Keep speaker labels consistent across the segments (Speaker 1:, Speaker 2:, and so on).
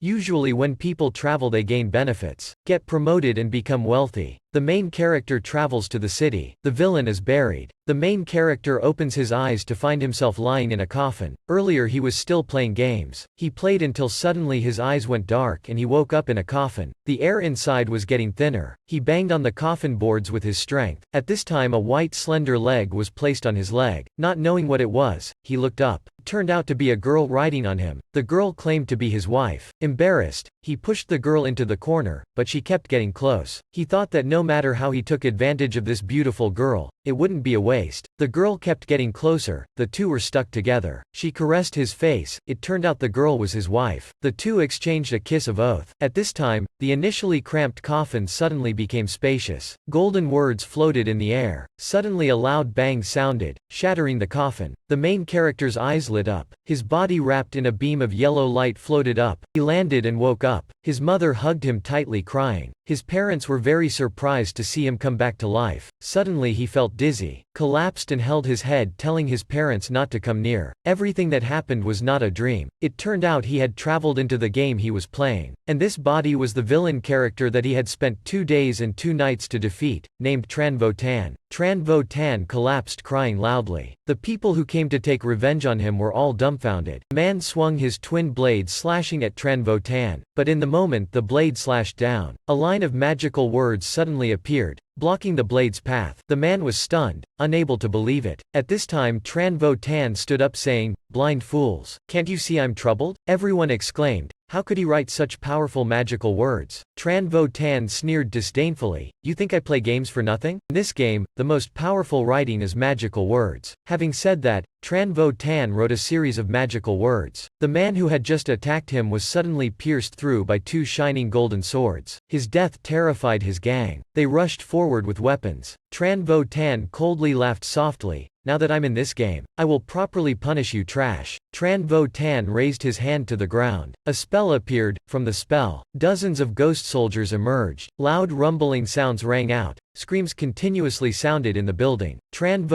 Speaker 1: Usually when people travel they gain benefits, get promoted and become wealthy. The main character travels to the city. The villain is buried. The main character opens his eyes to find himself lying in a coffin. Earlier he was still playing games. He played until suddenly his eyes went dark and he woke up in a coffin. The air inside was getting thinner. He banged on the coffin boards with his strength. At this time a white slender leg was placed on his leg. Not knowing what it was, he looked up. It turned out to be a girl riding on him. The girl claimed to be his wife. Embarrassed, he pushed the girl into the corner, but she kept getting close. He thought that no matter how he took advantage of this beautiful girl, it wouldn't be a waste. The girl kept getting closer. The two were stuck together. She caressed his face. It turned out the girl was his wife. The two exchanged a kiss of oath. At this time, the initially cramped coffin suddenly became spacious. Golden words floated in the air. Suddenly a loud bang sounded, shattering the coffin. The main character's eyes lit up. His body wrapped in a beam of yellow light floated up. He landed and woke up. His mother hugged him tightly crying. His parents were very surprised to see him come back to life. Suddenly he felt dizzy, collapsed and held his head telling his parents not to come near. Everything that happened was not a dream. It turned out he had traveled into the game he was playing. And this body was the villain character that he had spent 2 days and 2 nights to defeat, named Tran. Tran collapsed crying loudly. The people who came to take revenge on him were all dumbfounded. The man swung his twin blade slashing at Tran, but in the moment the blade slashed down. A line of magical words suddenly appeared, blocking the blade's path. The man was stunned, unable to believe it. At this time Tran stood up saying, "Blind fools, can't you see I'm troubled?" Everyone exclaimed, "How could he write such powerful magical words?" Tran sneered disdainfully, "You think I play games for nothing? In this game, the most powerful writing is magical words." Having said that, Tran wrote a series of magical words. The man who had just attacked him was suddenly pierced through by 2 shining golden swords. His death terrified his gang. They rushed forward with weapons. Tran coldly laughed softly, "Now that I'm in this game, I will properly punish you trash." Tran raised his hand to the ground. A spell appeared. From the spell, dozens of ghost soldiers emerged. Loud rumbling sounds rang out. Screams continuously sounded in the building. Tran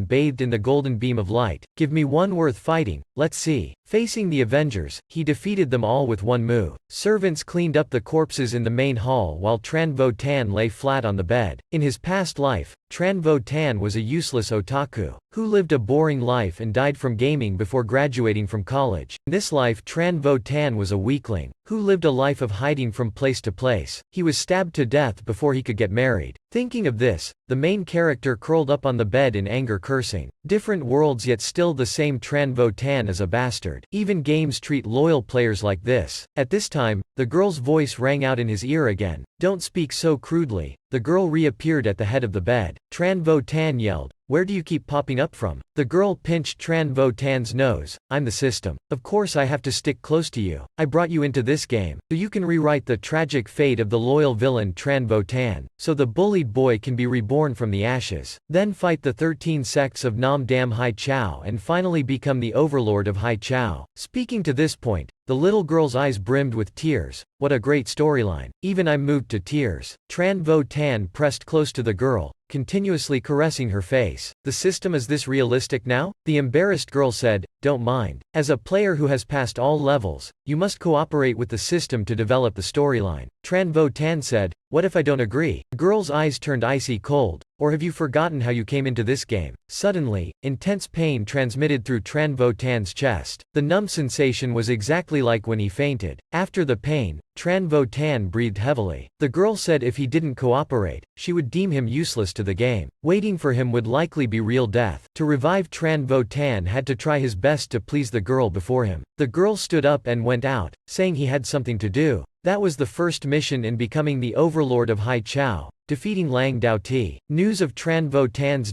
Speaker 1: bathed in the golden beam of light. "Give me one worth fighting, let's see." Facing the Avengers, he defeated them all with one move. Servants cleaned up the corpses in the main hall while Tran lay flat on the bed. In his past life, Tran was a useless otaku, who lived a boring life and died from gaming before graduating from college. In this life Tran was a weakling, who lived a life of hiding from place to place. He was stabbed to death before he could get married. Thinking of this, the main character curled up on the bed in anger cursing. Different worlds yet still the same Tran as a bastard. Even games treat loyal players like this. At this time, the girl's voice rang out in his ear again. "Don't speak so crudely." The girl reappeared at the head of the bed. Tran yelled, "Where do you keep popping up from?" The girl pinched Tran nose. "I'm the system. Of course I have to stick close to you. I brought you into this game, so you can rewrite the tragic fate of the loyal villain Tran, so the bullied boy can be reborn from the ashes. Then fight the 13 sects of Nam Dam Hai Chao and finally become the overlord of Hai Chao." Speaking to this point, the little girl's eyes brimmed with tears. What a great storyline. Even I'm moved to tears. Tran pressed close to the girl, continuously caressing her face. "The system is this realistic now?" The embarrassed girl said, "Don't mind. As a player who has passed all levels, you must cooperate with the system to develop the storyline." Tran said, "What if I don't agree?" The girl's eyes turned icy cold. "Or have you forgotten how you came into this game?" Suddenly, intense pain transmitted through Tran chest. The numb sensation was exactly like when he fainted. After the pain, Tran breathed heavily. The girl said if he didn't cooperate, she would deem him useless to the game. Waiting for him would likely be real death. To revive Tran had to try his best to please the girl before him. The girl stood up and went out, saying he had something to do. That was the first mission in becoming the overlord of Hai Chao, defeating Lang Daoti. News of Tran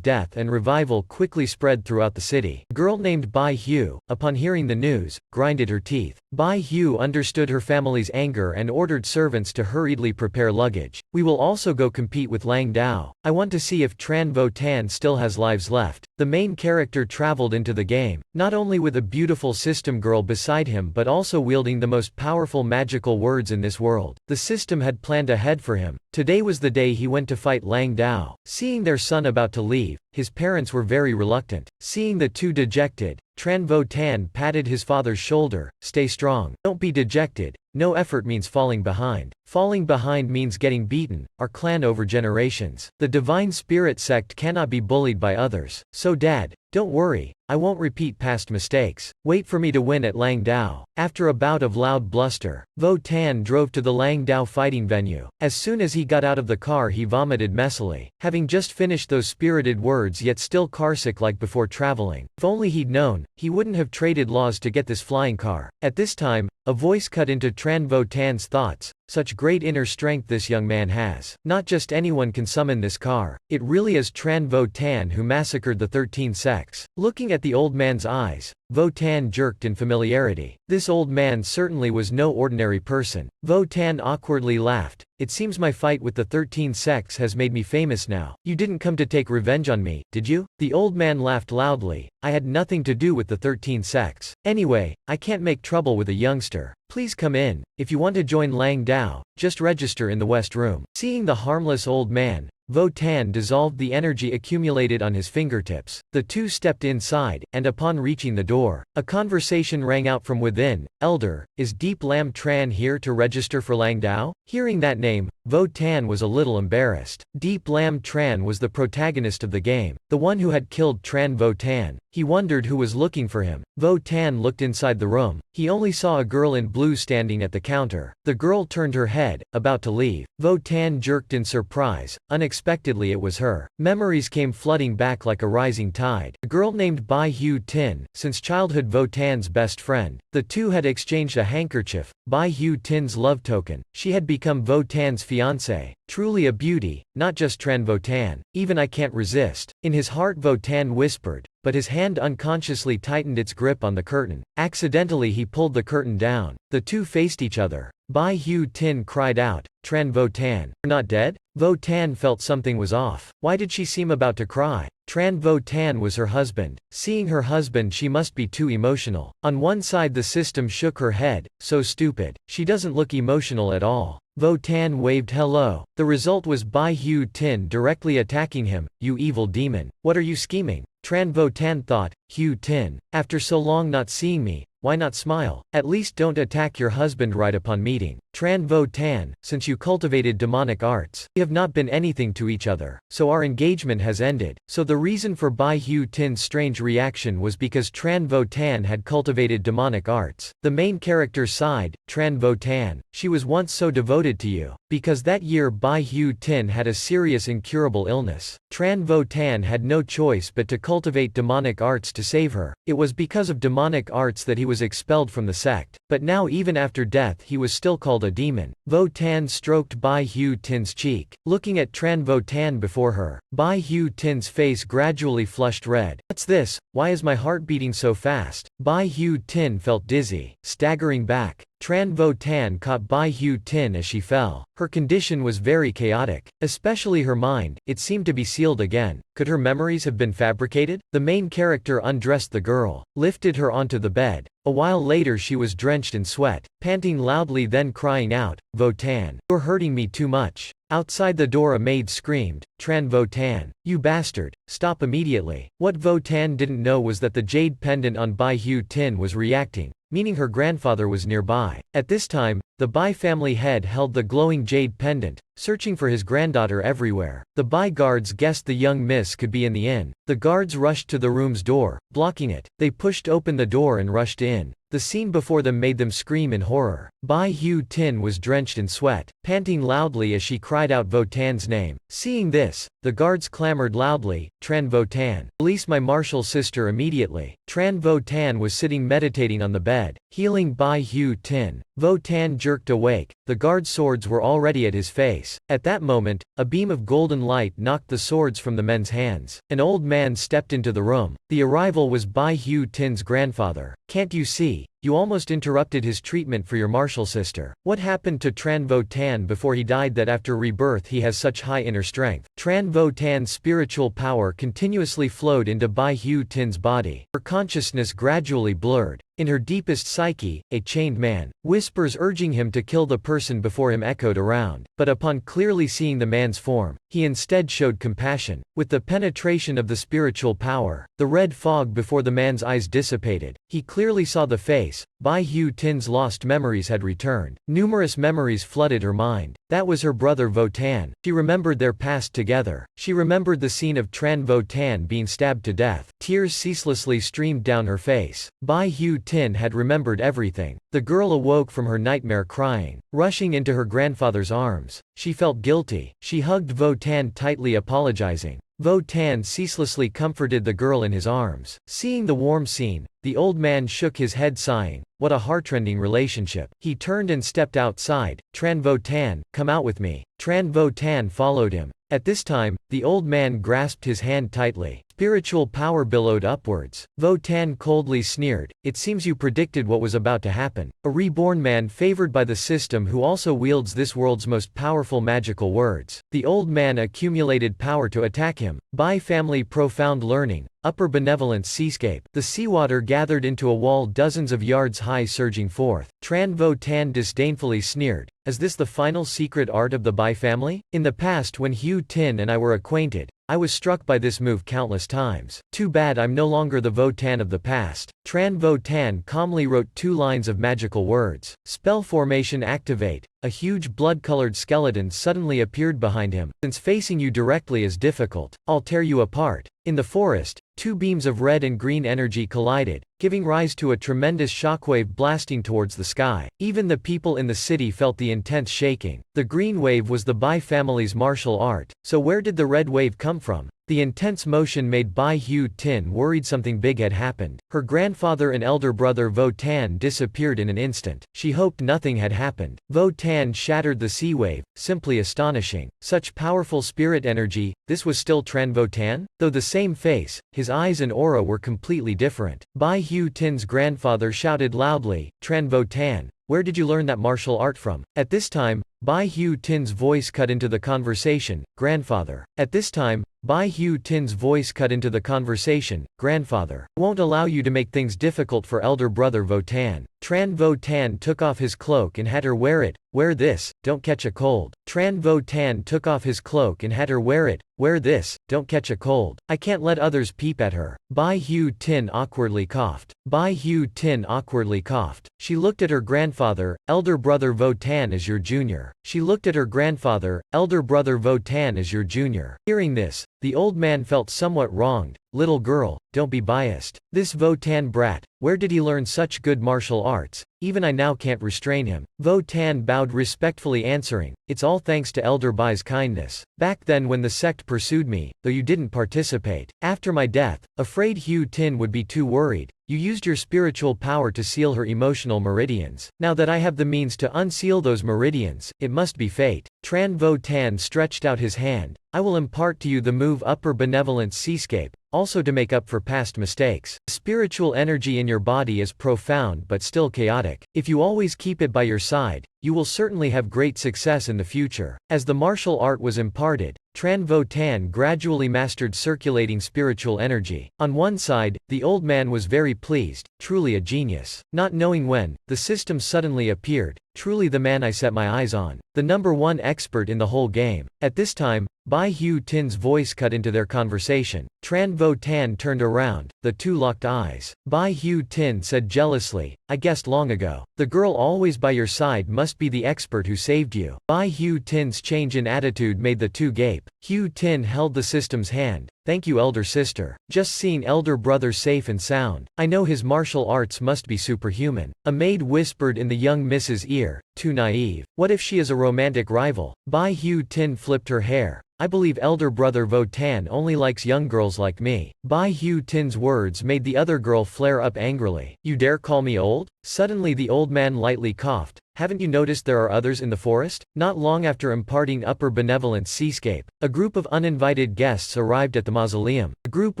Speaker 1: death and revival quickly spread throughout the city. A girl named B Hugh, upon hearing the news, grinded her teeth. B Hugh understood her family's anger and ordered servants to hurriedly prepare luggage. "We will also go compete with Lang Dao. I want to see if Tran still has lives left." The main character traveled into the game, not only with a beautiful system girl beside him but also wielding the most powerful magical words in this world. The system had planned ahead for him. Today was the day he went to fight Lang Dao. Seeing their son about to leave, his parents were very reluctant. Seeing the two dejected, Tran patted his father's shoulder. "Stay strong. Don't be dejected. no effort means falling behind. Falling behind means getting beaten, our clan over generations. The divine spirit sect cannot be bullied by others. So dad, don't worry, I won't repeat past mistakes. Wait for me to win at Lang Dao. After a bout of loud bluster, Vo Tan drove to the Lang Dao fighting venue. As soon as he got out of the car he vomited messily, having just finished those spirited words yet still carsick like before traveling. If only he'd known, he wouldn't have traded laws to get this flying car. At this time, a voice cut into Tran Vo Tan's thoughts. Such great inner strength this young man has. Not just anyone can summon this car. It really is Tran Vo Tan who massacred the 13 sects. Looking at the old man's eyes, Vo Tan jerked in familiarity. This old man certainly was no ordinary person. Vo Tan awkwardly laughed. It seems my fight with the 13 sects has made me famous now. You didn't come to take revenge on me, did you? The old man laughed loudly. I had nothing to do with the 13 sects. Anyway, I can't make trouble with a youngster. Please come in. If you want to join Lang Dao, just register in the West Room. Seeing the harmless old man, Vo Tan dissolved the energy accumulated on his fingertips. The two stepped inside, and upon reaching the door, a conversation rang out from within. Elder, is Deep Lam Tran here to register for Lang Dao? Hearing that name, Vo Tan was a little embarrassed. Deep Lam Tran was the protagonist of the game, the one who had killed Tran Vo Tan. He wondered who was looking for him. Vo Tan looked inside the room. He only saw a girl in blue standing at the counter. The girl turned her head, about to leave. Vo Tan jerked in surprise. Unexpectedly it was her. Memories came flooding back like a rising tide. A girl named B Hugh Tin, since childhood Vo Tan's best friend. The two had exchanged a handkerchief, B Hugh Tin's love token. She had become Vo Tan's fiancée. Truly a beauty, not just Tran Vo Tan. Even I can't resist. In his heart Vo Tan whispered, but his hand unconsciously tightened its grip on the curtain. Accidentally he pulled the curtain down. The two faced each other. B Hugh Tin cried out, Tran Vo Tan, you're not dead? Vo Tan felt something was off. Why did she seem about to cry? Tran Vo Tan was her husband. Seeing her husband she must be too emotional. On one side the system shook her head, so stupid. She doesn't look emotional at all. Vo Tan waved hello. The result was B Hugh Tin directly attacking him. You evil demon. What are you scheming? Tran Vo Tan thought. Hugh Tin, after so long not seeing me, why not smile? At least don't attack your husband right upon meeting. Tran Vo Tan, since you cultivated demonic arts, we have not been anything to each other, so our engagement has ended. So the reason for B Hugh Tin's strange reaction was because Tran Vo Tan had cultivated demonic arts. The main character sighed. Tran Vo Tan, she was once so devoted to you. Because that year B Hugh Tin had a serious incurable illness. Tran Vo Tan had no choice but to cultivate demonic arts to save her. It was because of demonic arts that he was expelled from the sect. But now even after death he was still called a demon. Vo Tan stroked B Hugh Tin's cheek. Looking at Tran Vo Tan before her, B Hugh Tin's face gradually flushed red. What's this? Why is my heart beating so fast? B Hugh Tin felt dizzy. Staggering back, Tran Vo Tan caught B Hugh Tin as she fell. Her condition was very chaotic. Especially her mind, it seemed to be sealed again. Could her memories have been fabricated? The main character undressed the girl, lifted her onto the bed. A while later she was drenched in sweat, panting loudly then crying out, Vo Tan, you're hurting me too much. Outside the door a maid screamed, Tran Vo Tan, you bastard, stop immediately. What Vo Tan didn't know was that the jade pendant on B Hugh Tin was reacting, meaning her grandfather was nearby. At this time, the Bai family head held the glowing jade pendant, searching for his granddaughter everywhere. The Bai guards guessed the young miss could be in the inn. The guards rushed to the room's door, blocking it. They pushed open the door and rushed in. The scene before them made them scream in horror. Bai Hugh Tin was drenched in sweat, panting loudly as she cried out Vo Tan's name. Seeing this, the guards clamored loudly, Tran Vo Tan, release my martial sister immediately. Tran Vo Tan was sitting meditating on the bed, healing Bai Hugh Tin. Vo Tan jerked awake. The guard swords were already at his face. At that moment, a beam of golden light knocked the swords from the men's hands. An old man stepped into the room. The arrival was Bai Hugh Tin's grandfather. Can't you see? You almost interrupted his treatment for your martial sister. What happened to Tran Vo Tan before he died that after rebirth he has such high inner strength? Tran Vo Tan's spiritual power continuously flowed into Bai Hugh Tin's body. Her consciousness gradually blurred. In her deepest psyche, a chained man, whispers urging him to kill the person before him echoed around. But upon clearly seeing the man's form, he instead showed compassion. With the penetration of the spiritual power, the red fog before the man's eyes dissipated. He clearly saw the face. face, Bai Hugh Tin's lost memories had returned. Numerous memories flooded her mind. That was her brother Votan. She remembered their past together. She remembered the scene of Tran Votan being stabbed to death. Tears ceaselessly streamed down her face. Bai Hugh Tin had remembered everything. The girl awoke from her nightmare crying, rushing into her grandfather's arms. She felt guilty. She hugged Votan tightly, apologizing. Votan ceaselessly comforted the girl in his arms. Seeing the warm scene, the old man shook his head, sighing, "What a heartrending relationship." He turned and stepped outside. "Tran Votan, come out with me." Tran Votan followed him. At this time, the old man grasped his hand tightly. Spiritual power billowed upwards. Votan coldly sneered, "It seems you predicted what was about to happen. A reborn man favored by the system who also wields this world's most powerful magical words." The old man accumulated power to attack him. Bai family profound learning. Upper benevolence seascape. The seawater gathered into a wall dozens of yards high, surging forth. Tran Votan disdainfully sneered, "Is this the final secret art of the Bai family? In the past, when Hugh Tin and I were acquainted, I was struck by this move countless times. Too bad I'm no longer the Votan of the past." Tran Votan calmly wrote 2 lines of magical words. Spell formation activate. A huge blood-colored skeleton suddenly appeared behind him. "Since facing you directly is difficult, I'll tear you apart." In the forest, 2 beams of red and green energy collided, giving rise to a tremendous shockwave blasting towards the sky. Even the people in the city felt the intense shaking. The green wave was the Bai family's martial art, so where did the red wave come from? The intense motion made Bai Hugh Tin worried something big had happened. Her grandfather and elder brother Votan disappeared in an instant. She hoped nothing had happened. Votan shattered the sea wave, simply astonishing. Such powerful spirit energy. This was still Tran Votan? Though the same face, his eyes and aura were completely different. Bai Hugh Tin's grandfather shouted loudly, "Tran Votan, where did you learn that martial art from?" At this time, Bai Hugh Tin's voice cut into the conversation, "Grandfather." At this time, Bai Hugh Tin's voice cut into the conversation, "Grandfather, won't allow you to make things difficult for elder brother Votan." Tran Votan took off his cloak and had her wear it. "Wear this, don't catch a cold." Tran Votan took off his cloak and had her wear it. "Wear this, don't catch a cold. I can't let others peep at her." Bai Hugh Tin awkwardly coughed. Bai Hugh Tin awkwardly coughed. She looked at her grandfather, "Elder brother Votan is your junior." She looked at her grandfather, "Elder brother Votan is your junior." Hearing this, the old man felt somewhat wronged. "Little girl, don't be biased. This Votan brat, where did he learn such good martial arts? Even I now can't restrain him." Votan bowed respectfully, answering, "It's all thanks to Elder Bai's kindness. Back then when the sect pursued me, though you didn't participate. After my death, afraid Hugh Tin would be too worried, you used your spiritual power to seal her emotional meridians. Now that I have the means to unseal those meridians, it must be fate." Tran Votan stretched out his hand. "I will impart to you the move Upper Benevolence Seascape, also to make up for past mistakes. The spiritual energy in your body is profound but still chaotic. If you always keep it by your side, you will certainly have great success in the future." As the martial art was imparted, Tran Votan gradually mastered circulating spiritual energy. On one side, the old man was very pleased, truly a genius. Not knowing when, the system suddenly appeared, truly the man I set my eyes on. The #1 expert in the whole game. At this time, Bai Hugh Tin's voice cut into their conversation. Tran Votan turned around, the 2 locked eyes. Bai Hugh Tin said jealously, "I guessed long ago. The girl always by your side must be the expert who saved you." Bai Hugh Tin's change in attitude made the 2 gape. Hugh Tin held the system's hand. "Thank you, elder sister. Just seeing elder brother safe and sound. I know his martial arts must be superhuman." A maid whispered in the young Miss's ear, "Too naive. What if she is a romantic rival?" Bai Hugh Tin flipped her hair. "I believe elder brother Votan only likes young girls like me." Bai Hugh Tin's words made the other girl flare up angrily. "You dare call me old?" Suddenly the old man lightly coughed. "Haven't you noticed there are others in the forest?" Not long after imparting Upper Benevolence Seascape, a group of uninvited guests arrived at the mausoleum. The group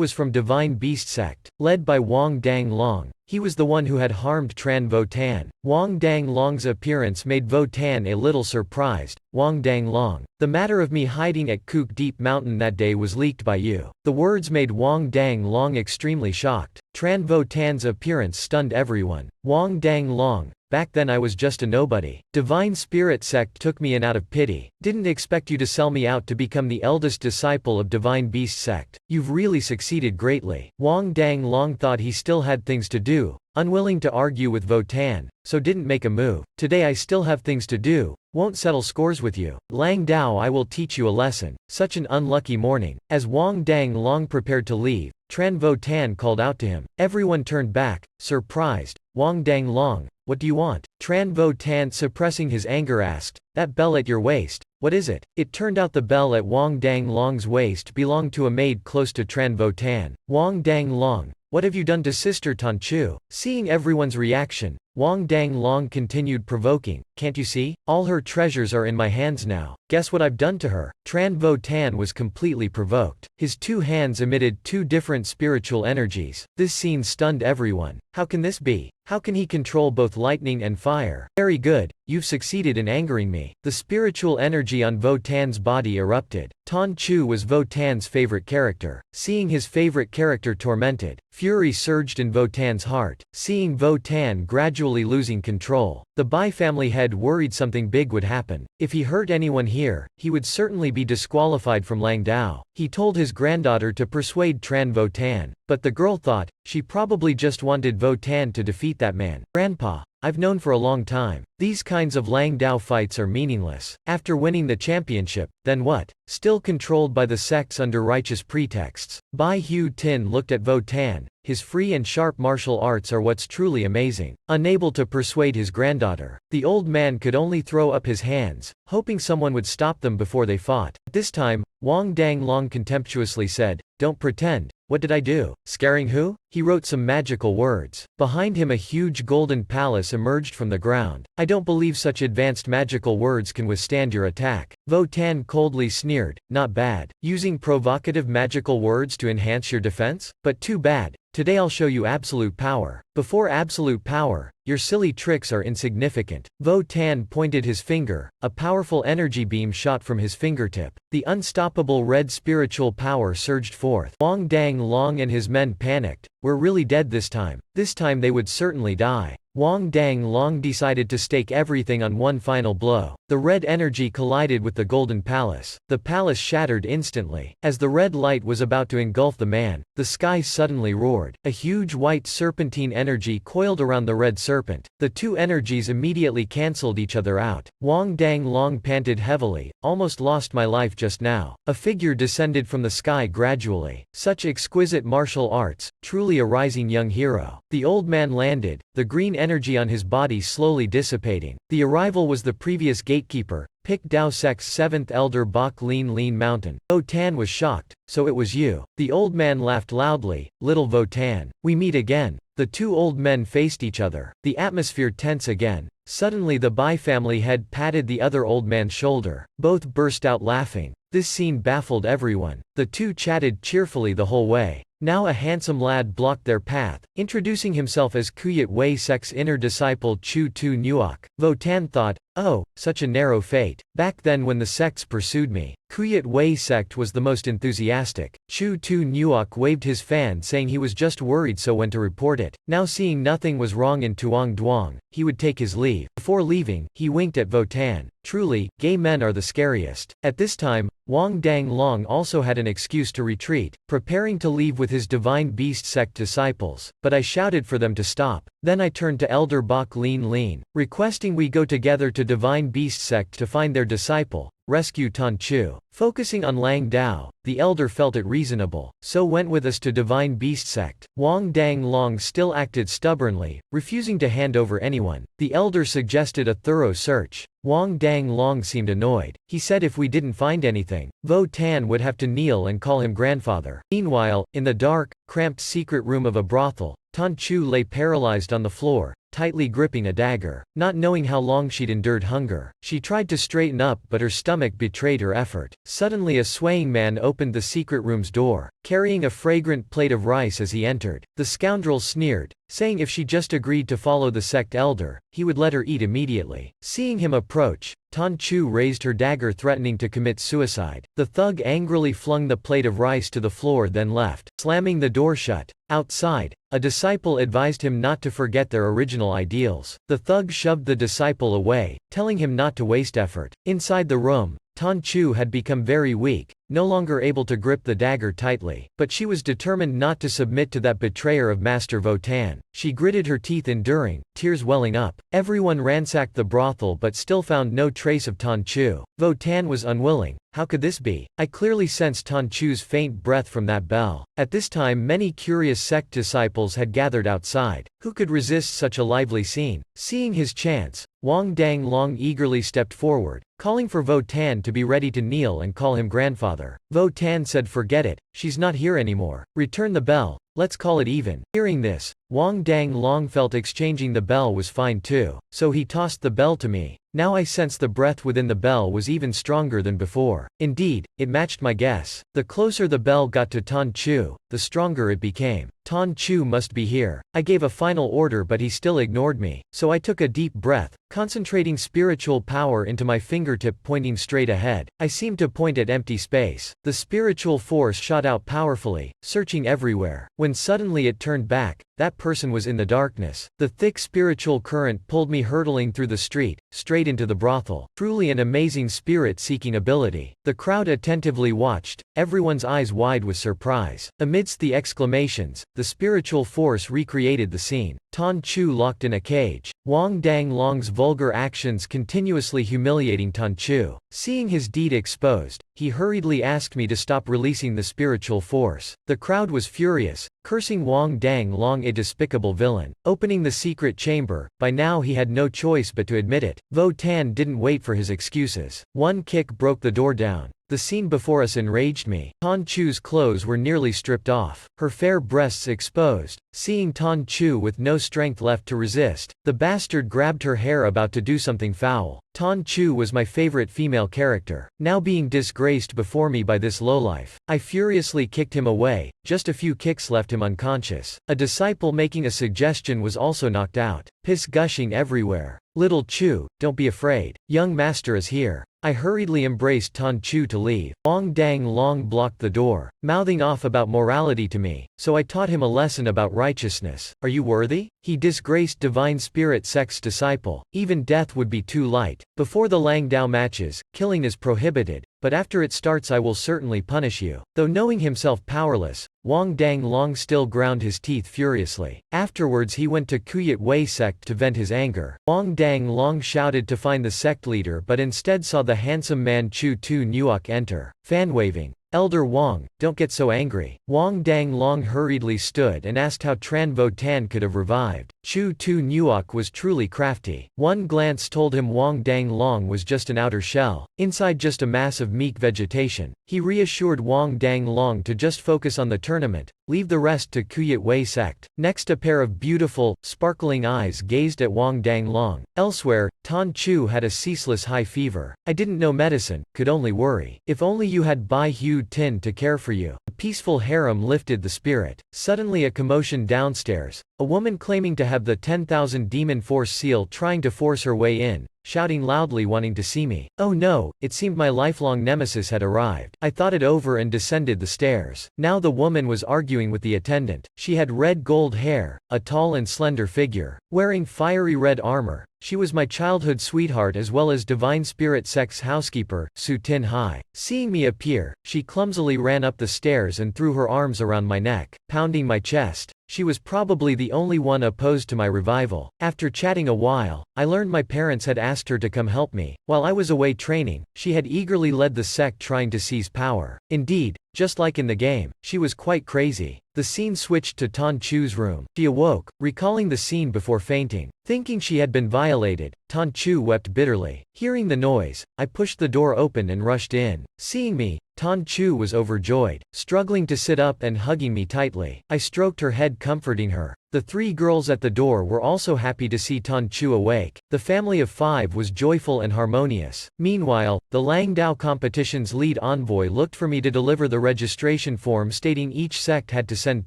Speaker 1: was from Divine Beast sect, led by Wang Dang Long. He was the one who had harmed Tran Votan. Wang Dang Long's appearance made Votan a little surprised. "Wang Dang Long, the matter of me hiding at Kook Deep Mountain that day was leaked by you." The words made Wang Dang Long extremely shocked. Tran Votan's appearance stunned everyone. "Wang Dang Long, back then I was just a nobody. Divine Spirit sect took me in out of pity. Didn't expect you to sell me out to become the eldest disciple of Divine Beast sect. You've really succeeded greatly." Wang Dang Long thought he still had things to do. unwilling to argue with Votan, so didn't make a move. Today I still have things to do, won't settle scores with you. Lang Dao, I will teach you a lesson. Such an unlucky morning. As Wang Dang Long prepared to leave, Tran Votan called out to him. Everyone turned back, surprised. Wang Dang Long, what do you want? Tran Votan, suppressing his anger, asked. That bell at your waist, what is it? It turned out the bell at Wang Dang Long's waist belonged to a maid close to Tran Votan. Wang Dang Long, what have you done to Sister Tonchu? Seeing everyone's reaction, Wang Dang Long continued, provoking, can't you see? All her treasures are in my hands now. Guess what I've done to her? Tran Votan was completely provoked. His two hands emitted two different spiritual energies. This scene stunned everyone. How can this be? How can he control both lightning and fire? Very good, you've succeeded in angering me. The spiritual energy on Votan's body erupted. Tonchu was Votan's favorite character. Seeing his favorite character tormented, fury surged in Votan's heart. Seeing Votan gradually losing control, the Bai family head worried something big would happen. If he hurt anyone here, he would certainly be disqualified from Lang Dao. He told his granddaughter to persuade Tran Votan, but the girl thought, she probably just wanted Votan to defeat that man. Grandpa, I've known for a long time, these kinds of Lang Dao fights are meaningless. After winning the championship, then what? Still controlled by the sects under righteous pretexts. Bai Hugh Tin looked at Votan. His free and sharp martial arts are what's truly amazing. Unable to persuade his granddaughter, the old man could only throw up his hands, hoping someone would stop them before they fought. At this time, Wang Dang Long contemptuously said, don't pretend. What did I do? Scaring who? He wrote some magical words. Behind him a huge golden palace emerged from the ground. I don't believe such advanced magical words can withstand your attack. Votan coldly sneered, not bad. Using provocative magical words to enhance your defense? But too bad. Today I'll show you absolute power. Before absolute power, your silly tricks are insignificant. Votan pointed his finger. A powerful energy beam shot from his fingertip. The unstoppable red spiritual power surged forth. Wang Dang Long and his men panicked. We're really dead this time. This time they would certainly die. Wang Dang Long decided to stake everything on one final blow. The red energy collided with the golden palace. The palace shattered instantly. As the red light was about to engulf the man, the sky suddenly roared. A huge white serpentine energy coiled around the red serpent. The two energies immediately cancelled each other out. Wang Dang Long panted heavily, almost lost my life just now. A figure descended from the sky gradually. Such exquisite martial arts, truly a rising young hero. The old man landed, the green energy on his body slowly dissipating. The arrival was the previous gatekeeper, Pic Dao Sect's 7th elder Bok Lean Mountain. Votan was shocked. So it was you. The old man laughed loudly. Little Votan, we meet again. The two old men faced each other. The atmosphere tense again. Suddenly the Bai family head patted the other old man's shoulder. Both burst out laughing. This scene baffled everyone. The two chatted cheerfully the whole way. Now a handsome lad blocked their path, introducing himself as Kuyet Wei Sect's inner disciple Chu Tu Nuok. Votan thought, oh, such a narrow fate. Back then when the sects pursued me, Kuyet Wei Sect was the most enthusiastic. Chu Tu Nuok waved his fan saying he was just worried so when to report it. Now seeing nothing was wrong in Tuong Duong, he would take his leave. Before leaving, he winked at Votan. Truly, gay men are the scariest. At this time, Wang Dang Long also had an excuse to retreat, preparing to leave with his Divine Beast Sect disciples, but I shouted for them to stop. Then I turned to Elder Bok Lean, requesting we go together to Divine Beast Sect to find their disciple, rescue Tonchu. Focusing on Lang Dao, the elder felt it reasonable, so went with us to Divine Beast Sect. Wang Dang Long still acted stubbornly, refusing to hand over anyone. The elder suggested a thorough search. Wang Dang Long seemed annoyed. He said if we didn't find anything, Votan would have to kneel and call him grandfather. Meanwhile, in the dark, cramped secret room of a brothel, Tonchu lay paralyzed on the floor, tightly gripping a dagger. Not knowing how long she'd endured hunger, she tried to straighten up but her stomach betrayed her effort. Suddenly a swaying man opened the secret room's door, carrying a fragrant plate of rice as he entered. The scoundrel sneered, saying if she just agreed to follow the sect elder, he would let her eat immediately. Seeing him approach, Tonchu raised her dagger threatening to commit suicide. The thug angrily flung the plate of rice to the floor then left, slamming the door shut. Outside, a disciple advised him not to forget their original ideals. The thug shoved the disciple away, telling him not to waste effort. Inside the room, Tonchu had become very weak, no longer able to grip the dagger tightly. But she was determined not to submit to that betrayer of Master Votan. She gritted her teeth enduring, tears welling up. Everyone ransacked the brothel but still found no trace of Tonchu. Votan was unwilling. How could this be? I clearly sensed Tonchu's faint breath from that bell. At this time many curious sect disciples had gathered outside. Who could resist such a lively scene? Seeing his chance, Wang Danglong eagerly stepped forward, calling for Votan to be ready to kneel and call him grandfather. Votan said, "Forget it, she's not here anymore. Return the bell, let's call it even." Hearing this, Wang Danglong felt exchanging the bell was fine too, so he tossed the bell to me. Now I sensed the breath within the bell was even stronger than before. Indeed, it matched my guess. The closer the bell got to Tonchu, the stronger it became. Tonchu must be here. I gave a final order but he still ignored me, so I took a deep breath, concentrating spiritual power into my fingertip pointing straight ahead. I seemed to point at empty space. The spiritual force shot out powerfully, searching everywhere. When suddenly it turned back, that person was in the darkness. The thick spiritual current pulled me hurtling through the street, straight into the brothel. Truly an amazing spirit-seeking ability. The crowd attentively watched, everyone's eyes wide with surprise. Amidst the exclamations, the spiritual force recreated the scene. Tonchu locked in a cage. Wang Danglong's vulgar actions continuously humiliating Tonchu. Seeing his deed exposed, he hurriedly asked me to stop releasing the spiritual force. The crowd was furious, cursing Wang Danglong a despicable villain. Opening the secret chamber, by now he had no choice but to admit it. Votan didn't wait for his excuses. One kick broke the door down. The scene before us enraged me. Tonchu's clothes were nearly stripped off, her fair breasts exposed. Seeing Tonchu with no strength left to resist, the bastard grabbed her hair about to do something foul. Tonchu was my favorite female character, now being disgraced before me by this lowlife. I furiously kicked him away, just a few kicks left him unconscious. A disciple making a suggestion was also knocked out. Piss gushing everywhere. "Little Chu, don't be afraid. Young master is here." I hurriedly embraced Tonchu to leave. Wang Danglong blocked the door, mouthing off about morality to me, so I taught him a lesson about righteousness. "Are you worthy?" He disgraced divine spirit sect's disciple. Even death would be too light. Before the Lang Dao matches, killing is prohibited, but after it starts I will certainly punish you. Though knowing himself powerless, Wang Danglong still ground his teeth furiously. Afterwards he went to Kuyet Wei sect to vent his anger. Wang Danglong shouted to find the sect leader but instead saw the handsome man Chu Tu Nuok enter, fan-waving. "Elder Wang, don't get so angry." Wang Danglong hurriedly stood and asked how Tran Votan could have revived. Chu Tu Nuok was truly crafty. One glance told him Wang Danglong was just an outer shell, inside just a mass of meek vegetation. He reassured Wang Danglong to just focus on the tournament, leave the rest to Kuyet Wei sect. Next a pair of beautiful, sparkling eyes gazed at Wang Danglong. Elsewhere, Tonchu had a ceaseless high fever. "I didn't know medicine, could only worry. If only you had B Hugh Tin to care for you." The peaceful harem lifted the spirit. Suddenly a commotion downstairs. A woman claiming to have the 10,000 demon force seal trying to force her way in, shouting loudly wanting to see me. Oh no, it seemed my lifelong nemesis had arrived. I thought it over and descended the stairs. Now the woman was arguing with the attendant. She had red gold hair, a tall and slender figure, wearing fiery red armor. She was my childhood sweetheart as well as Divine Spirit Sect's housekeeper, Su Tin Hai. Seeing me appear, she clumsily ran up the stairs and threw her arms around my neck, pounding my chest. She was probably the only one opposed to my revival. After chatting a while, I learned my parents had asked her to come help me. While I was away training, she had eagerly led the sect trying to seize power. Indeed, just like in the game, she was quite crazy. The scene switched to Tonchu's room. She awoke, recalling the scene before fainting. Thinking she had been violated, Tonchu wept bitterly. Hearing the noise, I pushed the door open and rushed in. Seeing me, Tonchu was overjoyed, struggling to sit up and hugging me tightly. I stroked her head comforting her. The three girls at the door were also happy to see Tonchu awake. The family of 5 was joyful and harmonious. Meanwhile, the Lang Dao competition's lead envoy looked for me to deliver the registration form stating each sect had to send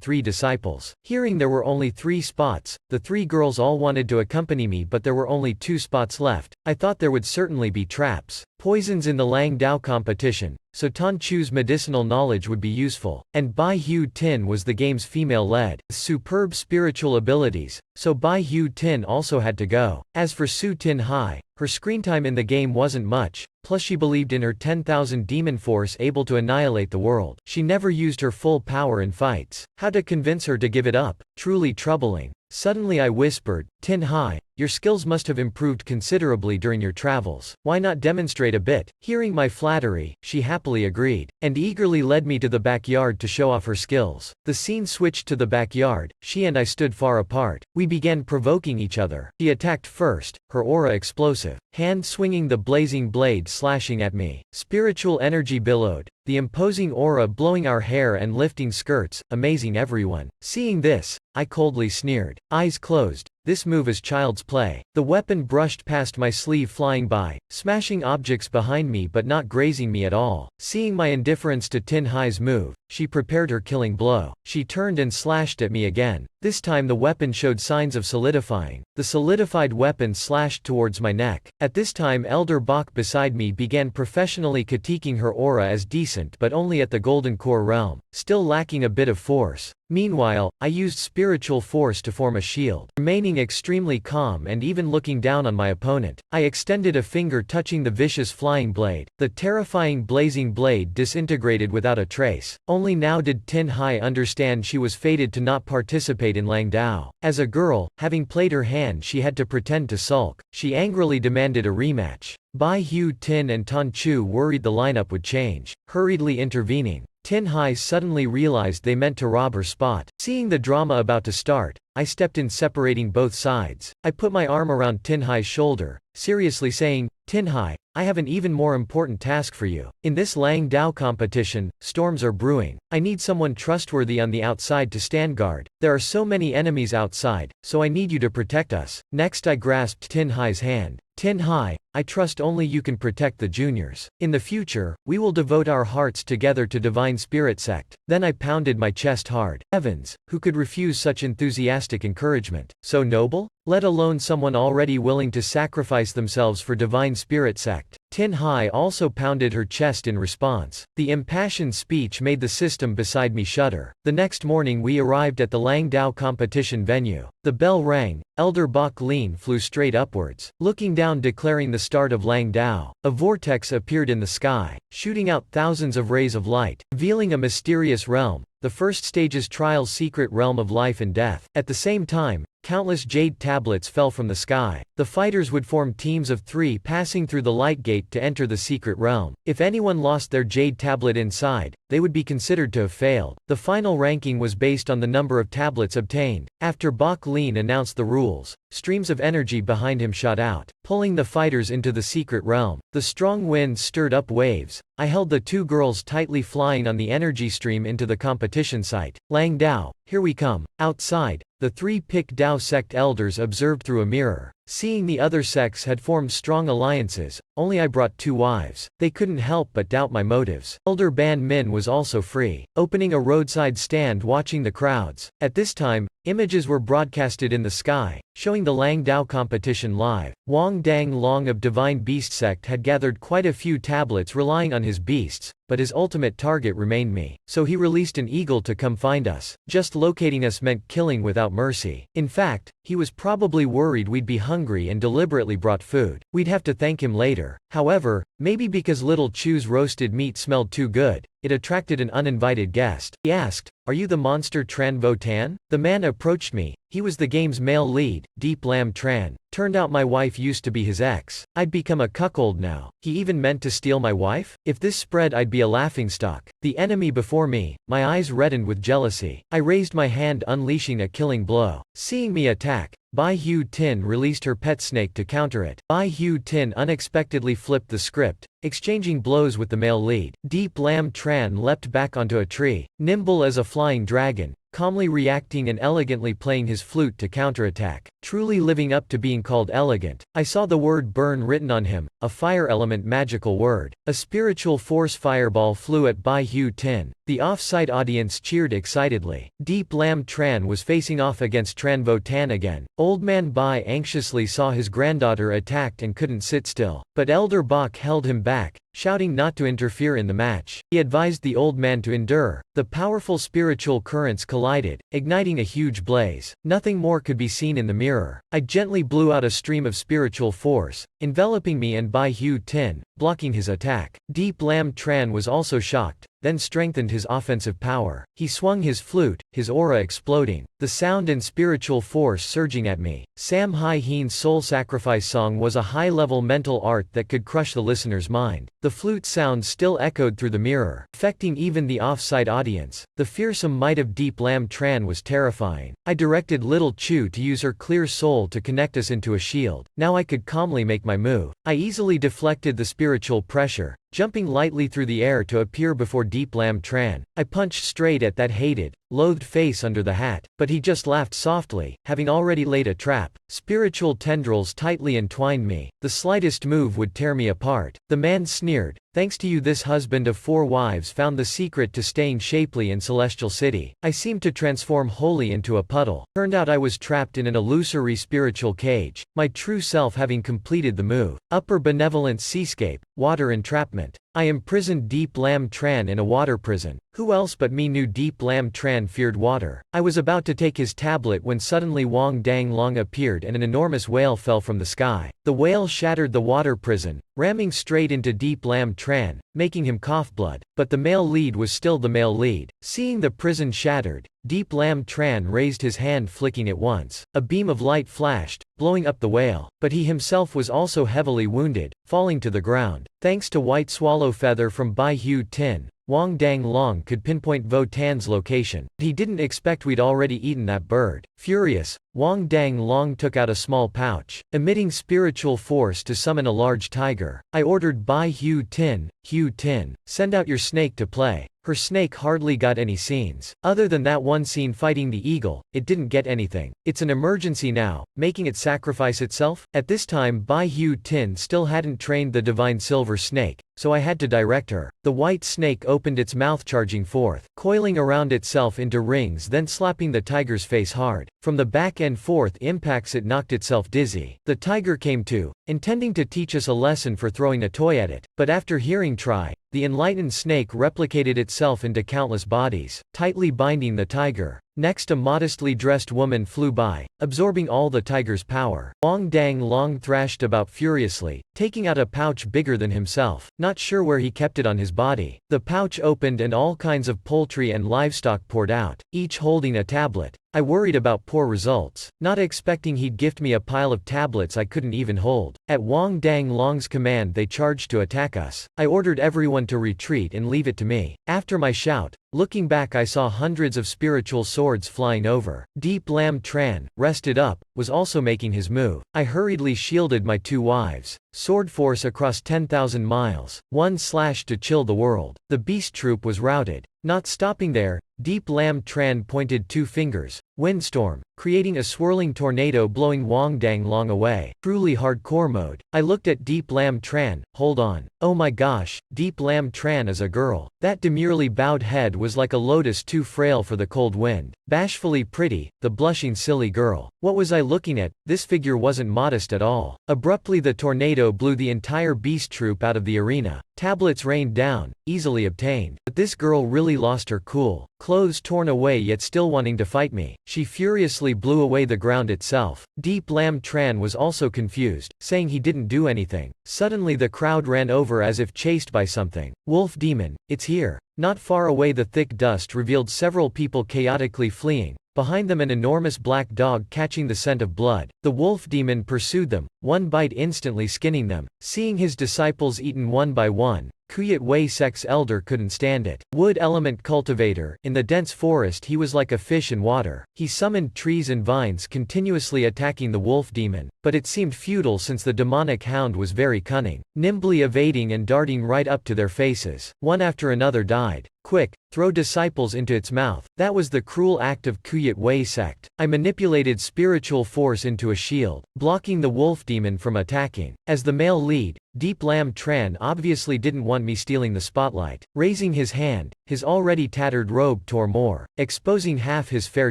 Speaker 1: 3 disciples. Hearing there were only 3 spots, the 3 girls all wanted to accompany me but there were only 2 spots left. I thought there would certainly be traps, poisons in the Lang Dao competition, so Tonchu's medicinal knowledge would be useful. And B Hugh Tin was the game's female-led, superb spiritual abilities, so B Hugh Tin also had to go. As for Su Tin Hai, her screen time in the game wasn't much, plus she believed in her 10,000 demon force able to annihilate the world. She never used her full power in fights. How to convince her to give it up? Truly troubling. Suddenly I whispered, Tin Hai, your skills must have improved considerably during your travels. Why not demonstrate a bit? Hearing my flattery, she happily agreed, and eagerly led me to the backyard to show off her skills. The scene switched to the backyard. She and I stood far apart. We began provoking each other. She attacked first, her aura explosive. Hand swinging the blazing blade slashing at me. Spiritual energy billowed, the imposing aura blowing our hair and lifting skirts, amazing everyone. Seeing this, I coldly sneered. Eyes closed. This move is child's play. The weapon brushed past my sleeve flying by, smashing objects behind me but not grazing me at all. Seeing my indifference to Tin Hai's move, she prepared her killing blow. She turned and slashed at me again. This time the weapon showed signs of solidifying. The solidified weapon slashed towards my neck. At this time Elder Bach beside me began professionally critiquing her aura as decent but only at the Golden Core realm, still lacking a bit of force. Meanwhile, I used spiritual force to form a shield. Remaining extremely calm and even looking down on my opponent, I extended a finger touching the vicious flying blade. The terrifying blazing blade disintegrated without a trace. Only now did Tin Hai understand she was fated to not participate in Lang Dao. As a girl, having played her hand, she had to pretend to sulk. She angrily demanded a rematch. B Hugh Tin and Tonchu worried the lineup would change, hurriedly intervening. Tin Hai suddenly realized they meant to rob her spot. Seeing the drama about to start, I stepped in separating both sides. I put my arm around Tin Hai's shoulder, seriously saying, Tin Hai, I have an even more important task for you. In this Lang Dao competition, storms are brewing. I need someone trustworthy on the outside to stand guard. There are so many enemies outside, so I need you to protect us. Next I grasped Tin Hai's hand. Tin Hai, I trust only you can protect the juniors. In the future, we will devote our hearts together to Divine Spirit Sect. Then I pounded my chest hard. Heavens, who could refuse such enthusiastic encouragement? So noble? Let alone someone already willing to sacrifice themselves for Divine Spirit Sect. Tin Hai also pounded her chest in response. The impassioned speech made the system beside me shudder. The next morning we arrived at the Lang Dao competition venue. The bell rang. Elder Bach Lin flew straight upwards, looking down declaring the start of Lang Dao. A vortex appeared in the sky, shooting out thousands of rays of light, revealing a mysterious realm. The first stage's trial's secret realm of life and death. At the same time, countless jade tablets fell from the sky. The fighters would form teams of 3 passing through the light gate to enter the secret realm. If anyone lost their jade tablet inside, they would be considered to have failed. The final ranking was based on the number of tablets obtained. After Bach Lin announced the rules, streams of energy behind him shot out, pulling the fighters into the secret realm. The strong wind stirred up waves. I held the 2 girls tightly flying on the energy stream into the competition site. Lang Dao, here we come. Outside, the 3 Pick Dao sect elders observed through a mirror. Seeing the other sects had formed strong alliances, only I brought 2 wives. They couldn't help but doubt my motives. Elder Ban Min was also free, opening a roadside stand watching the crowds. At this time, images were broadcasted in the sky, showing the Lang Dao competition live. Wang Dang Long of Divine Beast Sect had gathered quite a few tablets relying on his beasts, but his ultimate target remained me. So he released an eagle to come find us. Just locating us meant killing without mercy. In fact, he was probably worried we'd be hungry and deliberately brought food. We'd have to thank him later. However, maybe because Little Chu's roasted meat smelled too good, it attracted an uninvited guest. He asked, "Are you the monster Tran Vo Tan?" The man approached me. He was the game's male lead, Deep Lam Tran. Turned out my wife used to be his ex. I'd become a cuckold now. He even meant to steal my wife? If this spread, I'd be a laughingstock. The enemy before me, my eyes reddened with jealousy. I raised my hand, unleashing a killing blow. Seeing me attack, B Hugh Tin released her pet snake to counter it. B Hugh Tin unexpectedly flipped the script, exchanging blows with the male lead. Deep Lam Tran leapt back onto a tree, nimble as a flying dragon, calmly reacting and elegantly playing his flute to counterattack, truly living up to being called elegant. I saw the word burn written on him, a fire element magical word. A spiritual force fireball flew at B Hugh Tin. The off-site audience cheered excitedly. Deep Lam Tran was facing off against Tran Vo Tan again. Old Man Bai anxiously saw his granddaughter attacked and couldn't sit still. But Elder Bach held him back, shouting not to interfere in the match. He advised the old man to endure. The powerful spiritual currents collided, igniting a huge blaze. Nothing more could be seen in the mirror. I gently blew out a stream of spiritual force, enveloping me and B Hugh Tin, blocking his attack. Deep Lam Tran was also shocked, then strengthened his offensive power. He swung his flute, his aura exploding, the sound and spiritual force surging at me. Sam Hai Heen's soul sacrifice song was a high-level mental art that could crush the listener's mind. The flute sound still echoed through the mirror, affecting even the off-site audience. The fearsome might of Deep Lam Tran was terrifying. I directed Little Chu to use her clear soul to connect us into a shield. Now I could calmly make my move. I easily deflected the spiritual pressure, jumping lightly through the air to appear before Deep Lam Tran. I punched straight at that hated, loathed face under the hat, but he just laughed softly, having already laid a trap. Spiritual tendrils tightly entwined me. The slightest move would tear me apart. The man sneered, "Thanks to you this husband of 4 wives found the secret to staying shapely in Celestial City." I seemed to transform wholly into a puddle. Turned out I was trapped in an illusory spiritual cage, my true self having completed the move. Upper benevolent seascape, water entrapment. I imprisoned Deep Lam Tran in a water prison. Who else but me knew Deep Lam Tran feared water? I was about to take his tablet when suddenly Wang Dang Long appeared and an enormous whale fell from the sky. The whale shattered the water prison, ramming straight into Deep Lam Tran, making him cough blood. But the male lead was still the male lead. Seeing the prison shattered, Deep Lam Tran raised his hand, flicking it once. A beam of light flashed, blowing up the whale, but he himself was also heavily wounded, falling to the ground. Thanks to White Swallow Feather from B Hugh Tin, Wang Dang Long could pinpoint Vo Tan's location. He didn't expect we'd already eaten that bird. Furious, Wang Dang Long took out a small pouch, emitting spiritual force to summon a large tiger. I ordered B Hugh Tin, send out your snake to play. Her snake hardly got any scenes. Other than that one scene fighting the eagle, it didn't get anything. It's an emergency now, making it sacrifice itself? At this time B Hugh Tin still hadn't trained the divine silver snake, so I had to direct her. The white snake opened its mouth, charging forth, coiling around itself into rings, then slapping the tiger's face hard. From the back and forth impacts it knocked itself dizzy. The tiger came to, intending to teach us a lesson for throwing a toy at it, but after hearing try, the enlightened snake replicated itself into countless bodies, tightly binding the tiger. Next, a modestly dressed woman flew by, absorbing all the tiger's power. Wang Dang Long thrashed about furiously, taking out a pouch bigger than himself, not sure where he kept it on his body. The pouch opened and all kinds of poultry and livestock poured out, each holding a tablet. I worried about poor results, not expecting he'd gift me a pile of tablets I couldn't even hold. At Wang Dang Long's command they charged to attack us. I ordered everyone to retreat and leave it to me. After my shout, looking back I saw hundreds of spiritual swords flying over. Deep Lam Tran, rested up, was also making his move. I hurriedly shielded my 2 wives. Sword force across 10,000 miles. 1 slash to chill the world. The beast troop was routed. Not stopping there, Deep Lam Tran pointed 2 fingers, windstorm, creating a swirling tornado blowing Wang Dang Long away. Truly hardcore mode. I looked at Deep Lam Tran, hold on. Oh my gosh, Deep Lam Tran is a girl. That demurely bowed head was like a lotus too frail for the cold wind. Bashfully pretty, the blushing silly girl. What was I looking at? This figure wasn't modest at all. Abruptly the tornado blew the entire beast troop out of the arena. Tablets rained down, easily obtained. But this girl really lost her cool. Clothes torn away yet still wanting to fight me. She furiously blew away the ground itself. Deep Lam Tran was also confused, saying he didn't do anything. Suddenly the crowd ran over as if chased by something. Wolf demon, it's here. Not far away the thick dust revealed several people chaotically fleeing. Behind them an enormous black dog catching the scent of blood. The wolf demon pursued them, one bite instantly skinning them. Seeing his disciples eaten one by one, Kuyet Wei sect's elder couldn't stand it. Wood element cultivator, in the dense forest he was like a fish in water. He summoned trees and vines continuously attacking the wolf demon, but it seemed futile since the demonic hound was very cunning, nimbly evading and darting right up to their faces. One after another died. Quick, throw disciples into its mouth. That was the cruel act of Kuyet Wei sect. I manipulated spiritual force into a shield, blocking the wolf demon from attacking. As the male lead, Deep Lam Tran obviously didn't want me stealing the spotlight. Raising his hand, his already tattered robe tore more, exposing half his fair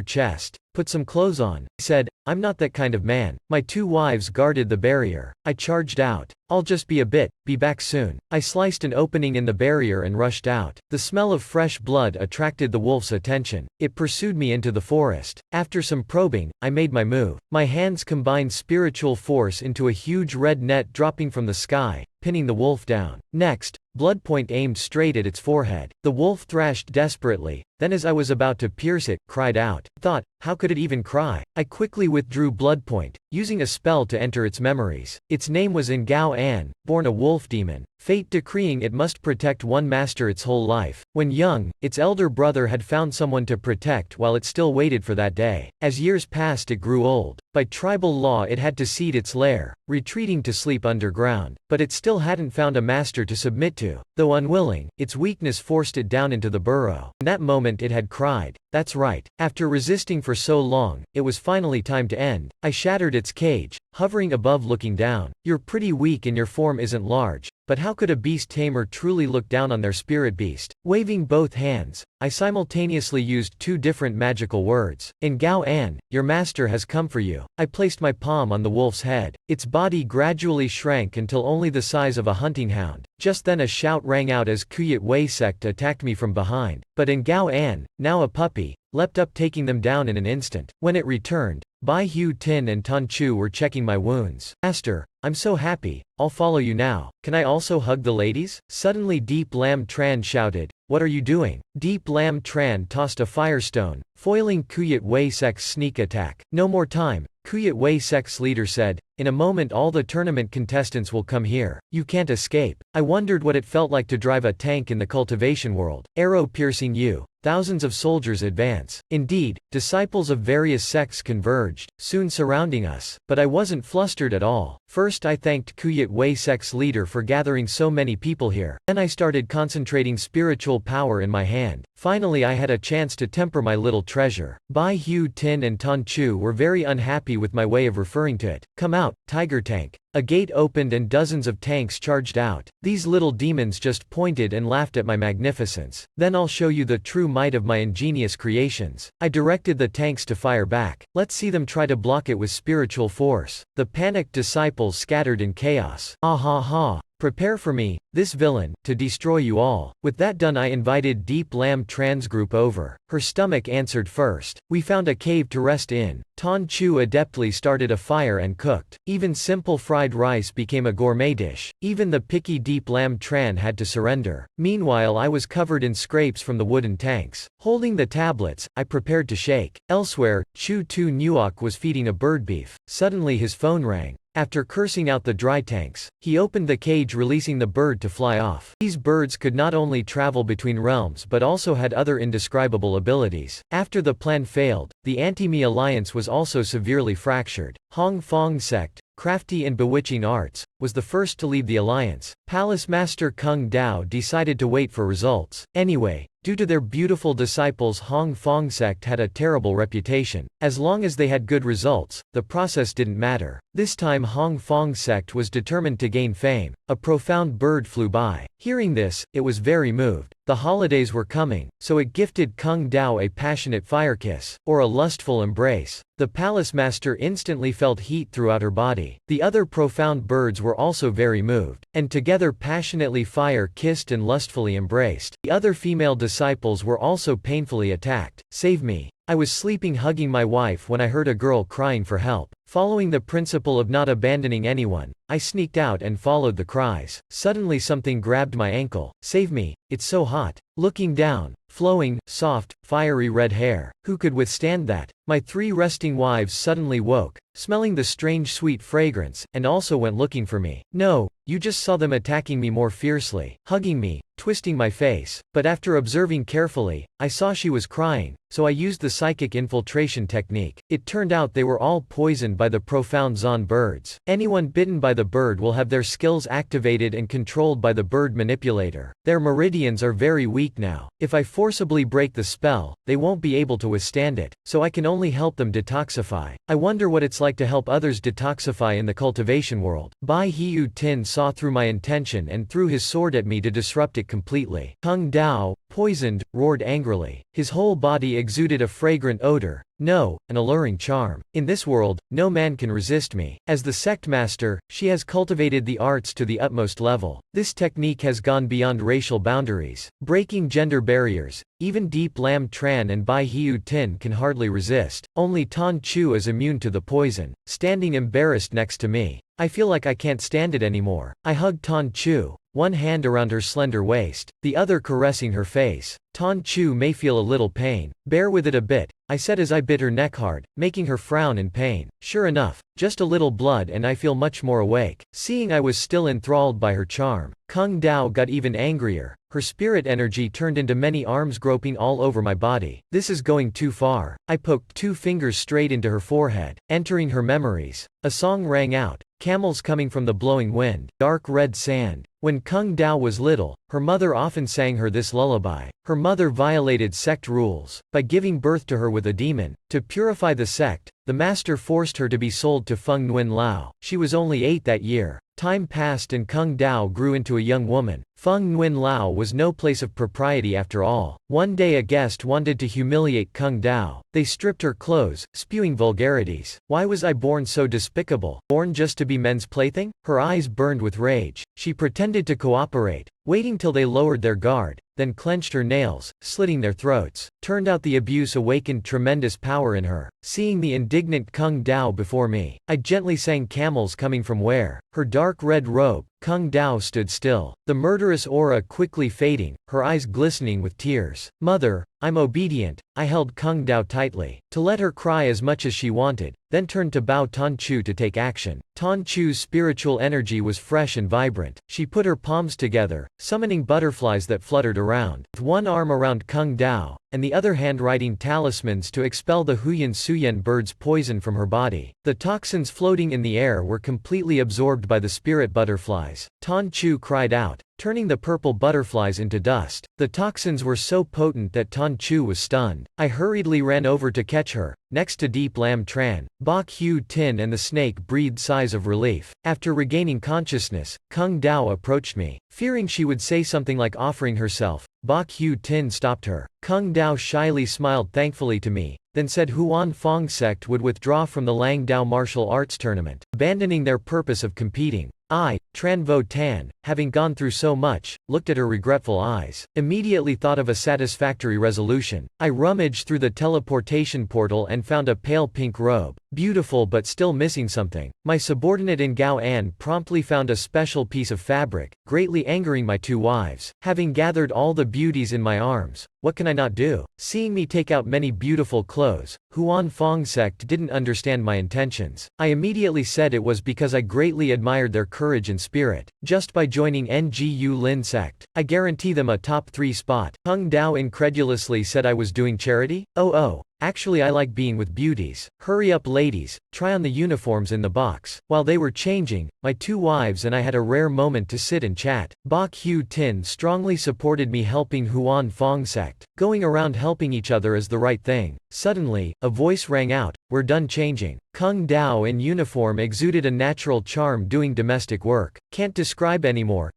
Speaker 1: chest. Put some clothes on, he said. I'm not that kind of man. My 2 wives guarded the barrier. I charged out. I'll just be a bit, be back soon. I sliced an opening in the barrier and rushed out. The smell of fresh blood attracted the wolf's attention. It pursued me into the forest. After some probing, I made my move. My hands combined spiritual force into a huge red net dropping from the sky, pinning the wolf down. Next, Bloodpoint aimed straight at its forehead. The wolf thrashed desperately, then as I was about to pierce it, cried out. Thought, how could it even cry? I quickly withdrew Bloodpoint, using a spell to enter its memories. Its name was Ngao An, born a wolf demon, fate decreeing it must protect one master its whole life. When young, its elder brother had found someone to protect while it still waited for that day. As years passed, it grew old. By tribal law it had to cede its lair, retreating to sleep underground. But it still hadn't found a master to submit to. Though unwilling, its weakness forced it down into the burrow. In that moment it had cried. That's right. After resisting for so long, it was finally time to end. I shattered its cage, hovering above looking down. You're pretty weak and your form isn't large. But how could a beast tamer truly look down on their spirit beast? Waving both hands, I simultaneously used two different magical words. Ngao An, your master has come for you. I placed my palm on the wolf's head. Its body gradually shrank until only the size of a hunting hound. Just then a shout rang out as Kuyet Wei sect attacked me from behind. But Ngao An, now a puppy, leapt up, taking them down in an instant. When it returned, B Hugh Tin and Tonchu were checking my wounds. Master, I'm so happy, I'll follow you now. Can I also hug the ladies? Suddenly Deep Lam Tran shouted. What are you doing? Deep Lam Tran tossed a firestone, foiling Kuyet Wei sect's sneak attack. No more time, Kuyet Wei sect's leader said. In a moment all the tournament contestants will come here. You can't escape. I wondered what it felt like to drive a tank in the cultivation world. Arrow piercing you. Thousands of soldiers advance. Indeed, disciples of various sects converged, soon surrounding us. But I wasn't flustered at all. First I thanked Kuyet Wei sect's leader for gathering so many people here. Then I started concentrating spiritual power in my hand. Finally I had a chance to temper my little treasure. B Hugh Tin and Tonchu were very unhappy with my way of referring to it. Come out, tiger tank. A gate opened and dozens of tanks charged out. These little demons just pointed and laughed at my magnificence. Then I'll show you the true might of my ingenious creations. I directed the tanks to fire back. Let's see them try to block it with spiritual force. The panicked disciples scattered in chaos. Ah ha ha. Prepare for me, this villain, to destroy you all. With that done I invited Deep Lam Tran's group over. Her stomach answered first. We found a cave to rest in. Tonchu adeptly started a fire and cooked. Even simple fried rice became a gourmet dish. Even the picky Deep Lam Tran had to surrender. Meanwhile I was covered in scrapes from the wooden tanks. Holding the tablets, I prepared to shake. Elsewhere, Chu Tu Nuok was feeding a bird beef. Suddenly his phone rang. After cursing out the dry tanks, he opened the cage, releasing the bird to fly off. These birds could not only travel between realms but also had other indescribable abilities. After the plan failed, the Anti-Me alliance was also severely fractured. Hong Fong sect, crafty in bewitching arts, was the first to leave the alliance. Palace Master Kung Dao decided to wait for results. Anyway, due to their beautiful disciples, Hong Fong sect had a terrible reputation. As long as they had good results, the process didn't matter. This time Hong Fong sect was determined to gain fame. A profound bird flew by. Hearing this, it was very moved. The holidays were coming, so it gifted Kung Dao a passionate fire kiss, or a lustful embrace. The palace master instantly felt heat throughout her body. The other profound birds were also very moved, and together passionately fire kissed and lustfully embraced. The other female disciples were also painfully attacked. Save me. I was sleeping hugging my wife when I heard a girl crying for help. Following the principle of not abandoning anyone, I sneaked out and followed the cries. Suddenly something grabbed my ankle. Save me, it's so hot. Looking down, flowing, soft, fiery red hair. Who could withstand that? My 3 resting wives suddenly woke, smelling the strange sweet fragrance, and also went looking for me. No, you just saw them attacking me more fiercely, hugging me, twisting my face. But after observing carefully, I saw she was crying, so I used the psychic infiltration technique. It turned out they were all poisoned by the profound Zon birds. Anyone bitten by the bird will have their skills activated and controlled by the bird manipulator. Their meridians are very weak now. If I forcibly break the spell, they won't be able to withstand it, so I can only help them detoxify. I wonder what it's like to help others detoxify in the cultivation world. B Hugh Tin saw through my intention and threw his sword at me to disrupt it completely. Kung Dao, poisoned, roared angrily. His whole body exuded a fragrant odor. No, an alluring charm. In this world, no man can resist me. As the sect master, she has cultivated the arts to the utmost level. This technique has gone beyond racial boundaries, breaking gender barriers. Even Deep Lam Tran and B Hugh Tin can hardly resist. Only Tonchu is immune to the poison, standing embarrassed next to me. I feel like I can't stand it anymore. I hugged Tonchu, one hand around her slender waist, the other caressing her face. Tonchu may feel a little pain. Bear with it a bit, I said as I bit her neck hard, making her frown in pain. Sure enough, just a little blood and I feel much more awake. Seeing I was still enthralled by her charm, Kung Dao got even angrier. Her spirit energy turned into many arms groping all over my body. This is going too far. I poked 2 fingers straight into her forehead, entering her memories. A song rang out, camels coming from the blowing wind, dark red sand. When Kung Dao was little, her mother often sang her this lullaby. Her mother violated sect rules by giving birth to her with a demon. To purify the sect, the master forced her to be sold to Feng Nguyen Lao. She was only 8 that year. Time passed and Kung Dao grew into a young woman. Feng Nguyen Lao was no place of propriety after all. One day a guest wanted to humiliate Kung Dao. They stripped her clothes, spewing vulgarities. Why was I born so despicable? Born just to be men's plaything? Her eyes burned with rage. She pretended to cooperate, waiting till they lowered their guard, then clenched her nails, slitting their throats. Turned out the abuse awakened tremendous power in her. Seeing the indignant Kung Dao before me, I gently sang camels coming from where? Her dark red robe. Kung Dao stood still, the murderous aura quickly fading, her eyes glistening with tears. Mother, I'm obedient. I held Kung Dao tightly, to let her cry as much as she wanted, then turned to Bao Tonchu to take action. Tonchu's spiritual energy was fresh and vibrant. She put her palms together, summoning butterflies that fluttered around, with one arm around Kung Dao, and the other hand writing talismans to expel the Huyan Suyen bird's poison from her body. The toxins floating in the air were completely absorbed by the spirit butterflies. Tonchu cried out, turning the purple butterflies into dust. The toxins were so potent that Tonchu was stunned. I hurriedly ran over to catch her. Next to Deep Lam Tran, B Hugh Tin and the snake breathed sighs of relief. After regaining consciousness, Kung Dao approached me. Fearing she would say something like offering herself, B Hugh Tin stopped her. Kung Dao shyly smiled thankfully to me, then said Huan Fong sect would withdraw from the Lang Dao martial arts tournament, abandoning their purpose of competing. I, Tran Vo Tan, having gone through so much, looked at her regretful eyes. Immediately thought of a satisfactory resolution. I rummaged through the teleportation portal and found a pale pink robe. Beautiful but still missing something. My subordinate in Gao An promptly found a special piece of fabric, greatly angering my 2 wives. Having gathered all the beauties in my arms, what can I not do? Seeing me take out many beautiful clothes, Huan Fong sect didn't understand my intentions. I immediately said it was because I greatly admired their courage and spirit. Just by joining Ngu Lin sect, I guarantee them a top 3 spot. Kung Dao incredulously said I was doing charity? Oh. Actually I like being with beauties. Hurry up ladies, try on the uniforms in the box. While they were changing, my 2 wives and I had a rare moment to sit and chat. B Hugh Tin strongly supported me helping Huan Fong sect. Going around helping each other is the right thing. Suddenly, a voice rang out, we're done changing. Kung Dao in uniform exuded a natural charm doing domestic work. Can't describe anymore.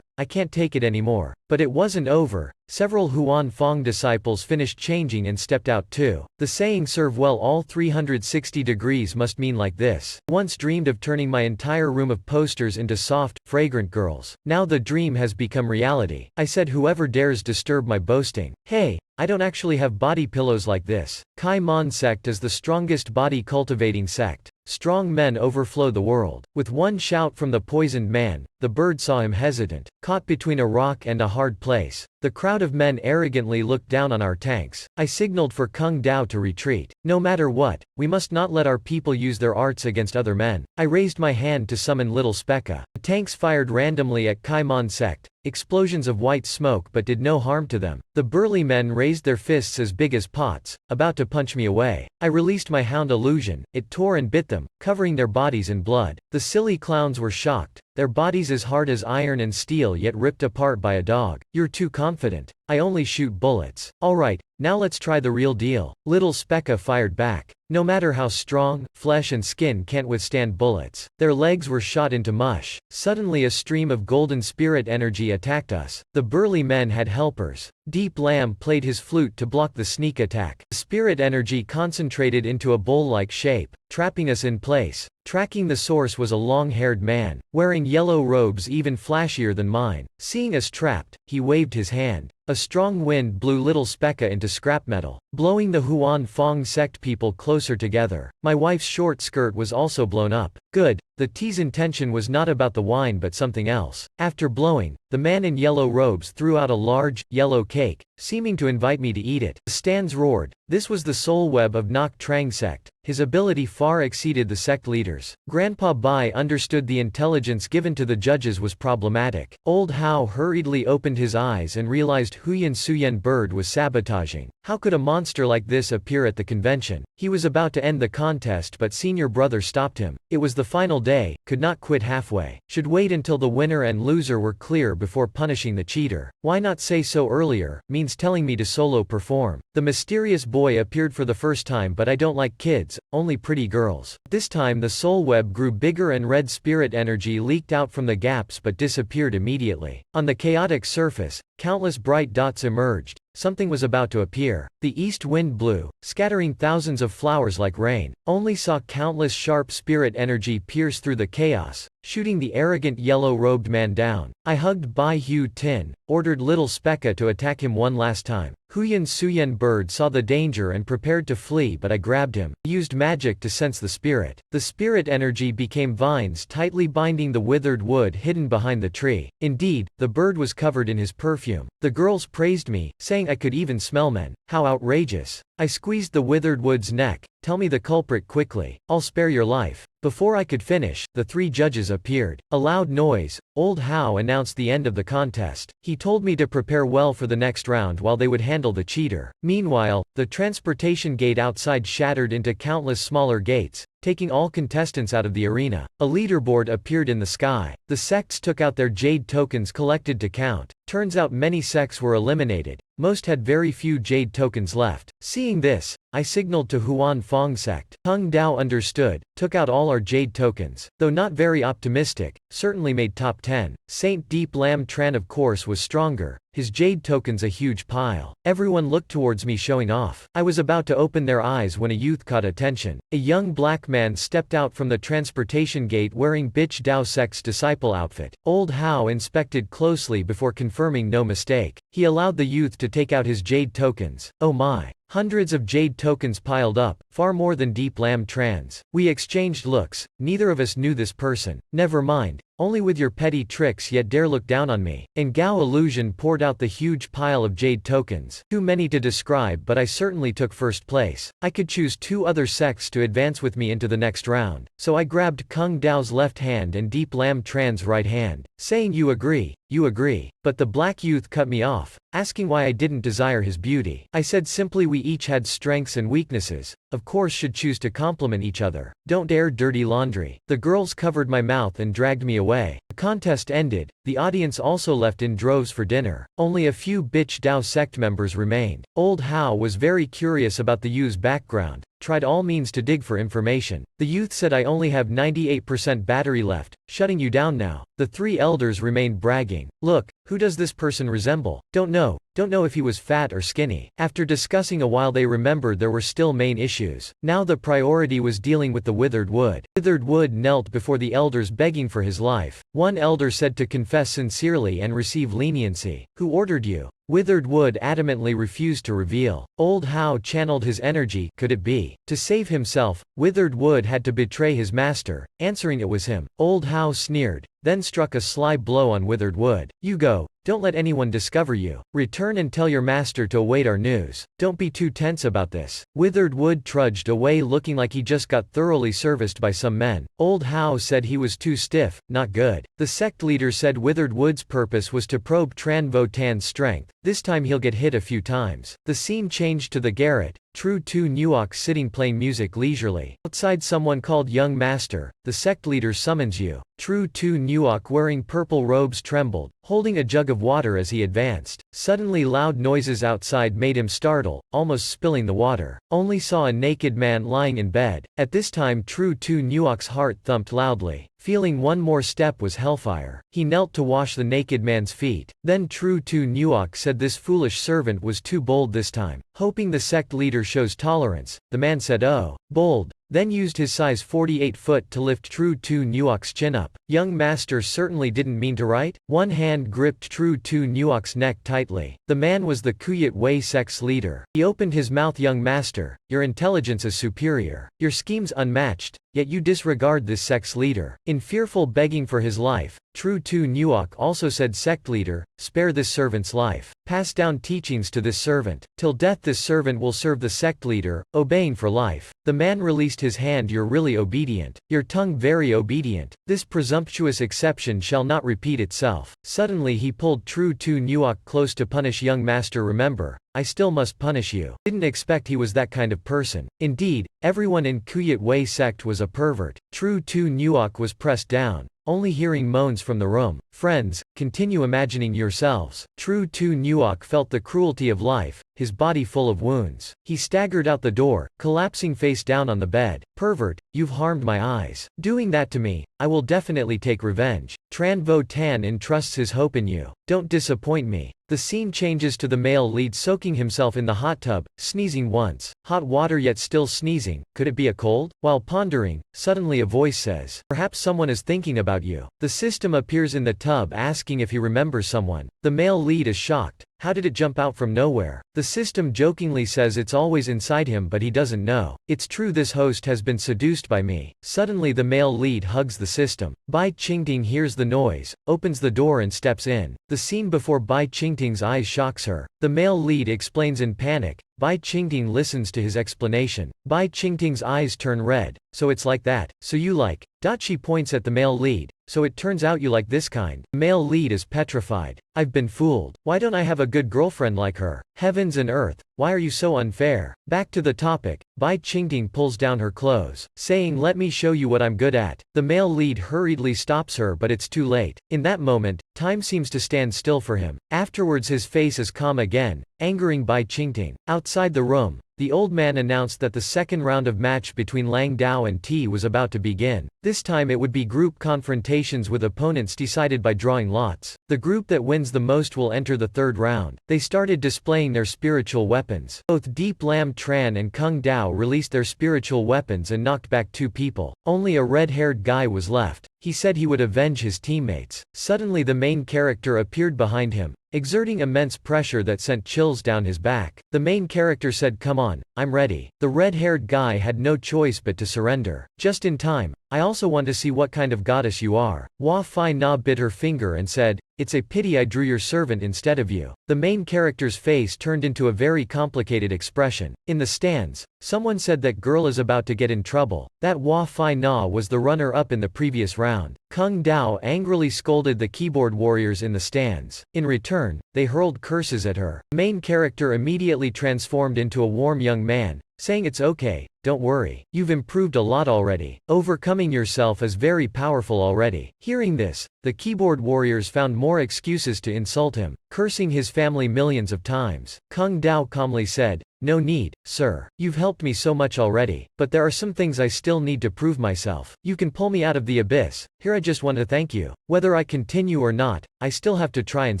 Speaker 1: I can't take it anymore. But it wasn't over. Several Huan Fong disciples finished changing and stepped out too. The saying serve well all 360 degrees must mean like this. Once dreamed of turning my entire room of posters into soft, fragrant girls. Now the dream has become reality. I said whoever dares disturb my boasting. Hey, I don't actually have body pillows like this. Kai Mon sect is the strongest body cultivating sect. Strong men overflow the world. With one shout from the poisoned man, the bird saw him hesitant, caught between a rock and a hard place. The crowd of men arrogantly looked down on our tanks. I signaled for Kung Dao to retreat. No matter what, we must not let our people use their arts against other men. I raised my hand to summon Little Specca. The tanks fired randomly at Kai Mon sect. Explosions of white smoke but did no harm to them. The burly men raised their fists as big as pots, about to punch me away. I released my hound illusion. It tore and bit them, covering their bodies in blood. The silly clowns were shocked. Their bodies as hard as iron and steel yet ripped apart by a dog. You're too confident. I only shoot bullets. Alright, now let's try the real deal. Little Specca fired back. No matter how strong, flesh and skin can't withstand bullets. Their legs were shot into mush. Suddenly a stream of golden spirit energy attacked us. The burly men had helpers. Deep Lam played his flute to block the sneak attack. The spirit energy concentrated into a bowl-like shape, trapping us in place. Tracking the source was a long-haired man, wearing yellow robes even flashier than mine. Seeing us trapped, he waved his hand. A strong wind blew little Spekka into scrap metal, blowing the Huan Fong sect people closer together. My wife's short skirt was also blown up. Good. The tea's intention was not about the wine but something else. After blowing, the man in yellow robes threw out a large, yellow cake, seeming to invite me to eat it. The stands roared. This was the soul web of Nok Trang sect. His ability far exceeded the sect leaders. Grandpa Bai understood the intelligence given to the judges was problematic. Old Hao hurriedly opened his eyes and realized Huyan Suyen Bird was sabotaging. How could a monster like this appear at the convention? He was about to end the contest but senior brother stopped him. It was the final day, could not quit halfway. Should wait until the winner and loser were clear before punishing the cheater. Why not say so earlier, means telling me to solo perform. The mysterious boy appeared for the first time but I don't like kids, only pretty girls. This time the soul web grew bigger and red spirit energy leaked out from the gaps but disappeared immediately. On the chaotic surface, countless bright dots emerged. Something was about to appear. The east wind blew, scattering thousands of flowers like rain. Only saw countless sharp spirit energy pierce through the chaos, shooting the arrogant yellow-robed man down. I hugged B Hugh Tin, ordered little Spekka to attack him one last time. Huyan Suyen Bird saw the danger and prepared to flee but I grabbed him. I used magic to sense the spirit. The spirit energy became vines tightly binding the withered wood hidden behind the tree. Indeed, the bird was covered in his perfume. The girls praised me, saying I could even smell men. How outrageous. I squeezed the withered wood's neck. Tell me the culprit quickly. I'll spare your life. Before I could finish, the three judges appeared. A loud noise. Old Hao announced the end of the contest. He told me to prepare well for the next round while they would handle the cheater. Meanwhile, the transportation gate outside shattered into countless smaller gates, taking all contestants out of the arena. A leaderboard appeared in the sky. The sects took out their jade tokens collected to count. Turns out many sects were eliminated. Most had very few jade tokens left. Seeing this, I signaled to Huan Fong sect. Hung Dao understood, took out all our jade tokens. Though not very optimistic, certainly made top 10. Saint Deep Lam Tran of course was stronger, his jade tokens a huge pile. Everyone looked towards me showing off. I was about to open their eyes when a youth caught attention. A young black man stepped out from the transportation gate wearing Bitch Dao sect's disciple outfit. Old Hao inspected closely before confirming no mistake. He allowed the youth to take out his jade tokens. Oh my. Hundreds of jade tokens piled up, far more than Deep Lam Trans. We exchanged looks. Neither of us knew this person. Never mind. Only with your petty tricks yet dare look down on me. And Gao Illusion poured out the huge pile of jade tokens. Too many to describe but I certainly took first place. I could choose two other sects to advance with me into the next round. So I grabbed Kung Dao's left hand and Deep Lam Tran's right hand, saying you agree. You agree. But the black youth cut me off, asking why I didn't desire his beauty. I said simply we each had strengths and weaknesses, of course should choose to complement each other. Don't air dirty laundry. The girls covered my mouth and dragged me away. The contest ended. The audience also left in droves for dinner. Only a few Bitch Dao sect members remained. Old Hao was very curious about the youth's background, tried all means to dig for information. The youth said I only have 98% battery left, shutting you down now. The three elders remained bragging. Look, who does this person resemble? Don't know if he was fat or skinny. After discussing a while they remembered there were still main issues. Now the priority was dealing with the withered wood. Withered wood knelt before the elders begging for his life. One elder said to confess sincerely and receive leniency. Who ordered you? Withered wood adamantly refused to reveal. Old Hao channeled his energy. Could it be? To save himself, Withered wood had to betray his master, answering it was him. Old Hao sneered, then struck a sly blow on Withered wood. You go. Don't let anyone discover you. Return and tell your master to await our news. Don't be too tense about this. Withered wood trudged away looking like he just got thoroughly serviced by some men. Old Hao said he was too stiff, not good. The sect leader said Withered wood's purpose was to probe Tran Votan's strength. This time he'll get hit a few times. The scene changed to the garret. True Tu Nuok sitting playing music leisurely. Outside someone called Young Master, the sect leader summons you. True Tu Nuok wearing purple robes trembled, holding a jug of water as he advanced. Suddenly loud noises outside made him startle, almost spilling the water. Only saw a naked man lying in bed. At this time True Tu Nuok's heart thumped loudly. Feeling one more step was hellfire. He knelt to wash the naked man's feet. Then True Tu Nuok said this foolish servant was too bold this time. Hoping the sect leader shows tolerance, the man said, "Oh, bold. then used his size 48 foot to lift True Tu Nuok's chin up. Young master certainly didn't mean to write. One hand gripped True Tu Nuok's neck tightly. The man was the Kuyet Wei sect's leader. He opened his mouth. Young master, your intelligence is superior. Your schemes unmatched, yet you disregard this sect's leader. In fearful begging for his life, True Tu Nuok also said, sect leader, spare this servant's life. Pass down teachings to this servant. Till death this servant will serve the sect leader, obeying for life. The man released his hand. You're really obedient. Your tongue very obedient. This presumptuous exception shall not repeat itself. Suddenly he pulled True Tu Nuok close to punish. Young master, remember, I still must punish you. Didn't expect he was that kind of person. Indeed, everyone in Kuyet Wei sect was a pervert. True Tu Nuok was pressed down, only hearing moans from the room. Friends, continue imagining yourselves. True Tu Nuok felt the cruelty of life, his body full of wounds. He staggered out the door, collapsing face down on the bed. Pervert, you've harmed my eyes. Doing that to me, I will definitely take revenge. Tran Vo Tan entrusts his hope in you. Don't disappoint me. The scene changes to the male lead soaking himself in the hot tub, sneezing once. Hot water yet still sneezing. Could it be a cold? While pondering, suddenly a voice says, perhaps someone is thinking about you. The system appears in the tub asking if he remembers someone. The male lead is shocked. How did it jump out from nowhere? The system jokingly says it's always inside him, but he doesn't know. It's true, this host has been seduced by me. Suddenly the male lead hugs the system. Bai Qingting hears the noise, opens the door and steps in. The scene before Bai Qingting's eyes shocks her. The male lead explains in panic. Bai Qingting listens to his explanation. Bai Qingting's eyes turn red. So it's like that. So you like. She points at the male lead. So it turns out you like this kind. The male lead is petrified. I've been fooled. Why don't I have a good girlfriend like her? Heavens and earth, why are you so unfair? Back to the topic. Bai Qingting pulls down her clothes, saying, let me show you what I'm good at. The male lead hurriedly stops her, but it's too late. In that moment, time seems to stand still for him. Afterwards his face is calm again, angering Bai Qingting. Outside the room, the old man announced that the second round of match between Lang Dao and T was about to begin. This time it would be group confrontations with opponents decided by drawing lots. The group that wins the most will enter the third round. They started displaying their spiritual weapons. Both Deep Lam Tran and Kung Dao released their spiritual weapons and knocked back 2 people. Only a red-haired guy was left. He said he would avenge his teammates. Suddenly the main character appeared behind him, exerting immense pressure that sent chills down his back. The main character said, come on, I'm ready. The red-haired guy had no choice but to surrender. Just in time. I also want to see what kind of goddess you are. Hua Fai Na bit her finger and said, it's a pity I drew your servant instead of you. The main character's face turned into a very complicated expression. In the stands, someone said that girl is about to get in trouble. That Hua Fai Na was the runner-up in the previous round. Kung Dao angrily scolded the keyboard warriors in the stands. In return, they hurled curses at her. The main character immediately transformed into a warm young man, saying it's okay, don't worry, you've improved a lot already. Overcoming yourself is very powerful already. Hearing this, the keyboard warriors found more excuses to insult him, cursing his family millions of times. Kung Dao calmly said, no need, sir. You've helped me so much already, but there are some things I still need to prove myself. You can pull me out of the abyss. Here I just want to thank you. Whether I continue or not, I still have to try and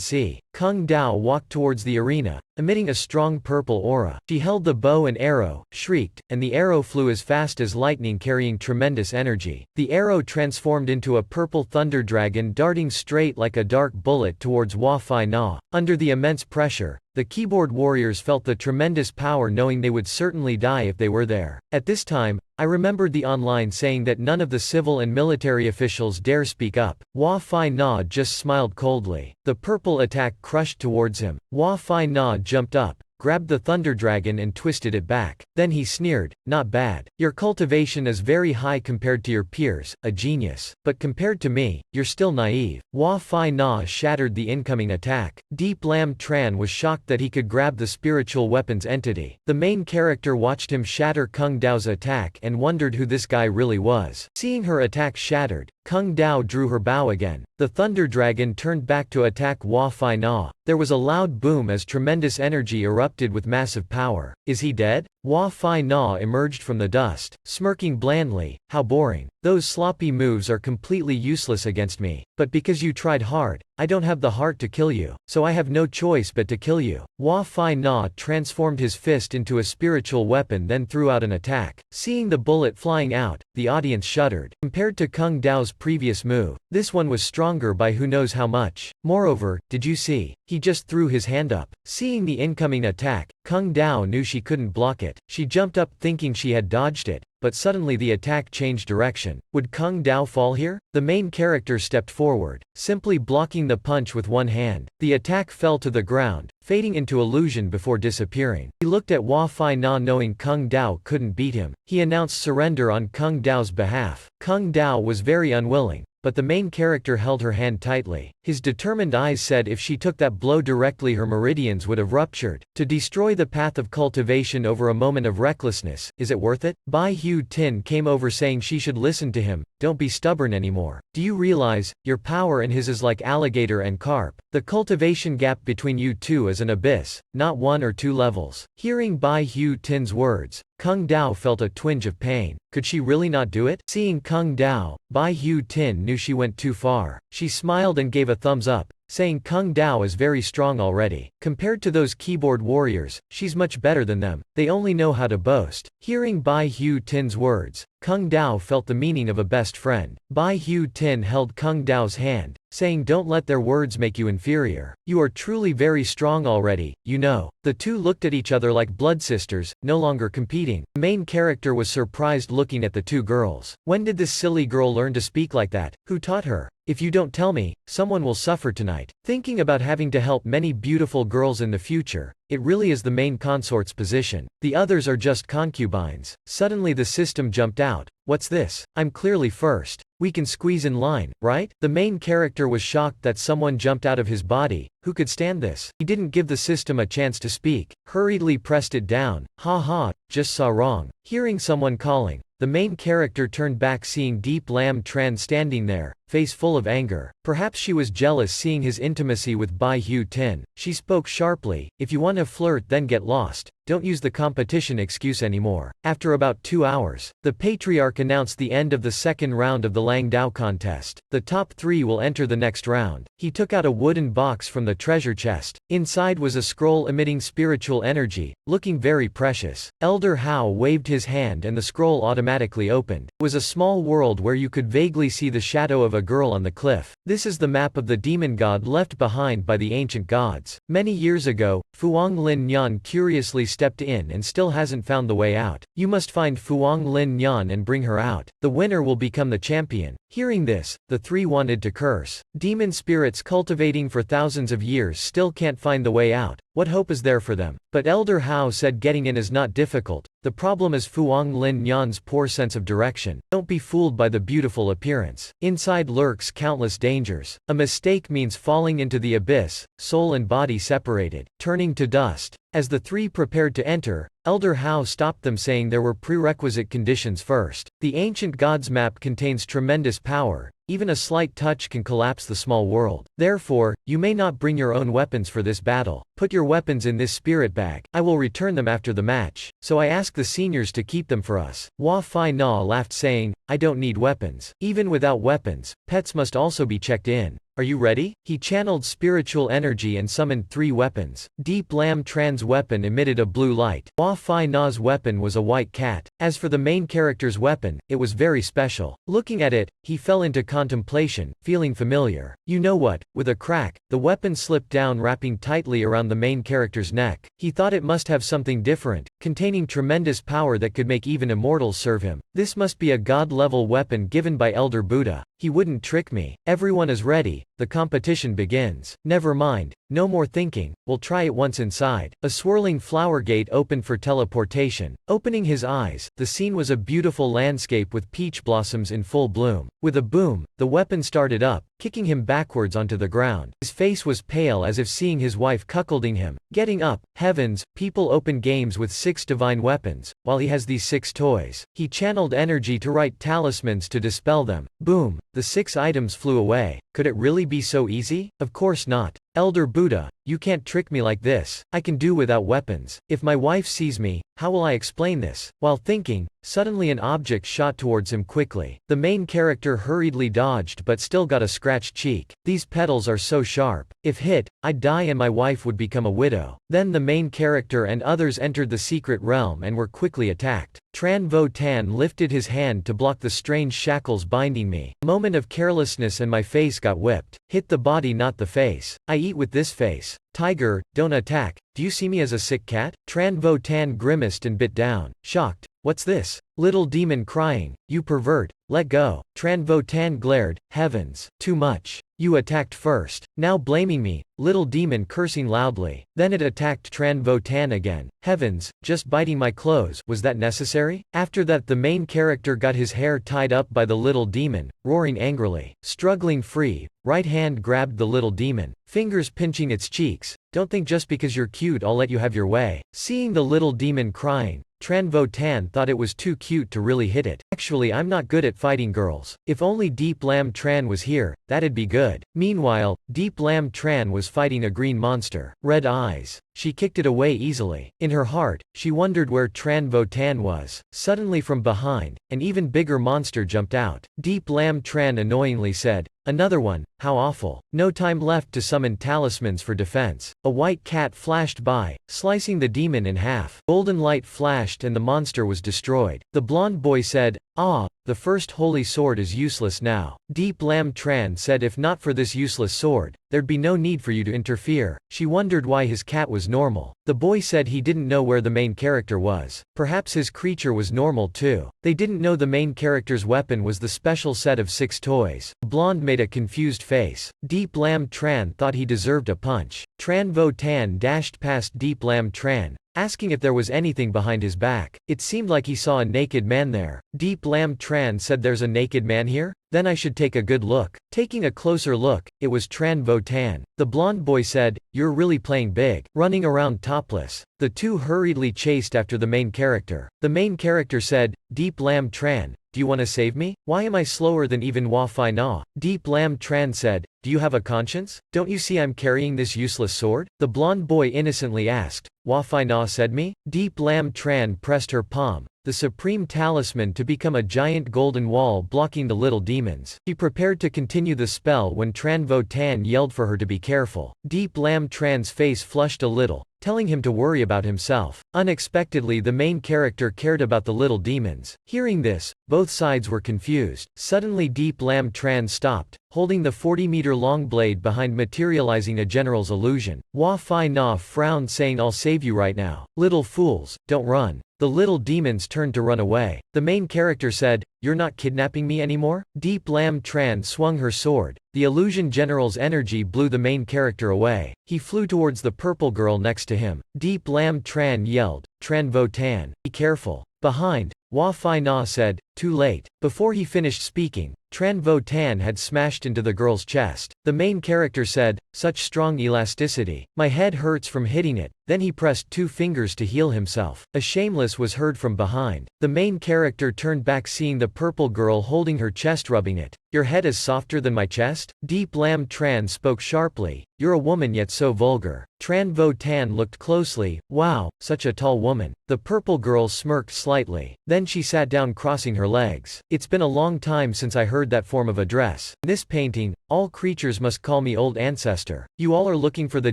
Speaker 1: see. Kung Dao walked towards the arena, emitting a strong purple aura. She held the bow and arrow, shrieked, and the arrow flew as fast as lightning, carrying tremendous energy. The arrow transformed into a purple thunder dragon darting straight like a dark bullet towards Hua Fai Na. Under the immense pressure, the keyboard warriors felt the tremendous power, knowing they would certainly die if they were there. At this time, I remembered the online saying that none of the civil and military officials dare speak up. Hua Fai Na just smiled coldly. The purple attack crushed towards him. Hua Fai Na jumped up, grabbed the thunder dragon and twisted it back. Then he sneered, not bad. Your cultivation is very high compared to your peers, a genius. But compared to me, you're still naive. Hua Fai Na shattered the incoming attack. Deep Lam Tran was shocked that he could grab the spiritual weapons entity. The main character watched him shatter Kung Dao's attack and wondered who this guy really was. Seeing her attack shattered, Kung Dao drew her bow again. The thunder dragon turned back to attack Hua Fai Na. There was a loud boom as tremendous energy erupted with massive power. Is he dead? Hua Fai Na emerged from the dust, smirking blandly. How boring. Those sloppy moves are completely useless against me. But because you tried hard, I don't have the heart to kill you, so I have no choice but to kill you. Hua Fai Na transformed his fist into a spiritual weapon, then threw out an attack. Seeing the bullet flying out, the audience shuddered. Compared to Kung Dao's previous move, this one was stronger by who knows how much. Moreover, did you see? He just threw his hand up. Seeing the incoming attack, Kung Dao knew she couldn't block it. She jumped up thinking she had dodged it. But suddenly the attack changed direction. Would Kung Dao fall here? The main character stepped forward, simply blocking the punch with one hand. The attack fell to the ground, fading into illusion before disappearing. He looked at Hua Fai Na knowing Kung Dao couldn't beat him. He announced surrender on Kung Dao's behalf. Kung Dao was very unwilling, but the main character held her hand tightly. His determined eyes said if she took that blow directly her meridians would have ruptured. To destroy the path of cultivation over a moment of recklessness, is it worth it? B Hugh Tin came over saying she should listen to him. Don't be stubborn anymore. Do you realize, your power and his is like alligator and carp? The cultivation gap between you two is an abyss, not 1 or 2 levels. Hearing B Hugh Tin's words, Kung Dao felt a twinge of pain. Could she really not do it? Seeing Kung Dao, B Hugh Tin knew she went too far. She smiled and gave a thumbs up, saying Kung Dao is very strong already. Compared to those keyboard warriors, she's much better than them. They only know how to boast. Hearing B Hugh Tin's words, Kung Dao felt the meaning of a best friend. B Hugh Tin held Kung Dao's hand, saying don't let their words make you inferior. You are truly very strong already, you know. The two looked at each other like blood sisters, no longer competing. The main character was surprised looking at the two girls. When did this silly girl learn to speak like that? Who taught her? If you don't tell me, someone will suffer tonight. Thinking about having to help many beautiful girls in the future, it really is the main consort's position. The others are just concubines. Suddenly the system jumped out. What's this? I'm clearly first. We can squeeze in line, right? The main character was shocked that someone jumped out of his body. Who could stand this? He didn't give the system a chance to speak, hurriedly pressed it down. Ha ha, just saw wrong. Hearing someone calling, the main character turned back seeing Deep Lam Tran standing there, face full of anger. Perhaps she was jealous seeing his intimacy with B Hugh Tin. She spoke sharply, if you want to flirt then get lost. Don't use the competition excuse anymore. After about 2 hours, the patriarch announced the end of the second round of the Lang Dao contest. The top 3 will enter the next round. He took out a wooden box from the treasure chest. Inside was a scroll emitting spiritual energy, looking very precious. Elder Hao waved his hand and the scroll automatically opened. It was a small world where you could vaguely see the shadow of a girl on the cliff. This is the map of the demon god left behind by the ancient gods. Many years ago, Fuang Lin Nyan curiously stepped in and still hasn't found the way out. You must find Fuang Lin Nyan and bring her out. The winner will become the champion. Hearing this, the 3 wanted to curse. Demon spirits cultivating for thousands of years still can't find the way out. What hope is there for them? But Elder Hao said getting in is not difficult. The problem is Fuang Lin Nyan's poor sense of direction. Don't be fooled by the beautiful appearance. Inside lurks countless dangers. A mistake means falling into the abyss, soul and body separated, turning to dust. As the 3 prepared to enter, Elder Hao stopped them saying there were prerequisite conditions first. The ancient gods map contains tremendous power. Even a slight touch can collapse the small world. Therefore, you may not bring your own weapons for this battle. Put your weapons in this spirit bag. I will return them after the match. So I ask the seniors to keep them for us. Hua Fai Na laughed saying, I don't need weapons. Even without weapons, pets must also be checked in. Are you ready? He channeled spiritual energy and summoned 3 weapons. Deep Lam Tran's weapon emitted a blue light. Hua Fai Na's weapon was a white cat. As for the main character's weapon, it was very special. Looking at it, he fell into contemplation, feeling familiar. You know what? With a crack, the weapon slipped down wrapping tightly around the main character's neck. He thought it must have something different, containing tremendous power that could make even immortals serve him. This must be a god-level weapon given by Elder Buddha. He wouldn't trick me. Everyone is ready. The competition begins. Never mind. No more thinking. We'll try it once inside. A swirling flower gate opened for teleportation. Opening his eyes, the scene was a beautiful landscape with peach blossoms in full bloom. With a boom, the weapon started up, kicking him backwards onto the ground. His face was pale as if seeing his wife cuckolding him. Getting up, heavens, people open games with 6 divine weapons, while he has these 6 toys. He channeled energy to write talismans to dispel them. Boom, the 6 items flew away. Could it really be so easy? Of course not. Elder Buddha, you can't trick me like this, I can do without weapons. If my wife sees me, how will I explain this? While thinking, suddenly an object shot towards him quickly. The main character hurriedly dodged but still got a scratched cheek. These petals are so sharp. If hit, I'd die and my wife would become a widow. Then the main character and others entered the secret realm and were quickly attacked. Tran Vo Tan lifted his hand to block the strange shackles binding me. A moment of carelessness and my face got whipped. Hit the body, not the face. I eat with this face. Tiger, don't attack. Do you see me as a sick cat? Tran Vo Tan grimaced and bit down. Shocked. What's this? Little demon crying. You pervert. Let go. Tran Vo Tan glared. Heavens. Too much. You attacked first. Now blaming me. Little demon cursing loudly. Then it attacked Tran Vo Tan again. Heavens, just biting my clothes. Was that necessary? After that the main character got his hair tied up by the little demon, roaring angrily. Struggling free, right hand grabbed the little demon, fingers pinching its cheeks. Don't think just because you're cute I'll let you have your way. Seeing the little demon crying, Tran Vo Tan thought it was too cute to really hit it. Actually, I'm not good at fighting girls. If only Deep Lam Tran was here, that'd be good. Meanwhile, Deep Lam Tran was fighting a green monster. Red eyes. She kicked it away easily. In her heart, she wondered where Tran Vo Tan was. Suddenly from behind, an even bigger monster jumped out. Deep Lam Tran annoyingly said, "Another one, how awful." No time left to summon talismans for defense. A white cat flashed by, slicing the demon in half. Golden light flashed and the monster was destroyed. The blonde boy said, "Ah, the first holy sword is useless now." Deep Lam Tran said if not for this useless sword, there'd be no need for you to interfere. She wondered why his cat was normal. The boy said he didn't know where the main character was. Perhaps his creature was normal too. They didn't know the main character's weapon was the special set of 6 toys. The blonde made a confused face. Deep Lam Tran thought he deserved a punch. Tran Vo Tan dashed past Deep Lam Tran, asking if there was anything behind his back. It seemed like he saw a naked man there. Deep Lam Tran said, "There's a naked man here? Then I should take a good look." Taking a closer look, it was Tran Vo Tan. The blonde boy said, "You're really playing big, running around topless." The two hurriedly chased after the main character. The main character said, "Deep Lam Tran, do you want to save me? Why am I slower than even Wa Fi Na?" Deep Lam Tran said, "Do you have a conscience? Don't you see I'm carrying this useless sword?" The blonde boy innocently asked. "Wa Fi Na said me?" Deep Lam Tran pressed her palm, the supreme talisman, to become a giant golden wall blocking the little demons. She prepared to continue the spell when Tran Vo Tan yelled for her to be careful. Deep Lam Tran's face flushed a little, telling him to worry about himself. Unexpectedly the main character cared about the little demons. Hearing this, both sides were confused. Suddenly Deep Lam Tran stopped, holding the 40-meter-long blade behind, materializing a general's illusion. Wa Fi Na frowned, saying, "I'll save you right now." "Little fools, don't run." The little demons turned to run away. The main character said, "You're not kidnapping me anymore?" Deep Lam Tran swung her sword. The illusion general's energy blew the main character away. He flew towards the purple girl next to him. Deep Lam Tran yelled, "Tran Vo Tan, be careful." Behind, Wa Fi Na said, "Too late." Before he finished speaking, Tran Vo Tan had smashed into the girl's chest. The main character said, "Such strong elasticity. My head hurts from hitting it." Then he pressed 2 fingers to heal himself. A shameless was heard from behind. The main character turned back, seeing the purple girl holding her chest, rubbing it. "Your head is softer than my chest?" Deep Lam Tran spoke sharply. "You're a woman yet so vulgar." Tran Vo Tan looked closely. "Wow, such a tall woman." The purple girl smirked slightly. Then she sat down, crossing her legs. "It's been a long time since I heard that form of address. In this painting, all creatures must call me old ancestor. You all are looking for the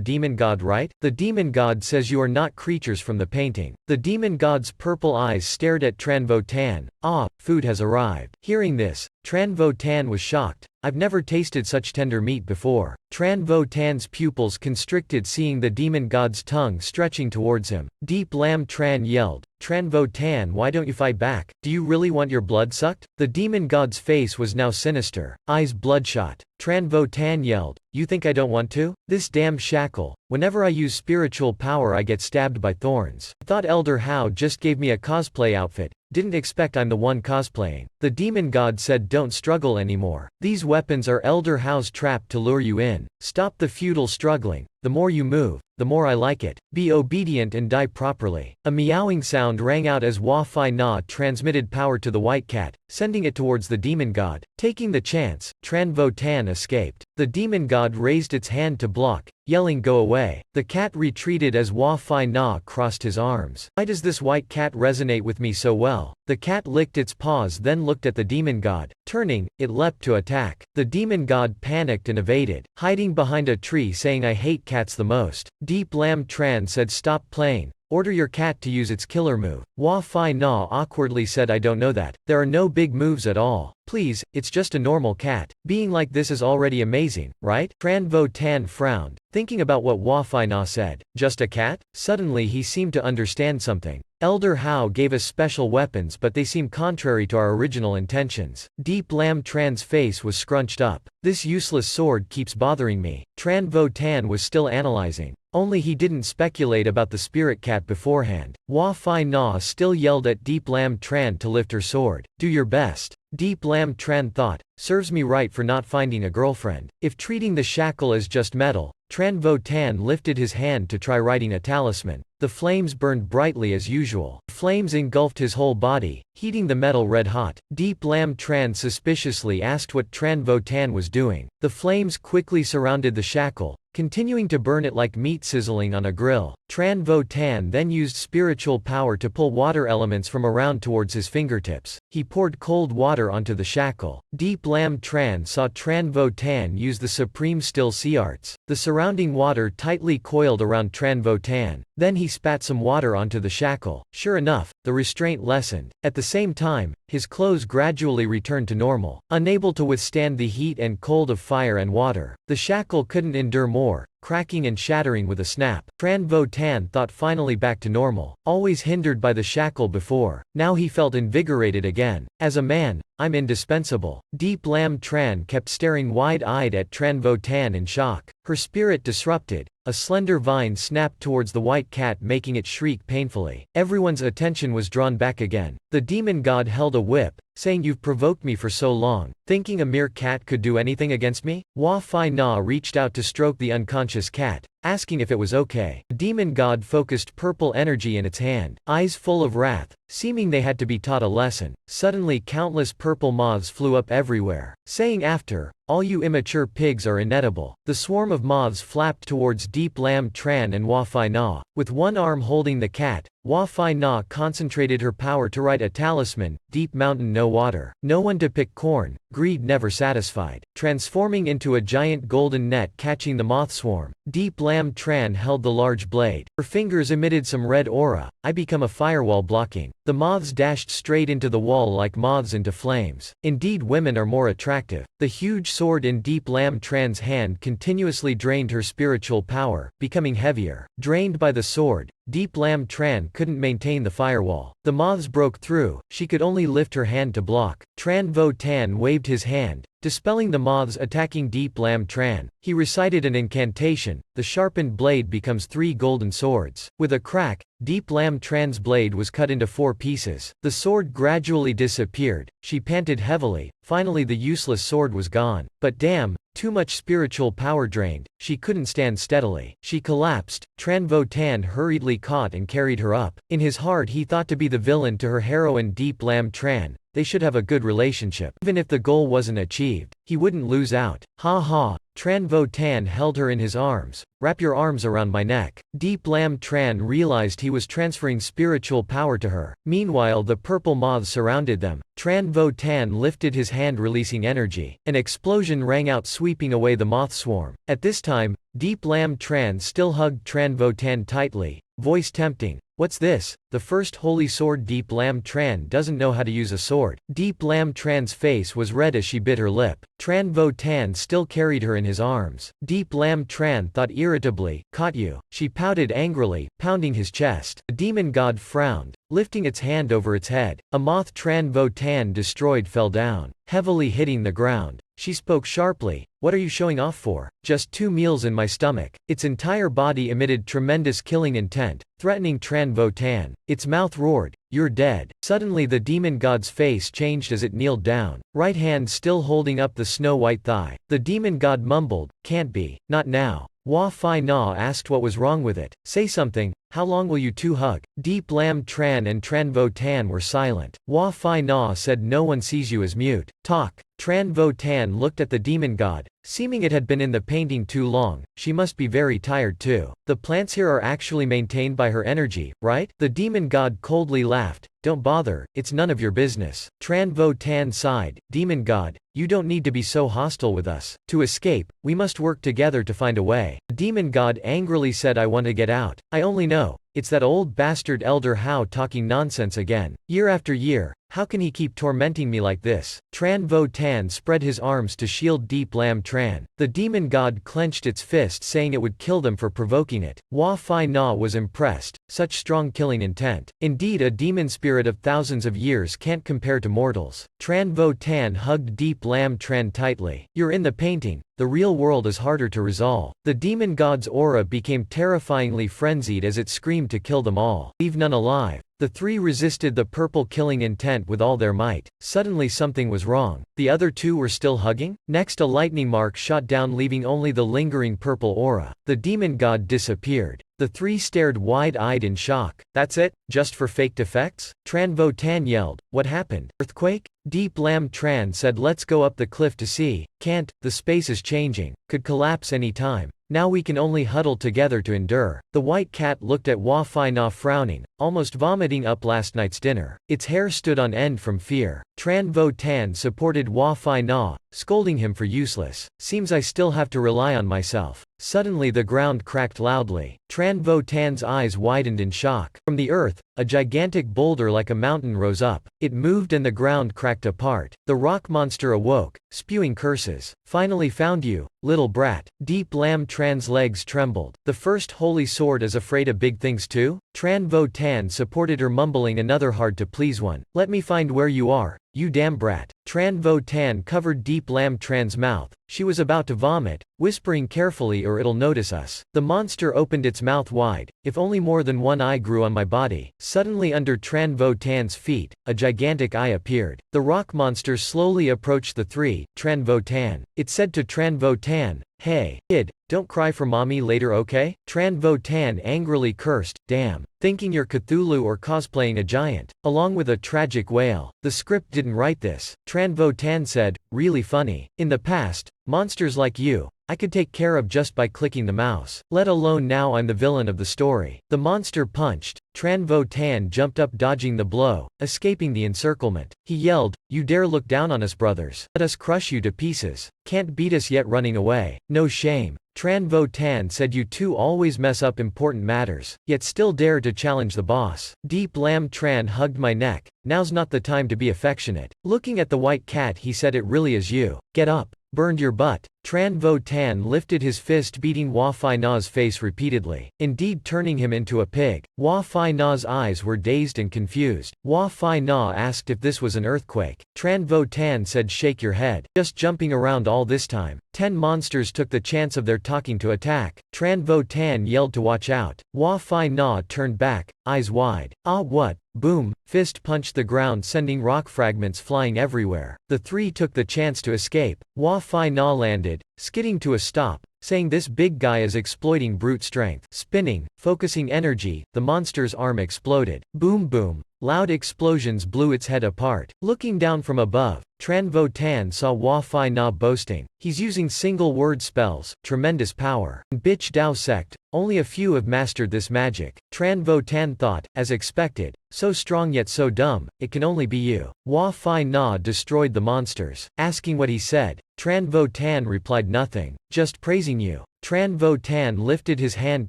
Speaker 1: demon god, right?" The demon god says you are not creatures from the painting. The demon god's purple eyes stared at Tran Vo Tan. "Ah, food has arrived." Hearing this, Tran Vo Tan was shocked. "I've never tasted such tender meat before." Tran Vo Tan's pupils constricted, seeing the demon god's tongue stretching towards him. Deep Lam Tran yelled, "Tran Vo Tan, why don't you fight back? Do you really want your blood sucked?" The demon god's face was now sinister, eyes bloodshot. Tran Vo Tan yelled, "You think I don't want to? This damn shackle. Whenever I use spiritual power I get stabbed by thorns. I thought Elder Hao just gave me a cosplay outfit. Didn't expect I'm the one cosplaying." The demon god said, "Don't struggle anymore. These weapons are Elder Hao's trap to lure you in. Stop the futile struggling. The more you move, the more I like it. Be obedient and die properly." A meowing sound rang out as Wa Fi Na transmitted power to the white cat, sending it towards the demon god. Taking the chance, Tran Vo Tan escaped. The demon god raised its hand to block, yelling go away. The cat retreated as Hua Fai Na crossed his arms. Why does this white cat resonate with me so well? The cat licked its paws then looked at the demon god. Turning, it leapt to attack. The demon god panicked and evaded, hiding behind a tree saying I hate cats the most. Deep Lam Tran said stop playing. Order your cat to use its killer move. Hua Fai Na awkwardly said I don't know that. There are no big moves at all. Please, it's just a normal cat. Being like this is already amazing, right? Tran Vo Tan frowned, thinking about what Hua Fai Na said. Just a cat? Suddenly he seemed to understand something. Elder Hao gave us special weapons but they seem contrary to our original intentions. Deep Lam Tran's face was scrunched up. This useless sword keeps bothering me. Tran Vo Tan was still analyzing. Only he didn't speculate about the spirit cat beforehand. Hua Fai Na still yelled at Deep Lam Tran to lift her sword. Do your best. Deep Lam Tran thought, serves me right for not finding a girlfriend. If treating the shackle as just metal, Tran Vo Tan lifted his hand to try writing a talisman. The flames burned brightly as usual. Flames engulfed his whole body, heating the metal red hot. Deep Lam Tran suspiciously asked what Tran Vo Tan was doing. The flames quickly surrounded the shackle, continuing to burn it like meat sizzling on a grill. Tran Vo Tan then used spiritual power to pull water elements from around towards his fingertips. He poured cold water onto the shackle. Deep Lam Tran saw Tran Vo Tan use the supreme still sea arts. The surrounding water tightly coiled around Tran Vo Tan. Then he spat some water onto the shackle. Sure enough, the restraint lessened. At the same time, his clothes gradually returned to normal. Unable to withstand the heat and cold of fire and water, the shackle couldn't endure more, cracking and shattering with a snap. Tran Vo Tan thought finally back to normal. Always hindered by the shackle before, now he felt invigorated again. As a man, I'm indispensable. Deep Lam Tran kept staring wide-eyed at Tran Vo Tan in shock. Her spirit disrupted. A slender vine snapped towards the white cat making it shriek painfully. Everyone's attention was drawn back again. The demon god held a whip, saying you've provoked me for so long, thinking a mere cat could do anything against me? Hua Fai Na reached out to stroke the unconscious cat, asking if it was okay. The demon god focused purple energy in its hand, eyes full of wrath, seeming they had to be taught a lesson. Suddenly countless purple moths flew up everywhere, saying after, all you immature pigs are inedible. The swarm of moths flapped towards Deep Lam Tran and Hua Fai Na. With one arm holding the cat, Hua Fai Na concentrated her power to write a talisman, Deep Mountain No Water. No one to pick corn, greed never satisfied. Transforming into a giant golden net catching the moth swarm, Deep Lam Tran held the large blade. Her fingers emitted some red aura. I become a firewall blocking. The moths dashed straight into the wall like moths into flames. Indeed, women are more attractive. The huge sword in Deep Lam Tran's hand continuously drained her spiritual power, becoming heavier. Drained by the sword, Deep Lam Tran couldn't maintain the firewall. The moths broke through. She could only lift her hand to block. Tran Vo Tan waved his hand, dispelling the moths attacking Deep Lam Tran. He recited an incantation. The sharpened blade becomes 3 golden swords. With a crack, Deep Lam Tran's blade was cut into 4 pieces. The sword gradually disappeared. She panted heavily. Finally the useless sword was gone. But damn, too much spiritual power drained. She couldn't stand steadily. She collapsed. Tran Vo Tan hurriedly caught and carried her up. In his heart he thought to be the villain to her heroine Deep Lam Tran. They should have a good relationship. Even if the goal wasn't achieved, he wouldn't lose out. Ha ha. Tran Vo Tan held her in his arms. Wrap your arms around my neck. Deep Lam Tran realized he was transferring spiritual power to her. Meanwhile the purple moths surrounded them. Tran Vo Tan lifted his hand releasing energy. An explosion rang out sweeping away the moth swarm. At this time, Deep Lam Tran still hugged Tran Vo Tan tightly, voice tempting. What's this? The first holy sword. Deep Lam Tran doesn't know how to use a sword. Deep Lam Tran's face was red as she bit her lip. Tran Vo Tan still carried her in his arms. Deep Lam Tran thought irritably, caught you. She pouted angrily, pounding his chest. The demon god frowned, lifting its hand over its head. A moth Tran Vo Tan destroyed fell down, heavily hitting the ground. She spoke sharply. What are you showing off for? Just 2 meals in my stomach. Its entire body emitted tremendous killing intent, threatening Tran Vo Tan. Its mouth roared, you're dead. Suddenly the demon god's face changed as it kneeled down, right hand still holding up the snow-white thigh. The demon god mumbled, can't be, not now. Hua Fai Na asked what was wrong with it. Say something, how long will you two hug? Deep Lam Tran and Tran Vo Tan were silent. Hua Fai Na said no one sees you as mute. Talk. Tran Vo Tan looked at the demon god, seeming it had been in the painting too long. She must be very tired too. The plants here are actually maintained by her energy, right? The demon god coldly laughed. Don't bother, it's none of your business. Tran Vo Tan sighed. Demon god, you don't need to be so hostile with us. To escape, we must work together to find a way. The demon god angrily said, I want to get out. I only know. It's that old bastard Elder Hao talking nonsense again. Year after year, how can he keep tormenting me like this? Tran Vo Tan spread his arms to shield Deep Lam Tran. The demon god clenched its fist, saying it would kill them for provoking it. Hua Fai Na was impressed. Such strong killing intent. Indeed, a demon spirit of thousands of years can't compare to mortals. Tran Vo Tan hugged Deep Lam Tran tightly. You're in the painting. The real world is harder to resolve. The demon god's aura became terrifyingly frenzied as it screamed to kill them all. Leave none alive. The three resisted the purple killing intent with all their might. Suddenly something was wrong. The other two were still hugging? Next, a lightning mark shot down, leaving only the lingering purple aura. The demon god disappeared. The three stared wide-eyed in shock. That's it? Just for faked effects? Tran Vo Tan yelled. What happened? Earthquake? Deep Lam Tran said, let's go up the cliff to see. Can't, the space is changing. Could collapse any time. Now we can only huddle together to endure. The white cat looked at Hua Fai Na frowning, almost vomiting up last night's dinner. Its hair stood on end from fear. Tran Vo Tan supported Hua Fai Na, scolding him for useless. Seems I still have to rely on myself. Suddenly the ground cracked loudly. Tran Vo Tan's eyes widened in shock. From the earth, a gigantic boulder like a mountain rose up. It moved and the ground cracked apart. The rock monster awoke, spewing curses. Finally found you, little brat. Deep Lam Tran's legs trembled. The first holy sword is afraid of big things too? Tran Vo Tan supported her, mumbling another hard-to-please one. Let me find where you are, you damn brat. Tran Vo Tan covered Deep Lam Tran's mouth. She was about to vomit, whispering carefully, or it'll notice us. The monster opened its mouth wide. If only more than one eye grew on my body. Suddenly under Tran Vo Tan's feet, a gigantic eye appeared. The rock monster slowly approached the three. Tran Vo Tan. It said to Tran Vo Tan, hey, kid, don't cry for mommy later, okay? Tran Vo Tan angrily cursed, damn. Thinking you're Cthulhu or cosplaying a giant. Along with a tragic wail. The script didn't write this. Tran Vo Tan said, really funny. In the past, monsters like you, I could take care of just by clicking the mouse. Let alone now I'm the villain of the story. The monster punched. Tran Vo Tan jumped up, dodging the blow, escaping the encirclement. He yelled, you dare look down on us, brothers. Let us crush you to pieces. Can't beat us yet running away. No shame. Tran Vo Tan said, you two always mess up important matters, yet still dare to challenge the boss. Deep Lam Tran hugged my neck. Now's not the time to be affectionate. Looking at the white cat, he said, it really is you. Get up. Burned your butt. Tran Vo Tan lifted his fist, beating Hua Fai Na's face repeatedly, indeed turning him into a pig. Hua Fai Na's eyes were dazed and confused. Hua Fai Na asked if this was an earthquake. Tran Vo Tan said, shake your head. Just jumping around all this time. 10 monsters took the chance of their talking to attack. Tran Vo Tan yelled to watch out. Hua Fai Na turned back, eyes wide. Ah, what? Boom! Fist punched the ground, sending rock fragments flying everywhere. The three took the chance to escape. Hua Fai Na landed, skidding to a stop, saying this big guy is exploiting brute strength. Spinning, focusing energy, the monster's arm exploded. Boom boom. Loud explosions blew its head apart. Looking down from above, Tran Vo Tan saw Hua Fai Na boasting. He's using single-word spells, tremendous power. Bitch Dao sect, only a few have mastered this magic. Tran Vo Tan thought, as expected, so strong yet so dumb, it can only be you. Hua Fai Na destroyed the monsters. Asking what he said, Tran Vo Tan replied, nothing, just praising you. Tran Vo Tan lifted his hand,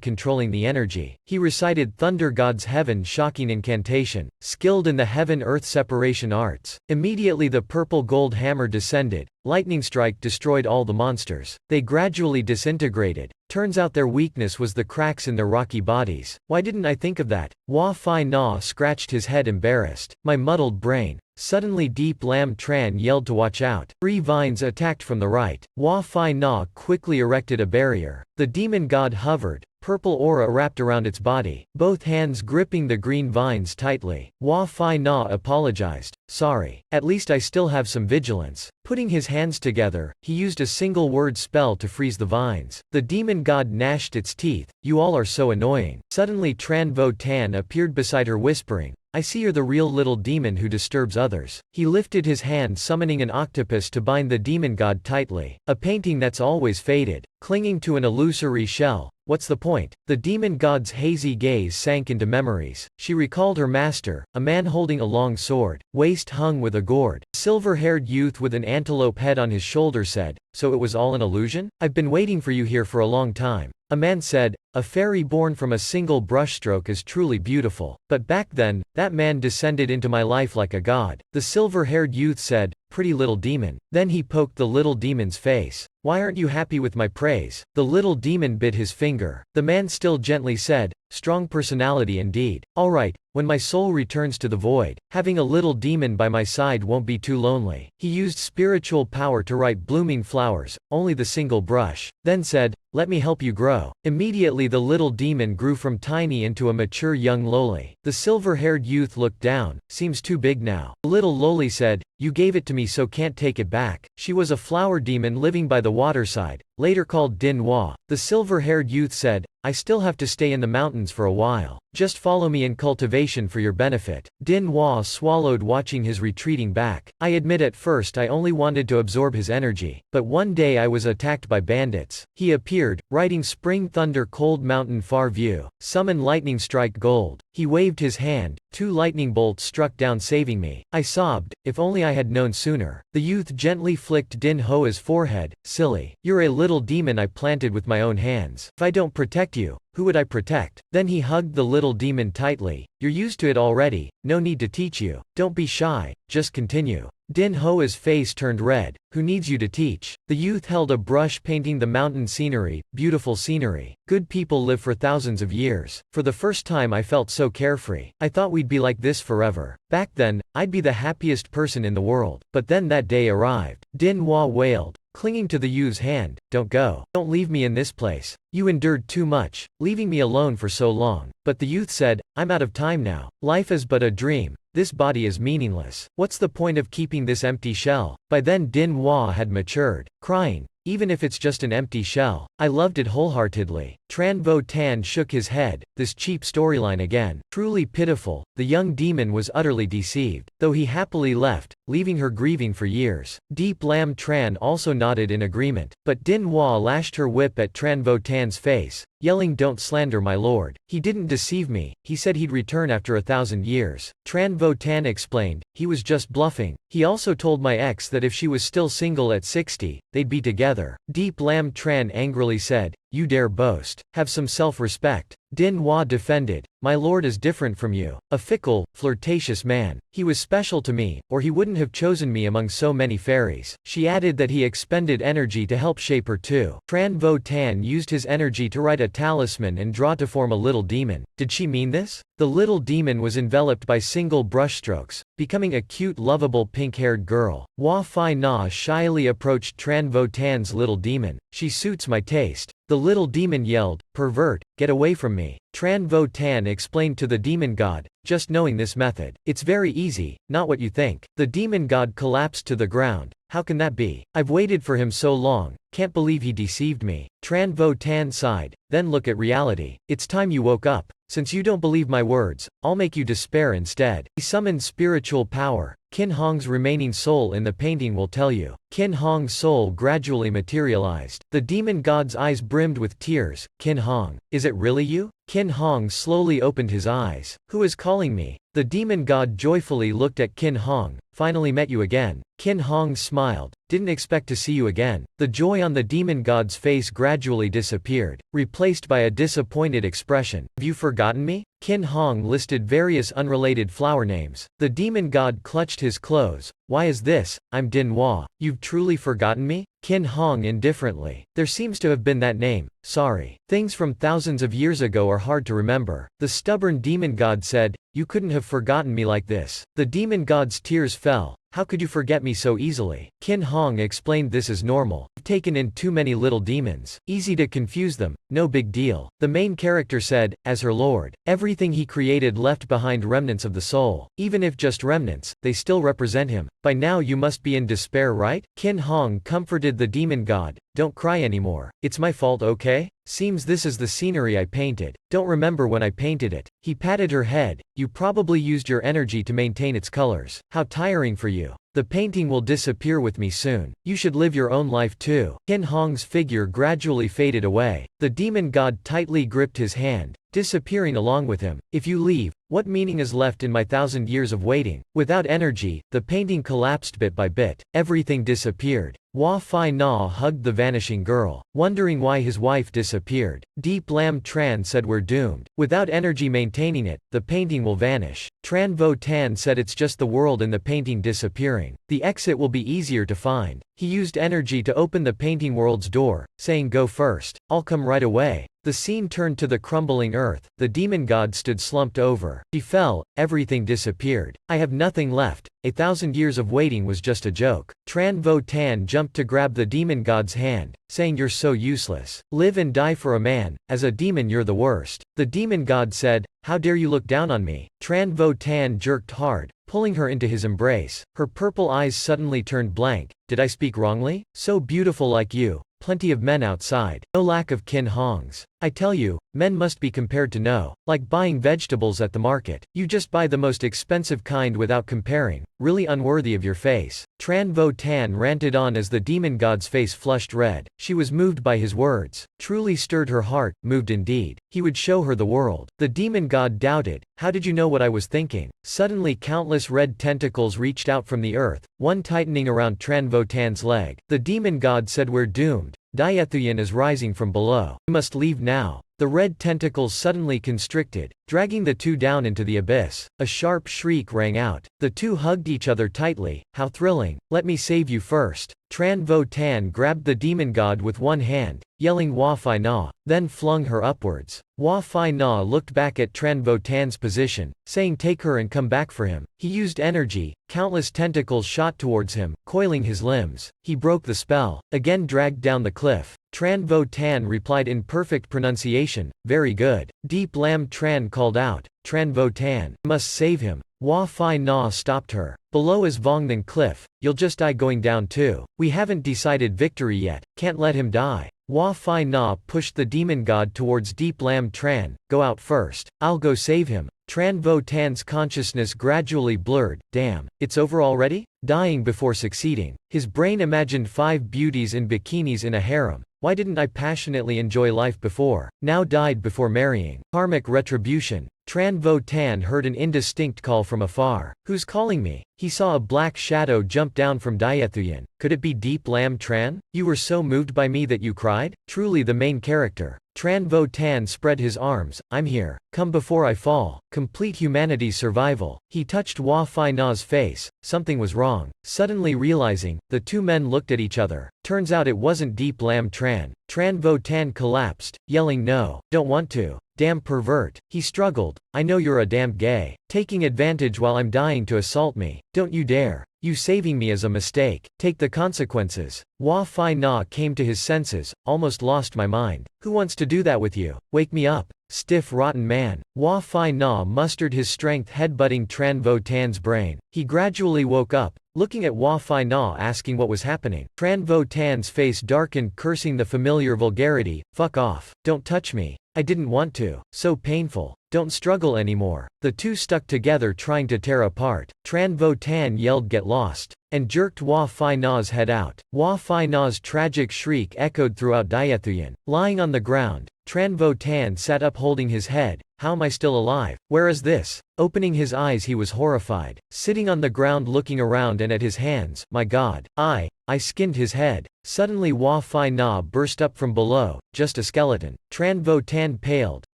Speaker 1: controlling the energy. He recited Thunder God's Heaven shocking incantation, skilled in the heaven-earth separation arts. Immediately the purple gold hammer descended. Lightning strike destroyed all the monsters. They gradually disintegrated. Turns out their weakness was the cracks in their rocky bodies. Why didn't I think of that? Hua Fai Na scratched his head, embarrassed. My muddled brain. Suddenly Deep Lam Tran yelled to watch out. 3 vines attacked from the right. Hua Fai Na quickly erected a barrier. The demon god hovered. Purple aura wrapped around its body, both hands gripping the green vines tightly. Hua Fai Na apologized. Sorry. At least I still have some vigilance. Putting his hands together, he used a single-word spell to freeze the vines. The demon god gnashed its teeth. You all are so annoying. Suddenly Tran Vo Tan appeared beside her, whispering, I see you're the real little demon who disturbs others. He lifted his hand, summoning an octopus to bind the demon god tightly. A painting that's always faded, clinging to an illusory shell. What's the point? The demon god's hazy gaze sank into memories. She recalled her master, a man holding a long sword, waist hung with a gourd. A silver-haired youth with an antelope head on his shoulder said, "So it was all an illusion? I've been waiting for you here for a long time." A man said, "A fairy born from a single brushstroke is truly beautiful. But back then, that man descended into my life like a god." The silver-haired youth said, "Pretty little demon." Then he poked the little demon's face. "Why aren't you happy with my praise?" The little demon bit his finger. The man still gently said, "Strong personality indeed. All right, when my soul returns to the void, having a little demon by my side won't be too lonely." He used spiritual power to write blooming flowers, only the single brush, then said, "Let me help you grow." Immediately the little demon grew from tiny into a mature young loli. The silver-haired youth looked down, "Seems too big now." The little loli said, "You gave it to me so can't take it back." She was a flower demon living by the waterside, later called Dinhwa. The silver-haired youth said, "I still have to stay in the mountains for a while. Just follow me in cultivation for your benefit." Dinhwa swallowed, watching his retreating back. "I admit at first I only wanted to absorb his energy, but one day I was attacked by bandits." He appeared, riding spring thunder, cold mountain far view, summon lightning strike gold. He waved his hand, 2 lightning bolts struck down, saving me. I sobbed, "If only I had known sooner." The youth gently flicked Din Hoa's forehead. "Silly. You're a little demon I planted with my own hands. If I don't protect you, who would I protect?" Then he hugged the little demon tightly. "You're used to it already, no need to teach you. Don't be shy, just continue." Din Hoa's face turned red. "Who needs you to teach?" The youth held a brush, painting the mountain scenery. "Beautiful scenery. Good people live for thousands of years. For the first time I felt so carefree. I thought we'd be like this forever. Back then, I'd be the happiest person in the world. But then that day arrived." Dinhwa wailed, clinging to the youth's hand, "Don't go. Don't leave me in this place. You endured too much, leaving me alone for so long." But the youth said, "I'm out of time now. Life is but a dream. This body is meaningless. What's the point of keeping this empty shell?" By then Dinhwa had matured, crying, "Even if it's just an empty shell, I loved it wholeheartedly." Tran Tan shook his head. "This cheap storyline again. Truly pitiful." The young demon was utterly deceived, though he happily left, leaving her grieving for years. Deep Lam Tran also nodded in agreement, but Dinhwa lashed her whip at Tran Tan's face, yelling, "Don't slander my lord. He didn't deceive me. He said he'd return after 1,000 years. Tran Tan explained, "He was just bluffing. He also told my ex that if she was still single at 60, they'd be together." Deep Lam Tran angrily said, "You dare boast. Have some self-respect." Dinhwa defended, "My lord is different from you. A fickle, flirtatious man. He was special to me, or he wouldn't have chosen me among so many fairies." She added that he expended energy to help shape her too. Tran Tan used his energy to write a talisman and draw to form a little demon. Did she mean this? The little demon was enveloped by single brushstrokes, becoming a cute, lovable pink-haired girl. Hua Fai Na shyly approached Tran Tan's little demon. "She suits my taste." The little demon yelled, "Pervert, get away from me." Tran Tan explained to the demon god, "Just knowing this method. It's very easy, not what you think." The demon god collapsed to the ground. "How can that be? I've waited for him so long, can't believe he deceived me." Tran Tan sighed, "Then look at reality. It's time you woke up. Since you don't believe my words, I'll make you despair instead." He summoned spiritual power. Qin Hong's remaining soul in the painting will tell you. Qin Hong's soul gradually materialized. The demon god's eyes brimmed with tears. "Qin Hong, is it really you?" Qin Hong slowly opened his eyes. "Who is calling me?" The demon god joyfully looked at Qin Hong. "Finally met you again." Qin Hong smiled. "Didn't expect to see you again." The joy on the demon god's face gradually disappeared, replaced by a disappointed expression. "Have you forgotten me?" Qin Hong listed various unrelated flower names. The demon god clutched his clothes. "Why is this? I'm Dinhwa. You've truly forgotten me?" Qin Hong indifferently. "There seems to have been that name. Sorry. Things from thousands of years ago are hard to remember." The stubborn demon god said, "You couldn't have forgotten me like this." The demon god's tears fell. "How could you forget me so easily?" Qin Hong explained, "This is normal. I've taken in too many little demons. Easy to confuse them, no big deal." The main character said, "As her lord, everything he created left behind remnants of the soul. Even if just remnants, they still represent him. By now you must be in despair, right?" Qin Hong comforted the demon god. don't cry anymore. It's my fault, okay? Seems this is the scenery I painted. Don't remember when I painted it. He patted her head. You probably used your energy to maintain its colors. How tiring for you. The painting will disappear with me soon. You should live your own life too. Qin Hong's figure gradually faded away. The demon god tightly gripped his hand, disappearing along with him. If you leave, what meaning is left in my 1,000 years of waiting? Without energy, the painting collapsed bit by bit. Everything disappeared. Hua Fai Na hugged the vanishing girl, wondering why his wife disappeared. Deep Lam Tran said we're doomed. Without energy maintaining it, the painting will vanish. Tran Vo Tan said it's just the world and the painting disappearing. The exit will be easier to find. He used energy to open the painting world's door, saying go first. I'll come right away. The scene turned to the crumbling earth. The demon god stood slumped over. She fell, everything disappeared. I have nothing left. 1,000 years of waiting was just a joke. Tran Vo Tan jumped to grab the demon god's hand, saying you're so useless. Live and die for a man, as a demon you're the worst. The demon god said, how dare you look down on me? Tran Vo Tan jerked hard, pulling her into his embrace. Her purple eyes suddenly turned blank. Did I speak wrongly? So beautiful like you. Plenty of men outside. No lack of Qin Hongs. I tell you, men must be compared to no. Like buying vegetables at the market. You just buy the most expensive kind without comparing. Really unworthy of your face. Tran Vo Tan ranted on as the demon god's face flushed red. She was moved by his words. Truly stirred her heart, moved indeed. He would show her the world. The demon god doubted. How did you know what I was thinking? Suddenly countless red tentacles reached out from the earth, one tightening around Tran Vo Tan's leg. The demon god said we're doomed. Diethuyan is rising from below. We must leave now. The red tentacles suddenly constricted, dragging the two down into the abyss. A sharp shriek rang out. The two hugged each other tightly. How thrilling. Let me save you first. Tran Vo Tan grabbed the demon god with one hand, yelling Hua Fai Na, then flung her upwards. Hua Fai Na looked back at Tran Vo Tan's position, saying take her and come back for him. He used energy. Countless tentacles shot towards him, coiling his limbs. He broke the spell, again dragged down the cliff. Tran Vo Tan replied in perfect pronunciation, very good. Deep Lam Tran called out, Tran Vo Tan, must save him. Hua Fai Na stopped her. Below is Vongnan Cliff, you'll just die going down too. We haven't decided victory yet, can't let him die. Hua Fai Na pushed the demon god towards Deep Lam Tran, go out first. I'll go save him. Tran Vo Tan's consciousness gradually blurred. Damn, it's over already? Dying before succeeding. His brain imagined 5 beauties in bikinis in a harem. Why didn't I passionately enjoy life before? Now died before marrying. Karmic retribution. Tran Vo Tan heard an indistinct call from afar. Who's calling me? He saw a black shadow jump down from Diethuyan. Could it be Deep Lam Tran? You were so moved by me that you cried? Truly the main character. Tran Vo Tan spread his arms. I'm here. Come before I fall. Complete humanity's survival. He touched Hua Fai Na's face. Something was wrong. Suddenly realizing, the two men looked at each other. Turns out it wasn't Deep Lam Tran. Tran Vo Tan collapsed, yelling no, don't want to. Damn pervert. He struggled. I know you're a damned gay. Taking advantage while I'm dying to assault me. Don't you dare. You saving me is a mistake. Take the consequences. Hua Fai Na came to his senses, almost lost my mind. Who wants to do that with you? Wake me up. Stiff rotten man. Hua Fai Na mustered his strength headbutting Tran Vo Tan's brain. He gradually woke up, looking at Hua Fai Na asking what was happening. Tran Vo Tan's face darkened, cursing the familiar vulgarity. Fuck off. Don't touch me. I didn't want to. So painful. Don't struggle anymore. The two stuck together trying to tear apart. Tran Vo Tan yelled get lost, and jerked Hua Fai Na's head out. Hua Fai Na's tragic shriek echoed throughout Diethuyan. Lying on the ground, Tran Vo Tan sat up holding his head. How am I still alive? Where is this? Opening his eyes he was horrified. Sitting on the ground looking around and at his hands. My god. I skinned his head. Suddenly Hua Fai Na burst up from below, just a skeleton. Tran Vo Tan paled,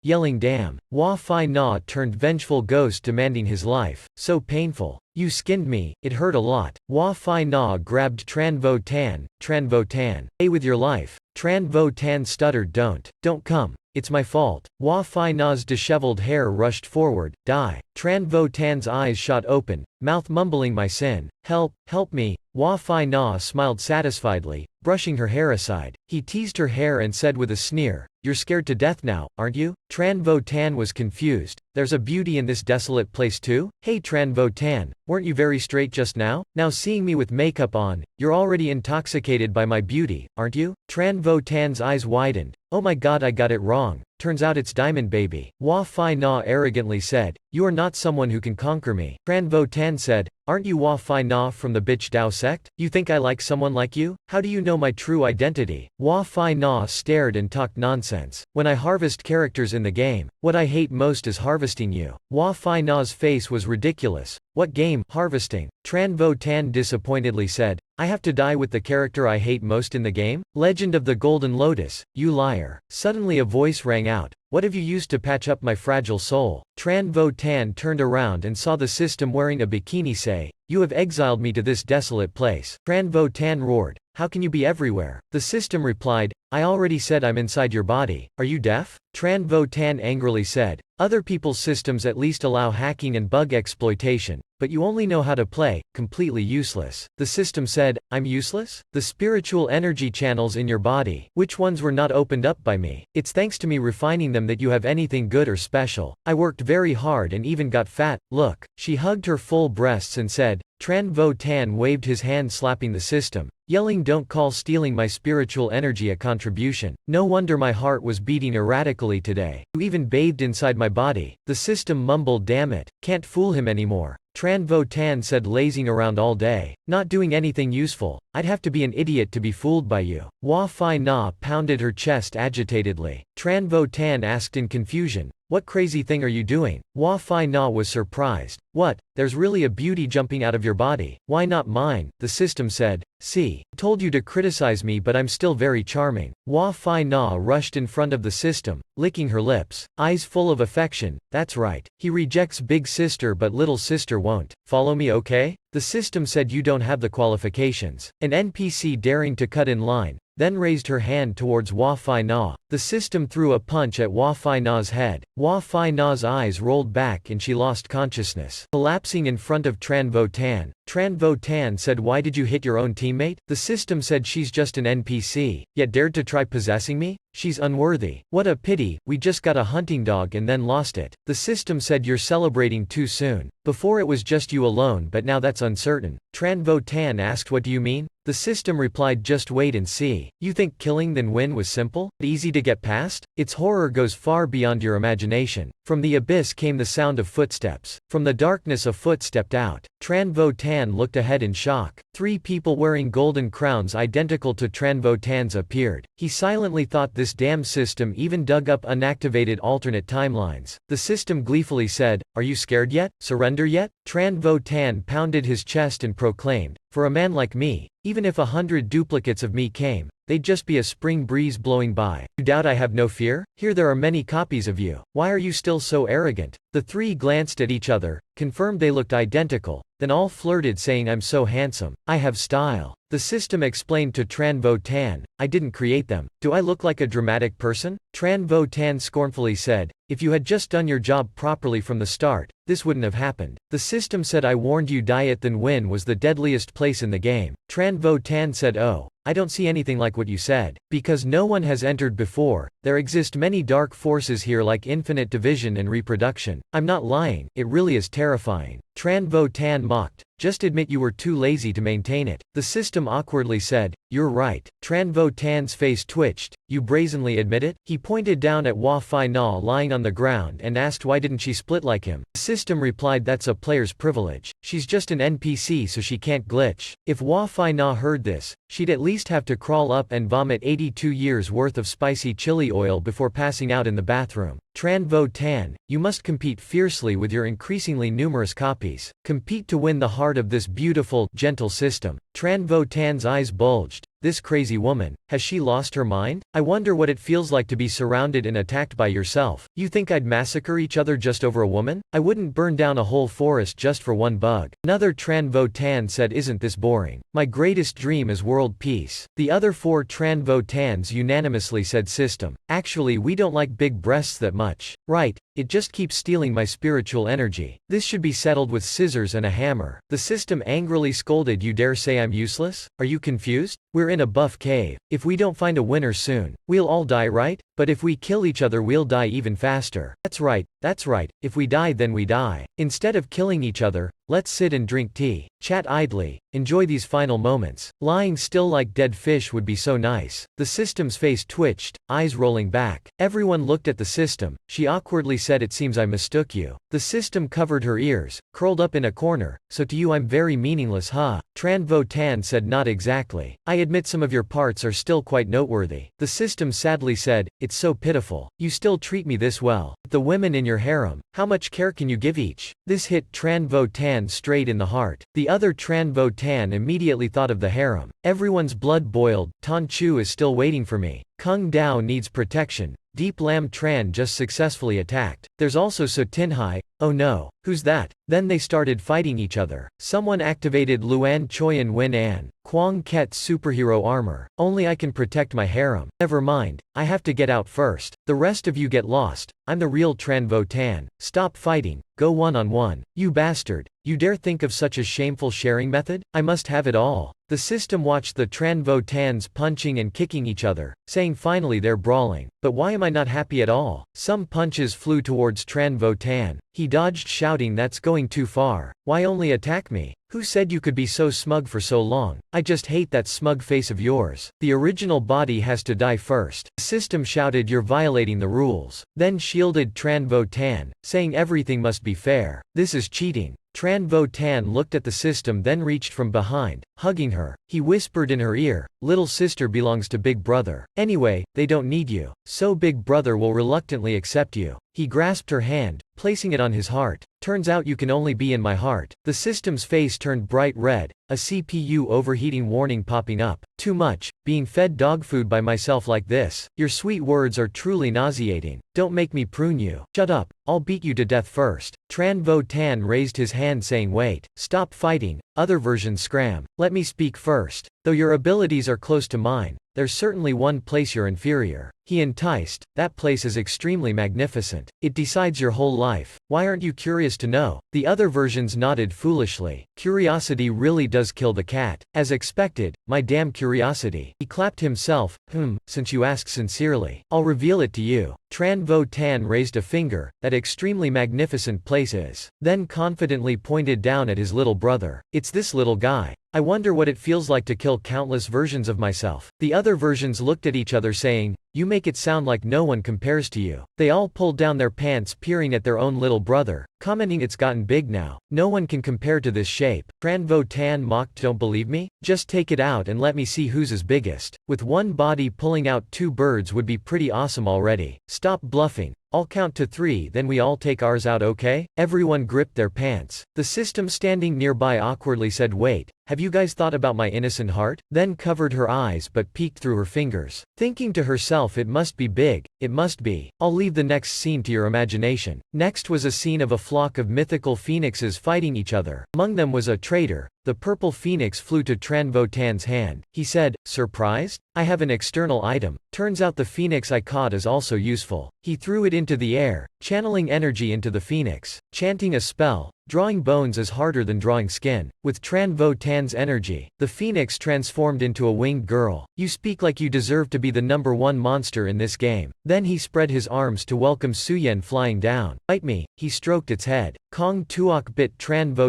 Speaker 1: yelling damn. Hua Fai Na turned vengeful ghost demanding his life. So painful. You skinned me, it hurt a lot. Hua Fai Na grabbed Tran Vo Tan. Tran Vo Tan. Stay with your life. Tran Vo Tan stuttered don't come. It's my fault. Hua Fai Na's disheveled hair rushed forward. Die. Tran Vo Tan's eyes shot open, mouth mumbling my sin. Help me. Hua Fai Na smiled satisfiedly, brushing her hair aside. He teased her hair and said with a sneer, You're scared to death now, aren't you? Tran Vo Tan was confused. There's a beauty in this desolate place too? Hey Tran Vo Tan, weren't you very straight just now? Now seeing me with makeup on, you're already intoxicated by my beauty, aren't you? Tran Vo Tan's eyes widened. Oh my god, I got it wrong. Turns out it's Diamond Baby. Hua Fai Na arrogantly said, you are not someone who can conquer me. Tran Vo Tan said, aren't you Hua Fai Na from the Bitch Dao sect? You think I like someone like you? How do you know my true identity? Hua Fai Na stared and talked nonsense. When I harvest characters in the game, what I hate most is harvesting you. Hua Fai Na's face was ridiculous. What game? Harvesting. Tran Vo Tan disappointedly said, I have to die with the character I hate most in the game? Legend of the Golden Lotus, you liar. Suddenly a voice rang out. What have you used to patch up my fragile soul? Tran Vo Tan turned around and saw the system wearing a bikini say, you have exiled me to this desolate place. Tran Vo Tan roared, how can you be everywhere? The system replied, I already said I'm inside your body. Are you deaf? Tran Vo Tan angrily said, other people's systems at least allow hacking and bug exploitation, but you only know how to play, completely useless. The system said, I'm useless? The spiritual energy channels in your body, which ones were not opened up by me? It's thanks to me refining them that you have anything good or special. I worked very hard and even got fat, look. She hugged her full breasts and said, Tran Vo Tan waved his hand slapping the system, yelling don't call stealing my spiritual energy a contribution. No wonder my heart was beating erratically today. You even bathed inside my body. The system mumbled damn it, can't fool him anymore. Tran Vo Tan said lazing around all day, not doing anything useful, I'd have to be an idiot to be fooled by you. Hua Fai Na pounded her chest agitatedly. Tran Vo Tan asked in confusion, what crazy thing are you doing? Hua Fai Na was surprised. What? There's really a beauty jumping out of your body. Why not mine? The system said. See, told you to criticize me but I'm still very charming. Hua Fai Na rushed in front of the system, licking her lips, eyes full of affection. That's right. He rejects big sister but little sister won't. Follow me okay? The system said you don't have the qualifications. An NPC daring to cut in line, then raised her hand towards Hua Fai Na. The system threw a punch at Hua Fai Na's head. Hua Fai Na's eyes rolled back and she lost consciousness, collapsing in front of Tran Vo Tan. Tran Vo Tan said, why did you hit your own teammate? The system said she's just an NPC, yet dared to try possessing me? She's unworthy. What a pity, we just got a hunting dog and then lost it. The system said you're celebrating too soon. Before it was just you alone but now that's uncertain. Tran Vo Tan asked what do you mean? The system replied just wait and see. You think killing then win was simple? Easy to get past? Its horror goes far beyond your imagination. From the abyss came the sound of footsteps. From the darkness a foot stepped out. Tran Vo Tan looked ahead in shock. 3 people wearing golden crowns identical to Tran Vo Tan's appeared. He silently thought this damn system even dug up unactivated alternate timelines. The system gleefully said, are you scared yet? Surrender yet? Tran Vo Tan pounded his chest and proclaimed, for a man like me, even if 100 duplicates of me came, they'd just be a spring breeze blowing by. You doubt I have no fear? Here there are many copies of you. Why are you still so arrogant? The 3 glanced at each other, confirmed they looked identical, then all flirted saying I'm so handsome. I have style. The system explained to Tran Vo Tan, I didn't create them. Do I look like a dramatic person? Tran Vo Tan scornfully said, if you had just done your job properly from the start, this wouldn't have happened. The system said I warned you diet then win was the deadliest place in the game. Tran Vo Tan said oh, I don't see anything like what you said. Because no one has entered before, there exist many dark forces here like infinite division and reproduction. I'm not lying, it really is terrifying. Tran Vo Tan mocked. Just admit you were too lazy to maintain it. The system awkwardly said, you're right. Tran Vo Tan's face twitched. You brazenly admit it? He pointed down at Hua Fai Na lying on the ground and asked why didn't she split like him. The system replied that's a player's privilege. She's just an NPC so she can't glitch. If Hua Fai Na heard this, she'd at least have to crawl up and vomit 82 years worth of spicy chili oil before passing out in the bathroom. Tran Vo Tan, you must compete fiercely with your increasingly numerous copies. Compete to win the heart of this beautiful, gentle system. Tran Vo Tan's eyes bulged. This crazy woman, has she lost her mind? I wonder what it feels like to be surrounded and attacked by yourself. You think I'd massacre each other just over a woman? I wouldn't burn down a whole forest just for one bug. Another Tran Vo Tan said isn't this boring? My greatest dream is world peace. The other 4 Tran Vo Tans unanimously said system. Actually we don't like big breasts that much. Right. it just keeps stealing my spiritual energy. This should be settled with scissors and a hammer. The system angrily scolded, you dare say I'm useless? Are you confused? We're in a buff cave. If we don't find a winner soon, we'll all die, right? But if we kill each other we'll die even faster. That's right, if we die then we die. Instead of killing each other, let's sit and drink tea, chat idly, enjoy these final moments. Lying still like dead fish would be so nice. The system's face twitched, eyes rolling back. Everyone looked at the system. She awkwardly said, it seems I mistook you. The system covered her ears, curled up in a corner. So to you I'm very meaningless, huh? Tan said, not exactly. I admit some of your parts are still quite noteworthy. The system sadly said, it's so pitiful. You still treat me this well. The women in your harem, how much care can you give each? This hit Tan straight in the heart. The other Tan immediately thought of the harem. Everyone's blood boiled. Tonchu is still waiting for me. Kung Dao needs protection. Deep Lam Tran just successfully attacked. There's also So Tinhai. Oh no. Who's that? Then they started fighting each other. Someone activated Luan Choyan Win An. Quang Ket's superhero armor. Only I can protect my harem. Never mind. I have to get out first. The rest of you get lost. I'm the real Tan. Stop fighting. Go one-on-one. You bastard. You dare think of such a shameful sharing method? I must have it all. The system watched the Tans punching and kicking each other, saying finally they're brawling. But why am I not happy at all? Some punches flew towards Tan. He dodged, shouting, that's going too far. Why only attack me? Who said you could be so smug for so long? I just hate that smug face of yours. The original body has to die first. The system shouted, you're violating the rules. Then shielded Tan, saying everything must be fair. This is cheating. Tan looked at the system, then reached from behind, hugging her. He whispered in her ear, little sister belongs to Big Brother. Anyway, they don't need you. So Big Brother will reluctantly accept you. He grasped her hand, placing it on his heart. Turns out you can only be in my heart. The system's face turned bright red, a CPU overheating warning popping up. Too much, being fed dog food by myself like this. Your sweet words are truly nauseating. Don't make me prune you. Shut up, I'll beat you to death first. Tan raised his hand saying, wait, stop fighting. Other version scram. Let me speak first. Though your abilities are close to mine, there's certainly one place you're inferior. He enticed. That place is extremely magnificent. It decides your whole life. Why aren't you curious to know? The other versions nodded foolishly. Curiosity really does kill the cat. As expected, my damn curiosity. He clapped himself. Since you ask sincerely, I'll reveal it to you. Tan raised a finger. That extremely magnificent place is. Then confidently pointed down at his little brother. It's this little guy. I wonder what it feels like to kill countless versions of myself. The other versions looked at each other saying, you make it sound like no one compares to you. They all pulled down their pants, peering at their own little brother, commenting, it's gotten big now. No one can compare to this shape. Tan mocked, don't believe me? Just take it out and let me see who's is biggest. With one body pulling out two birds would be pretty awesome already. Stop bluffing. I'll count to 3, then we all take ours out, okay? Everyone gripped their pants. The system standing nearby awkwardly said, wait, have you guys thought about my innocent heart? Then covered her eyes but peeked through her fingers. Thinking to herself, it must be big, it must be. I'll leave the next scene to your imagination. Next was a scene of a flock of mythical phoenixes fighting each other. Among them was a traitor. The purple phoenix flew to Tan's hand. He said, surprised? I have an external item. Turns out the phoenix I caught is also useful. He threw it into the air, channeling energy into the phoenix, chanting a spell. Drawing bones is harder than drawing skin. With Tan's energy, the phoenix transformed into a winged girl. You speak like you deserve to be the #1 monster in this game. Then he spread his arms to welcome Suyen flying down. Bite me. He stroked its head. Kong Tuok bit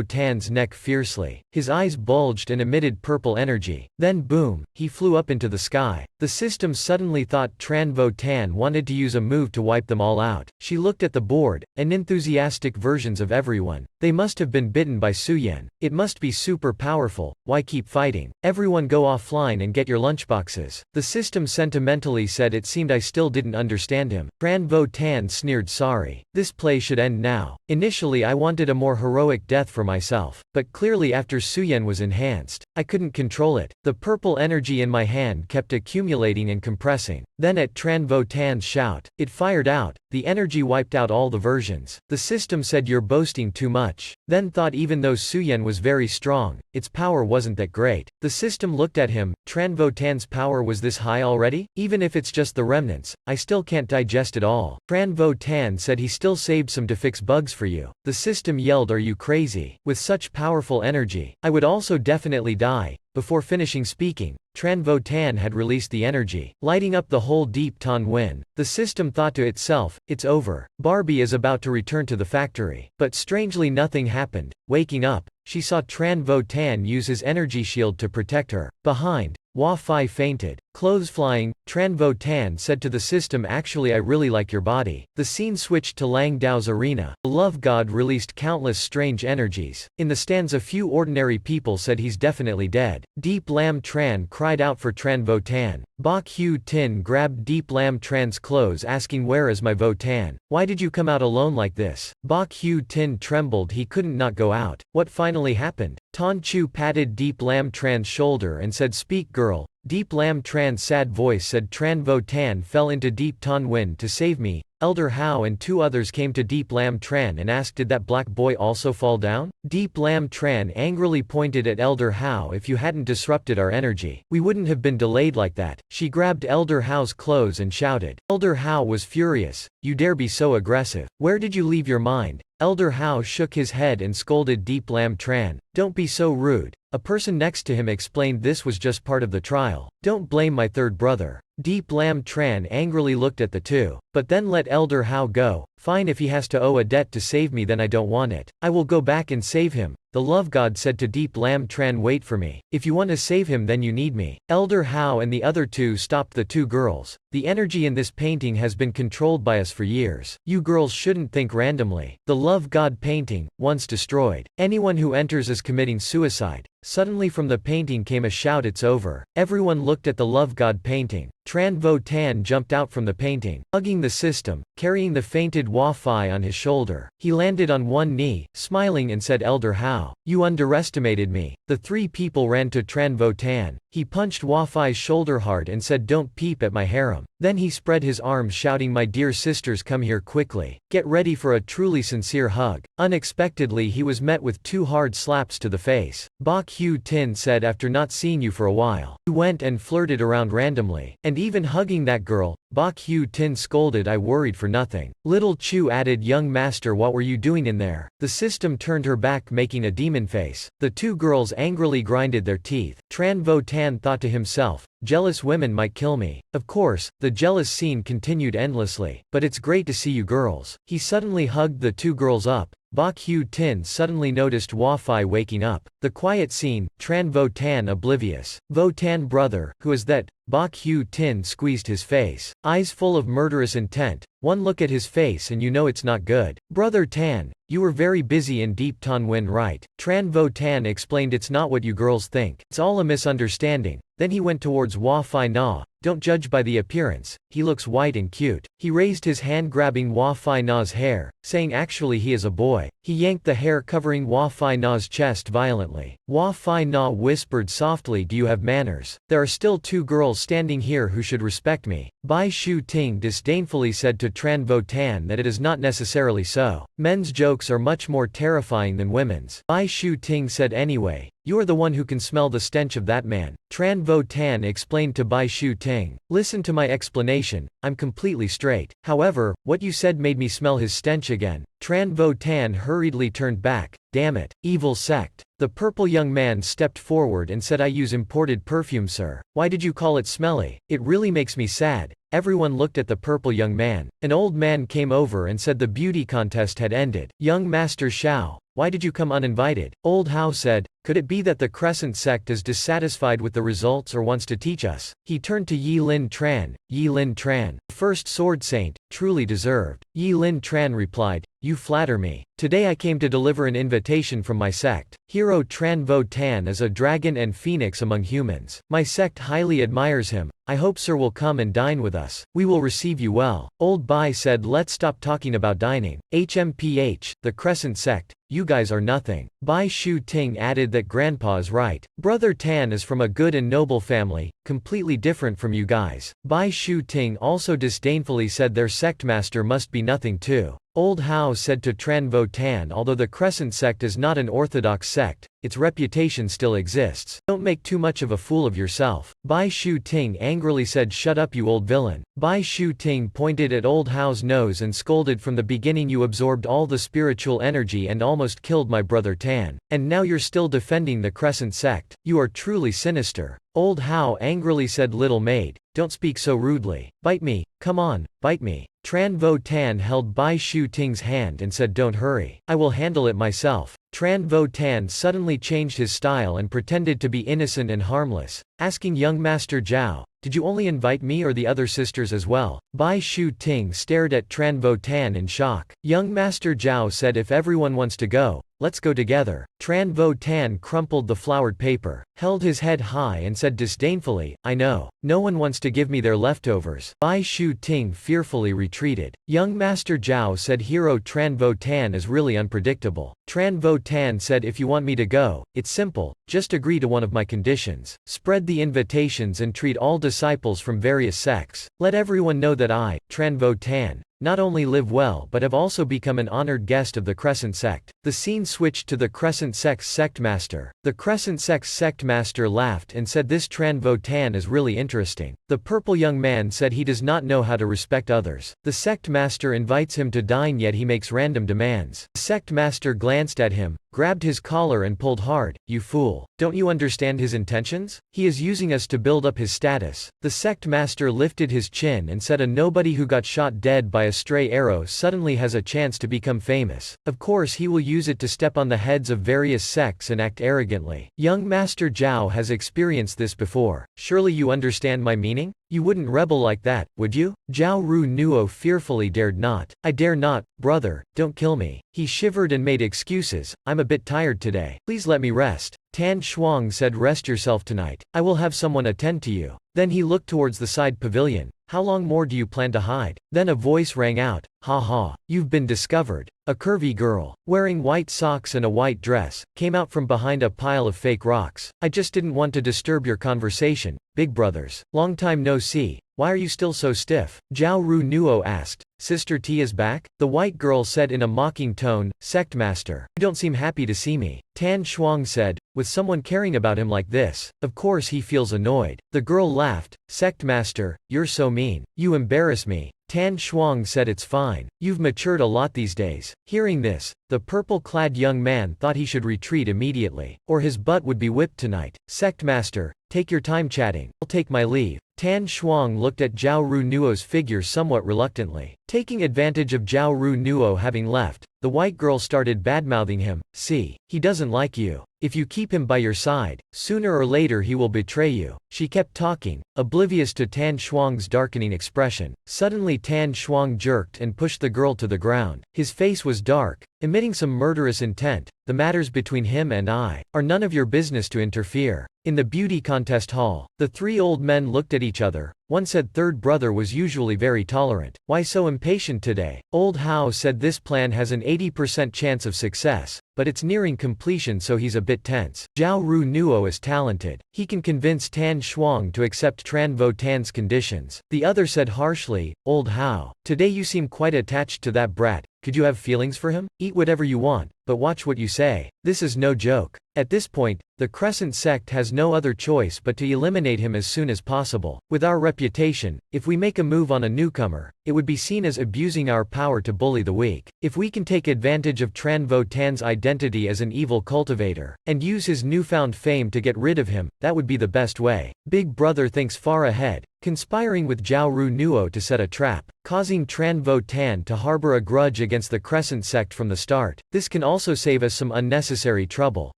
Speaker 1: Tan's neck fiercely. His eyes bulged and emitted purple energy. Then boom, he flew up into the sky. The system suddenly thought Tan wanted to use a move to wipe them all out. She looked at the board, and enthusiastic versions of everyone. They must have been bitten by Suyen. It must be super powerful. Why keep fighting? Everyone go offline and get your lunchboxes. The system sentimentally said, it seemed I still didn't understand him. Tan sneered, sorry. This play should end now. Initially I wanted a more heroic death for myself. But clearly after Suyen was enhanced, I couldn't control it. The purple energy in my hand kept accumulating and compressing. Then at Tan's shout, it fired out. The energy wiped out all the versions. The system said, you're boasting too much. much. Then thought even though Suyen was very strong, its power wasn't that great. The system looked at him, Tran Votan's power was this high already? Even if it's just the remnants, I still can't digest it all. Tran Votan said he still saved some to fix bugs for you. The system yelled, are you crazy? With such powerful energy, I would also definitely die. Before finishing speaking, Tran Votan had released the energy, lighting up the whole deep Tan Wen. The system thought to itself, it's over. Barbie is about to return to the factory. But strangely nothing happened. Waking up, she saw Tran Votan use his energy shield to protect her. Behind, Hua Fai fainted. Clothes flying, Tran Votan said to the system, actually I really like your body. The scene switched to Lang Dao's arena. The love god released countless strange energies. In the stands a few ordinary people said he's definitely dead. Deep Lam Tran cried out for Tran Votan. B Hugh Tin grabbed Deep Lam Tran's clothes asking where is my Votan? Why did you come out alone like this? B Hugh Tin trembled, he couldn't not go out. What finally happened? Tonchu patted Deep Lam Tran's shoulder and said speak girl. Deep Lam Tran's sad voice said Tran Votan fell into Deep Tan Wen to save me. Elder Hao and 2 others came to Deep Lam Tran and asked did that black boy also fall down? Deep Lam Tran angrily pointed at Elder Hao, if you hadn't disrupted our energy, we wouldn't have been delayed like that. She grabbed Elder Hao's clothes and shouted. Elder Hao was furious, you dare be so aggressive. Where did you leave your mind? Elder Hao shook his head and scolded Deep Lam Tran. Don't be so rude. A person next to him explained this was just part of the trial. Don't blame my third brother. Deep Lam Tran angrily looked at the two. But then let Elder Hao go. Fine, if he has to owe a debt to save me then I don't want it. I will go back and save him. The love god said to Deep Lam Tran, wait for me. If you want to save him then you need me. Elder Hao and the other 2 stopped the 2 girls. The energy in this painting has been controlled by us for years. You girls shouldn't think randomly. The love god painting, once destroyed. Anyone who enters is committing suicide. Suddenly from the painting came a shout, it's over. Everyone looked at the love god painting. Tran Votan jumped out from the painting, hugging the system, carrying the fainted Hua Fai on his shoulder. He landed on one knee, smiling and said Elder Hao, you underestimated me. The 3 people ran to Tran Votan. He punched Hua Fai's shoulder hard and said don't peep at my harem. Then he spread his arms shouting my dear sisters come here quickly. Get ready for a truly sincere hug. Unexpectedly he was met with 2 hard slaps to the face. B Hugh Tin said after not seeing you for a while. You went and flirted around randomly. And even hugging that girl. B Hugh Tin scolded, I worried for nothing. Little Chu added, young master what were you doing in there? The system turned her back making a demon face. The 2 girls angrily grinded their teeth. Tran Votan thought to himself, jealous women might kill me. Of course, the jealous scene continued endlessly. But it's great to see you girls. He suddenly hugged the 2 girls up. B Hugh Tin suddenly noticed Hua Fai waking up. The quiet scene, Tran Votan oblivious. Votan brother, who is that? B Hugh Tin squeezed his face. Eyes full of murderous intent. One look at his face and you know it's not good. Brother Tan, you were very busy in Deep Tan Wen, right? Tran Votan explained it's not what you girls think. It's all a misunderstanding. Then he went towards Hua Fai Na. Don't judge by the appearance, he looks white and cute. He raised his hand grabbing Hua Fai Na's hair, saying actually he is a boy. He yanked the hair covering Hua Fai Na's chest violently. Hua Fai Na whispered softly, do you have manners? There are still 2 girls standing here who should respect me. Bai Shu Ting disdainfully said to Tran Votan that it is not necessarily so. Men's jokes are much more terrifying than women's. Bai Shu Ting said anyway. You are the one who can smell the stench of that man. Tran Votan explained to Bai Shu Ting. Listen to my explanation, I'm completely straight. However, what you said made me smell his stench again. Tran Votan hurriedly turned back. Damn it, evil sect. The purple young man stepped forward and said I use imported perfume sir. Why did you call it smelly? It really makes me sad. Everyone looked at the purple young man. An old man came over and said the beauty contest had ended. Young Master Xiao, why did you come uninvited? Old Hao said, could it be that the Crescent sect is dissatisfied with the results or wants to teach us? He turned to Yi Lin Tran. Yi Lin Tran, first sword saint, truly deserved. Yi Lin Tran replied, you flatter me. Today I came to deliver an invitation from my sect. Hero Tran Votan is a dragon and phoenix among humans. My sect highly admires him. I hope sir will come and dine with us. We will receive you well. Old Bai said let's stop talking about dining. HMPH, the Crescent sect, you guys are nothing. Bai Shu Ting added that grandpa is right. Brother Tan is from a good and noble family, completely different from you guys. Bai Shu Ting also disdainfully said their sect master must be nothing too. Old Hao said to Tran Vo Tan. Although the Crescent sect is not an orthodox sect, its reputation still exists. Don't make too much of a fool of yourself. B Hugh Tin angrily said, shut up you old villain. B Hugh Tin pointed at Old Hao's nose and scolded, from the beginning you absorbed all the spiritual energy and almost killed my brother Tan. And now you're still defending the Crescent sect. You are truly sinister. Old Hao angrily said, little maid, don't speak so rudely. Bite me, come on, bite me. Tran Vo Tan held B Hugh Tin's hand and said, don't hurry. I will handle it myself. Tran Vo Tan suddenly changed his style and pretended to be innocent and harmless, asking young Master Zhao, did you only invite me or the other sisters as well? B Hugh Tin stared at Tran Vo Tan in shock. Young Master Zhao said, if everyone wants to go, let's go together. Tran Vo Tan crumpled the flowered paper, held his head high and said disdainfully, I know, no one wants to give me their leftovers. B Hugh Tin fearfully retreated. Young Master Zhao said, hero Tran Vo Tan is really unpredictable. Tran Vo Tan said, if you want me to go, it's simple, just agree to one of my conditions. Spread the invitations and treat all disciples from various sects. Let everyone know that I, Tran Vo Tan, not only live well but have also become an honored guest of the Crescent sect. The scene switched to the Crescent sect's sect master. The Crescent sect's sect master laughed and said, this Tran Vo Tan is really interesting. The purple young man said he does not know how to respect others. The sect master invites him to dine yet he makes random demands. The sect master glanced at him, grabbed his collar and pulled hard. You fool. Don't you understand his intentions? He is using us to build up his status. The sect master lifted his chin and said, a nobody who got shot dead by a stray arrow suddenly has a chance to become famous. Of course he will use it to step on the heads of various sects and act arrogantly. Young Master Zhao has experienced this before. Surely you understand my meaning? You wouldn't rebel like that, would you? Zhao Ru Nuo fearfully dared not. I dare not, brother, don't kill me. He shivered and made excuses. I'm a bit tired today. Please let me rest. Tan Shuang said, rest yourself tonight. I will have someone attend to you. Then he looked towards the side pavilion. How long more do you plan to hide? Then a voice rang out, ha ha, you've been discovered. A curvy girl, wearing white socks and a white dress, came out from behind a pile of fake rocks. I just didn't want to disturb your conversation, big brothers. Long time no see. Why are you still so stiff? Zhao Ru Nuo asked. Sister T is back? The white girl said in a mocking tone, Sect Master, you don't seem happy to see me. Tan Shuang said, with someone caring about him like this, of course he feels annoyed. The girl laughed, Sect Master, you're so mean. You embarrass me. Tan Shuang said, it's fine. You've matured a lot these days. Hearing this, the purple-clad young man thought he should retreat immediately, or his butt would be whipped tonight. Sect Master, take your time chatting. I'll take my leave. Tan Shuang looked at Zhao Ru Nuo's figure somewhat reluctantly. Taking advantage of Zhao Ru Nuo having left, the white girl started badmouthing him. See, he doesn't like you. If you keep him by your side, sooner or later he will betray you. She kept talking, oblivious to Tan Shuang's darkening expression. Suddenly Tan Shuang jerked and pushed the girl to the ground. His face was dark, emitting some murderous intent. The matters between him and I are none of your business to interfere. In the beauty contest hall, the three old men looked at each other. One said third brother was usually very tolerant. Why so impatient today? Old Hao said this plan has an 80% chance of success, but it's nearing completion so he's a bit tense. Zhao Ru Nuo is talented. He can convince Tan Shuang to accept Tran Vo Tan's conditions. The other said harshly, Old Hao, today you seem quite attached to that brat. Could you have feelings for him? Eat whatever you want, but watch what you say. This is no joke. At this point, the Crescent sect has no other choice but to eliminate him as soon as possible. With our reputation, if we make a move on a newcomer, it would be seen as abusing our power to bully the weak. If we can take advantage of Tran Vo Tan's identity as an evil cultivator, and use his newfound fame to get rid of him, that would be the best way. Big Brother thinks far ahead, conspiring with Zhao Ru Nuo to set a trap, causing Tran Vo Tan to harbor a grudge against the Crescent sect from the start. This can also save us some unnecessary trouble.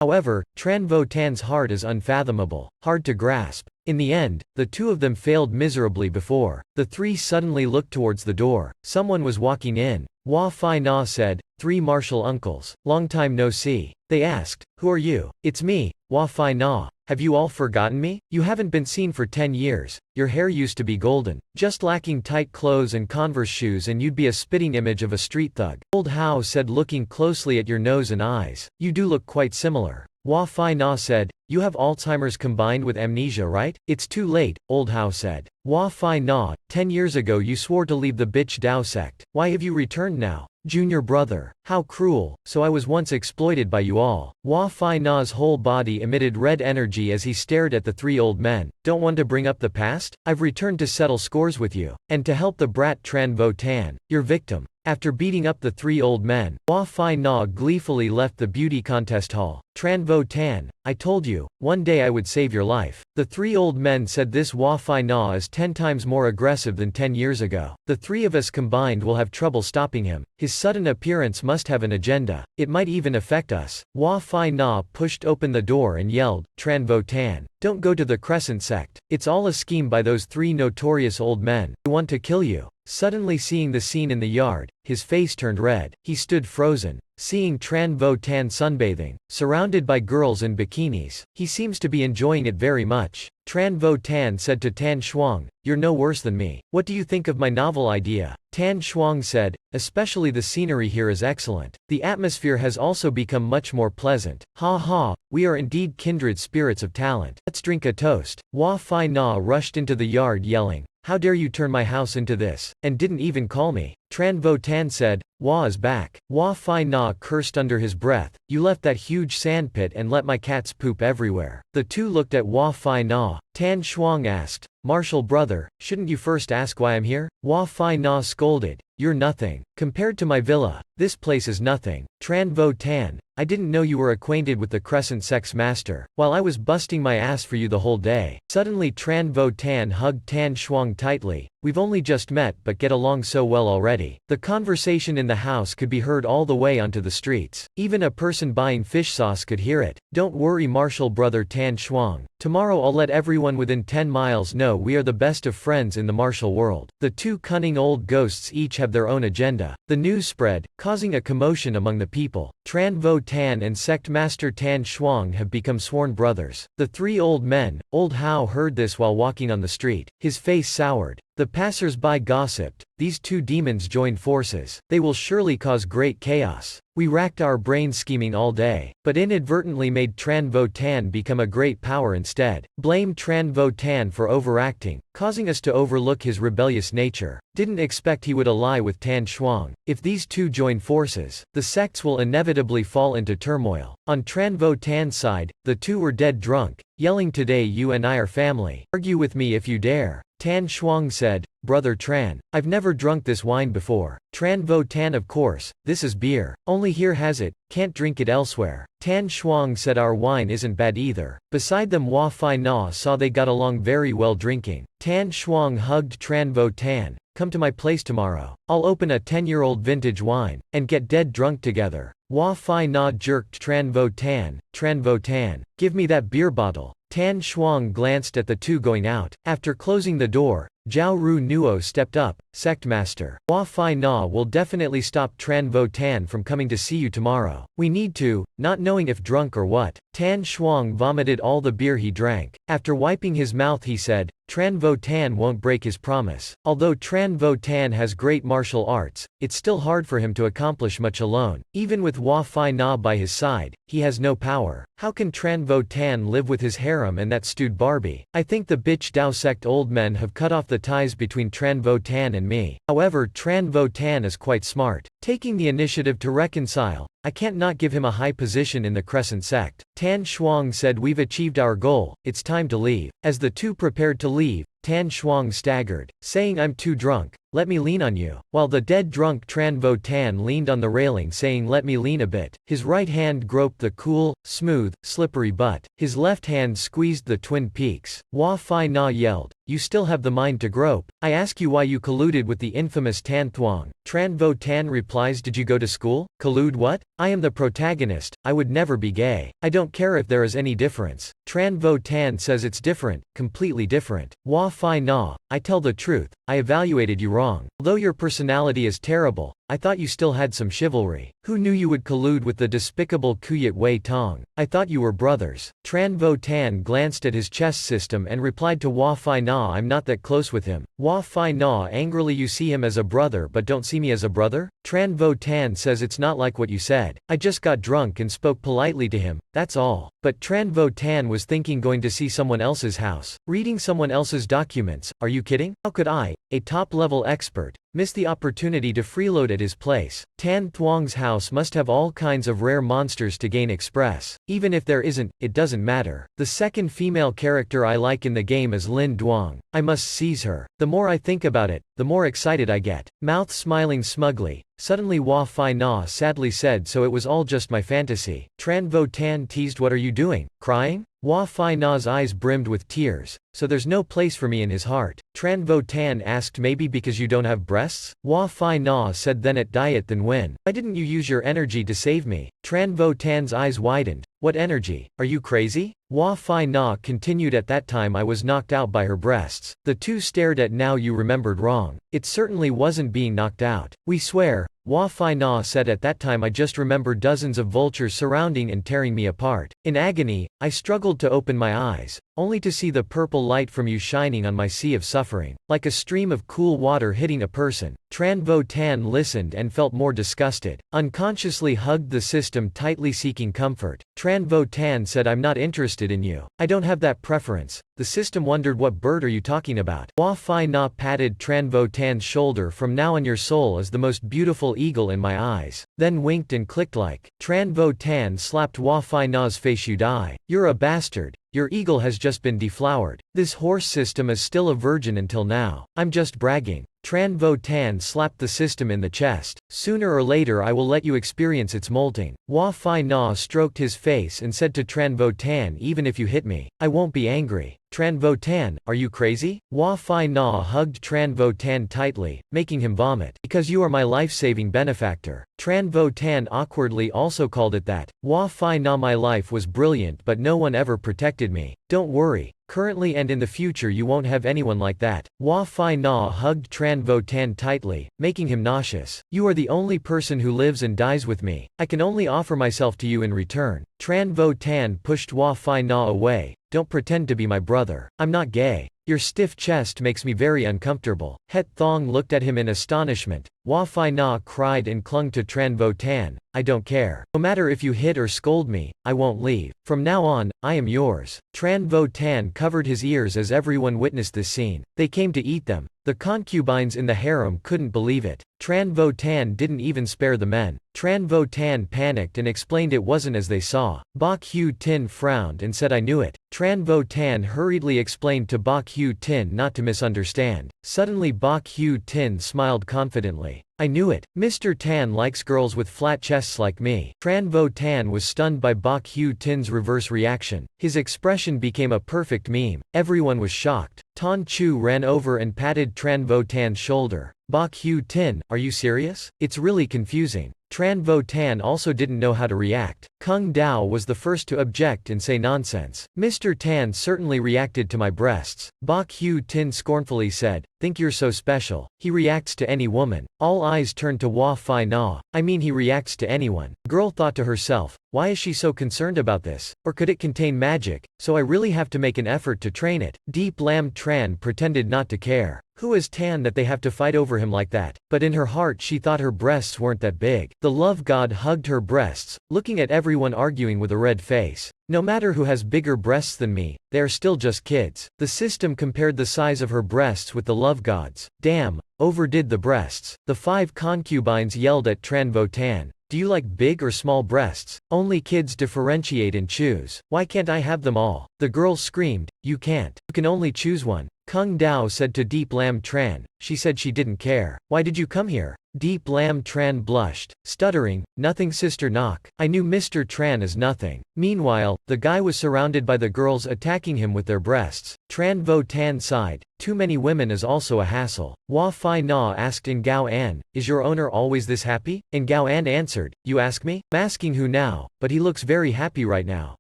Speaker 1: However, Tran Vo Tan's heart is unfathomable, hard to grasp. In the end, the two of them failed miserably before. The three suddenly looked towards the door. Someone was walking in. Hua Fai Na said, three martial uncles. Long time no see. They asked, who are you? It's me, Hua Fai Na. Have you all forgotten me? You haven't been seen for 10 years. Your hair used to be golden. Just lacking tight clothes and Converse shoes and you'd be a spitting image of a street thug. Old Hao said, looking closely at your nose and eyes. You do look quite similar. Hua Fai Na said, you have Alzheimer's combined with amnesia, right? It's too late, Old Hao said. Hua Fai Na, 10 years ago you swore to leave the bitch Dao sect. Why have you returned now? Junior brother. How cruel, so I was once exploited by you all. Hua Fai Na's whole body emitted red energy as he stared at the three old men. Don't want to bring up the past? I've returned to settle scores with you. And to help the brat Tran Vo Tan, your victim. After beating up the three old men, Hua Fai Na gleefully left the beauty contest hall. Tran Vo Tan, I told you, one day I would save your life. The three old men said this Hua Fai Na is 10 times more aggressive than 10 years ago. The three of us combined will have trouble stopping him. His sudden appearance must have an agenda. It might even affect us. Hua Fai Na pushed open the door and yelled, Tran Vo Tan, don't go to the Crescent sect. It's all a scheme by those three notorious old men who want to kill you. Suddenly seeing the scene in the yard, his face turned red. He stood frozen. Seeing Tran Vo Tan sunbathing, surrounded by girls in bikinis, he seems to be enjoying it very much. Tran Vo Tan said to Tan Shuang, you're no worse than me. What do you think of my novel idea? Tan Shuang said, especially the scenery here is excellent. The atmosphere has also become much more pleasant. Ha ha, we are indeed kindred spirits of talent. Let's drink a toast. Hua Fai Na rushed into the yard yelling, how dare you turn my house into this, and didn't even call me. Tran Vo Tan said, Hua is back. Hua Fai Na cursed under his breath, you left that huge sandpit and let my cats poop everywhere. The two looked at Hua Fai Na. Tan Shuang asked, Martial brother, shouldn't you first ask why I'm here? Hua Fai Na scolded, you're nothing. Compared to my villa, this place is nothing. Tran Vo Tan, I didn't know you were acquainted with the Crescent sect's master, while I was busting my ass for you the whole day. Suddenly Tran Vo Tan hugged Tan Shuang tightly. We've only just met but get along so well already. The conversation in the house could be heard all the way onto the streets. Even a person buying fish sauce could hear it. Don't worry martial brother Tan Shuang. Tomorrow I'll let everyone within 10 miles know we are the best of friends in the martial world. The two cunning old ghosts each have their own agenda. The news spread, causing a commotion among the people. Tran Vo Tan and sect master Tan Shuang have become sworn brothers. The three old men, old Hao heard this while walking on the street. His face soured. The passers-by gossiped, these two demons joined forces. They will surely cause great chaos. We racked our brains scheming all day, but inadvertently made Tran Vo Tan become a great power instead. Blamed Tran Vo Tan for overacting, causing us to overlook his rebellious nature. Didn't expect he would ally with Tan Shuang. If these two join forces, the sects will inevitably fall into turmoil. On Tran Vo Tan's side, the two were dead drunk, yelling today you and I are family. Argue with me if you dare. Tan Shuang said, Brother Tran, I've never drunk this wine before. Tran Vo Tan of course, this is beer. Only here has it, can't drink it elsewhere. Tan Shuang said our wine isn't bad either. Beside them Hua Fai Na saw they got along very well drinking. Tan Shuang hugged Tran Vo Tan, come to my place tomorrow. I'll open a 10-year-old vintage wine, and get dead drunk together. Hua Fai Na jerked Tran Vo Tan, Tran Vo Tan, give me that beer bottle. Tan Shuang glanced at the two going out. After closing the door, Zhao Ru Nuo stepped up, sect master. Hua Fai Na will definitely stop Tran Vo Tan from coming to see you tomorrow. We need to, not knowing if drunk or what. Tan Shuang vomited all the beer he drank. After wiping his mouth he said, Tran Vo Tan won't break his promise. Although Tran Vo Tan has great martial arts, it's still hard for him to accomplish much alone. Even with Hua Fai Na by his side, he has no power. How can Tran Vo Tan live with his harem and that stewed Barbie? I think the bitch Dao sect old men have cut off the ties between Tran Vo Tan and me. However, Tran Vo Tan is quite smart, taking the initiative to reconcile. I can't not give him a high position in the Crescent sect. Tan Shuang said we've achieved our goal, it's time to leave. As the two prepared to leave, Tan Shuang staggered, saying I'm too drunk, let me lean on you. While the dead drunk Tran Vo Tan leaned on the railing saying let me lean a bit. His right hand groped the cool, smooth, slippery butt. His left hand squeezed the twin peaks. Hua Fai Na yelled, you still have the mind to grope. I ask you why you colluded with the infamous Tan Thuong. Tran Vo Tan replies did you go to school? Collude what? I am the protagonist, I would never be gay. I don't care if there is any difference. Tran Vo Tan says it's different, completely different. Hua Fai Na, I tell the truth, I evaluated you wrong. Although your personality is terrible, I thought you still had some chivalry. Who knew you would collude with the despicable Kuyet Wei Tong? I thought you were brothers. Tran Vo Tan glanced at his chess system and replied to Hua Fai Na I'm not that close with him. Hua Fai Na angrily you see him as a brother but don't see me as a brother? Tran Vo Tan says it's not like what you said. I just got drunk and spoke politely to him, that's all. But Tran Vo Tan was thinking going to see someone else's house, reading someone else's documents. Are you kidding? How could I, a top-level expert, missed the opportunity to freeload at his place. Tan Thuong's house must have all kinds of rare monsters to gain express. Even if there isn't, it doesn't matter. The second female character I like in the game is Lin Duong. I must seize her. The more I think about it, the more excited I get. Mouth smiling smugly. Suddenly Hua Fai Na sadly said, so it was all just my fantasy. Tran Vo Tan teased, what are you doing? Crying? Hua Fai Na's eyes brimmed with tears. So there's no place for me in his heart. Tran Vo Tan asked, maybe because you don't have breasts? Hua Fai Na said, then at diet then when? Why didn't you use your energy to save me? Tran Vo Tan's eyes widened. What energy? Are you crazy? Hua Fai Na continued, at that time I was knocked out by her breasts. The two stared at, now you remembered wrong. It certainly wasn't being knocked out. We swear. Hua Fai Na said, at that time I just remember dozens of vultures surrounding and tearing me apart. In agony, I struggled to open my eyes, only to see the purple light from you shining on my sea of suffering, like a stream of cool water hitting a person. Tran Vo Tan listened and felt more disgusted. Unconsciously hugged the system tightly, seeking comfort. Tran Vo Tan said, I'm not interested in you. I don't have that preference. The system wondered, what bird are you talking about? Hua Fai Na patted Tran Vo Tan's shoulder, from now on your soul is the most beautiful eagle in my eyes. Then winked and clicked like. Tran Vo Tan slapped Hua Fai Na's face. You die. You're a bastard. Your eagle has just been deflowered. This horse system is still a virgin until now. I'm just bragging. Tran Vo Tan slapped the system in the chest. Sooner or later I will let you experience its molting. Hua Fai Na stroked his face and said to Tran Vo Tan, even if you hit me, I won't be angry. Tran Vo Tan, are you crazy? Hua Fai Na hugged Tran Vo Tan tightly, making him vomit. Because you are my life-saving benefactor. Tran Vo Tan awkwardly also called it that. Hua Fai Na, my life was brilliant but no one ever protected me. Don't worry. Currently and in the future you won't have anyone like that. Hua Fai Na hugged Tran Vo Tan tightly, making him nauseous. You are the only person who lives and dies with me. I can only offer myself to you in return. Tran Vo Tan pushed Hua Fai Na away. Don't pretend to be my brother. I'm not gay. Your stiff chest makes me very uncomfortable. Het Thong looked at him in astonishment. Hua Fai Na cried and clung to Tran Vo Tan. I don't care. No matter if you hit or scold me, I won't leave. From now on, I am yours. Tran Vo Tan covered his ears as everyone witnessed this scene. They came to eat them. The concubines in the harem couldn't believe it. Tran Vo Tan didn't even spare the men. Tran Vo Tan panicked and explained it wasn't as they saw. B Hugh Tin frowned and said, I knew it. Tran Vo Tan hurriedly explained to B Hugh Tin not to misunderstand. Suddenly B Hugh Tin smiled confidently. I knew it. Mr. Tan likes girls with flat chests like me. Tran Vo Tan was stunned by B Hugh Tin's reverse reaction. His expression became a perfect meme. Everyone was shocked. Tonchu ran over and patted Tran Vo Tan's shoulder. B Hugh Tin, are you serious? It's really confusing. Tran Vo Tan also didn't know how to react. Kung Dao was the first to object and say nonsense. Mr. Tan certainly reacted to my breasts. B Hugh Tin scornfully said, think you're so special. He reacts to any woman. All eyes turned to Hua Fai Na. I mean, he reacts to anyone. Girl thought to herself, why is she so concerned about this? Or could it contain magic? So I really have to make an effort to train it. Deep Lam Tran pretended not to care. Who is Tan that they have to fight over him like that? But in her heart she thought her breasts weren't that big. The love god hugged her breasts, looking at everyone arguing with a red face. No matter who has bigger breasts than me, they are still just kids. The system compared the size of her breasts with the love gods. Damn, overdid the breasts. The 5 concubines yelled at Tran Vo Tan. Do you like big or small breasts? Only kids differentiate and choose. Why can't I have them all? The girls screamed, you can't. You can only choose one. Kung Dao said to Deep Lam Tran. She said she didn't care. Why did you come here? Deep Lam Tran blushed, stuttering, nothing sister knock. I knew Mr. Tran is nothing. Meanwhile, the guy was surrounded by the girls attacking him with their breasts. Tran Vo Tan sighed. Too many women is also a hassle. Hua Fai Na asked In Gao An, is your owner always this happy? In Gao An answered, you ask me? I'm asking who now, but he looks very happy right now.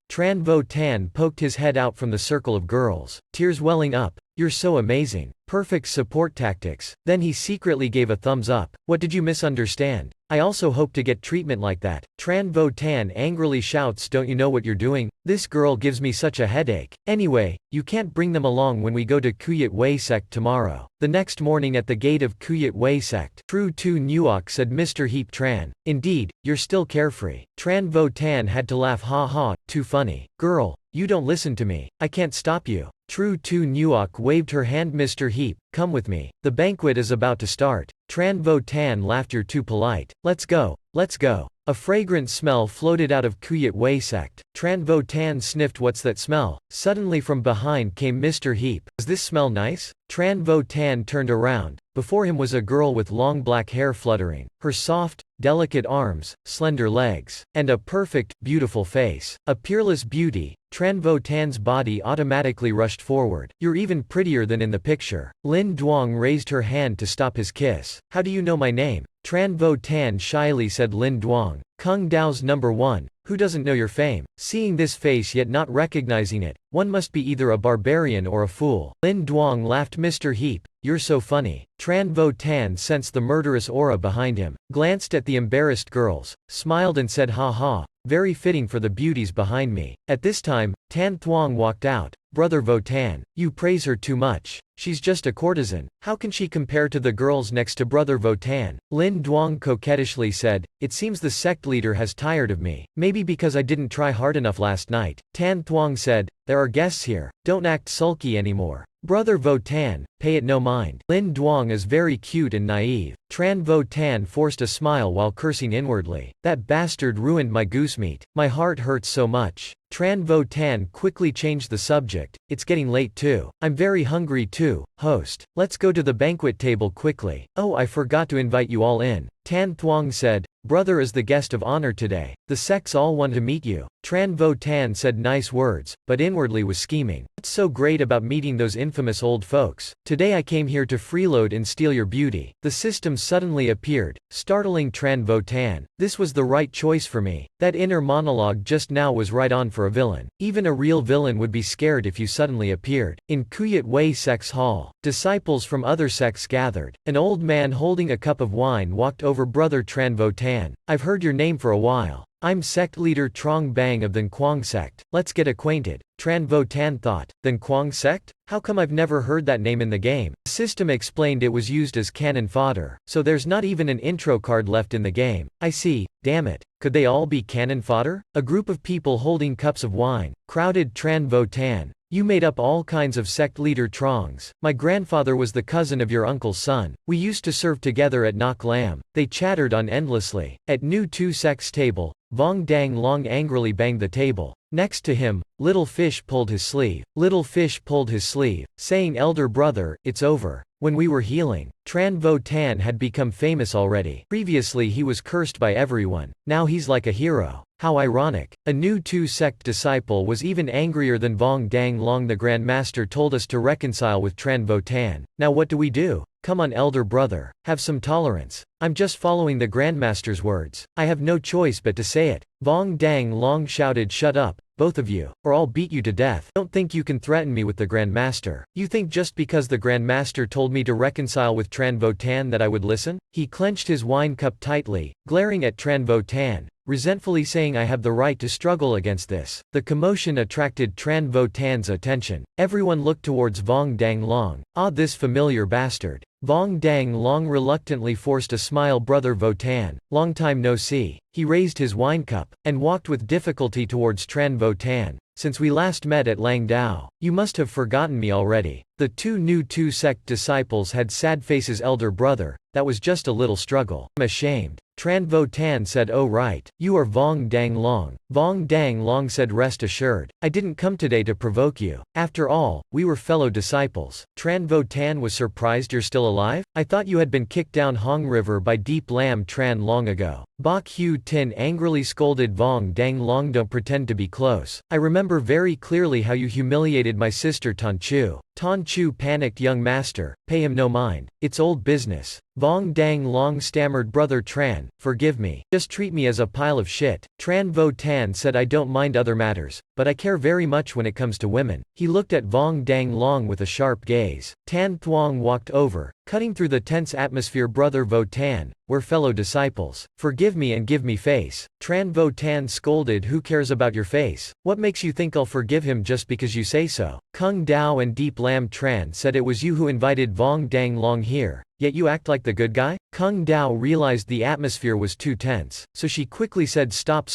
Speaker 1: Tran Vo Tan poked his head out from the circle of girls, tears welling up. You're so amazing. Perfect support tactics. Then he secretly gave a thumbs up. What did you misunderstand? I also hope to get treatment like that. Tran Vo Tan angrily shouts, don't you know what you're doing? This girl gives me such a headache. Anyway, you can't bring them along when we go to Kuyet Wei sect tomorrow. The next morning at the gate of Kuyet Wei sect, True Tu Nuok said Mr. Heap Tran. Indeed, you're still carefree. Tran Vo Tan had to laugh, ha ha, too funny. Girl, you don't listen to me. I can't stop you. True Tu Nuoc waved her hand. Mr. Heap, come with me. The banquet is about to start. Tran Vo Tan laughed. You're too polite. Let's go. Let's go. A fragrant smell floated out of Kuyet Wei sect. Tran Vo Tan sniffed. What's that smell? Suddenly from behind came Mr. Heap. Does this smell nice? Tran Vo Tan turned around. Before him was a girl with long black hair fluttering, her soft, delicate arms, slender legs, and a perfect, beautiful face. A peerless beauty. Tran Vo Tan's body automatically rushed forward. You're even prettier than in the picture. Lin Duang raised her hand to stop his kiss. How do you know my name? Tran Vo Tan shyly said. Lin Duang. Kung Dao's #1. Who doesn't know your fame? Seeing this face yet not recognizing it, one must be either a barbarian or a fool. Lin Duang laughed. Mr. Heap, you're so funny. Tran Vo Tan sensed the murderous aura behind him, glanced at the embarrassed girls, smiled and said, ha ha, very fitting for the beauties behind me. At this time, Tan Thuong walked out. Brother Vo Tan, you praise her too much. She's just a courtesan. How can she compare to the girls next to Brother Vo Tan? Lin Duang coquettishly said, it seems the sect leader has tired of me. Maybe because I didn't try hard enough last night. Tan Thuong said, there are guests here. Don't act sulky anymore. Brother Vo Tan, pay it no mind. Lin Duang is very cute and naive. Tran Vo Tan forced a smile while cursing inwardly. That bastard ruined my goose meat. My heart hurts so much. Tran Vo Tan quickly changed the subject. It's getting late too. I'm very hungry too, host. Let's go to the banquet table quickly. Oh, I forgot to invite you all in. Tan Thuong said, brother is the guest of honor today. The sects all want to meet you. Tran Vo Tan said nice words, but inwardly was scheming. What's so great about meeting those infamous old folks? Today I came here to freeload and steal your beauty. The system suddenly appeared, startling Tran Vo Tan. This was the right choice for me. That inner monologue just now was right on for a villain. Even a real villain would be scared if you suddenly appeared. In Kuyet Wei sect's hall, disciples from other sects gathered. An old man holding a cup of wine walked over. Brother Tran Vo Tan, I've heard your name for a while. I'm sect leader Trong Bang of the Quang sect. Let's get acquainted. Tran Vo Tan thought, the Quang sect? How come I've never heard that name in the game? The system explained it was used as cannon fodder, so there's not even an intro card left in the game. I see, damn it. Could they all be cannon fodder? A group of people holding cups of wine crowded Tran Vo Tan. You made up all kinds of sect leader Trongs. My grandfather was the cousin of your uncle's son. We used to serve together at Nok Lam. They chattered on endlessly. At Nu Tu Sect's table, Vong Dang Long angrily banged the table. Next to him, Little Fish pulled his sleeve. Little Fish pulled his sleeve, saying, elder brother, it's over. When we were healing, Tran Vo Tan had become famous already. Previously he was cursed by everyone. Now he's like a hero. How ironic. A new Tu sect disciple was even angrier than Vong Dang Long. The Grandmaster told us to reconcile with Tran Vo Tan. Now what do we do? Come on elder brother, have some tolerance. I'm just following the Grandmaster's words. I have no choice but to say it. Vong Dang Long shouted, shut up, both of you, or I'll beat you to death. Don't think you can threaten me with the Grandmaster. You think just because the Grandmaster told me to reconcile with Tran Vo Tan that I would listen? He clenched his wine cup tightly, glaring at Tran Vo Tan, resentfully saying I have the right to struggle against this. The commotion attracted Tran Vo Tan's attention. Everyone looked towards Vong Dang Long. Ah, this familiar bastard. Vong Dang Long reluctantly forced a smile. Brother Vo Tan, long time no see. He raised his wine cup, and walked with difficulty towards Tran Vo Tan. Since we last met at Langdao, you must have forgotten me already. The two new Tu sect disciples had sad faces. Elder brother, that was just a little struggle. I'm ashamed. Tran Vo Tan said, oh right, you are Vong Dang Long. Vong Dang Long said, rest assured, I didn't come today to provoke you. After all, we were fellow disciples. Tran Vo Tan was surprised. You're still alive? I thought you had been kicked down Hong River by Deep Lam Tran long ago. B Hugh Tin angrily scolded Vong Dang Long. Don't pretend to be close. I remember very clearly how you humiliated my sister Tonchu. Tonchu panicked. Young master, pay him no mind. It's old business. Vong Dang Long stammered. Brother Tran, forgive me. Just treat me as a pile of shit. Tran Vo Tan said, I don't mind other matters, but I care very much when it comes to women. He looked at Vong Dang Long with a sharp gaze. Tan Thuong walked over, cutting through the tense atmosphere. Brother Vo Tan, we're fellow disciples. Forgive me and give me face. Tran Vo Tan scolded. Who cares about your face? What makes you think I'll forgive him just because you say so? Kung Dao and Deep Lam Tran said it was you who invited Vong Dang Long here, yet you act like the good guy? Kung Dao realized the atmosphere was too tense, so she quickly said, stop,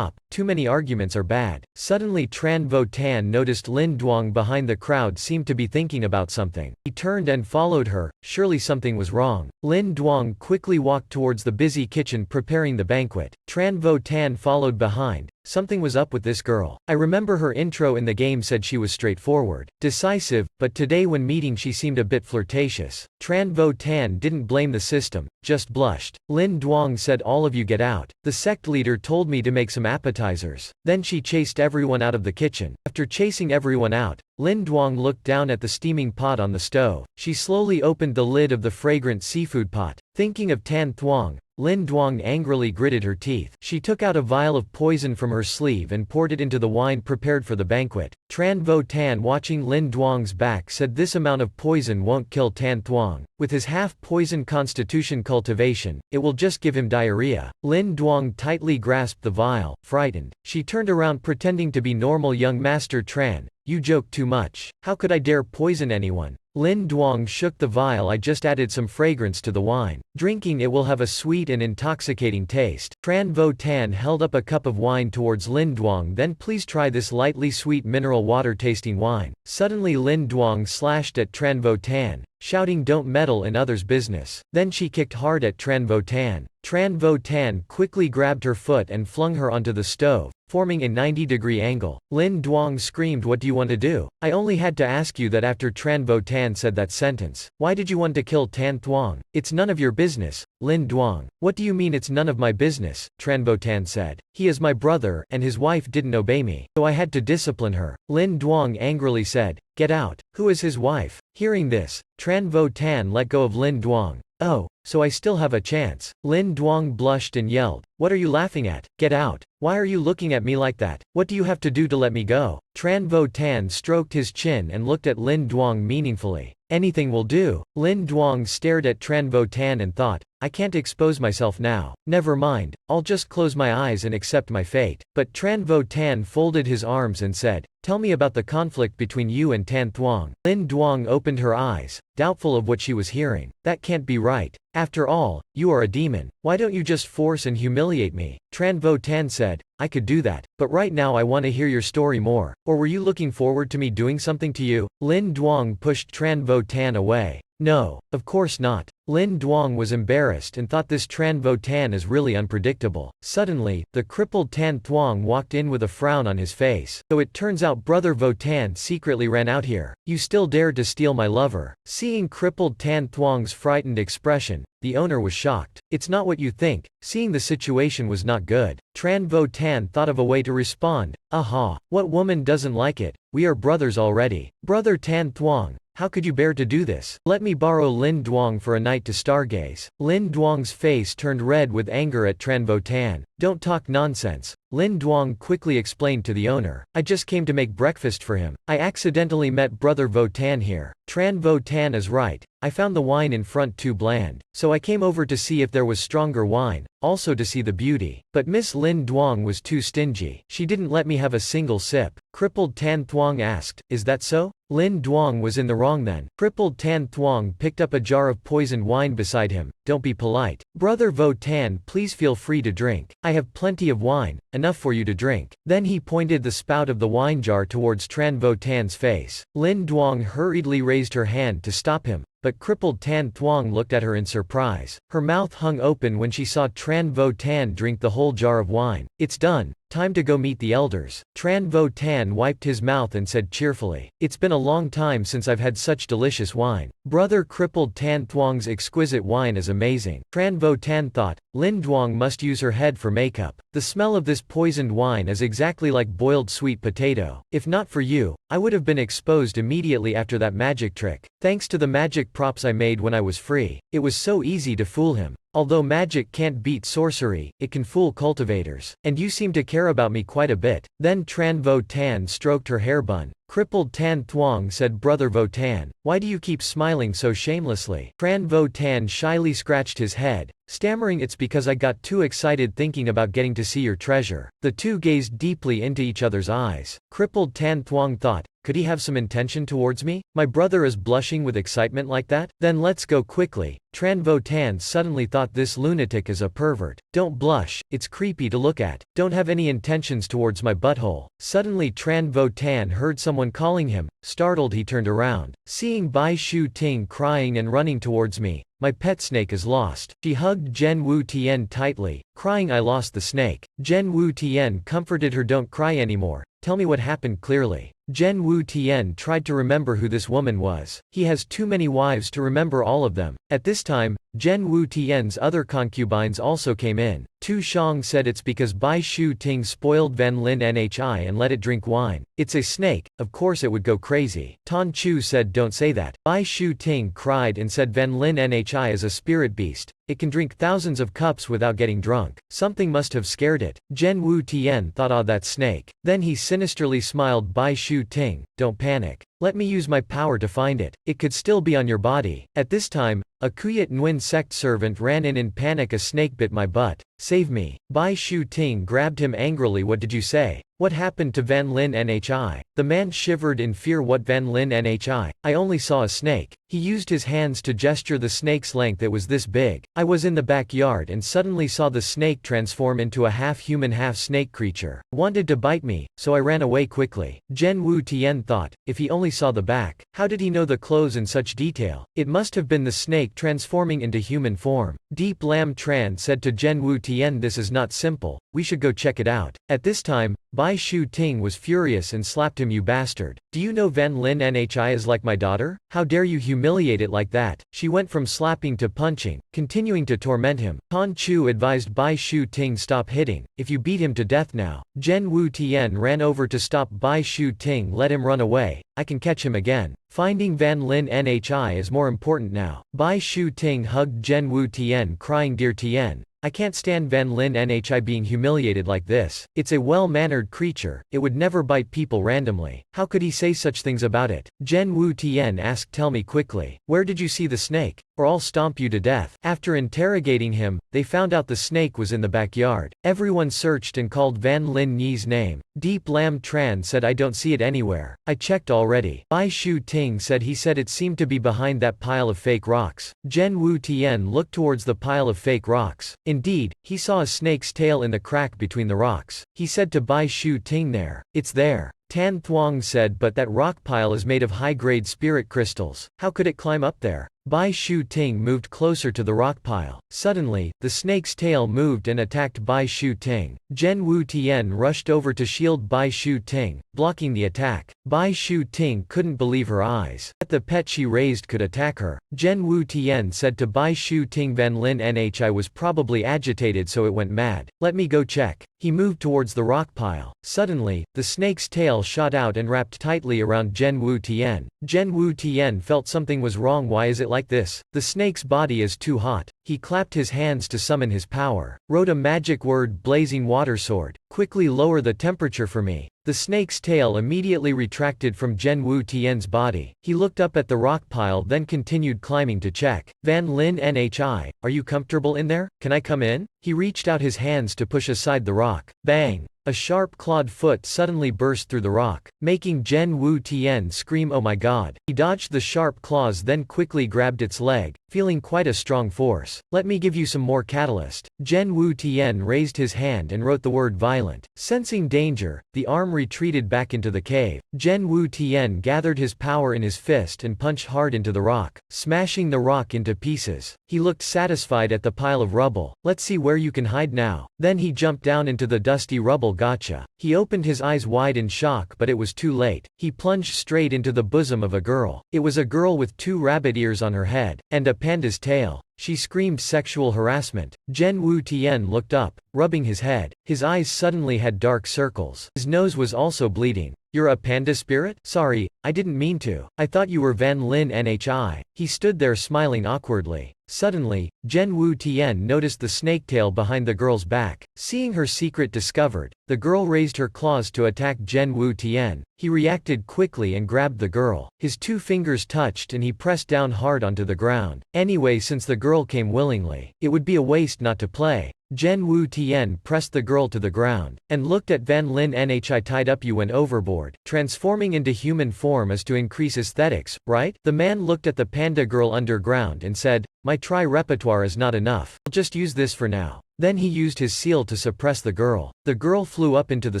Speaker 1: too many arguments are bad. Suddenly Tran Vo Tan noticed Lin Duang behind the crowd seemed to be thinking about something. He turned and followed her, surely something was wrong. Lin Duang quickly walked towards the busy kitchen preparing the banquet. Tran Vo Tan followed behind. Something was up with this girl. I remember her intro in the game said she was straightforward, decisive, but today when meeting she seemed a bit flirtatious. Tran Vo Tan didn't blame the system, just blushed. Lin Duang said all of you get out. The sect leader told me to make some appetizers. Then she chased everyone out of the kitchen. After chasing everyone out, Lin Duang looked down at the steaming pot on the stove. She slowly opened the lid of the fragrant seafood pot. Thinking of Tan Thuong, Lin Duang angrily gritted her teeth. She took out a vial of poison from her sleeve and poured it into the wine prepared for the banquet. Tran Vo Tan watching Lin Duang's back said this amount of poison won't kill Tan Thuong. With his half-poison constitution cultivation, it will just give him diarrhea. Lin Duang tightly grasped the vial, frightened. She turned around pretending to be normal young Master Tran. You joke too much. How could I dare poison anyone? Lin Duang shook the vial. I just added some fragrance to the wine. Drinking it will have a sweet and intoxicating taste. Tran Vo Tan held up a cup of wine towards Lin Duang. Then please try this lightly sweet mineral water tasting wine. Suddenly Lin Duang slashed at Tran Vo Tan, shouting don't meddle in others' business. Then she kicked hard at Tran Vo Tan. Tran Vo Tan quickly grabbed her foot and flung her onto the stove, forming a 90-degree angle. Lin Duang screamed, what do you want to do? I only had to ask you that after Tran Vo Tan said that sentence. Why did you want to kill Tan Thuong? It's none of your business. Lin Duang. What do you mean it's none of my business? Tran Vo Tan said. He is my brother, and his wife didn't obey me, so I had to discipline her. Lin Duang angrily said, get out. Who is his wife? Hearing this, Tran Vo Tan let go of Lin Duang. Oh, so I still have a chance. Lin Duang blushed and yelled, what are you laughing at? Get out. Why are you looking at me like that? What do you have to do to let me go? Tran Vo Tan stroked his chin and looked at Lin Duang meaningfully. Anything will do. Lin Duang stared at Tran Vo Tan and thought, I can't expose myself now. Never mind, I'll just close my eyes and accept my fate. But Tran Vo Tan folded his arms and said, tell me about the conflict between you and Tan Thuong. Lin Duang opened her eyes, doubtful of what she was hearing. That can't be right. After all, you are a demon. Why don't you just force and humiliate me? Tran Vo Tan said, I could do that, but right now I want to hear your story more. Or were you looking forward to me doing something to you? Lin Duang pushed Tran Vo Tan away. No, of course not. Lin Duang was embarrassed and thought this Tran Vo Tan is really unpredictable. Suddenly, the crippled Tan Thuong walked in with a frown on his face. So it turns out brother Vo Tan secretly ran out here. You still dared to steal my lover. Seeing crippled Tan Thuong's frightened expression, the owner was shocked. It's not what you think. Seeing the situation was not good. Tran Vo Tan thought of a way to respond. Aha, what woman doesn't like it? We are brothers already. Brother Tan Thuong, how could you bear to do this? Let me borrow Lin Duang for a night to stargaze. Lin Duang's face turned red with anger at Tran Vo Tan. Don't talk nonsense. Lin Duang quickly explained to the owner. I just came to make breakfast for him. I accidentally met brother Vo Tan here. Tran Vo Tan is right. I found the wine in front too bland. So I came over to see if there was stronger wine, also to see the beauty. But Miss Lin Duang was too stingy. She didn't let me have a single sip. Crippled Tan Thuong asked, is that so? Lin Duang was in the wrong then. Crippled Tan Thuong picked up a jar of poisoned wine beside him. Don't be polite. Brother Vo Tan, please feel free to drink. I have plenty of wine, enough for you to drink. Then he pointed the spout of the wine jar towards Tran Vo Tan's face. Lin Duang hurriedly raised her hand to stop him, but crippled Tan Thuong looked at her in surprise. Her mouth hung open when she saw Tran Vo Tan drink the whole jar of wine. It's done. Time to go meet the elders. Tran Vo Tan wiped his mouth and said cheerfully, it's been a long time since I've had such delicious wine. Brother crippled Tan Thuong's exquisite wine is amazing. Tran Vo Tan thought, Lin Duang must use her head for makeup. The smell of this poisoned wine is exactly like boiled sweet potato. If not for you, I would have been exposed immediately after that magic trick. Thanks to the magic props I made when I was free, it was so easy to fool him. Although magic can't beat sorcery, it can fool cultivators. And you seem to care about me quite a bit. Then Tran Vo Tan stroked her hair bun. Crippled Tan Thuong said, brother Vo Tan, why do you keep smiling so shamelessly? Tran Vo Tan shyly scratched his head. stammering it's because I got too excited thinking about getting to see your treasure. The two gazed deeply into each other's eyes. Crippled Tan Thuong thought, could he have some intention towards me? My brother is blushing with excitement like that? Then let's go quickly. Tran Vo Tan suddenly thought this lunatic is a pervert. Don't blush, it's creepy to look at. Don't have any intentions towards my butthole. Suddenly Tran Vo Tan heard someone calling him. Startled he turned around. Seeing Bai Shu Ting crying and running towards me. My pet snake is lost. She hugged Zhen Wu Tian tightly, crying I lost the snake. Zhen Wu Tian comforted her don't cry anymore. Tell me what happened clearly. Zhen Wu Tian tried to remember who this woman was. He has too many wives to remember all of them. At this time, Zhen Wu Tian's other concubines also came in. Tu Shang said it's because Bai Shu Ting spoiled Van Lin Nhi and let it drink wine. It's a snake, of course it would go crazy. Tonchu said don't say that. Bai Shu Ting cried and said Van Lin Nhi is a spirit beast. It can drink thousands of cups without getting drunk. Something must have scared it. Zhen Wu Tian thought that snake. Then he sinisterly smiled Bai Shu Ting, don't panic. Let me use my power to find it. It could still be on your body. At this time, a Kuyet Nguyen sect servant ran in panic. A snake bit my butt. Save me. Bai Shu Ting grabbed him angrily. What did you say? What happened to Van Lin Nhi? The man shivered in fear. What Van Lin Nhi? I only saw a snake. He used his hands to gesture the snake's length. It was this big. I was in the backyard and suddenly saw the snake transform into a half-human half-snake creature. Wanted to bite me, so I ran away quickly. Zhen Wu Tian thought, if he only saw the back, how did he know the clothes in such detail? It must have been the snake transforming into human form. Deep Lam Tran said to Zhen Wu Tian, this is not simple, we should go check it out. At this time, Bai Shu Ting was furious and slapped him. You bastard. Do you know Van Lin Nhi is like my daughter? How dare you humiliate it like that? She went from slapping to punching, continuing to torment him. Tonchu advised Bai Shu Ting stop hitting, if you beat him to death now. Zhen Wu Tian ran over to stop Bai Shu Ting. Let him run away, I can catch him again. Finding Van Lin Nhi is more important now. Bai Shu Ting hugged Zhen Wu Tian crying, dear Tian, I can't stand Van Lin Nhi being humiliated like this. It's a well-mannered creature, it would never bite people randomly. How could he say such things about it? Zhen Wu Tian asked, tell me quickly, where did you see the snake? Or I'll stomp you to death. After interrogating him, they found out the snake was in the backyard. Everyone searched and called Van Lin Yi's name. Deep Lam Tran said I don't see it anywhere. I checked already. Bai Shu Ting said he said it seemed to be behind that pile of fake rocks. Zhen Wu Tian looked towards the pile of fake rocks. Indeed, he saw a snake's tail in the crack between the rocks. He said to Bai Shu Ting there. It's there. Tan Thuong said but that rock pile is made of high-grade spirit crystals. How could it climb up there? Bai Shu Ting moved closer to the rock pile. Suddenly, the snake's tail moved and attacked Bai Shu Ting. Zhen Wu Tian rushed over to shield Bai Shu Ting, blocking the attack. Bai Shu Ting couldn't believe her eyes. That the pet she raised could attack her. Zhen Wu Tian said to Bai Shu Ting Van Lin Nhi was probably agitated so it went mad. Let me go check. He moved towards the rock pile. Suddenly, the snake's tail shot out and wrapped tightly around Zhen Wu Tian. Zhen Wu Tian felt something was wrong. Why is it like this? The snake's body is too hot. He clapped his hands to summon his power. Wrote a magic word, blazing water sword. Quickly lower the temperature for me. The snake's tail immediately retracted from Zhen Wu Tian's body. He looked up at the rock pile then continued climbing to check. Van Lin Nhi, are you comfortable in there? Can I come in? He reached out his hands to push aside the rock. Bang! A sharp clawed foot suddenly burst through the rock, making Zhen Wu Tian scream, oh my god. He dodged the sharp claws then quickly grabbed its leg, feeling quite a strong force. Let me give you some more catalyst. Zhen Wu Tian raised his hand and wrote the word violent. Sensing danger, the arm retreated back into the cave. Zhen Wu Tian gathered his power in his fist and punched hard into the rock, smashing the rock into pieces. He looked satisfied at the pile of rubble. Let's see where you can hide now. Then he jumped down into the dusty rubble. Gotcha. He opened his eyes wide in shock but it was too late. He plunged straight into the bosom of a girl. It was a girl with 2 rabbit ears on her head, and a panda's tail. She screamed sexual harassment. Zhen Wu Tian looked up, rubbing his head. His eyes suddenly had dark circles. His nose was also bleeding. You're a panda spirit? Sorry, I didn't mean to. I thought you were Van Lin Nhi. He stood there smiling awkwardly. Suddenly, Zhen Wu Tian noticed the snaketail behind the girl's back. Seeing her secret discovered, the girl raised her claws to attack Zhen Wu Tian. He reacted quickly and grabbed the girl. His 2 fingers touched and he pressed down hard onto the ground. Anyway, since the girl came willingly, it would be a waste not to play. Zhen Wu Tian pressed the girl to the ground, and looked at Van Lin Nhi tied up. You went overboard. Transforming into human form is to increase aesthetics, right? The man looked at the panda girl underground and said, my repertoire is not enough. I'll just use this for now. Then he used his seal to suppress the girl. The girl flew up into the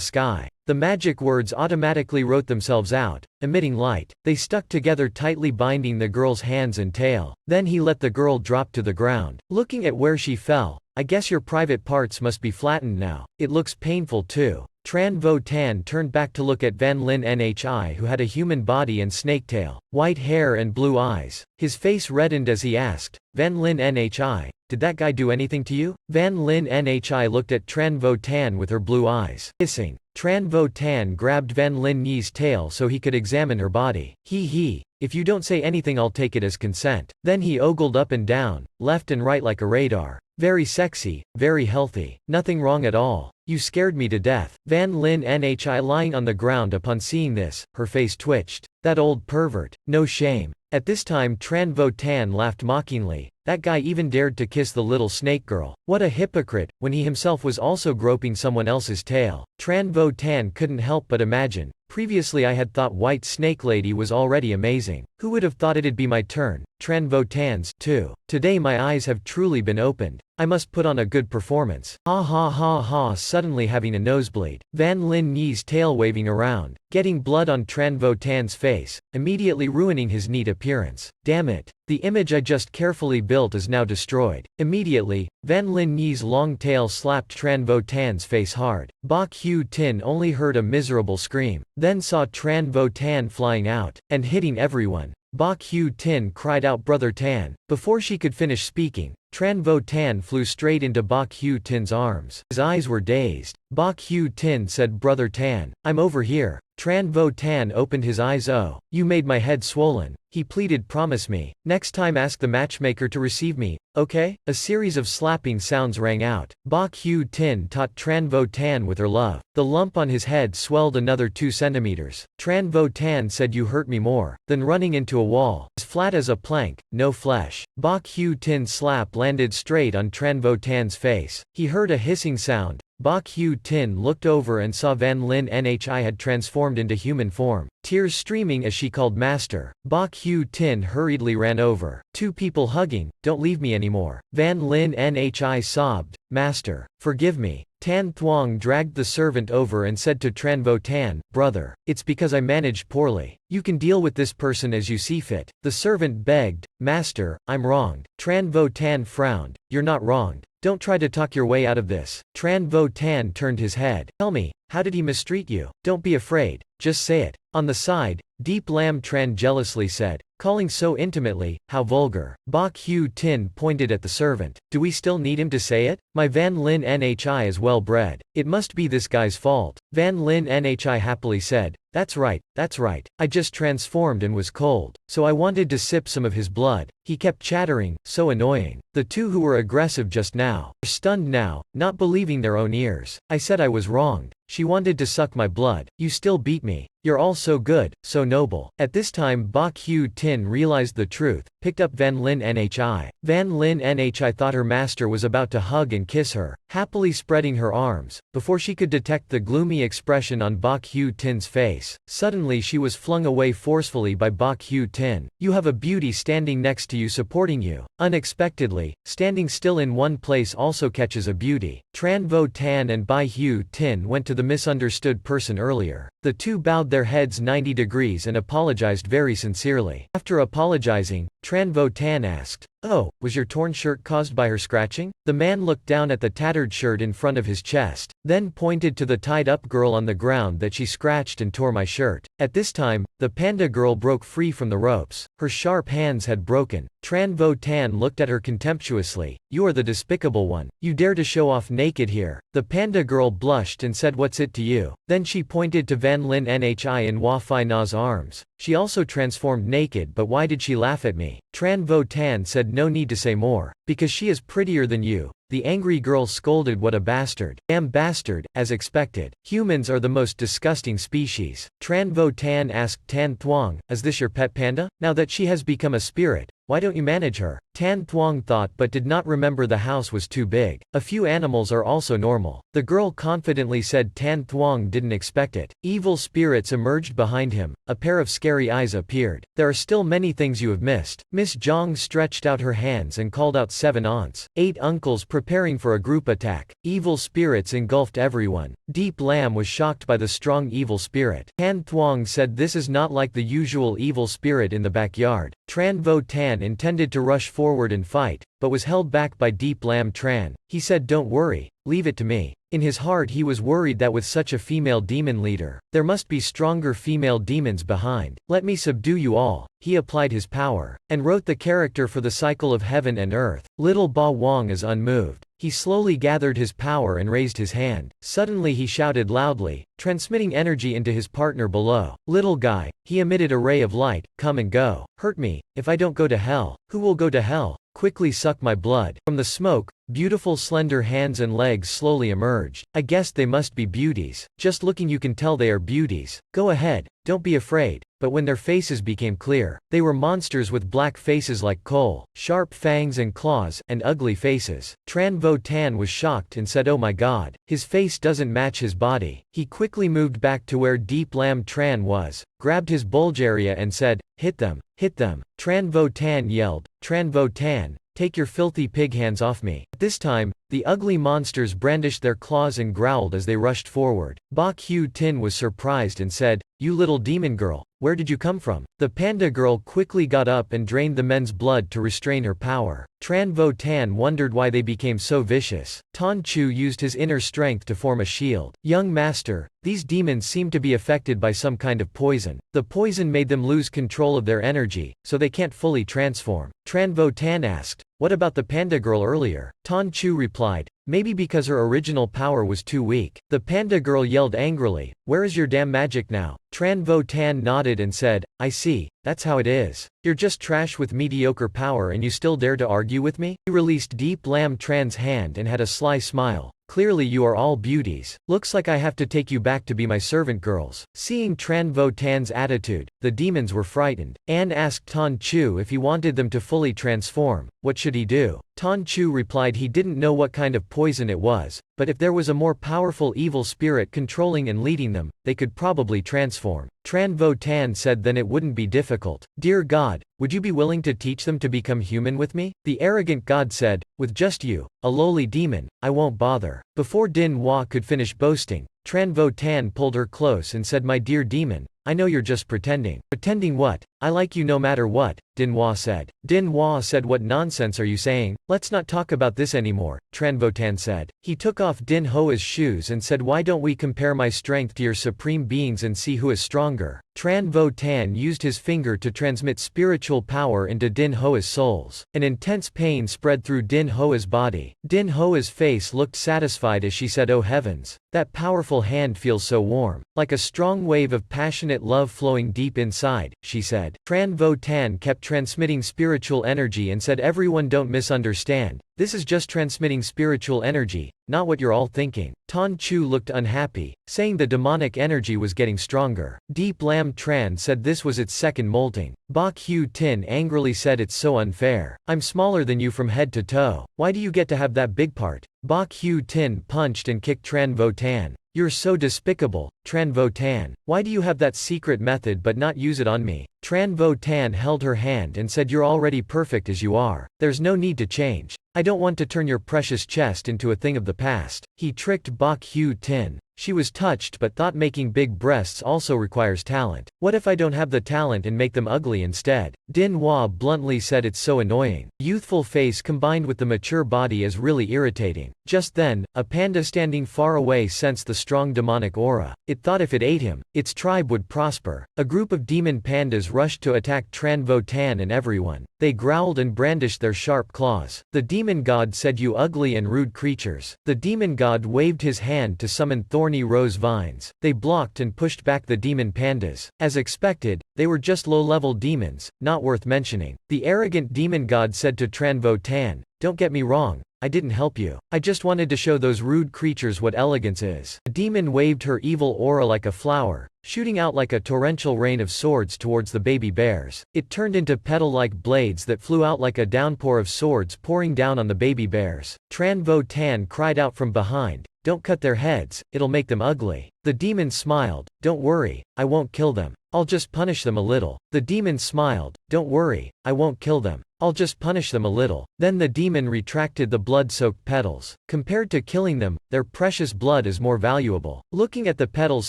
Speaker 1: sky. The magic words automatically wrote themselves out, emitting light. They stuck together tightly, binding the girl's hands and tail. Then he let the girl drop to the ground. Looking at where she fell, I guess your private parts must be flattened now. It looks painful too. Tran Vo Tan turned back to look at Van Lin Nhi, who had a human body and snake tail, white hair and blue eyes. His face reddened as he asked, Van Lin Nhi, did that guy do anything to you? Van Lin Nhi looked at Tran Vo Tan with her blue eyes. Hissing, Tran Vo Tan grabbed Van Lin Nhi's tail so he could examine her body. He, if you don't say anything I'll take it as consent. Then he ogled up and down, left and right like a radar. Very sexy, very healthy. Nothing wrong at all. You scared me to death. Van Lin Nhi lying on the ground. Upon seeing this, her face twitched. That old pervert. No shame. At this time Tran Vo Tan laughed mockingly. That guy even dared to kiss the little snake girl. What a hypocrite, when he himself was also groping someone else's tail. Tran Vo Tan couldn't help but imagine. Previously I had thought White Snake Lady was already amazing. Who would have thought it'd be my turn? Tran Vo Tan's, too. Today my eyes have truly been opened. I must put on a good performance. Ha ha ha ha. Suddenly having a nosebleed. Van Lin Nhi's tail waving around, getting blood on Tran Vo Tan's face, immediately ruining his neat appearance. Damn it. The image I just carefully built is now destroyed. Immediately, Van Lin Nhi's long tail slapped Tran Vo Tan's face hard. B Hugh Tin only heard a miserable scream, then saw Tran Vo Tan flying out, and hitting everyone. B Hugh Tin cried out, Brother Tan. Before she could finish speaking, Tran Vo Tan flew straight into B Hugh Tin's arms. His eyes were dazed. B Hugh Tin said, Brother Tan, I'm over here. Tran Vo Tan opened his eyes. Oh, you made my head swollen. He pleaded, promise me. Next time ask the matchmaker to receive me, okay? A series of slapping sounds rang out. B Hugh Tin taught Tran Vo Tan with her love. The lump on his head swelled another 2 centimeters. Tran Vo Tan said, you hurt me more than running into a wall. As flat as a plank, no flesh. B Hugh Tin's slap landed straight on Tran Vo Tan's face. He heard a hissing sound. B Hugh Tin looked over and saw Van Lin Nhi had transformed into human form. Tears streaming as she called Master. B Hugh Tin hurriedly ran over. 2 people hugging. Don't leave me anymore. Van Lin Nhi sobbed. Master, forgive me. Tan Thuong dragged the servant over and said to Tran Vo Tan, Brother, it's because I managed poorly. You can deal with this person as you see fit. The servant begged, Master, I'm wronged. Tran Vo Tan frowned. You're not wronged. Don't try to talk your way out of this. Tran Vo Tan turned his head. Tell me, how did he mistreat you? Don't be afraid. Just say it. On the side, Deep Lam Tran jealously said, calling so intimately, how vulgar. B Hugh Tin pointed at the servant. Do we still need him to say it? My Van Lin Nhi is well bred. It must be this guy's fault. Van Lin Nhi happily said, that's right, that's right. I just transformed and was cold, so I wanted to sip some of his blood. He kept chattering, so annoying. The 2 who were aggressive just now are stunned now, not believing their own ears. I said I was wronged. She wanted to suck my blood. You still beat me. You're all so good, so noble. At this time B Hugh Tin realized the truth, picked up Van Lin Nhi. Van Lin Nhi thought her master was about to hug and kiss her, happily spreading her arms, before she could detect the gloomy expression on B Hugh Tin's face. Suddenly she was flung away forcefully by B Hugh Tin. You have a beauty standing next to you supporting you. Unexpectedly, standing still in one place also catches a beauty. Tran Vo Tan and B Hugh Tin went to the misunderstood person earlier. The 2 bowed their heads 90 degrees and apologized very sincerely. After apologizing, Tran Vo Tan asked, Oh, was your torn shirt caused by her scratching? The man looked down at the tattered shirt in front of his chest, then pointed to the tied-up girl on the ground that she scratched and tore my shirt. At this time, the panda girl broke free from the ropes. Her sharp hands had broken. Tran Vo Tan looked at her contemptuously. You are the despicable one. You dare to show off naked here. The panda girl blushed and said, What's it to you? Then she pointed to Van Lin Nhi in Hua Fai Na's arms. She also transformed naked, but why did she laugh at me? Tran Vo Tan said no need to say more. Because she is prettier than you. The angry girl scolded, what a bastard. Damn bastard, as expected. Humans are the most disgusting species. Tran Vo Tan asked Tan Thuong, is this your pet panda? Now that she has become a spirit, why don't you manage her? Tan Thuong thought but did not remember the house was too big. A few animals are also normal. The girl confidently said Tan Thuong didn't expect it. Evil spirits emerged behind him. A pair of scary eyes appeared. There are still many things you have missed. Miss Zhang stretched out her hands and called out 7 aunts. 8 uncles preparing for a group attack. Evil spirits engulfed everyone. Deep Lam was shocked by the strong evil spirit. Tan Thuong said this is not like the usual evil spirit in the backyard. Tran Vo Tan intended to rush forward and fight, but was held back by Deep Lam Tran. He said don't worry, leave it to me. In his heart he was worried that with such a female demon leader, there must be stronger female demons behind. Let me subdue you all. He applied his power, and wrote the character for the cycle of heaven and earth. Little Ba Wong is unmoved. He slowly gathered his power and raised his hand. Suddenly he shouted loudly, transmitting energy into his partner below. Little guy, he emitted a ray of light, come and go. Hurt me, if I don't go to hell. Who will go to hell? Quickly suck my blood. From the smoke, beautiful slender hands and legs slowly emerged. I guessed they must be beauties. Just looking you can tell they are beauties. Go ahead, don't be afraid. But when their faces became clear, they were monsters with black faces like coal, sharp fangs and claws, and ugly faces. Tran Vo Tan was shocked and said oh my god, his face doesn't match his body. He quickly moved back to where Deep Lam Tran was, grabbed his Bulgaria and said, hit them, hit them. Tran Vo Tan yelled, Tran Vo Tan, take your filthy pig hands off me. At this time, the ugly monsters brandished their claws and growled as they rushed forward. B Hugh Tin was surprised and said, you little demon girl, where did you come from? The panda girl quickly got up and drained the men's blood to restrain her power. Tran Vo Tan wondered why they became so vicious. Tonchu used his inner strength to form a shield. Young master, these demons seem to be affected by some kind of poison. The poison made them lose control of their energy, so they can't fully transform. Tran Vo Tan asked, what about the panda girl earlier? Tonchu replied, maybe because her original power was too weak. The panda girl yelled angrily, where is your damn magic now? Tran Vo Tan nodded and said, I see, that's how it is. You're just trash with mediocre power and you still dare to argue with me? He released Deep Lam Tran's hand and had a sly smile. Clearly you are all beauties. Looks like I have to take you back to be my servant girls. Seeing Tran Vo Tan's attitude, the demons were frightened. Anne asked Tonchu if he wanted them to fully transform, what should he do? Tonchu replied he didn't know what kind of poison it was, but if there was a more powerful evil spirit controlling and leading them, they could probably transform. Tran Vo Tan said then it wouldn't be difficult. Dear God, would you be willing to teach them to become human with me? The arrogant god said, with just you, a lowly demon, I won't bother. Before Din Hua could finish boasting, Tran Vo Tan pulled her close and said my dear demon, I know you're just pretending. Pretending what? I like you no matter what, Din Hua said. Din Hua said what nonsense are you saying? Let's not talk about this anymore, Tran Vo Tan said. He took off Din Hoa's shoes and said why don't we compare my strength to your supreme beings and see who is stronger. Tran Vo Tan used his finger to transmit spiritual power into Din Hoa's souls. An intense pain spread through Din Hoa's body. Din Hoa's face looked satisfied as she said oh heavens, that powerful hand feels so warm. Like a strong wave of passionate love flowing deep inside, she said. Tran Vo Tan kept transmitting spiritual energy and said everyone don't misunderstand. This is just transmitting spiritual energy, not what you're all thinking. Tonchu looked unhappy, saying the demonic energy was getting stronger. Deep Lam Tran said this was its second molting. B Hugh Tin angrily said it's so unfair. I'm smaller than you from head to toe. Why do you get to have that big part? B Hugh Tin punched and kicked Tran Vo Tan. You're so despicable, Tran Vo Tan. Why do you have that secret method but not use it on me? Tran Vo Tan held her hand and said you're already perfect as you are. There's no need to change. I don't want to turn your precious chest into a thing of the past. He tricked B Hugh Tin. She was touched but thought making big breasts also requires talent. What if I don't have the talent and make them ugly instead? Din Hua bluntly said it's so annoying. Youthful face combined with the mature body is really irritating. Just then, a panda standing far away sensed the strong demonic aura. It thought if it ate him, its tribe would prosper. A group of demon pandas rushed to attack Tran Tan and everyone. They growled and brandished their sharp claws. The demon god said, "You ugly and rude creatures." The demon god waved his hand to summon thorny rose vines. They blocked and pushed back the demon pandas. As expected, they were just low-level demons, not worth mentioning. The arrogant demon god said to Tran Tan, "Don't get me wrong, I didn't help you. I just wanted to show those rude creatures what elegance is." The demon waved her evil aura like a flower, shooting out like a torrential rain of swords towards the baby bears. It turned into petal-like blades that flew out like a downpour of swords pouring down on the baby bears. Tran Tan cried out from behind, "Don't cut their heads, it'll make them ugly." The demon smiled, "Don't worry, I won't kill them. I'll just punish them a little." The demon smiled, "Don't worry, I won't kill them. I'll just punish them a little." Then the demon retracted the blood-soaked petals. Compared to killing them, their precious blood is more valuable. Looking at the petals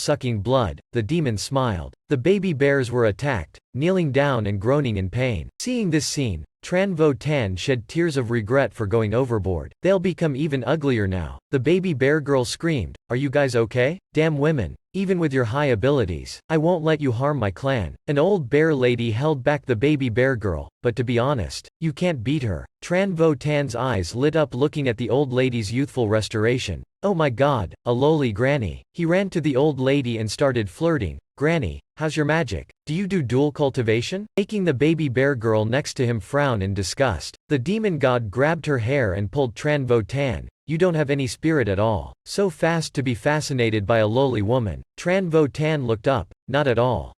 Speaker 1: sucking blood, the demon smiled. The baby bears were attacked, kneeling down and groaning in pain. Seeing this scene, Tran Tan shed tears of regret for going overboard. "They'll become even uglier now." The baby bear girl screamed, "Are you guys okay? Damn women. Even with your high abilities, I won't let you harm my clan." An old bear lady held back the baby bear girl, "But to be honest, you can't beat her." Tran Tan's eyes lit up looking at the old lady's youthful restoration. "Oh my god, a lowly granny." He ran to the old lady and started flirting. "Granny, how's your magic? Do you do dual cultivation?" Making the baby bear girl next to him frown in disgust. The demon god grabbed her hair and pulled Tran Tan. "You don't have any spirit at all. So fast to be fascinated by a lowly woman." Tran Tan looked up, "Not at all.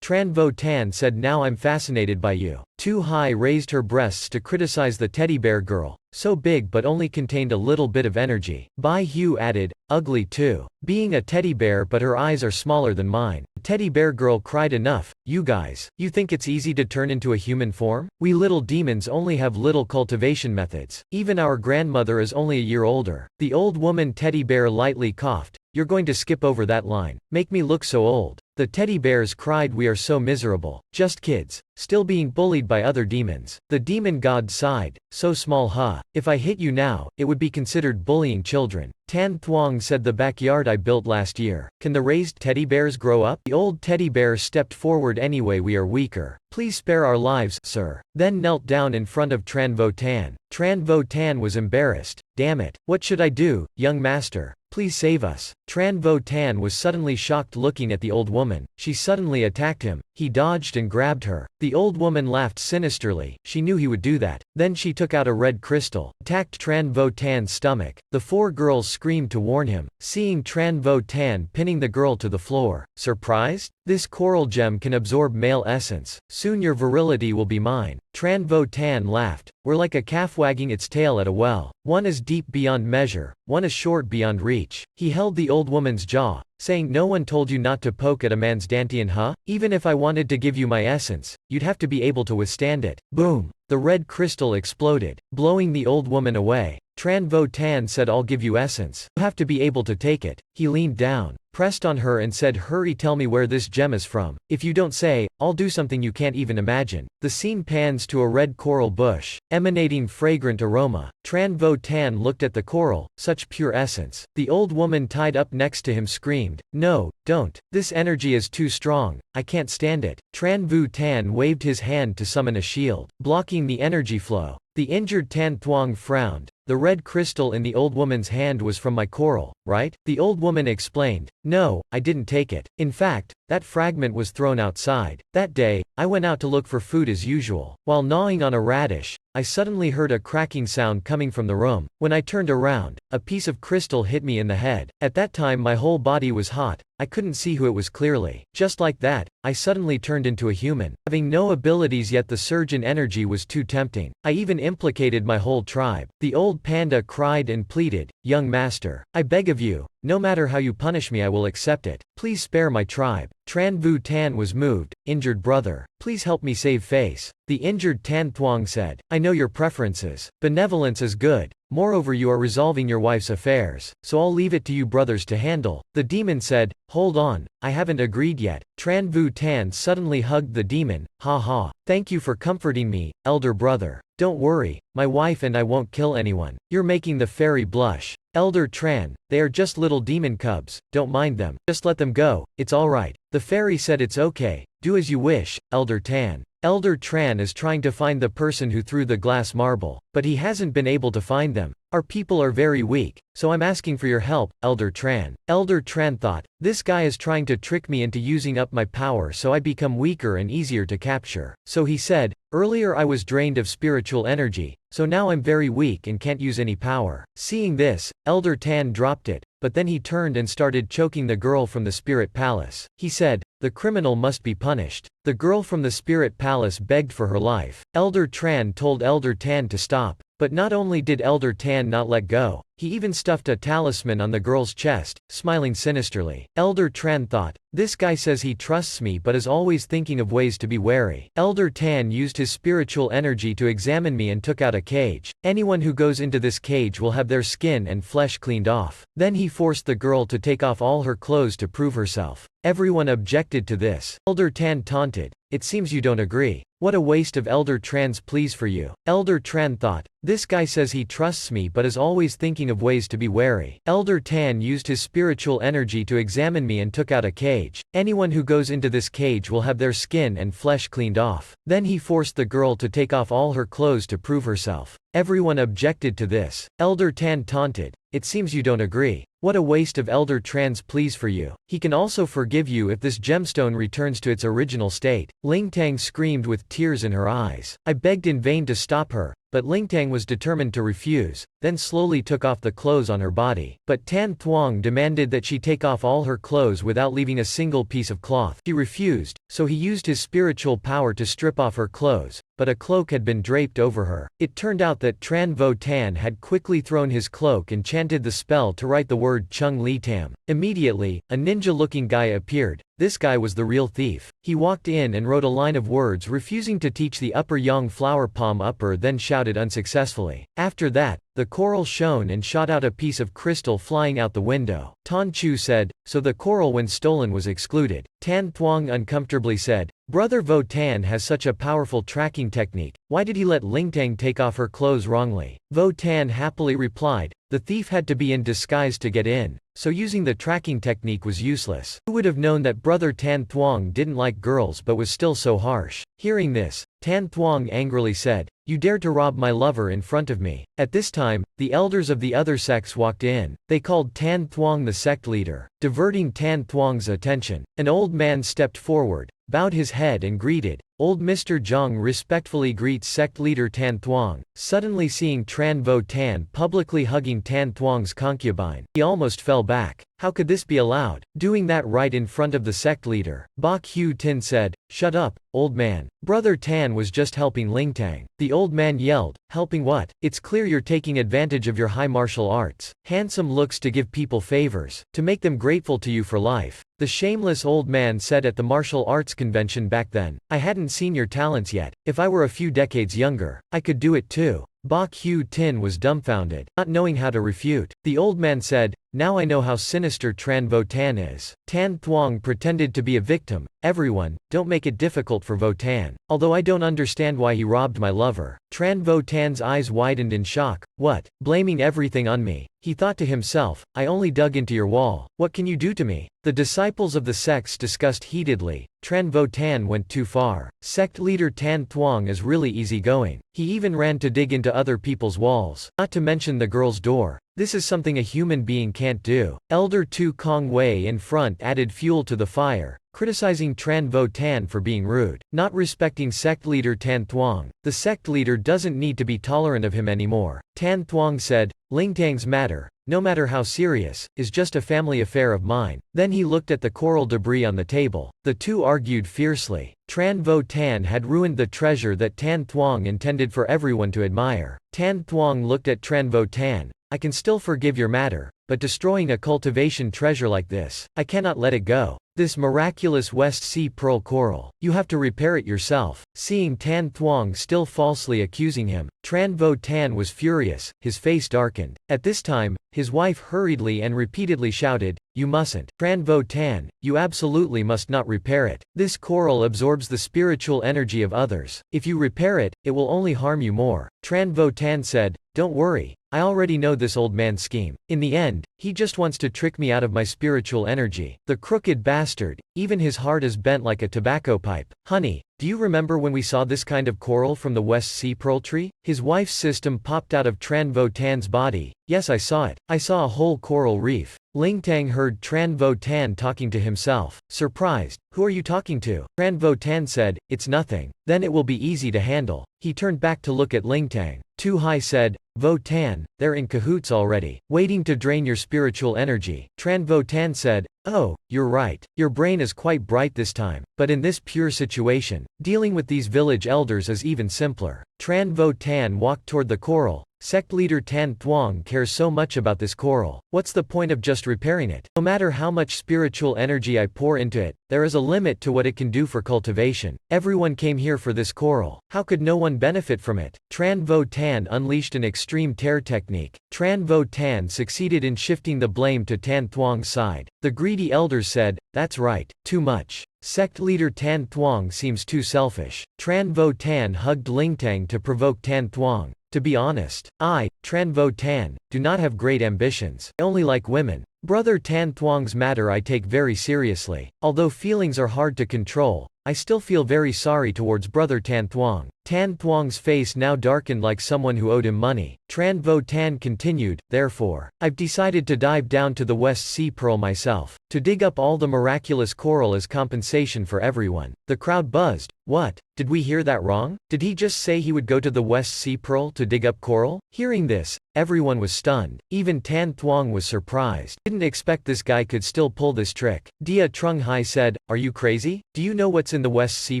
Speaker 1: Tran Tan said, "Now I'm fascinated by you." Too High raised her breasts to criticize the teddy bear girl. "So big but only contained a little bit of energy." B Hugh added, "Ugly too. Being a teddy bear but her eyes are smaller than mine." The teddy bear girl cried, "Enough, you guys. You think it's easy to turn into a human form? We little demons only have little cultivation methods. Even our grandmother is only a year older." The old woman teddy bear lightly coughed. "You're going to skip over that line. Make me look so old." The teddy bears cried, "We are so miserable. Just kids. Still being bullied by other demons." The demon god sighed, "So small huh? If I hit you now, it would be considered bullying children." Tan Thuong said, "The backyard I built last year. Can the raised teddy bears grow up?" The old teddy bear stepped forward. "Anyway, we are weaker. Please spare our lives, sir." Then knelt down in front of Tran Tan. Tran Tan was embarrassed. "Damn it. What should I do, young master? Please save us." Tran Tan was suddenly shocked looking at the old woman. She suddenly attacked him. He dodged and grabbed her. The old woman laughed sinisterly. She knew he would do that. Then she took out a red crystal, attacked Tran Tan's stomach. The four girls screamed to warn him. Seeing Tran Tan pinning the girl to the floor, surprised? "This coral gem can absorb male essence. Soon your virility will be mine." Tran Tan laughed. "We're like a calf wagging its tail at a well. One is deep beyond measure, one is short beyond reach." He held the old woman's jaw, saying, "No one told you not to poke at a man's dantian huh? Even if I wanted to give you my essence, you'd have to be able to withstand it." Boom! The red crystal exploded, blowing the old woman away. Tran Tan said, "I'll give you essence. You have to be able to take it." He leaned down, pressed on her and said, "Hurry, tell me where this gem is from. If you don't say, I'll do something you can't even imagine." The scene pans to a red coral bush, emanating fragrant aroma. Tran Tan looked at the coral, such pure essence. The old woman tied up next to him screamed, "No, don't. This energy is too strong. I can't stand it." Tran Tan waved his hand to summon a shield, blocking the energy flow. The injured Tan Thuong frowned. "The red crystal in the old woman's hand was from my coral, right?" The old woman explained, "No, I didn't take it. In fact, that fragment was thrown outside. That day, I went out to look for food as usual. While gnawing on a radish, I suddenly heard a cracking sound coming from the room. When I turned around, a piece of crystal hit me in the head. At that time my whole body was hot. I couldn't see who it was clearly. Just like that, I suddenly turned into a human. Having no abilities, yet the surge in energy was too tempting. I even implicated my whole tribe." The old panda cried and pleaded, "Young master, I beg of you, no matter how you punish me I will accept it. Please spare my tribe. Tran Vu Tan was moved. Injured brother. Please help me save face. The injured Tan Thuong said, I know your preferences. Benevolence is good. Moreover you are resolving your wife's affairs, so I'll leave it to you brothers to handle. The demon said, hold on, I haven't agreed yet. Tran Vu Tan suddenly hugged the demon. Ha ha. Thank you for comforting me, elder brother. Don't worry, my wife and I won't kill anyone. You're making the fairy blush. Elder Tran, they are just little demon cubs, don't mind them. Just let them go, it's alright. The fairy said it's okay, do as you wish, Elder Tan. Elder Tran is trying to find the person who threw the glass marble, but he hasn't been able to find them. Our people are very weak, so I'm asking for your help, Elder Tran. Elder Tran thought, this guy is trying to trick me into using up my power so I become weaker and easier to capture. So he said, earlier I was drained of spiritual energy, so now I'm very weak and can't use any power. Seeing this, Elder Tan dropped it, but then he turned and started choking the girl from the spirit palace. He said, the criminal must be punished. The girl from the spirit palace begged for her life. Elder Tran told Elder Tan to stop. But not only did Elder Tan not let go, he even stuffed a talisman on the girl's chest, smiling sinisterly. Elder Tran thought, this guy says he trusts me but is always thinking of ways to be wary. Elder Tan used his spiritual energy to examine me and took out a cage. Anyone who goes into this cage will have their skin and flesh cleaned off. Then he forced the girl to take off all her clothes to prove herself. Everyone objected to this. Elder Tan taunted, it seems you don't agree. What a waste of Elder Tran's pleas for you. Elder Tran thought, this guy says he trusts me but is always thinking of ways to be wary. Elder Tan used his spiritual energy to examine me and took out a cage. Anyone who goes into this cage will have their skin and flesh cleaned off. Then he forced the girl to take off all her clothes to prove herself. Everyone objected to this. Elder Tan taunted, it seems you don't agree. What a waste of Elder Tran's pleas for you. He can also forgive you if this gemstone returns to its original state. Lingtang screamed with tears in her eyes. I begged in vain to stop her, but Lingtang was determined to refuse, then slowly took off the clothes on her body. But Tan Thuong demanded that she take off all her clothes without leaving a single piece of cloth. She refused, so he used his spiritual power to strip off her clothes, but a cloak had been draped over her. It turned out that Tran Vo Tan had quickly thrown his cloak and chanted the spell to write the word Chung Li Tam. Immediately, a ninja-looking guy appeared. This guy was the real thief. He walked in and wrote a line of words refusing to teach the upper yang flower palm upper, then shouted unsuccessfully. After that, the coral shone and shot out a piece of crystal flying out the window. Tonchu said, so the coral when stolen was excluded. Tan Thuong uncomfortably said, Brother Vo Tan has such a powerful tracking technique, why did he let Lingtang take off her clothes wrongly? Vo Tan happily replied, the thief had to be in disguise to get in, so using the tracking technique was useless. Who would have known that Brother Tan Thuong didn't like girls but was still so harsh? Hearing this, Tan Thuong angrily said, you dared to rob my lover in front of me. At this time, the elders of the other sects walked in. They called Tan Thuong the sect leader. Diverting Tan Thuong's attention, an old man stepped forward, bowed his head and greeted. Old Mr. Zhang respectfully greets sect leader Tan Thuong. Suddenly seeing Tran Vo Tan publicly hugging Tan Thuong's concubine, he almost fell back. How could this be allowed? Doing that right in front of the sect leader. B Hugh Tin said, shut up, old man. Brother Tan was just helping Lingtang. The old man yelled, helping what? It's clear you're taking advantage of your high martial arts. Handsome looks to give people favors, to make them grateful to you for life. The shameless old man said at the martial arts convention back then, I hadn't seen your talents yet. If I were a few decades younger, I could do it too. B Hugh Tin was dumbfounded, not knowing how to refute. The old man said, now I know how sinister Tran Vo Tan is. Tan Thuong pretended to be a victim. Everyone, don't make it difficult for Vo Tan. Although I don't understand why he robbed my lover. Tran Vo Tan's eyes widened in shock. What? Blaming everything on me. He thought to himself, I only dug into your wall. What can you do to me? The disciples of the sects discussed heatedly. Tran Vo Tan went too far. Sect leader Tan Thuong is really easygoing. He even ran to dig into other people's walls. Not to mention the girl's door. This is something a human being can't do. Elder Tu Kong Wei in front added fuel to the fire, criticizing Tran Vo Tan for being rude, not respecting sect leader Tan Thuong. The sect leader doesn't need to be tolerant of him anymore. Tan Thuong said, Lingtang's matter, no matter how serious, is just a family affair of mine. Then he looked at the coral debris on the table. The two argued fiercely. Tran Vo Tan had ruined the treasure that Tan Thuong intended for everyone to admire. Tan Thuong looked at Tran Vo Tan. I can still forgive your matter, but destroying a cultivation treasure like this, I cannot let it go. This miraculous West Sea pearl coral. You have to repair it yourself. Seeing Tan Thuong still falsely accusing him, Tran Vo Tan was furious, his face darkened. At this time, his wife hurriedly and repeatedly shouted, "You mustn't. Tran Vo Tan, you absolutely must not repair it. This coral absorbs the spiritual energy of others. If you repair it, it will only harm you more." Tran Vo Tan said, "Don't worry. I already know this old man's scheme. In the end, he just wants to trick me out of my spiritual energy. The crooked bastard, even his heart is bent like a tobacco pipe. Honey, do you remember when we saw this kind of coral from the West Sea pearl tree?" His wife's system popped out of Tran Vo Tan's body. "Yes, I saw it. I saw a whole coral reef." Lingtang heard Tran Vo Tan talking to himself. Surprised, "Who are you talking to?" Tran Vo Tan said, "It's nothing. Then it will be easy to handle." He turned back to look at Lingtang. Tu Hai said, "Vo Tan, they're in cahoots already, waiting to drain your spiritual energy." Tran Vo Tan said, "Oh, you're right. Your brain is quite bright this time. But in this pure situation, dealing with these village elders is even simpler." Tran Vo Tan walked toward the coral. Sect leader Tan Thuong cares so much about this coral. What's the point of just repairing it? No matter how much spiritual energy I pour into it, there is a limit to what it can do for cultivation. Everyone came here for this coral. How could no one benefit from it? Tran Vo Tan unleashed an extreme tear technique. Tran Vo Tan succeeded in shifting the blame to Tan Thuong's side. The greedy elders said, "That's right. Too much. Sect leader Tan Thuong seems too selfish." Tran Vo Tan hugged Lingtang to provoke Tan Thuong. "To be honest, I, Tran Vo Tan, do not have great ambitions. I only like women. Brother Tan Thuong's matter I take very seriously. Although feelings are hard to control, I still feel very sorry towards brother Tan Thuong." Tan Thuong's face now darkened like someone who owed him money. Tran Vo Tan continued, "Therefore, I've decided to dive down to the West Sea pearl myself, to dig up all the miraculous coral as compensation for everyone." The crowd buzzed. "What? Did we hear that wrong? Did he just say he would go to the West Sea pearl to dig up coral?" Hearing this, everyone was stunned. Even Tan Thuong was surprised. Didn't expect this guy could still pull this trick. Dia Trung Hai said, "Are you crazy? Do you know what's in the West Sea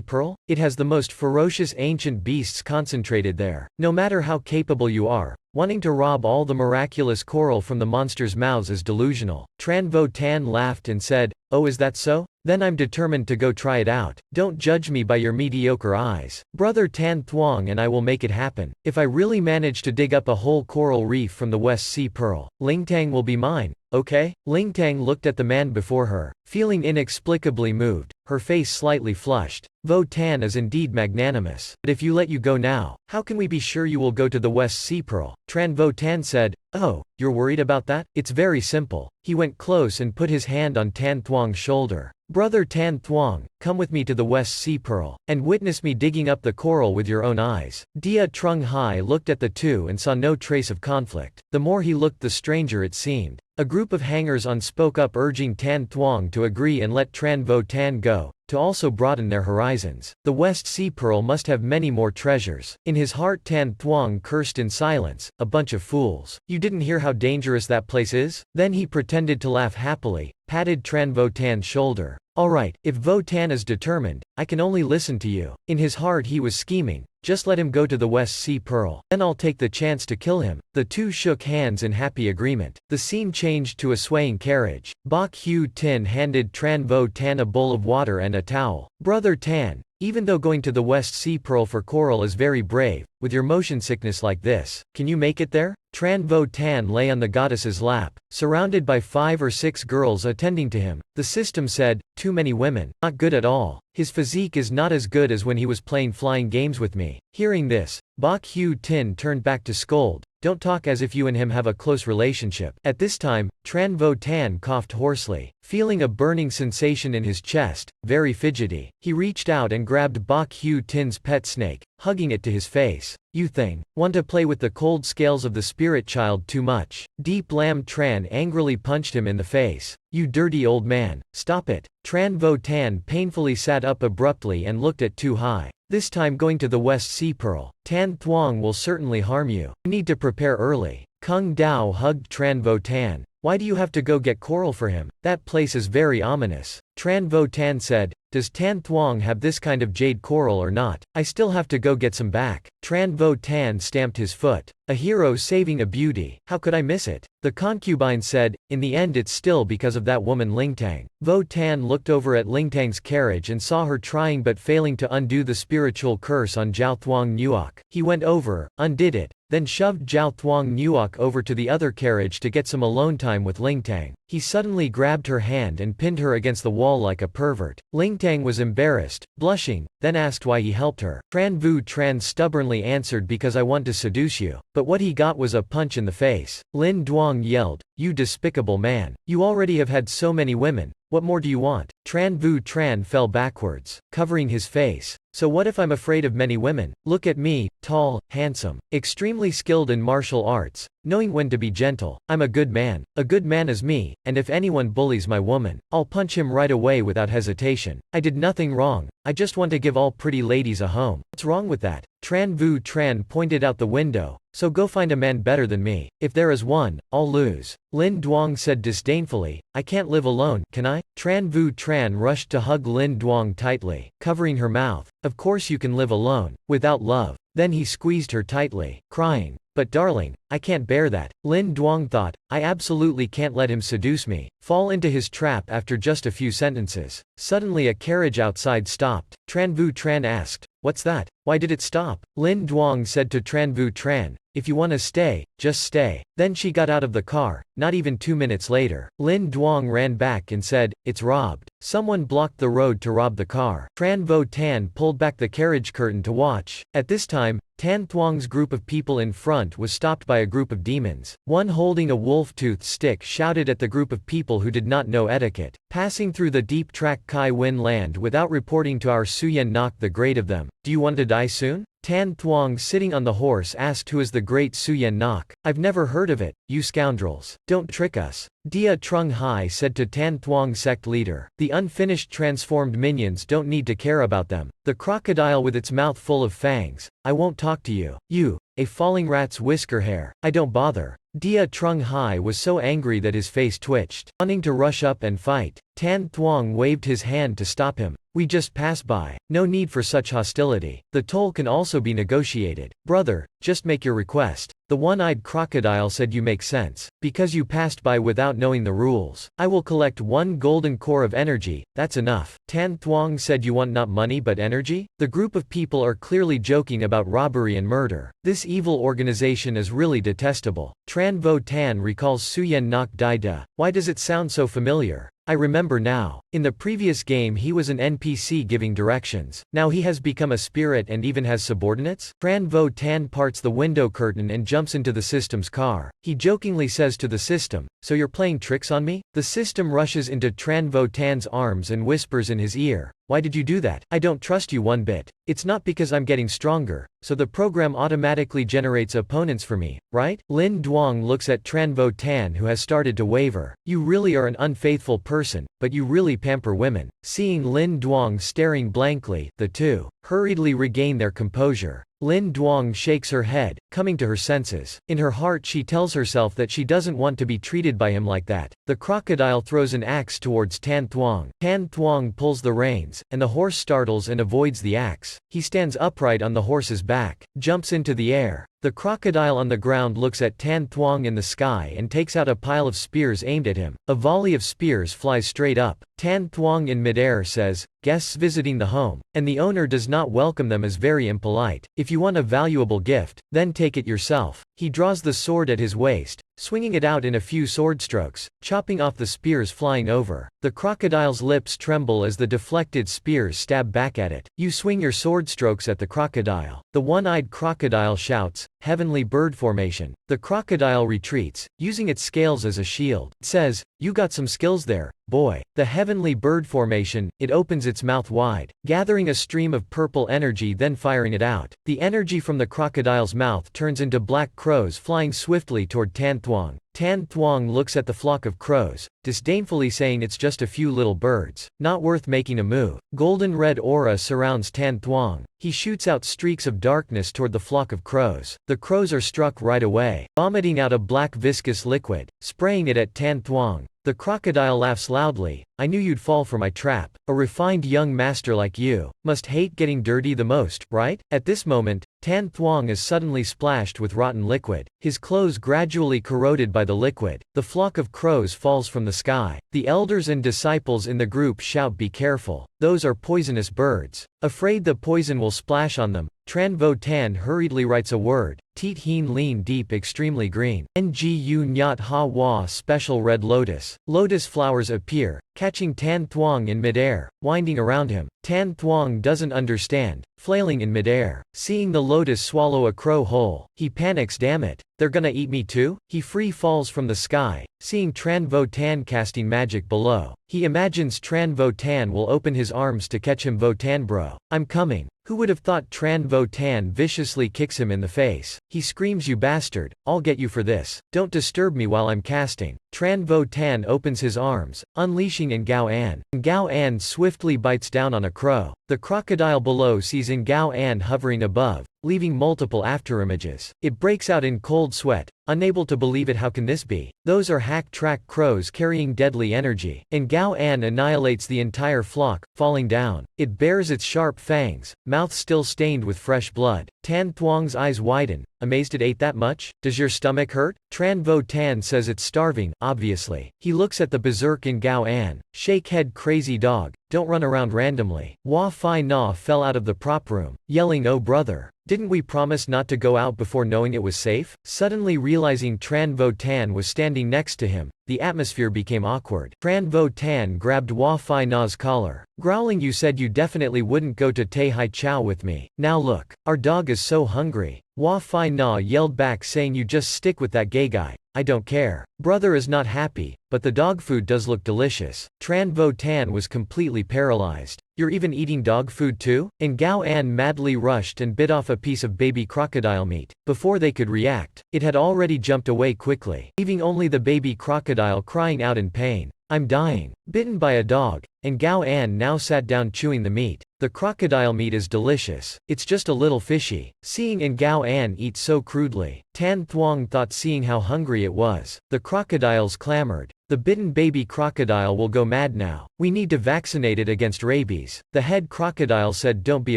Speaker 1: pearl? It has the most ferocious ancient beasts concentrated there. No matter how capable you are, wanting to rob all the miraculous coral from the monsters' mouths is delusional." Tran Vo Tan laughed and said, "Oh, is that so? Then I'm determined to go try it out. Don't judge me by your mediocre eyes. Brother Tan Thuong and I will make it happen. If I really manage to dig up a whole coral reef from the West Sea pearl, Lingtang will be mine. Okay?" Lingtang looked at the man before her, feeling inexplicably moved, her face slightly flushed. "Vo Tan is indeed magnanimous. But if you let you go now, how can we be sure you will go to the West Sea pearl?" Tran Vo Tan said, "Oh, you're worried about that? It's very simple." He went close and put his hand on Tan Thuong's shoulder. "Brother Tan Thuong, come with me to the West Sea pearl, and witness me digging up the coral with your own eyes." Dia Trung Hai looked at the two and saw no trace of conflict. The more he looked the stranger it seemed. A group of hangers-on spoke up urging Tan Thuong to agree and let Tran Vo Tan go, to also broaden their horizons. The West Sea pearl must have many more treasures. In his heart Tan Thuong cursed in silence, "A bunch of fools. You didn't hear how dangerous that place is?" Then he pretended to laugh happily, patted Tran Vo Tan's shoulder. "Alright, if Vo Tan is determined, I can only listen to you." In his heart he was scheming, "Just let him go to the West Sea pearl. Then I'll take the chance to kill him." The two shook hands in happy agreement. The scene changed to a swaying carriage. B Hugh Tin handed Tran Vo Tan a bowl of water and a towel. "Brother Tan, even though going to the West Sea pearl for coral is very brave, with your motion sickness like this, can you make it there?" Tran Vo Tan lay on the goddess's lap, surrounded by 5 or 6 girls attending to him. The system said, "Too many women. Not good at all. His physique is not as good as when he was playing flying games with me." Hearing this, B Hugh Tin turned back to scold, "Don't talk as if you and him have a close relationship." At this time, Tran Vo Tan coughed hoarsely, feeling a burning sensation in his chest, very fidgety. He reached out and grabbed B Hugh Tin's pet snake, hugging it to his face. "You thing, want to play with the cold scales of the spirit child too much." Deep Lam Tran angrily punched him in the face. "You dirty old man, stop it." Tran Vo Tan painfully sat up abruptly and looked at Tu Hai. "This time going to the West Sea pearl, Tan Thuong will certainly harm you. You need to prepare early." Kung Dao hugged Tran Vo Tan. "Why do you have to go get coral for him? That place is very ominous." Tran Vo Tan said, does Tan Thuong have this kind of jade coral or not? I still have to go get some back. Tran Vo Tan stamped his foot. A hero saving a beauty, how could I miss it? The concubine said, in the end it's still because of that woman Lingtang. Vo Tan looked over at Lingtang's carriage and saw her trying but failing to undo the spiritual curse on Zhao Thuong Nuoc. He went over, undid it, then shoved Zhao Thuong Nuoc over to the other carriage to get some alone time with Lingtang. He suddenly grabbed her hand and pinned her against the wall like a pervert. Lingtang was embarrassed, blushing, then asked why he helped her. Tran Vu Tran stubbornly answered because I want to seduce you. But what he got was a punch in the face. Lin Duong yelled, you despicable man. You already have had so many women. What more do you want? Tran Vu Tran fell backwards, covering his face. So what if I'm afraid of many women? Look at me, tall, handsome, extremely skilled in martial arts, knowing when to be gentle. I'm a good man. A good man is me, and if anyone bullies my woman, I'll punch him right away without hesitation. I did nothing wrong. I just want to give all pretty ladies a home. What's wrong with that? Tran Vu Tran pointed out the window. So go find a man better than me. If there is one, I'll lose. Lin Duong said disdainfully, I can't live alone, can I? Tran Vu Tran rushed to hug Lin Duong tightly, covering her mouth. Of course you can live alone, without love. Then he squeezed her tightly, crying, but darling, I can't bear that. Lin Duong thought, I absolutely can't let him seduce me, fall into his trap after just a few sentences. Suddenly a carriage outside stopped. Tran Vu Tran asked, what's that? Why did it stop? Lin Duong said to Tran Vu Tran, if you want to stay, just stay. Then she got out of the car. Not even 2 minutes later, Lin Duong ran back and said, it's robbed. Someone blocked the road to rob the car. Tran Vo Tan pulled back the carriage curtain to watch. At this time, Tan Thuong's group of people in front was stopped by a group of demons. One holding a wolf-toothed stick shouted at the group of people who did not know etiquette. Passing through the deep track Kai Win land without reporting to our Suyen Nok the great of them. Do you want to die soon? Tan Thuong sitting on the horse asked who is the great Suyen Nok. I've never heard of it, you scoundrels. Don't trick us. Dia Trung Hai said to Tan Thuong sect leader. The unfinished transformed minions don't need to care about them. The crocodile with its mouth full of fangs. I won't talk to you. You, a falling rat's whisker hair. I don't bother. Dia Trung Hai was so angry that his face twitched. Wanting to rush up and fight, Tan Thuong waved his hand to stop him. We just pass by. No need for such hostility. The toll can also be negotiated. Brother, just make your request. The one-eyed crocodile said you make sense. Because you passed by without knowing the rules. I will collect 1 golden core of energy, that's enough. Tan Thuong said you want not money but energy? The group of people are clearly joking about robbery and murder. This evil organization is really detestable. Tran Vo Tan recalls Suyen Nok Dai Da. Why does it sound so familiar? I remember now. In the previous game he was an NPC giving directions. Now he has become a spirit and even has subordinates? Tran Vo Tan parts the window curtain and jumps into the system's car. He jokingly says to the system, so you're playing tricks on me? The system rushes into Tran Vo Tan's arms and whispers in his ear, why did you do that? I don't trust you one bit. It's not because I'm getting stronger, so the program automatically generates opponents for me, right? Lin Duong looks at Tran Vo Tan who has started to waver. You really are an unfaithful person, but you really pamper women. Seeing Lin Duong staring blankly, the two hurriedly regain their composure. Lin Duong shakes her head, coming to her senses. In her heart she tells herself that she doesn't want to be treated by him like that. The crocodile throws an axe towards Tan Thuong. Tan Thuong pulls the reins, and the horse startles and avoids the axe. He stands upright on the horse's back, jumps into the air. The crocodile on the ground looks at Tan Thuong in the sky and takes out a pile of spears aimed at him. A volley of spears flies straight up. Tan Thuong in midair says, guests visiting the home, and the owner does not welcome them as very impolite. If you want a valuable gift, then take it yourself. He draws the sword at his waist, swinging it out in a few sword strokes, chopping off the spears flying over. The crocodile's lips tremble as the deflected spears stab back at it. You swing your sword strokes at the crocodile. The one-eyed crocodile shouts, heavenly bird formation. The crocodile retreats, using its scales as a shield. It says, you got some skills there, boy. The heavenly bird formation, it opens its mouth wide, gathering a stream of purple energy then firing it out. The energy from the crocodile's mouth turns into black crows flying swiftly toward Tan Thuong. Tan Thuong looks at the flock of crows, disdainfully saying it's just a few little birds, not worth making a move. Golden red aura surrounds Tan Thuong. He shoots out streaks of darkness toward the flock of crows. The crows are struck right away, vomiting out a black viscous liquid, spraying it at Tan Thuong. The crocodile laughs loudly. I knew you'd fall for my trap. A refined young master like you must hate getting dirty the most, right? At this moment, Tan Thuong is suddenly splashed with rotten liquid, his clothes gradually corroded by the liquid. The flock of crows falls from the sky. The elders and disciples in the group shout, "Be careful, those are poisonous birds." Afraid the poison will splash on them, Tran Vo Tan hurriedly writes a word, Teet Heen Lean Deep Extremely Green. Ngu Nyat Ha Wa Special Red Lotus. Lotus flowers appear, catching Tan Thuong in midair, winding around him. Tan Thuong doesn't understand, flailing in midair. Seeing the lotus swallow a crow whole, he panics. Damn it, they're gonna eat me too? He free falls from the sky, seeing Tran Vo Tan casting magic below. He imagines Tran Vo Tan will open his arms to catch him. Vo Tan bro, I'm coming. Who would have thought? Tran Vo Tan viciously kicks him in the face. He screams, "You bastard, I'll get you for this. Don't disturb me while I'm casting." Tran Vo Tan opens his arms, unleashing Ngao An. Ngao An swiftly bites down on a crow. The crocodile below sees Ngao An hovering above, leaving multiple afterimages. It breaks out in cold sweat, unable to believe it. How can this be? Those are hack-track crows carrying deadly energy. Ngao An annihilates the entire flock, falling down. It bares its sharp fangs, mouth still stained with fresh blood. Tan Thuong's eyes widen, amazed. It ate that much? Does your stomach hurt? Tran Vo Tan says it's starving, obviously. He looks at the berserk Ngao An. Shake head, crazy dog, don't run around randomly. Wa Fai Na fell out of the prop room, yelling, "Oh brother, didn't we promise not to go out before knowing it was safe?" Suddenly realizing Tran Vo Tan was standing next to him, the atmosphere became awkward. Tran Vo Tan grabbed Wa Fai Na's collar, growling, "You said you definitely wouldn't go to Te Hai Chow with me. Now look, our dog is so hungry." Wa Fai Na yelled back, saying, "You just stick with that gay guy. I don't care." Brother is not happy, but the dog food does look delicious. Tran Vo Tan was completely paralyzed. "You're even eating dog food too?" Ngao An madly rushed and bit off a piece of baby crocodile meat. Before they could react, it had already jumped away quickly, leaving only the baby crocodile crying out in pain. "I'm dying. Bitten by a dog." Ngao An now sat down chewing the meat. The crocodile meat is delicious. It's just a little fishy. Seeing Ngao An eat so crudely, Tan Thuong thought, seeing how hungry it was. The crocodiles clamored. "The bitten baby crocodile will go mad now. We need to vaccinate it against rabies." The head crocodile said, "Don't be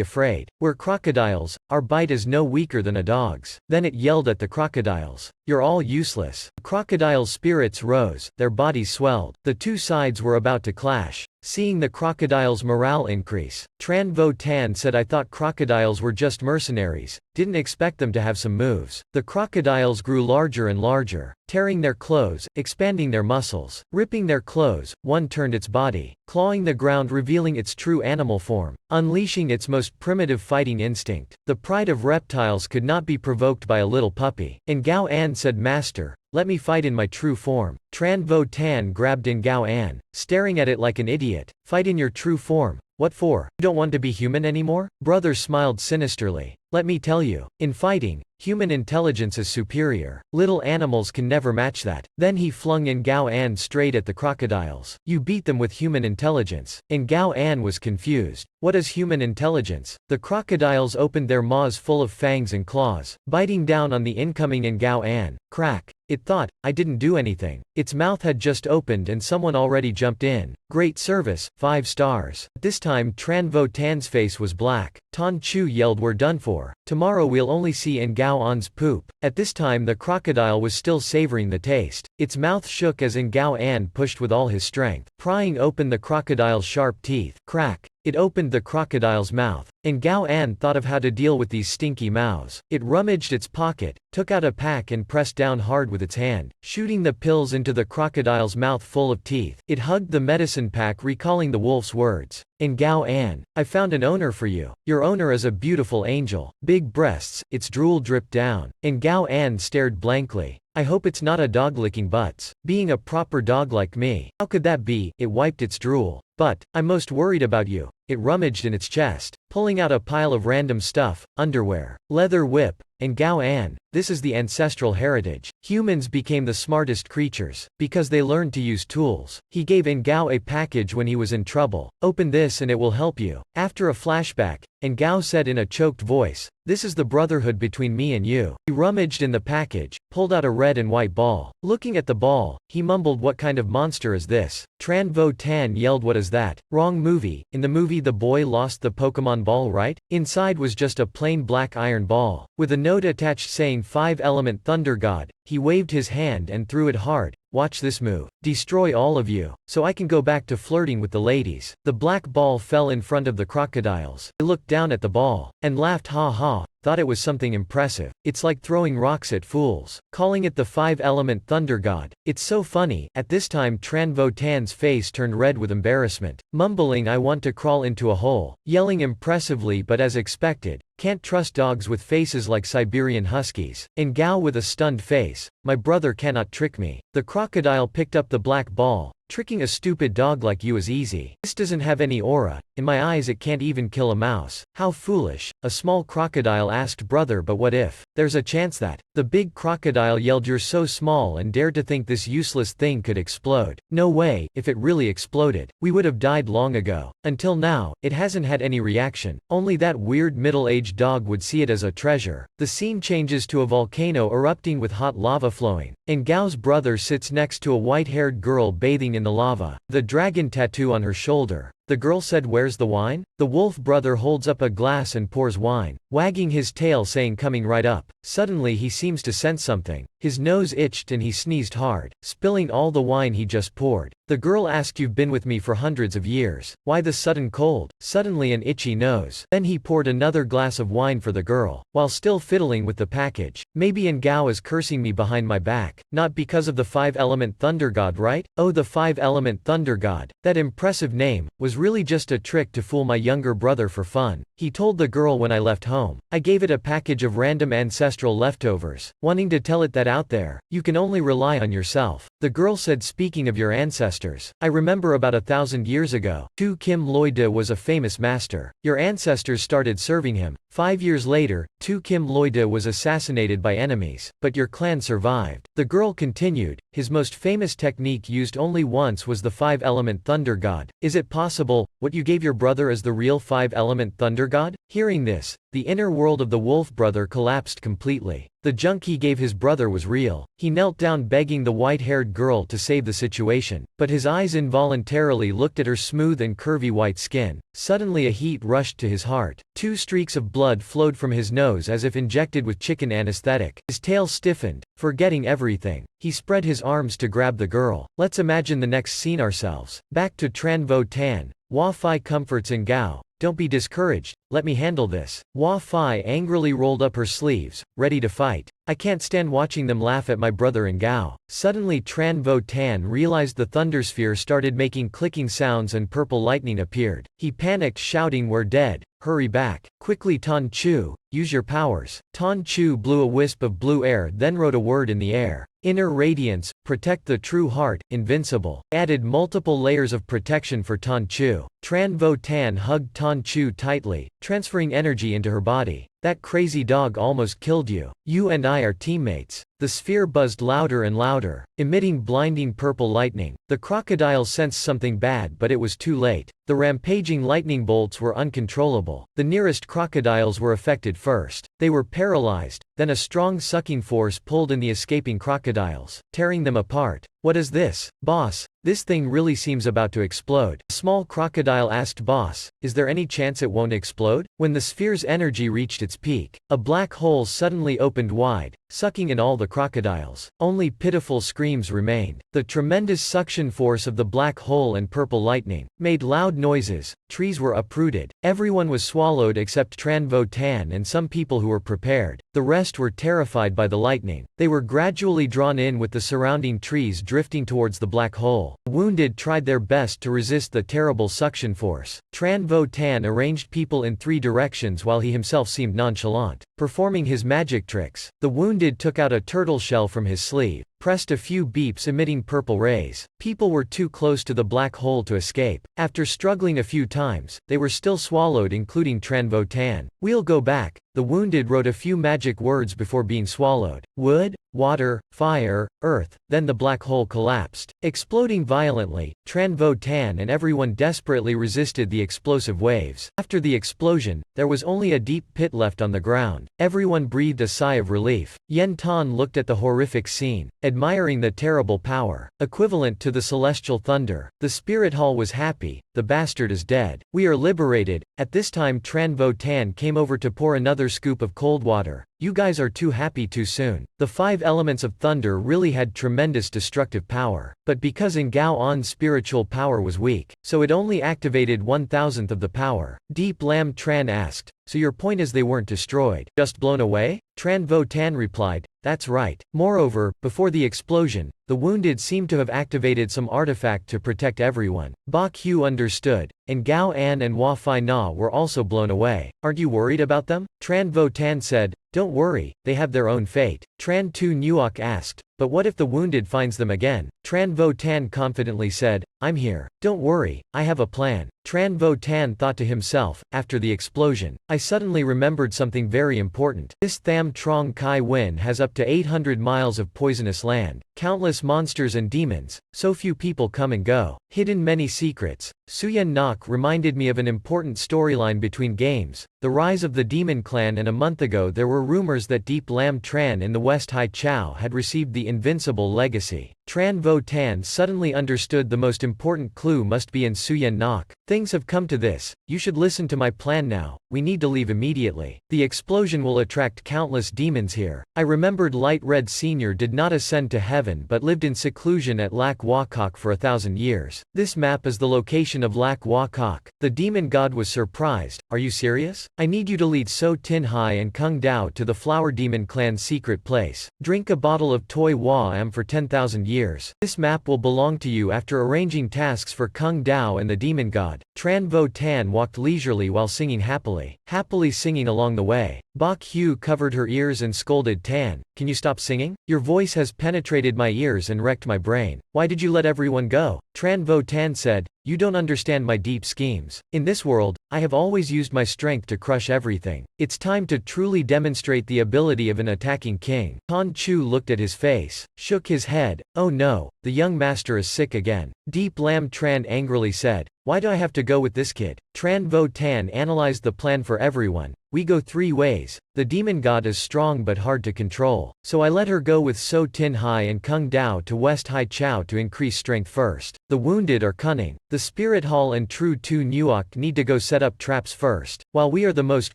Speaker 1: afraid. We're crocodiles, our bite is no weaker than a dog's." Then it yelled at the crocodiles, "You're all useless." The crocodiles' spirits rose, their bodies swelled. The two sides were about to clash. Seeing the crocodiles' morale increase, Tran Vo Tan said, "I thought crocodiles were just mercenaries, didn't expect them to have some moves." The crocodiles grew larger and larger, tearing their clothes, expanding their muscles, ripping their clothes. One turned its body, clawing the ground, revealing its true animal form, unleashing its most primitive fighting instinct. The pride of reptiles could not be provoked by a little puppy. Ngao An said, "Master, let me fight in my true form." Tran Vo Tan grabbed Ngao An, staring at it like an idiot. "Fight in your true form? What for? You don't want to be human anymore?" Brother smiled sinisterly. "Let me tell you, in fighting, human intelligence is superior. Little animals can never match that." Then he flung Ngao An straight at the crocodiles. "You beat them with human intelligence." Ngao An was confused. "What is human intelligence?" The crocodiles opened their maws full of fangs and claws, biting down on the incoming Ngao An. Crack. It thought, "I didn't do anything." Its mouth had just opened and someone already jumped in. "Great service, 5 stars. At this time Tran Vo Tan's face was black. Tonchu yelled, "We're done for. Tomorrow we'll only see Ngao An's poop." At this time the crocodile was still savoring the taste. Its mouth shook as Ngao An pushed with all his strength, prying open the crocodile's sharp teeth. Crack. It opened the crocodile's mouth. Ngao An thought of how to deal with these stinky mouths. It rummaged its pocket, took out a pack and pressed down hard with its hand, shooting the pills into the crocodile's mouth full of teeth. It hugged the medicine pack, recalling the wolf's words. "Ngao An, I found an owner for you. Your owner is a beautiful angel. Big breasts." Its drool dripped down. Ngao An stared blankly. "I hope it's not a dog licking butts. Being a proper dog like me. How could that be?" It wiped its drool. "But, I'm most worried about you." It rummaged in its chest, pulling out a pile of random stuff, underwear, leather whip. Ngao An, This is the ancestral heritage. Humans became the smartest creatures because they learned to use tools. He gave Ngao a package when he was in trouble. Open this and it will help you. After a flashback, Ngao said in a choked voice, "This is the brotherhood between me and you." He rummaged in the package, pulled out a red and white ball. Looking at the ball, he mumbled, "What kind of monster is this?" Tran Vo Tan yelled, "What is that?" Wrong movie. In the movie the boy lost the Pokemon ball, right? Inside was just a plain black iron ball, with a note attached saying 5-element Thunder God. He waved his hand and threw it hard. "Watch this move. Destroy all of you, so I can go back to flirting with the ladies." The black ball fell in front of the crocodiles. They looked down at the ball, and laughed, "Ha ha, thought it was something impressive. It's like throwing rocks at fools, calling it the 5-element Thunder God. It's so funny." At this time Tran Vo Tan's face turned red with embarrassment, mumbling, "I want to crawl into a hole," yelling impressively but as expected, "Can't trust dogs with faces like Siberian huskies." Ngao with a stunned face, "My brother cannot trick me." The crocodile picked up the black ball. "Tricking a stupid dog like you is easy. This doesn't have any aura. In my eyes it can't even kill a mouse." "How foolish." A small crocodile asked, "Brother, but what if there's a chance that..." The big crocodile yelled, "You're so small and dared to think this useless thing could explode. No way. If it really exploded, we would have died long ago. Until now, it hasn't had any reaction. Only that weird middle-aged dog would see it as a treasure." The scene changes to a volcano erupting with hot lava flowing. Ngao's brother sits next to a white-haired girl bathing in the lava, the dragon tattoo on her shoulder. The girl said, "Where's the wine?" The wolf brother holds up a glass and pours wine, wagging his tail saying, "Coming right up." Suddenly he seems to sense something. His nose itched and he sneezed hard, spilling all the wine he just poured. The girl asked, "You've been with me for hundreds of years. Why the sudden cold?" Suddenly an itchy nose. Then he poured another glass of wine for the girl, while still fiddling with the package. "Maybe Ngao is cursing me behind my back. Not because of the 5-element Thunder God, right?" "Oh, the 5-element Thunder God. That impressive name was really just a trick to fool my younger brother for fun. He told the girl when I left home. I gave it a package of random ancestral leftovers, wanting to tell it that out there, you can only rely on yourself." The girl said, "Speaking of your ancestors, I remember about 1,000 years ago, Tu Kim Loi De was a famous master. Your ancestors started serving him. 5 years later, Tu Kim Loi De was assassinated by enemies, but your clan survived." The girl continued, "His most famous technique used only once was the 5-element Thunder God. Is it possible, what you gave your brother is the real 5-element Thunder God?" Hearing this, the inner world of the wolf brother collapsed completely. The junk he gave his brother was real. He knelt down begging the white-haired girl to save the situation, but his eyes involuntarily looked at her smooth and curvy white skin. Suddenly a heat rushed to his heart. 2 streaks of blood flowed from his nose as if injected with chicken anesthetic. His tail stiffened. Forgetting everything, he spread his arms to grab the girl. Let's imagine the next scene ourselves. Back to Tran Vo Tan. Hua Fai comforts Ngao. "Don't be discouraged, let me handle this." Hua Fai angrily rolled up her sleeves, ready to fight. "I can't stand watching them laugh at my brother Ngao." Suddenly Tran Vo Tan realized the thundersphere started making clicking sounds and purple lightning appeared. He panicked, shouting, "We're dead. Hurry back. Quickly Tonchu, use your powers." Tonchu blew a wisp of blue air, then wrote a word in the air. "Inner radiance, protect the true heart, invincible." Added multiple layers of protection for Tonchu. Tran Vo Tan hugged Tonchu tightly, transferring energy into her body. "That crazy dog almost killed you. You and I are teammates." The sphere buzzed louder and louder, emitting blinding purple lightning. The crocodiles sensed something bad, but it was too late. The rampaging lightning bolts were uncontrollable. The nearest crocodiles were affected first. They were paralyzed, then a strong sucking force pulled in the escaping crocodiles, tearing them apart. "What is this, boss? This thing really seems about to explode." A small crocodile asked, "Boss, is there any chance it won't explode?" When the sphere's energy reached its peak, a black hole suddenly opened wide, sucking in all the crocodiles. Only pitiful screams remained. The tremendous suction force of the black hole and purple lightning made loud noises. Trees were uprooted. Everyone was swallowed except Tran Vo Tan and some people who were prepared. The rest were terrified by the lightning. They were gradually drawn in with the surrounding trees drifting towards the black hole. The wounded tried their best to resist the terrible suction force. Tran Vo Tan arranged people in 3 directions while he himself seemed nonchalant, performing his magic tricks. The wounded took out a turtle shell from his sleeve, pressed a few beeps emitting purple rays. People were too close to the black hole to escape. After struggling a few times, they were still swallowed, including Tran Tan. We'll go back. The wounded wrote a few magic words before being swallowed. Wood, water, fire, earth. Then the black hole collapsed, exploding violently. Tran Tan and everyone desperately resisted the explosive waves. After the explosion, there was only a deep pit left on the ground. Everyone breathed a sigh of relief. Yen Tan looked at the horrific scene, admiring the terrible power, equivalent to the celestial thunder. The spirit hall was happy. The bastard is dead. We are liberated. At this time Tran Tan came over to pour another scoop of cold water. You guys are too happy too soon. The 5 elements of thunder really had tremendous destructive power. But because Ngao On's spiritual power was weak, so it only activated 1,000th of the power. Deep Lam Tran asked, so your point is they weren't destroyed, just blown away? Tran Tan replied, that's right. Moreover, before the explosion, the wounded seemed to have activated some artifact to protect everyone. Bok Hu understood, and Gao An and Hua Fai Na were also blown away. Aren't you worried about them? Tran Tan said, don't worry, they have their own fate. Tran Tu Nuok asked, but what if the wounded finds them again? Tran Tan confidently said, I'm here. Don't worry, I have a plan. Tran Tan thought to himself, after the explosion, I suddenly remembered something very important. This Tham Trong Kai Win has up to 800 miles of poisonous land, countless monsters and demons, so few people come and go, hidden many secrets. Suyen Nok reminded me of an important storyline between games, the rise of the demon clan, and a month ago there were rumors that Deep Lam Tran in the West Hai Chao had received the invincible legacy. Tran Tan suddenly understood the most important clue must be in Suyen Nok. Things have come to this, you should listen to my plan now, we need to leave immediately. The explosion will attract countless demons here. I remembered Light Red Sr. did not ascend to heaven but lived in seclusion at Lak Wakok for 1,000 years. This map is the location of Lak Wakok. The demon god was surprised, are you serious? I need you to lead So Tin Hai and Kung Dao to the Flower Demon clan's secret place. Drink a bottle of Toi Wa Am for 10,000 years. This map will belong to you after arranging tasks for Kung Dao and the demon god. Tran Tan walked leisurely while singing happily singing along the way. Bok Hu covered her ears and scolded Tan, can you stop singing? Your voice has penetrated my ears and wrecked my brain. Why did you let everyone go? Tran Tan said, you don't understand my deep schemes. In this world, I have always used my strength to crush everything. It's time to truly demonstrate the ability of an attacking king. Tonchu looked at his face, shook his head, oh no, the young master is sick again. Deep Lam Tran angrily said, why do I have to go with this kid? Tran Tan analyzed the plan for everyone. We go 3 ways. The demon god is strong but hard to control, so I let her go with So Tin Hai and Kung Dao to West Hai Chao to increase strength first. The wounded are cunning. The Spirit Hall and True Tu Nuok need to go set up traps first, while we are the most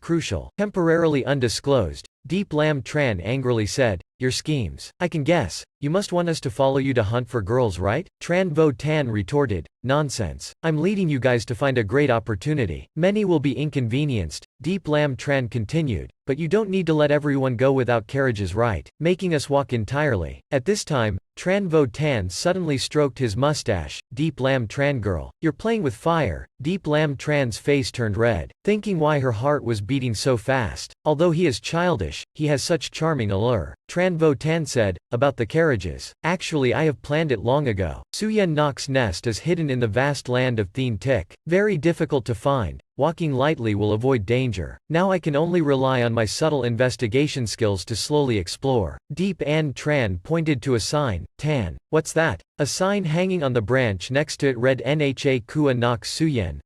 Speaker 1: crucial. Temporarily undisclosed, Deep Lam Tran angrily said, your schemes. I can guess. You must want us to follow you to hunt for girls, right? Tran Tan retorted, nonsense. I'm leading you guys to find a great opportunity. Many will be inconvenienced. Deep Lam Tran continued, but you don't need to let everyone go without carriages, right? Making us walk entirely. At this time, Tran Tan suddenly stroked his mustache. Deep Lam Tran girl, you're playing with fire. Deep Lam Tran's face turned red, thinking why her heart was beating so fast. Although he is childish, he has such charming allure. Tran Tan said, about the carriages. Actually I have planned it long ago. Suyen Nok's nest is hidden in the vast land of Thien Tik. Very difficult to find. Walking lightly will avoid danger. Now I can only rely on my subtle investigation skills to slowly explore. Deep An Tran pointed to a sign. Tan. What's that? A sign hanging on the branch next to it read Nha Kua Nok Suyen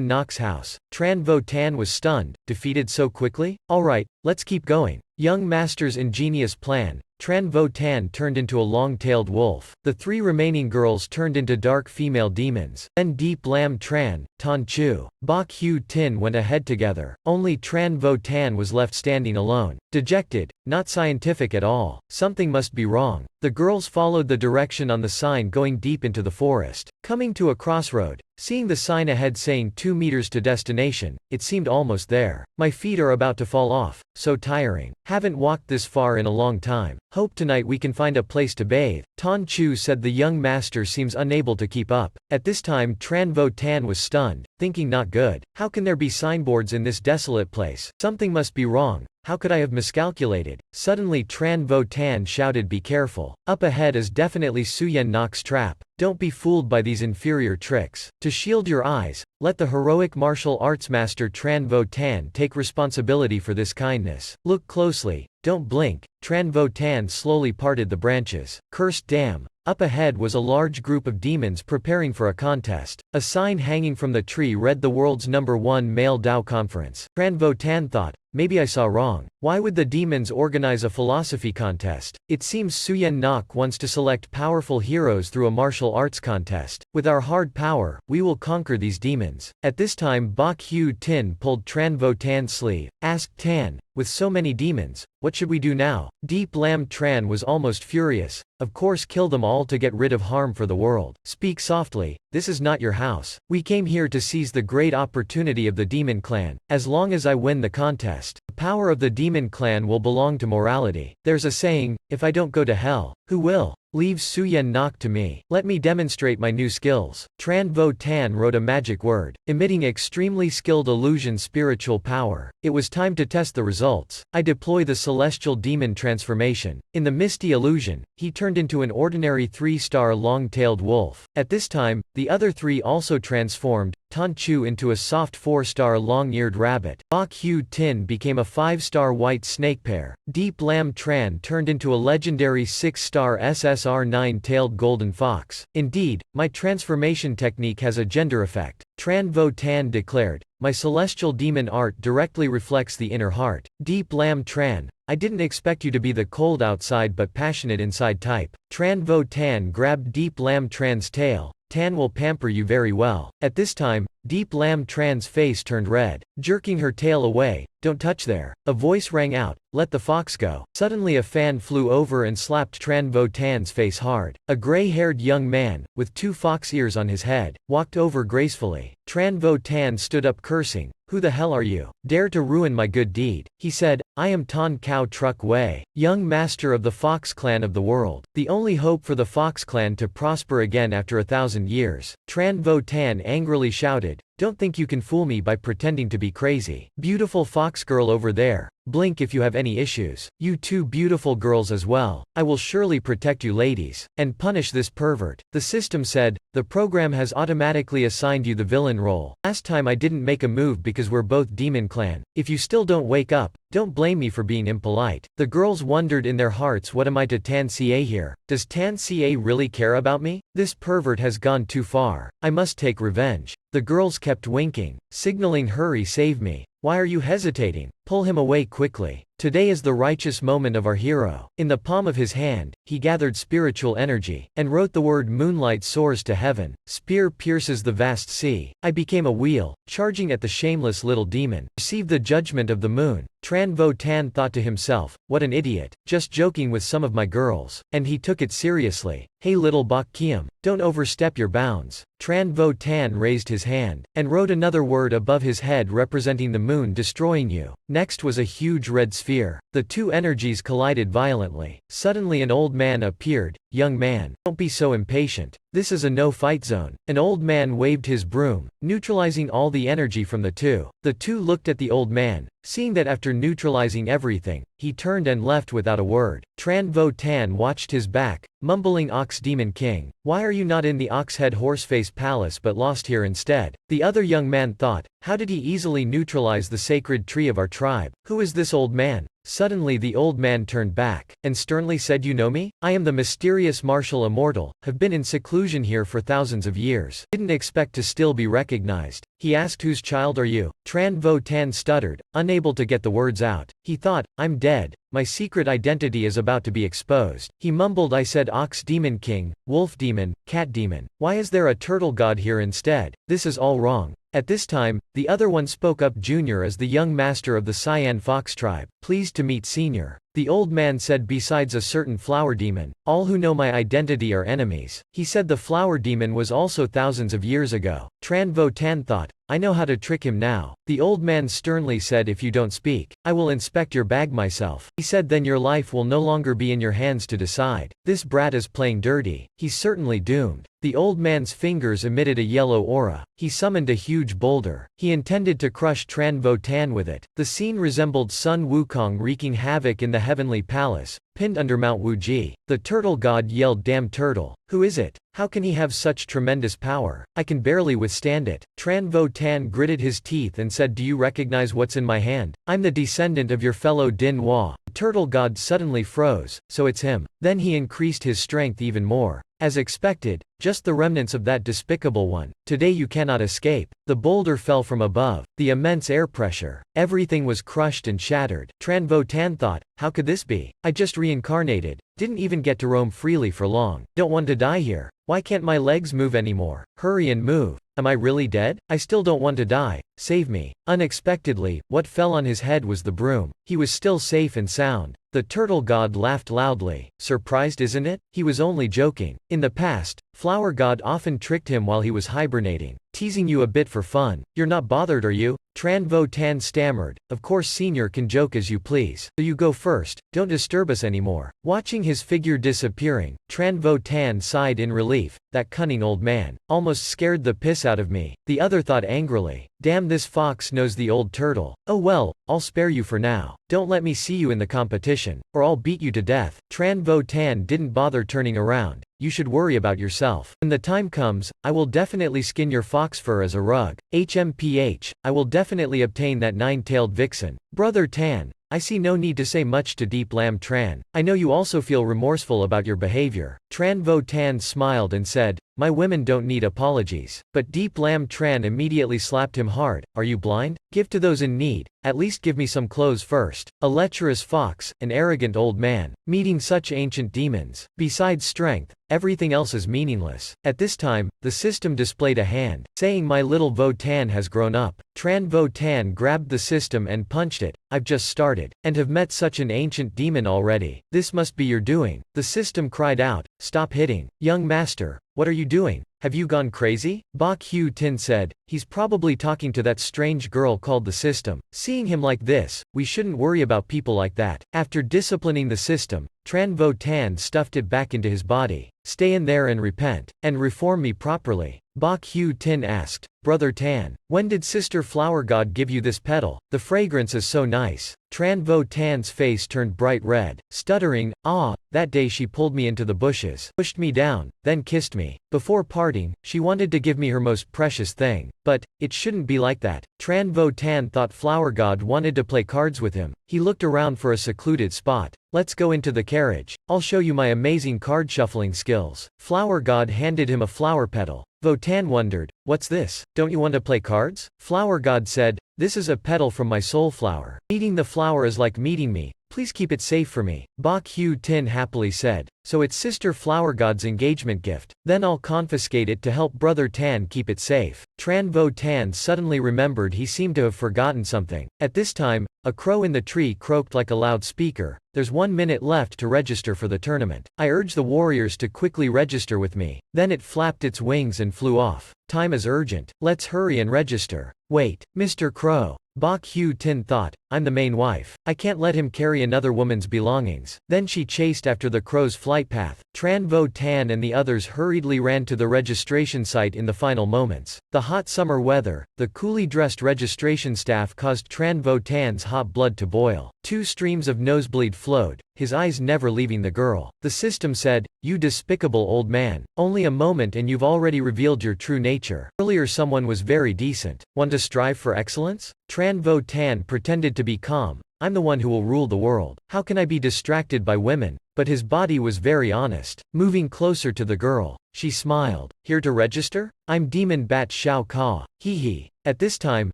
Speaker 1: Nok's house. Tran Tan was stunned. Defeated so quickly? Alright, let's keep going. Young master's ingenious plan. Tran Tan turned into a long-tailed wolf. The 3 remaining girls turned into dark female demons. Then Deep Lam Tran, Tonchu, Bok Hugh Tin went ahead together. Only Tran Tan was left standing alone. Dejected, not scientific at all. Something must be wrong. The girls followed the direction on the sign going deep into the forest. Coming to a crossroad, seeing the sign ahead saying 2 meters to destination, it seemed almost there. My feet are about to fall off, so tiring. Haven't walked this far in a long time. Hope tonight we can find a place to bathe. Tonchu said the young master seems unable to keep up. At this time Tran Tan was stunned, thinking not good. How can there be signboards in this desolate place? Something must be wrong. how could I have miscalculated? Suddenly Tran Vo Tan shouted, be careful. Up ahead is definitely Suyen Nok's trap. Don't be fooled by these inferior tricks. To shield your eyes, let the heroic martial arts master Tran Vo Tan take responsibility for this kindness. Look closely, don't blink. Tran Vo Tan slowly parted the branches. Cursed damn. Up ahead was a large group of demons preparing for a contest. A sign hanging from the tree read the world's #1 male Dao conference. Tran Vo Tan thought, maybe I saw wrong. Why would the demons organize a philosophy contest? It seems Suyen Nok wants to select powerful heroes through a martial arts contest. With our hard power, we will conquer these demons. At this time B Hugh Tin pulled Tran Vo Tan's sleeve. Asked Tan, with so many demons, what should we do now? Deep Lam Tran was almost furious. Of course, kill them all to get rid of harm for the world. Speak softly, this is not your house. We came here to seize the great opportunity of the demon clan. As long as I win the contest, the power of the demon clan will belong to morality. There's a saying, if I don't go to hell, who will? Leave Suyen Nok to me. Let me demonstrate my new skills. Tran Vo Tan wrote a magic word, emitting extremely skilled illusion spiritual power. It was time to test the results. I deploy the celestial demon transformation. In the misty illusion, he turned into an ordinary 3-star long-tailed wolf. At this time, the other 3 also transformed. Tonchu into a soft 4-star long-eared rabbit. B Hugh Tin became a 5-star white snake pair. Deep Lam Tran turned into a legendary 6-star SSR 9-tailed golden fox. Indeed, my transformation technique has a gender effect. Tran Vo Tan declared, my celestial demon art directly reflects the inner heart. Deep Lam Tran, I didn't expect you to be the cold outside but passionate inside type. Tran Vo Tan grabbed Deep Lam Tran's tail. Tan will pamper you very well. At this time, Deep Lam Tran's face turned red. Jerking her tail away, don't touch there. A voice rang out, let the fox go. Suddenly a fan flew over and slapped Tran Vo Tan's face hard. A gray-haired young man, with 2 fox ears on his head, walked over gracefully. Tran Vo Tan stood up cursing, who the hell are you? Dare to ruin my good deed. He said, I am Ton Cow Truck Wei, young master of the Fox clan of the world. The only hope for the Fox clan to prosper again after 1,000 years. Tran Vo Tan angrily shouted, don't think you can fool me by pretending to be crazy. Beautiful fox girl over there, blink if you have any issues. You 2 beautiful girls as well. I will surely protect you ladies, and punish this pervert. The system said, the program has automatically assigned you the villain role. Last time I didn't make a move because we're both demon clan. If you still don't wake up, don't blame me for being impolite. The girls wondered in their hearts, what am I to Tan Ca here? Does Tan Ca really care about me? This pervert has gone too far. I must take revenge. The girls kept winking, signaling hurry save me. Why are you hesitating? Pull him away quickly. Today is the righteous moment of our hero. In the palm of his hand, he gathered spiritual energy, and wrote the word moonlight soars to heaven. Spear pierces the vast sea. I became a wheel, charging at the shameless little demon. Receive the judgment of the moon. Tran Vo Tan thought to himself, what an idiot, just joking with some of my girls. And he took it seriously. Hey little Bok Kiem, don't overstep your bounds. Tran Vo Tan raised his hand, and wrote another word above his head representing the moon destroying you. Next was a huge red sphere. The 2 energies collided violently. Suddenly an old man appeared. Young man, don't be so impatient. This is a no-fight zone. An old man waved his broom, neutralizing all the energy from the 2. The 2 looked at the old man, seeing that after neutralizing everything, he turned and left without a word. Tran Vo Tan watched his back, mumbling Ox Demon King, why are you not in the Oxhead Horseface Palace but lost here instead? The other young man thought, how did he easily neutralize the sacred tree of our tribe? Who is this old man? Suddenly the old man turned back, and sternly said, you know me? I am the mysterious martial immortal, have been in seclusion here for thousands of years. Didn't expect to still be recognized. He asked, whose child are you? Tran Vo Tan stuttered, unable to get the words out. He thought, I'm dead. My secret identity is about to be exposed. He mumbled, I said Ox Demon King, Wolf Demon, Cat Demon. Why is there a turtle god here instead? This is all wrong. At this time, the other one spoke up, Junior as the young master of the Cyan Fox tribe. Pleased to meet Senior. The old man said, besides a certain flower demon, all who know my identity are enemies. He said the flower demon was also thousands of years ago. Tran Vo Tan thought, I know how to trick him now. The old man sternly said, if you don't speak, I will inspect your bag myself. He said, then your life will no longer be in your hands to decide. This brat is playing dirty. He's certainly doomed. The old man's fingers emitted a yellow aura. He summoned a huge boulder. He intended to crush Tran Tan with it. The scene resembled Sun Wukong wreaking havoc in the heavenly palace, pinned under Mount Wuji. The turtle god yelled, damn turtle. Who is it? How can he have such tremendous power? I can barely withstand it. Tran Tan gritted his teeth and said, do you recognize what's in my hand? I'm the descendant of your fellow Din Hua. The turtle god suddenly froze, so it's him. Then he increased his strength even more. As expected, just the remnants of that despicable one. Today you cannot escape. The boulder fell from above. The immense air pressure. Everything was crushed and shattered. Tran Tan thought, how could this be? I just reincarnated. Didn't even get to roam freely for long. Don't want to die here. Why can't my legs move anymore? Hurry and move. Am I really dead? I still don't want to die. Save me. Unexpectedly, what fell on his head was the broom. He was still safe and sound. The turtle god laughed loudly. Surprised, isn't it? He was only joking. In the past, Flower God often tricked him while he was hibernating, teasing you a bit for fun. You're not bothered, are you? Tran Tan stammered. Of course, senior can joke as you please. So you go first. Don't disturb us anymore. Watching his figure disappearing, Tran Tan sighed in relief. That cunning old man almost scared the piss out of me. The other thought angrily. Damn, this fox knows the old turtle. Oh well, I'll spare you for now. Don't let me see you in the competition, or I'll beat you to death. Tran Tan didn't bother turning around. You should worry about yourself. When the time comes, I will definitely skin your fox fur as a rug. HMPH, I will definitely obtain that nine-tailed vixen. Brother Tan, I see no need to say much to Deep Lam Tran. I know you also feel remorseful about your behavior. Tran Tan smiled and said, my women don't need apologies. But Deep Lam Tran immediately slapped him hard. Are you blind? Give to those in need. At least give me some clothes first. A lecherous fox, an arrogant old man, meeting such ancient demons. Besides strength, everything else is meaningless. At this time, the system displayed a hand, saying my little Tan has grown up. Tran Tan grabbed the system and punched it. I've just started, and have met such an ancient demon already. This must be your doing. The system cried out, stop hitting. Young master, what are you doing? Have you gone crazy? B Hugh Tin said, he's probably talking to that strange girl called the system. Seeing him like this, we shouldn't worry about people like that. After disciplining the system, Tran Tan stuffed it back into his body. Stay in there and repent, and reform me properly. B Hugh Tin asked, Brother Tan, when did Sister Flower God give you this petal? The fragrance is so nice. Tran Tan's face turned bright red. Stuttering, that day she pulled me into the bushes, pushed me down, then kissed me. Before parting, she wanted to give me her most precious thing. But, it shouldn't be like that. Tran Tan thought Flower God wanted to play cards with him. He looked around for a secluded spot. Let's go into the carriage. I'll show you my amazing card shuffling skills. Flower God handed him a flower petal. Tan wondered, what's this? Don't you want to play cards? Flower God said, this is a petal from my soul flower. Meeting the flower is like meeting me. Please keep it safe for me. B Hugh Tin happily said. So it's Sister Flower God's engagement gift. Then I'll confiscate it to help Brother Tan keep it safe. Tran Tan suddenly remembered he seemed to have forgotten something. At this time, a crow in the tree croaked like a loudspeaker. There's 1 minute left to register for the tournament. I urge the warriors to quickly register with me. Then it flapped its wings and flew off. Time is urgent. Let's hurry and register. Wait, Mr. Crow. B Hugh Tin thought, I'm the main wife. I can't let him carry another woman's belongings. Then she chased after the crow's flight path. Tran Tan and the others hurriedly ran to the registration site in the final moments. The hot summer weather, the coolly dressed registration staff caused Tran Tan's hot blood to boil. 2 streams of nosebleed flowed, his eyes never leaving the girl. The system said, you despicable old man. Only a moment and you've already revealed your true nature. Earlier someone was very decent. Want to strive for excellence? Tran Tan pretended to be calm. I'm the one who will rule the world. How can I be distracted by women? But his body was very honest. Moving closer to the girl, she smiled. Here to register? I'm Demon Bat Shao Ka. Hee hee. At this time,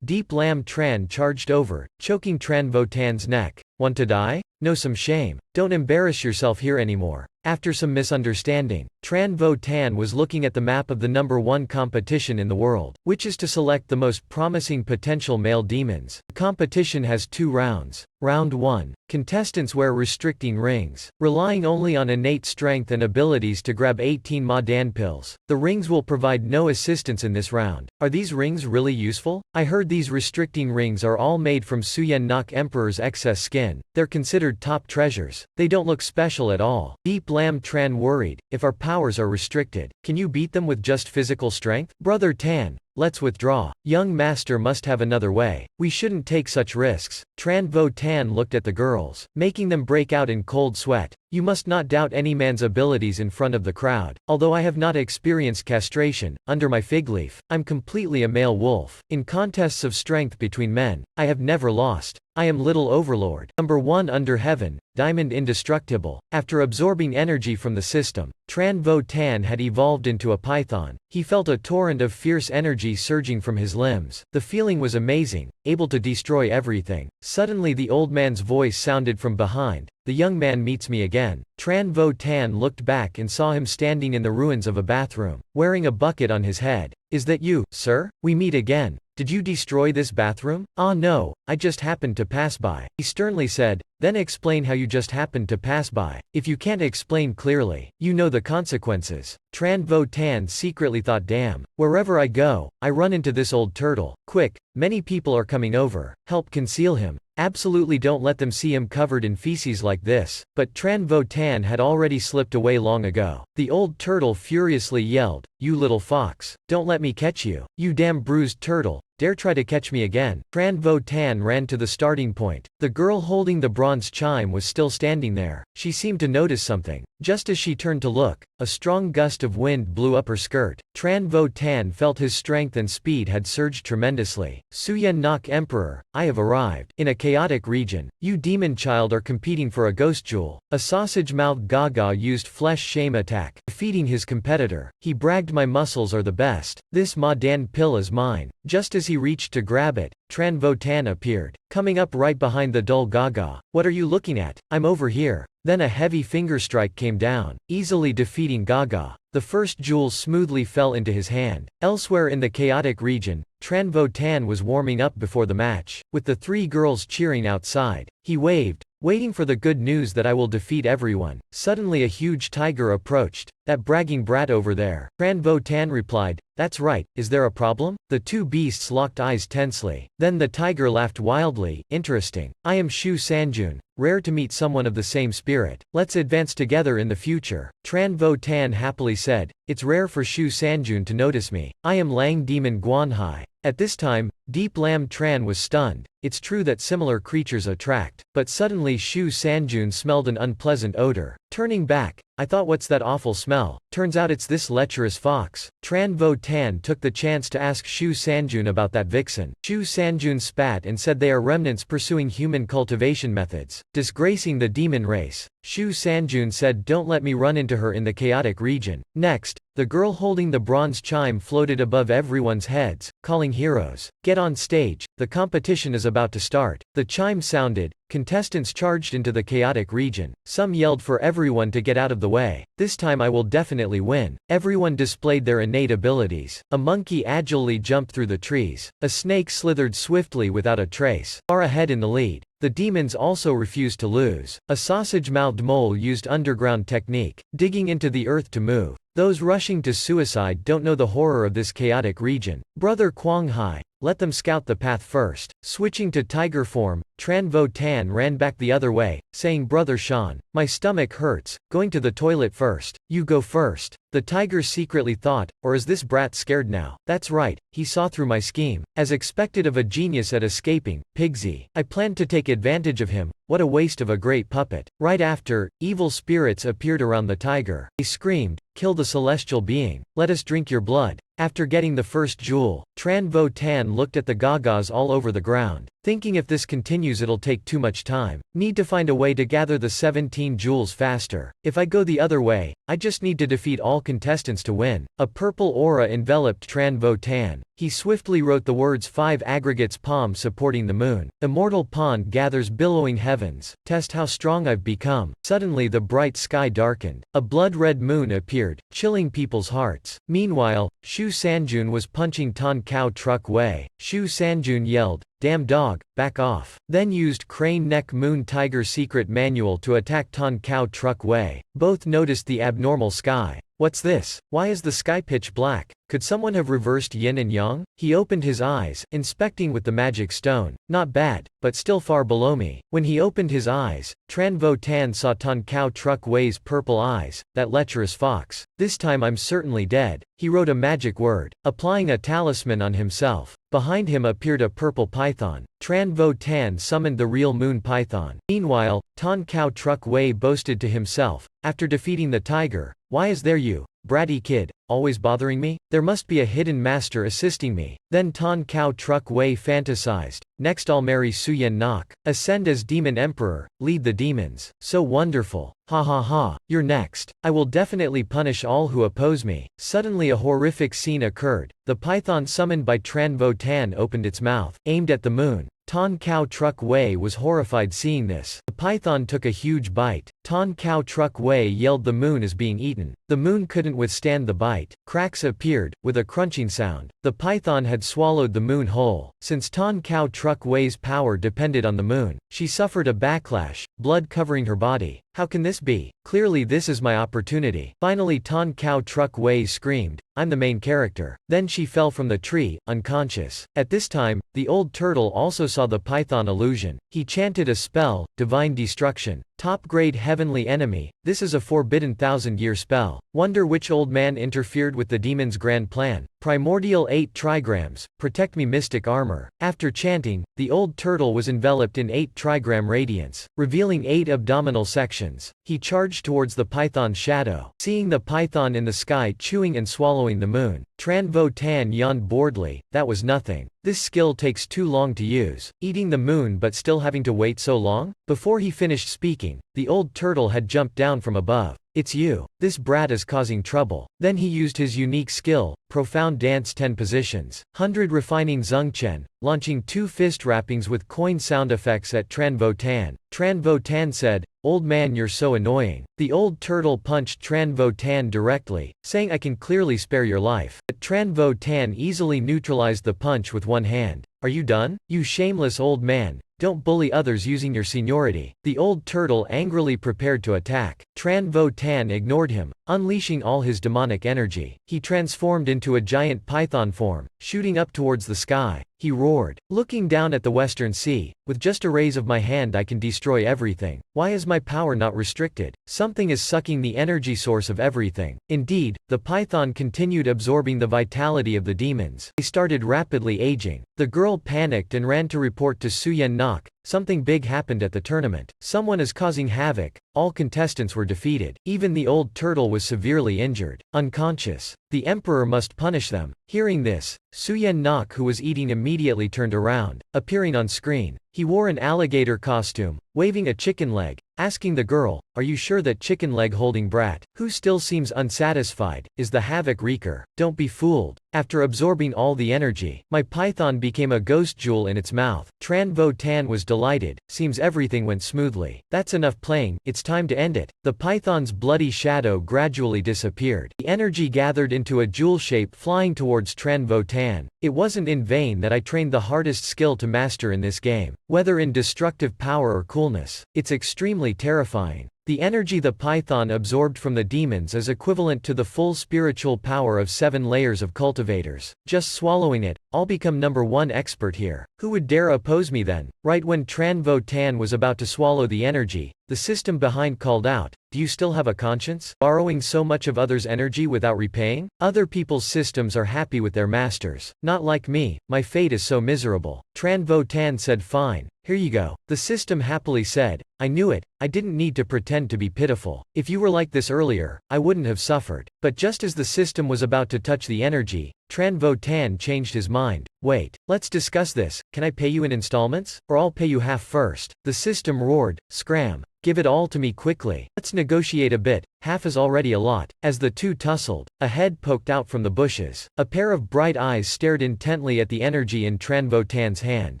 Speaker 1: Deep Lam Tran charged over, choking Tran Tan's neck. Want to die? No, some shame. Don't embarrass yourself here anymore. After some misunderstanding, Tran Tan was looking at the map of the #1 competition in the world, which is to select the most promising potential male demons. The competition has 2 rounds. Round 1. Contestants wear restricting rings, relying only on innate strength and abilities to grab 18 Madan pills. The rings will provide no assistance in this round. Are these rings really useful? I heard these restricting rings are all made from Suyen Nok Emperor's excess skin. They're considered top treasures. They don't look special at all. Deep Lam Tran worried, if our powers are restricted, can you beat them with just physical strength? Brother Tan, let's withdraw. Young master must have another way. We shouldn't take such risks. Tran Vo Tan looked at the girls, making them break out in cold sweat. You must not doubt any man's abilities in front of the crowd. Although I have not experienced castration, under my fig leaf, I'm completely a male wolf. In contests of strength between men, I have never lost. I am Little Overlord. Number 1 under heaven, Diamond Indestructible. After absorbing energy from the system, Tran Vo Tan had evolved into a python. He felt a torrent of fierce energy surging from his limbs. The feeling was amazing, able to destroy everything. Suddenly the old man's voice sounded from behind. The young man meets me again. Tran Vo Tan looked back and saw him standing in the ruins of a bathroom, wearing a bucket on his head. Is that you, sir? We meet again. Did you destroy this bathroom? Ah no, I just happened to pass by. He sternly said, then explain how you just happened to pass by. If you can't explain clearly, you know the consequences. Tran Vo Tan secretly thought, damn, wherever I go, I run into this old turtle. Quick, many people are coming over, help conceal him. Absolutely don't let them see him covered in feces like this. But Tran Vo Tan had already slipped away long ago. The old turtle furiously yelled, you little fox, don't let me catch you. You damn bruised turtle. Dare try to catch me again. Tran Vo Tan ran to the starting point. The girl holding the bronze chime was still standing there. She seemed to notice something. Just as she turned to look, a strong gust of wind blew up her skirt. Tran Vo Tan felt his strength and speed had surged tremendously. Suyen Nok Emperor, I have arrived. In a chaotic region, you demon child are competing for a ghost jewel. A sausage-mouthed Gaga used flesh shame attack, defeating his competitor. He bragged, my muscles are the best. This Madan pill is mine. Just as he reached to grab it, Tran Vo Tan appeared, coming up right behind the dull Gaga. What are you looking at? I'm over here. Then a heavy finger strike came down, easily defeating Gaga. The first jewel smoothly fell into his hand. Elsewhere in the chaotic region, Tran Vo Tan was warming up before the match, with the 3 girls cheering outside. He waved, waiting for the good news that I will defeat everyone. Suddenly a huge tiger approached. That bragging brat over there. Tran Vo Tan replied, that's right, is there a problem? The 2 beasts locked eyes tensely. Then the tiger laughed wildly, interesting. I am Shu Sanjun, rare to meet someone of the same spirit. Let's advance together in the future. Tran Vo Tan happily said, it's rare for Shu Sanjun to notice me. I am Lang Demon Guanhai. At this time, Deep Lam Tran was stunned. It's true that similar creatures attract. But suddenly Shu Sanjun smelled an unpleasant odor. Turning back, I thought, what's that awful smell? Turns out it's this lecherous fox. Tran Vo Tan took the chance to ask Shu Sanjun about that vixen. Shu Sanjun spat and said they are remnants pursuing human cultivation methods, disgracing the demon race. Shu Sanjun said, don't let me run into her in the chaotic region. Next, the girl holding the bronze chime floated above everyone's heads, calling heroes. Get on stage, the competition is about to start. The chime sounded. Contestants charged into the chaotic region. Some yelled for everyone to get out of the way. This time I will definitely win. Everyone displayed their innate abilities. A monkey agilely jumped through the trees. A snake slithered swiftly without a trace, far ahead in the lead. The demons also refused to lose. A sausage-mouthed mole used underground technique, digging into the earth to move. Those rushing to suicide don't know the horror of this chaotic region. Brother Quang Hai, let them scout the path first. Switching to tiger form, Tran Vo Tan ran back the other way, saying, Brother Shan, my stomach hurts, going to the toilet first. You go first. The tiger secretly thought, or is this brat scared now? That's right, he saw through my scheme. As expected of a genius at escaping, Pigsy. I planned to take advantage of him. What a waste of a great puppet. Right after, evil spirits appeared around the tiger. They screamed, kill the celestial being. Let us drink your blood. After getting the first jewel, Tran Vo Tan looked at the gagas all over the ground, thinking if this continues it'll take too much time. Need to find a way to gather the 17 jewels faster. If I go the other way, I just need to defeat all contestants to win. A purple aura enveloped Tran Vo Tan. He swiftly wrote the words 5 aggregates palm supporting the moon. Immortal pond gathers billowing heavens. Test how strong I've become. Suddenly the bright sky darkened. A blood-red moon appeared, chilling people's hearts. Meanwhile, Shu Sanjun was punching Ton Cow Truck Wei. Shu Sanjun yelled, damn dog, back off. Then used crane neck moon tiger secret manual to attack Ton Cow Truck Way. Both noticed the abnormal sky. What's this? Why is the sky pitch black? Could someone have reversed yin and yang? He opened his eyes, inspecting with the magic stone. Not bad, but still far below me. When he opened his eyes, Tran Vo Tan saw Ton Cow Truck Way's purple eyes, that lecherous fox. This time I'm certainly dead. He wrote a magic word, applying a talisman on himself. Behind him appeared a purple python. Tran Vo Tan summoned the real moon python. Meanwhile, Ton Cow Truck Way boasted to himself, after defeating the tiger, "Why is there you, bratty kid, always bothering me? There must be a hidden master assisting me." Then Ton Cow Truck Way fantasized, "Next I'll marry Suyen Nok, ascend as demon emperor, lead the demons. So wonderful. Ha ha ha, you're next. I will definitely punish all who oppose me." Suddenly a horrific scene occurred. The python summoned by Tran Vo Tan opened its mouth, aimed at the moon. Ton Cow Truck Way was horrified seeing this. The python took a huge bite. Ton Cow Truck Way yelled the moon is being eaten. The moon couldn't withstand the bite. Cracks appeared, with a crunching sound. The python had swallowed the moon whole. Since Ton Cow Truck Way's power depended on the moon, she suffered a backlash, blood covering her body. How can this be? Clearly this is my opportunity. Finally Ton Cow Truck Way screamed, "I'm the main character." Then she fell from the tree, unconscious. At this time, the old turtle also saw the python illusion. He chanted a spell, divine destruction. Top-grade heavenly enemy, this is a forbidden 1,000-year spell. Wonder which old man interfered with the demon's grand plan. Primordial 8 trigrams, protect me mystic armor. After chanting, the old turtle was enveloped in 8 trigram radiance, revealing 8 abdominal sections. He charged towards the python's shadow. Seeing the python in the sky chewing and swallowing the moon, Tran Vo Tan yawned boredly, that was nothing. This skill takes too long to use. Eating the moon but still having to wait so long? Before he finished speaking, the old turtle had jumped down from above. "It's you. This brat is causing trouble." Then he used his unique skill, profound dance 10 positions. 100 refining Zhengchen, launching 2 fist wrappings with coin sound effects at Tran Vo Tan. Tran Vo Tan said, "Old man, you're so annoying." The old turtle punched Tran Vo Tan directly, saying, "I can clearly spare your life." But Tran Vo Tan easily neutralized the punch with one hand. "Are you done? You shameless old man. Don't bully others using your seniority." The old turtle angrily prepared to attack. Tran Vo Tan ignored him, unleashing all his demonic energy. He transformed into a giant python form, shooting up towards the sky. He roared, "Looking down at the western sea, with just a raise of my hand I can destroy everything. Why is my power not restricted? Something is sucking the energy source of everything." Indeed, the python continued absorbing the vitality of the demons. They started rapidly aging. The girl panicked and ran to report to Suyen Nok. Something big happened at the tournament. Someone is causing havoc. All contestants were defeated. Even the old turtle was severely injured. Unconscious. The emperor must punish them. Hearing this, Suyen Nok, who was eating, immediately turned around, appearing on screen. He wore an alligator costume, waving a chicken leg, asking the girl, "Are you sure that chicken leg holding brat, who still seems unsatisfied, is the havoc wreaker? Don't be fooled." After absorbing all the energy, my python became a ghost jewel in its mouth. Tran Vo Tan was delighted. Seems everything went smoothly. That's enough playing, it's time to end it. The python's bloody shadow gradually disappeared. The energy gathered into a jewel shape flying towards Tran Vo Tan. It wasn't in vain that I trained the hardest skill to master in this game. Whether in destructive power or coolness, it's extremely terrifying. The energy the python absorbed from the demons is equivalent to the full spiritual power of 7 layers of cultivators. Just swallowing it, I'll become #1 expert here. Who would dare oppose me then? Right when Tran Vo Tan was about to swallow the energy, the system behind called out, "Do you still have a conscience? Borrowing so much of others' energy without repaying?" Other people's systems are happy with their masters. Not like me, my fate is so miserable. Tran Vo Tan said, "Fine. Here you go." The system happily said, "I knew it. I didn't need to pretend to be pitiful. If you were like this earlier, I wouldn't have suffered." But just as the system was about to touch the energy, Tran Vo Tan changed his mind. "Wait, let's discuss this. Can I pay you in installments? Or I'll pay you half first." The system roared, "Scram. Give it all to me quickly. Let's negotiate a bit." half is already a lot. As the two tussled, a head poked out from the bushes. A pair of bright eyes stared intently at the energy in Tran Votan's hand.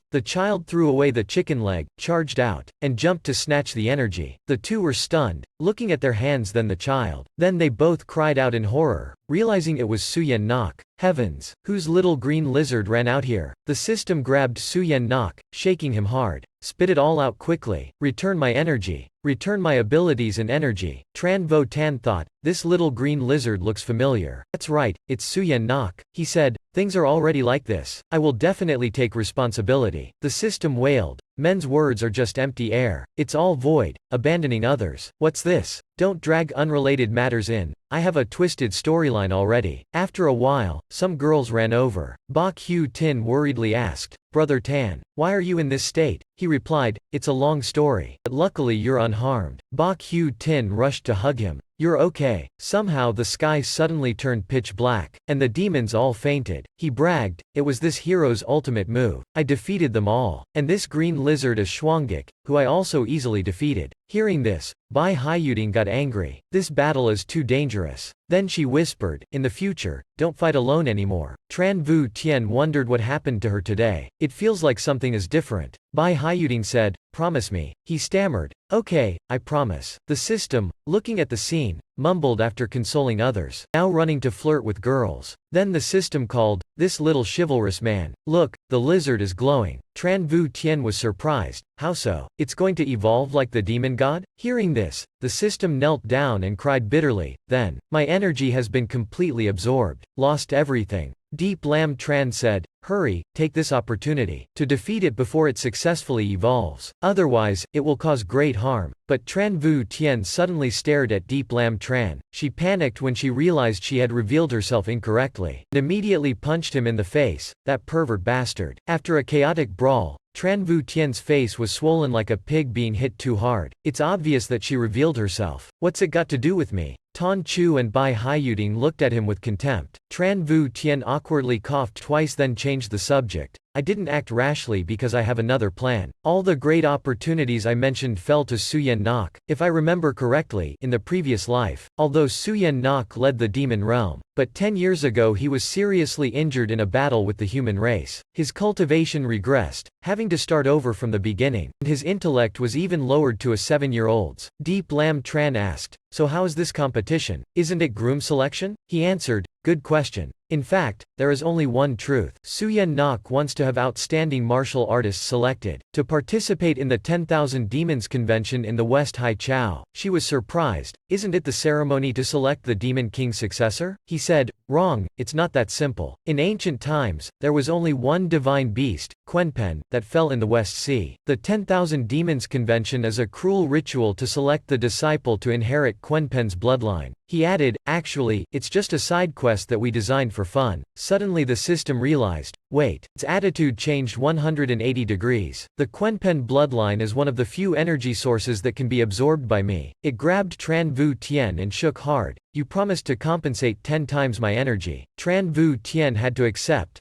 Speaker 1: The child threw away the chicken leg, charged out, and jumped to snatch the energy. The two were stunned, looking at their hands then the child. Then they both cried out in horror, realizing it was Suyen Nok. Heavens, whose little green lizard ran out here? The system grabbed Suyen Nok, shaking him hard. Spit it all out quickly. Return my energy. Return my abilities and energy. Tran Votan thought, this little green lizard looks familiar. That's right, it's Suyen Nok. He said, things are already like this. I will definitely take responsibility. The system wailed. Men's words are just empty air. It's all void, abandoning others. What's this? Don't drag unrelated matters in. I have a twisted storyline already. After a while, some girls ran over. B Hugh Tin worriedly asked, Brother Tan, why are you in this state? He replied, it's a long story, but luckily you're unharmed. B Hugh Tin rushed to hug him. You're okay. Somehow the sky suddenly turned pitch black, and the demons all fainted. He bragged, it was this hero's ultimate move. I defeated them all. And this green lizard is Schwangik, who I also easily defeated. Hearing this, Bai Hyuding got angry. This battle is too dangerous. Then she whispered, in the future, don't fight alone anymore. Tran Vu Tien wondered what happened to her today. It feels like something is different. Bai Hyuding said, promise me. He stammered, okay, I promise. The system, looking at the scene, mumbled after consoling others, now running to flirt with girls. Then the system called, this little chivalrous man. Look, the lizard is glowing. Tran Vu Tien was surprised. How so? It's going to evolve like the demon god? Hearing this, the system knelt down and cried bitterly. Then, my energy has been completely absorbed. Lost everything. Deep Lam Tran said, hurry, take this opportunity to defeat it before it successfully evolves. Otherwise, it will cause great harm. But Tran Vu Tien suddenly stared at Deep Lam Tran. She panicked when she realized she had revealed herself incorrectly, and immediately punched him in the face, that pervert bastard. After a chaotic brawl, Tran Vu Tien's face was swollen like a pig being hit too hard. It's obvious that she revealed herself. What's it got to do with me? Tonchu and Bai Hyuding looked at him with contempt. Tran Vu Tien awkwardly coughed twice then changed the subject. I didn't act rashly because I have another plan. All the great opportunities I mentioned fell to Suyen Nok, if I remember correctly, in the previous life, although Suyen Nok led the demon realm. But 10 years ago he was seriously injured in a battle with the human race. His cultivation regressed, having to start over from the beginning, and his intellect was even lowered to a 7-year-old's. Deep Lam Tran asked, so how is this competition? Isn't it groom selection? He answered, good question. In fact, there is only one truth. Suyen Nok wants to have outstanding martial artists selected to participate in the 10,000 Demons Convention in the West Haichao. She was surprised. Isn't it the ceremony to select the Demon King's successor? He said, wrong, it's not that simple. In ancient times, there was only one divine beast, Quenpen, that fell in the West Sea. The 10,000 Demons Convention is a cruel ritual to select the disciple to inherit Quenpen's bloodline. He added, actually, it's just a side quest that we designed for fun. Suddenly the system realized, wait, its attitude changed 180 degrees. The Quenpen bloodline is one of the few energy sources that can be absorbed by me. It grabbed Tran Vu Tien and shook hard. You promised to compensate 10 times my energy. Tran Vu Tien had to accept.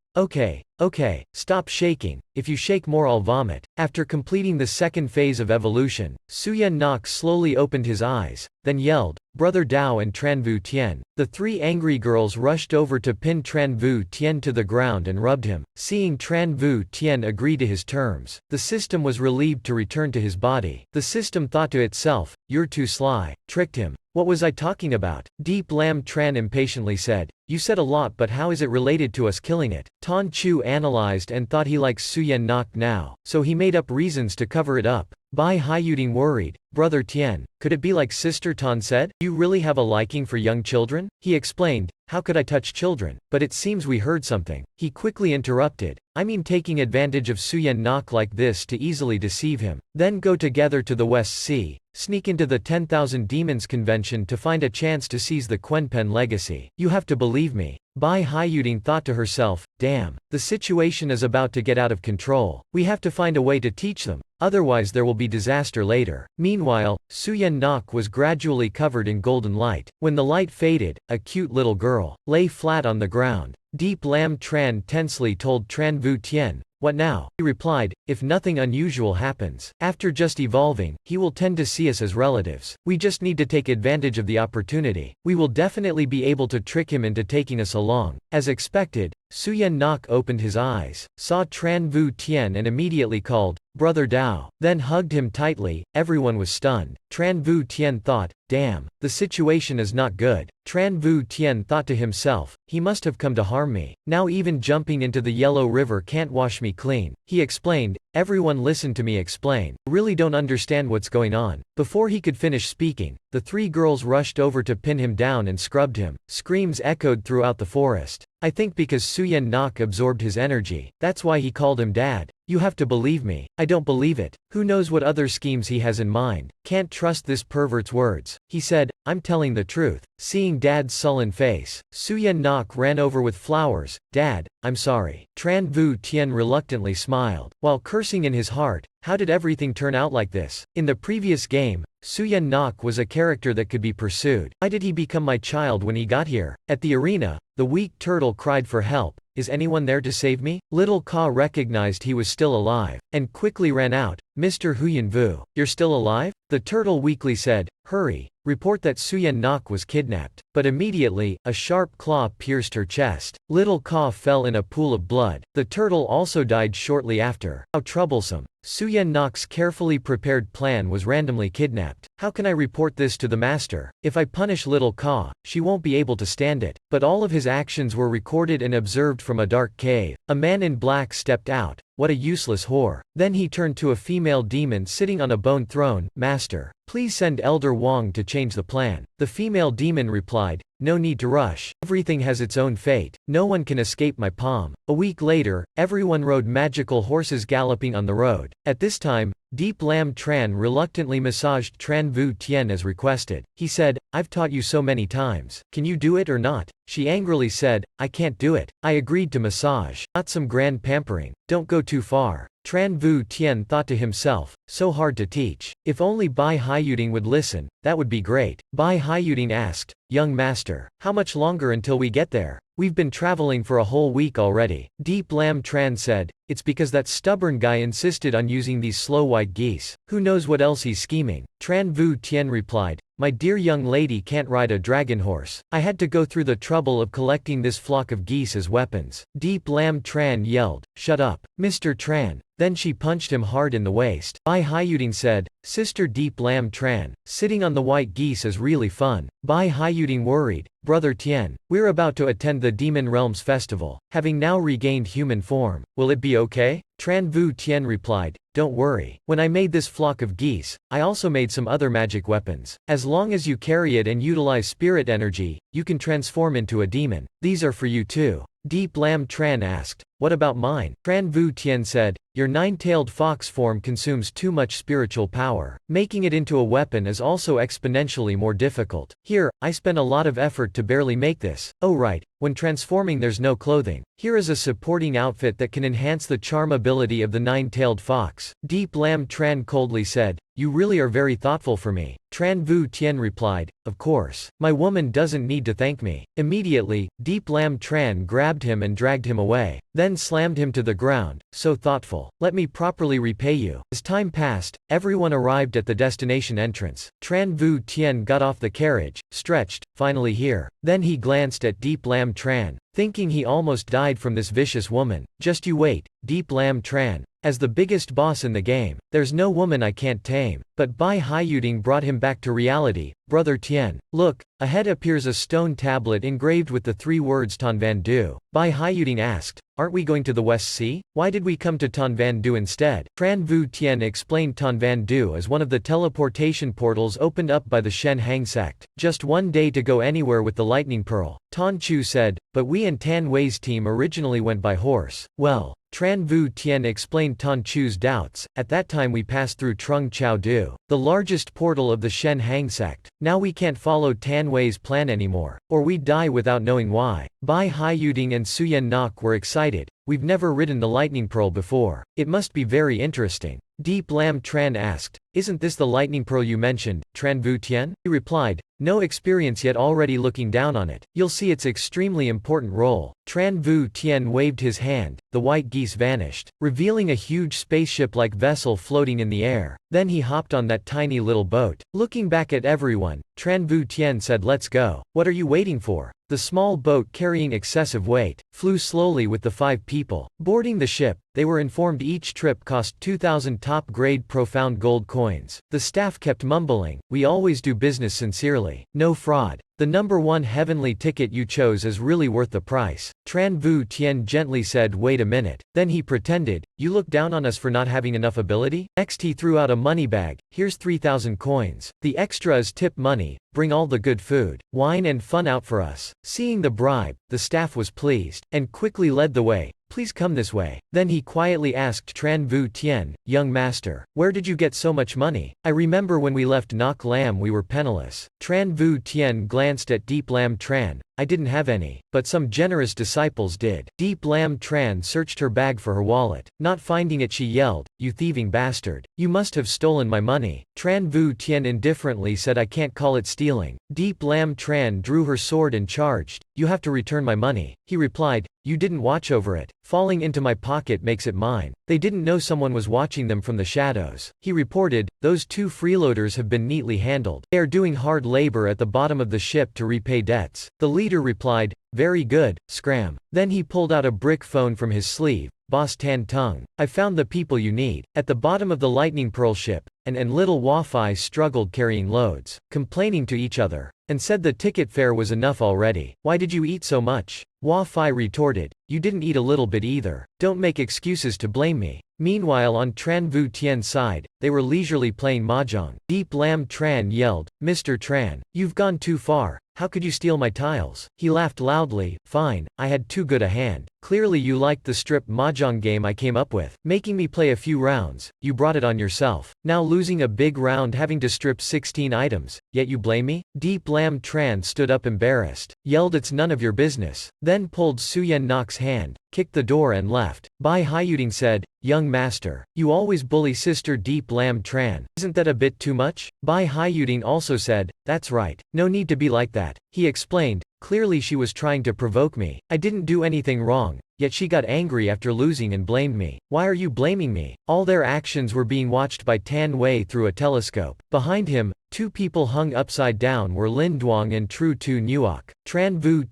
Speaker 1: Okay, stop shaking. If you shake more I'll vomit. After completing the second phase of evolution, Suyen Nok slowly opened his eyes, then yelled, Brother Dao and Tran Vu Tien. The 3 angry girls rushed over to pin Tran Vu Tien to the ground and rubbed him. Seeing Tran Vu Tien agree to his terms, the system was relieved to return to his body. The system thought to itself, you're too sly. Tricked him. What was I talking about? Deep Lam Tran impatiently said, you said a lot but how is it related to us killing it? Tonchu analyzed and thought he likes Suyen Nok now, so he made up reasons to cover it up. Bai Hyuding worried, Brother Tien, could it be like Sister Tan said? You really have a liking for young children? He explained, how could I touch children? But it seems we heard something. He quickly interrupted, I mean taking advantage of Suyen Nok like this to easily deceive him. Then go together to the West Sea, sneak into the 10,000 Demons Convention to find a chance to seize the Quenpen legacy. You have to believe me. Bai Hyuding thought to herself, damn, the situation is about to get out of control. We have to find a way to teach them. Otherwise there will be disaster later. Meanwhile, Suyen Nok was gradually covered in golden light. When the light faded, a cute little girl lay flat on the ground. Deep Lam Tran tensely told Tran Vu Tien. What now? He replied, if nothing unusual happens. After just evolving, he will tend to see us as relatives. We just need to take advantage of the opportunity. We will definitely be able to trick him into taking us along. As expected, Suyen Nok opened his eyes, saw Tran Vu Tien and immediately called, Brother Dao, then hugged him tightly. Everyone was stunned. Tran Vu Tien thought, damn, the situation is not good. Tran Vu Tien thought to himself, he must have come to harm me. Now even jumping into the Yellow River can't wash me clean. He explained, everyone listen to me explain. I really don't understand what's going on. Before he could finish speaking, the three girls rushed over to pin him down and scrubbed him. Screams echoed throughout the forest. I think because Suyen Nok absorbed his energy. That's why he called him dad. You have to believe me. I don't believe it. Who knows what other schemes he has in mind. Can't trust this pervert's words. He said, I'm telling the truth. Seeing Dad's sullen face, Suyen Nok ran over with flowers. Dad, I'm sorry. Tran Vu Tien reluctantly smiled, while cursing in his heart. How did everything turn out like this? In the previous game, Suyen Nok was a character that could be pursued. Why did he become my child when he got here? At the arena, the weak turtle cried for help. Is anyone there to save me? Little Ka recognized he was still alive, and quickly ran out. Mr. Huyen Vu, you're still alive? The turtle weakly said, hurry, report that Suyen Nok was kidnapped. But immediately, a sharp claw pierced her chest. Little Ka fell in a pool of blood. The turtle also died shortly after. How troublesome. Suyen Nok's carefully prepared plan was randomly kidnapped. How can I report this to the master? If I punish Little Ka, she won't be able to stand it. But all of his actions were recorded and observed from a dark cave. A man in black stepped out. What a useless whore. Then he turned to a female demon sitting on a bone throne. Master, please send Elder Wang to change the plan. The female demon replied, no need to rush. Everything has its own fate. No one can escape my palm. A week later, everyone rode magical horses galloping on the road. At this time, Deep Lam Tran reluctantly massaged Tran Vu Tien as requested. He said, I've taught you so many times. Can you do it or not? She angrily said, I can't do it. I agreed to massage, not some grand pampering. Don't go too far. Tran Vu Tien thought to himself, so hard to teach. If only Bai Haiyuding would listen, that would be great. Bai Haiyuding asked, young master, how much longer until we get there? We've been traveling for a whole week already. Deep Lam Tran said, it's because that stubborn guy insisted on using these slow white geese. Who knows what else he's scheming? Tran Vu Tien replied, my dear young lady can't ride a dragon horse. I had to go through the trouble of collecting this flock of geese as weapons. Deep Lam Tran yelled, shut up, Mr. Tran. Then she punched him hard in the waist. Bai Haiyuding said, Sister Deep Lam Tran, sitting on the white geese is really fun. Bai Haiyuding worried, Brother Tien, we're about to attend the Demon Realms festival, having now regained human form. Will it be okay? Tran Vu Tien replied, don't worry. When I made this flock of geese, I also made some other magic weapons. As long as you carry it and utilize spirit energy, you can transform into a demon. These are for you too. Deep Lam Tran asked, what about mine? Tran Vu Tien said, your nine-tailed fox form consumes too much spiritual power. Making it into a weapon is also exponentially more difficult. Here, I spent a lot of effort to barely make this. Oh right, when transforming there's no clothing. Here is a supporting outfit that can enhance the charm ability of the nine-tailed fox. Deep Lam Tran coldly said, you really are very thoughtful for me. Tran Vu Tien replied, of course. My woman doesn't need to thank me. Immediately, Deep Lam Tran grabbed him and dragged him away, then slammed him to the ground. So thoughtful. Let me properly repay you. As time passed, everyone arrived at the destination entrance. Tran Vu Tien got off the carriage, stretched, finally here. Then he glanced at Deep Lam Tran, thinking he almost died from this vicious woman. Just you wait, Deep Lam Tran. As the biggest boss in the game, there's no woman I can't tame. But Bai Haiyuding brought him back to reality. Brother Tien, look, ahead appears a stone tablet engraved with the three words Tan Van Du. Bai Haiyuding asked, aren't we going to the West Sea? Why did we come to Tan Van Du instead? Tran Vu Tien explained Tan Van Du as one of the teleportation portals opened up by the Shen Hang sect. Just one day to go anywhere with the lightning pearl. Tonchu said, but we and Tan Wei's team originally went by horse. Well, Tran Vu Tien explained Tonchu's doubts. At that time we passed through Trung Chao Du, the largest portal of the Shen Hang sect. Now we can't follow Tan Wei's plan anymore, or we'd die without knowing why. Bai Haiyuding and Suyen Nok were excited. we've never ridden the lightning pearl before. It must be very interesting. Deep Lam Tran asked, isn't this the lightning pearl you mentioned, Tran Vu Tien? He replied, no experience yet, already looking down on it. You'll see its extremely important role. Tran Vu Tien waved his hand, the white geese vanished, revealing a huge spaceship-like vessel floating in the air. Then he hopped on that tiny little boat. Looking back at everyone, Tran Vu Tien said, let's go. What are you waiting for? The small boat, carrying excessive weight, flew slowly with the 5 people. Boarding the ship, they were informed each trip cost 2,000 top-grade profound gold coins. The staff kept mumbling, we always do business sincerely. No fraud. The number 1 heavenly ticket you chose is really worth the price. Tran Vu Tien gently said, wait a minute. Then he pretended, you look down on us for not having enough ability? Next he threw out a money bag, here's 3,000 coins. The extra is tip money, bring all the good food, wine and fun out for us. Seeing the bribe, the staff was pleased, and quickly led the way. Please come this way. Then he quietly asked Tran Vu Tien, young master, where did you get so much money? I remember when we left Nok Lam we were penniless. Tran Vu Tien glanced at Deep Lam Tran. I didn't have any, but some generous disciples did. Deep Lam Tran searched her bag for her wallet. Not finding it, she yelled, you thieving bastard. You must have stolen my money. Tran Vu Tien indifferently said, I can't call it stealing. Deep Lam Tran drew her sword and charged. You have to return my money. He replied, you didn't watch over it. Falling into my pocket makes it mine. They didn't know someone was watching them from the shadows. He reported, those 2 freeloaders have been neatly handled. They are doing hard labor at the bottom of the ship to repay debts. The leader replied, very good, scram. Then he pulled out a brick phone from his sleeve. Boss Tan Tung, I found the people you need. At the bottom of the lightning pearl ship, and little Wa-Fi struggled carrying loads, complaining to each other, and said the ticket fare was enough already. Why did you eat so much? Wa-Fi retorted, you didn't eat a little bit either. Don't make excuses to blame me. Meanwhile on Tran Vu Tien's side, they were leisurely playing mahjong. Deep Lam Tran yelled, Mr. Tran, you've gone too far. How could you steal my tiles? He laughed loudly, fine, I had too good a hand. Clearly you liked the strip mahjong game I came up with, making me play a few rounds. You brought it on yourself. Now losing a big round having to strip 16 items, yet you blame me? Deep Lam Tran stood up embarrassed, yelled it's none of your business, then pulled Suyen Nok's hand, kicked the door and left. Bai Hyuding said, young master, you always bully sister Deep Lam Tran. Isn't that a bit too much? Bai Hyuding also said, that's right. No need to be like that. He explained, clearly she was trying to provoke me. I didn't do anything wrong, yet she got angry after losing and blamed me. Why are you blaming me? All their actions were being watched by Tan Wei through a telescope. Behind him, 2 people hung upside down were Lin Duang and Tru Tu Nuok. Tran Vu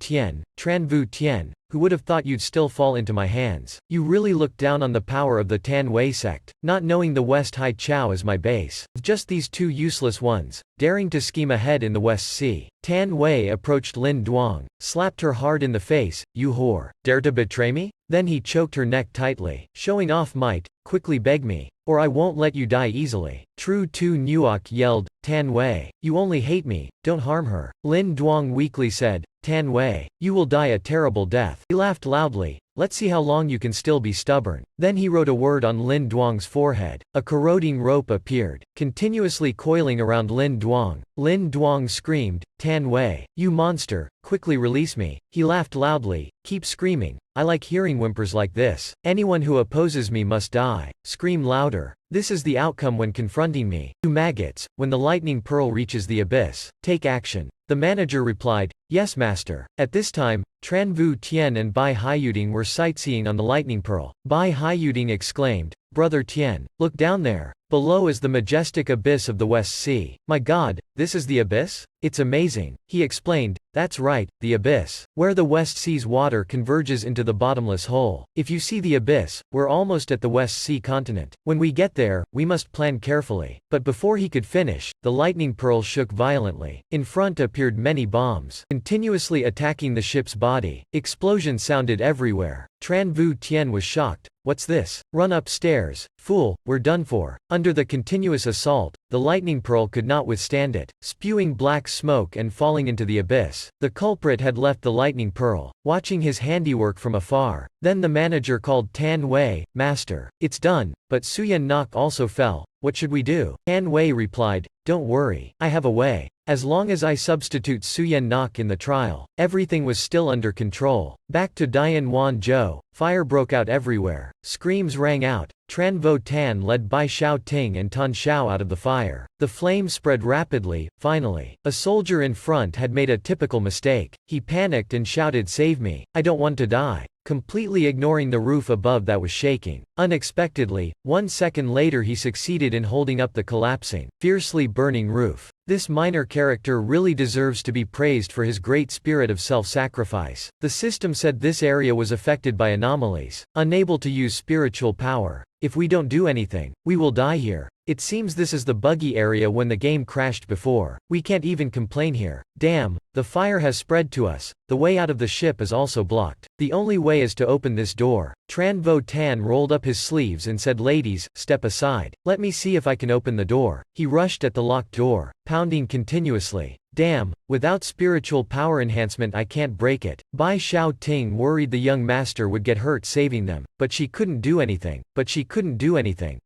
Speaker 1: Tien, who would have thought you'd still fall into my hands? You really look down on the power of the Tan Wei sect, not knowing the West Hai Chao is my base. With just these 2 useless ones, daring to scheme ahead in the West Sea. Tan Wei approached Lin Duang, slapped her hard in the face, you whore. Dare to betray me? Then he choked her neck tightly. Showing off might, quickly beg me, or I won't let you die easily. Tru Tu Nuok yelled, Tan Wei, you only hate me, don't harm her. Lin Duang weakly said, Tan Wei, you will die a terrible death. He laughed loudly. Let's see how long you can still be stubborn. Then he wrote a word on Lin Duang's forehead. A corroding rope appeared, continuously coiling around Lin Duang. Lin Duang screamed, Tan Wei, you monster, quickly release me. He laughed loudly, keep screaming. I like hearing whimpers like this. Anyone who opposes me must die. Scream louder. This is the outcome when confronting me. You maggots, when the lightning pearl reaches the abyss, take action. The manager replied, yes master. At this time, Tran Vu Tien and Bai Hyuding were sightseeing on the lightning pearl. Bai Hyuding exclaimed, Brother Tien, look down there. Below is the majestic abyss of the West Sea. My God, this is the abyss? It's amazing. He explained, that's right, the abyss, where the West Sea's water converges into the bottomless hole. If you see the abyss, we're almost at the West Sea continent. When we get there, we must plan carefully. But before he could finish, the lightning pearl shook violently. In front appeared many bombs, continuously attacking the ship's body. Explosions sounded everywhere. Tran Vu Tien was shocked. What's this? Run upstairs, fool, we're done for. Under the continuous assault, the lightning pearl could not withstand it, spewing black smoke and falling into the abyss. The culprit had left the lightning pearl, watching his handiwork from afar. Then the manager called Tan Wei, Master, it's done, but Suyen Nok also fell. What should we do? Tan Wei replied, don't worry, I have a way. As long as I substitute Suyen Nok in the trial, everything was still under control. Back to Dian Wan Zhou, fire broke out everywhere. Screams rang out. Tran Vo Tan led Bai Xiao Ting and Tan Xiao out of the fire. The flame spread rapidly. Finally, a soldier in front had made a typical mistake. He panicked and shouted, "Save me, I don't want to die," completely ignoring the roof above that was shaking. Unexpectedly, 1 second later he succeeded in holding up the collapsing, fiercely burning roof. This minor character really deserves to be praised for his great spirit of self-sacrifice. The system said this area was affected by anomalies, unable to use spiritual power. If we don't do anything, we will die here. It seems this is the buggy area when the game crashed before. We can't even complain here. Damn, the fire has spread to us. The way out of the ship is also blocked. The only way is to open this door. Tran Vo Tan rolled up his sleeves and said, "Ladies, step aside. Let me see if I can open the door." He rushed at the locked door, pounding continuously. Damn, without spiritual power enhancement I can't break it. Bai Xiao Ting worried the young master would get hurt saving them, but she couldn't do anything.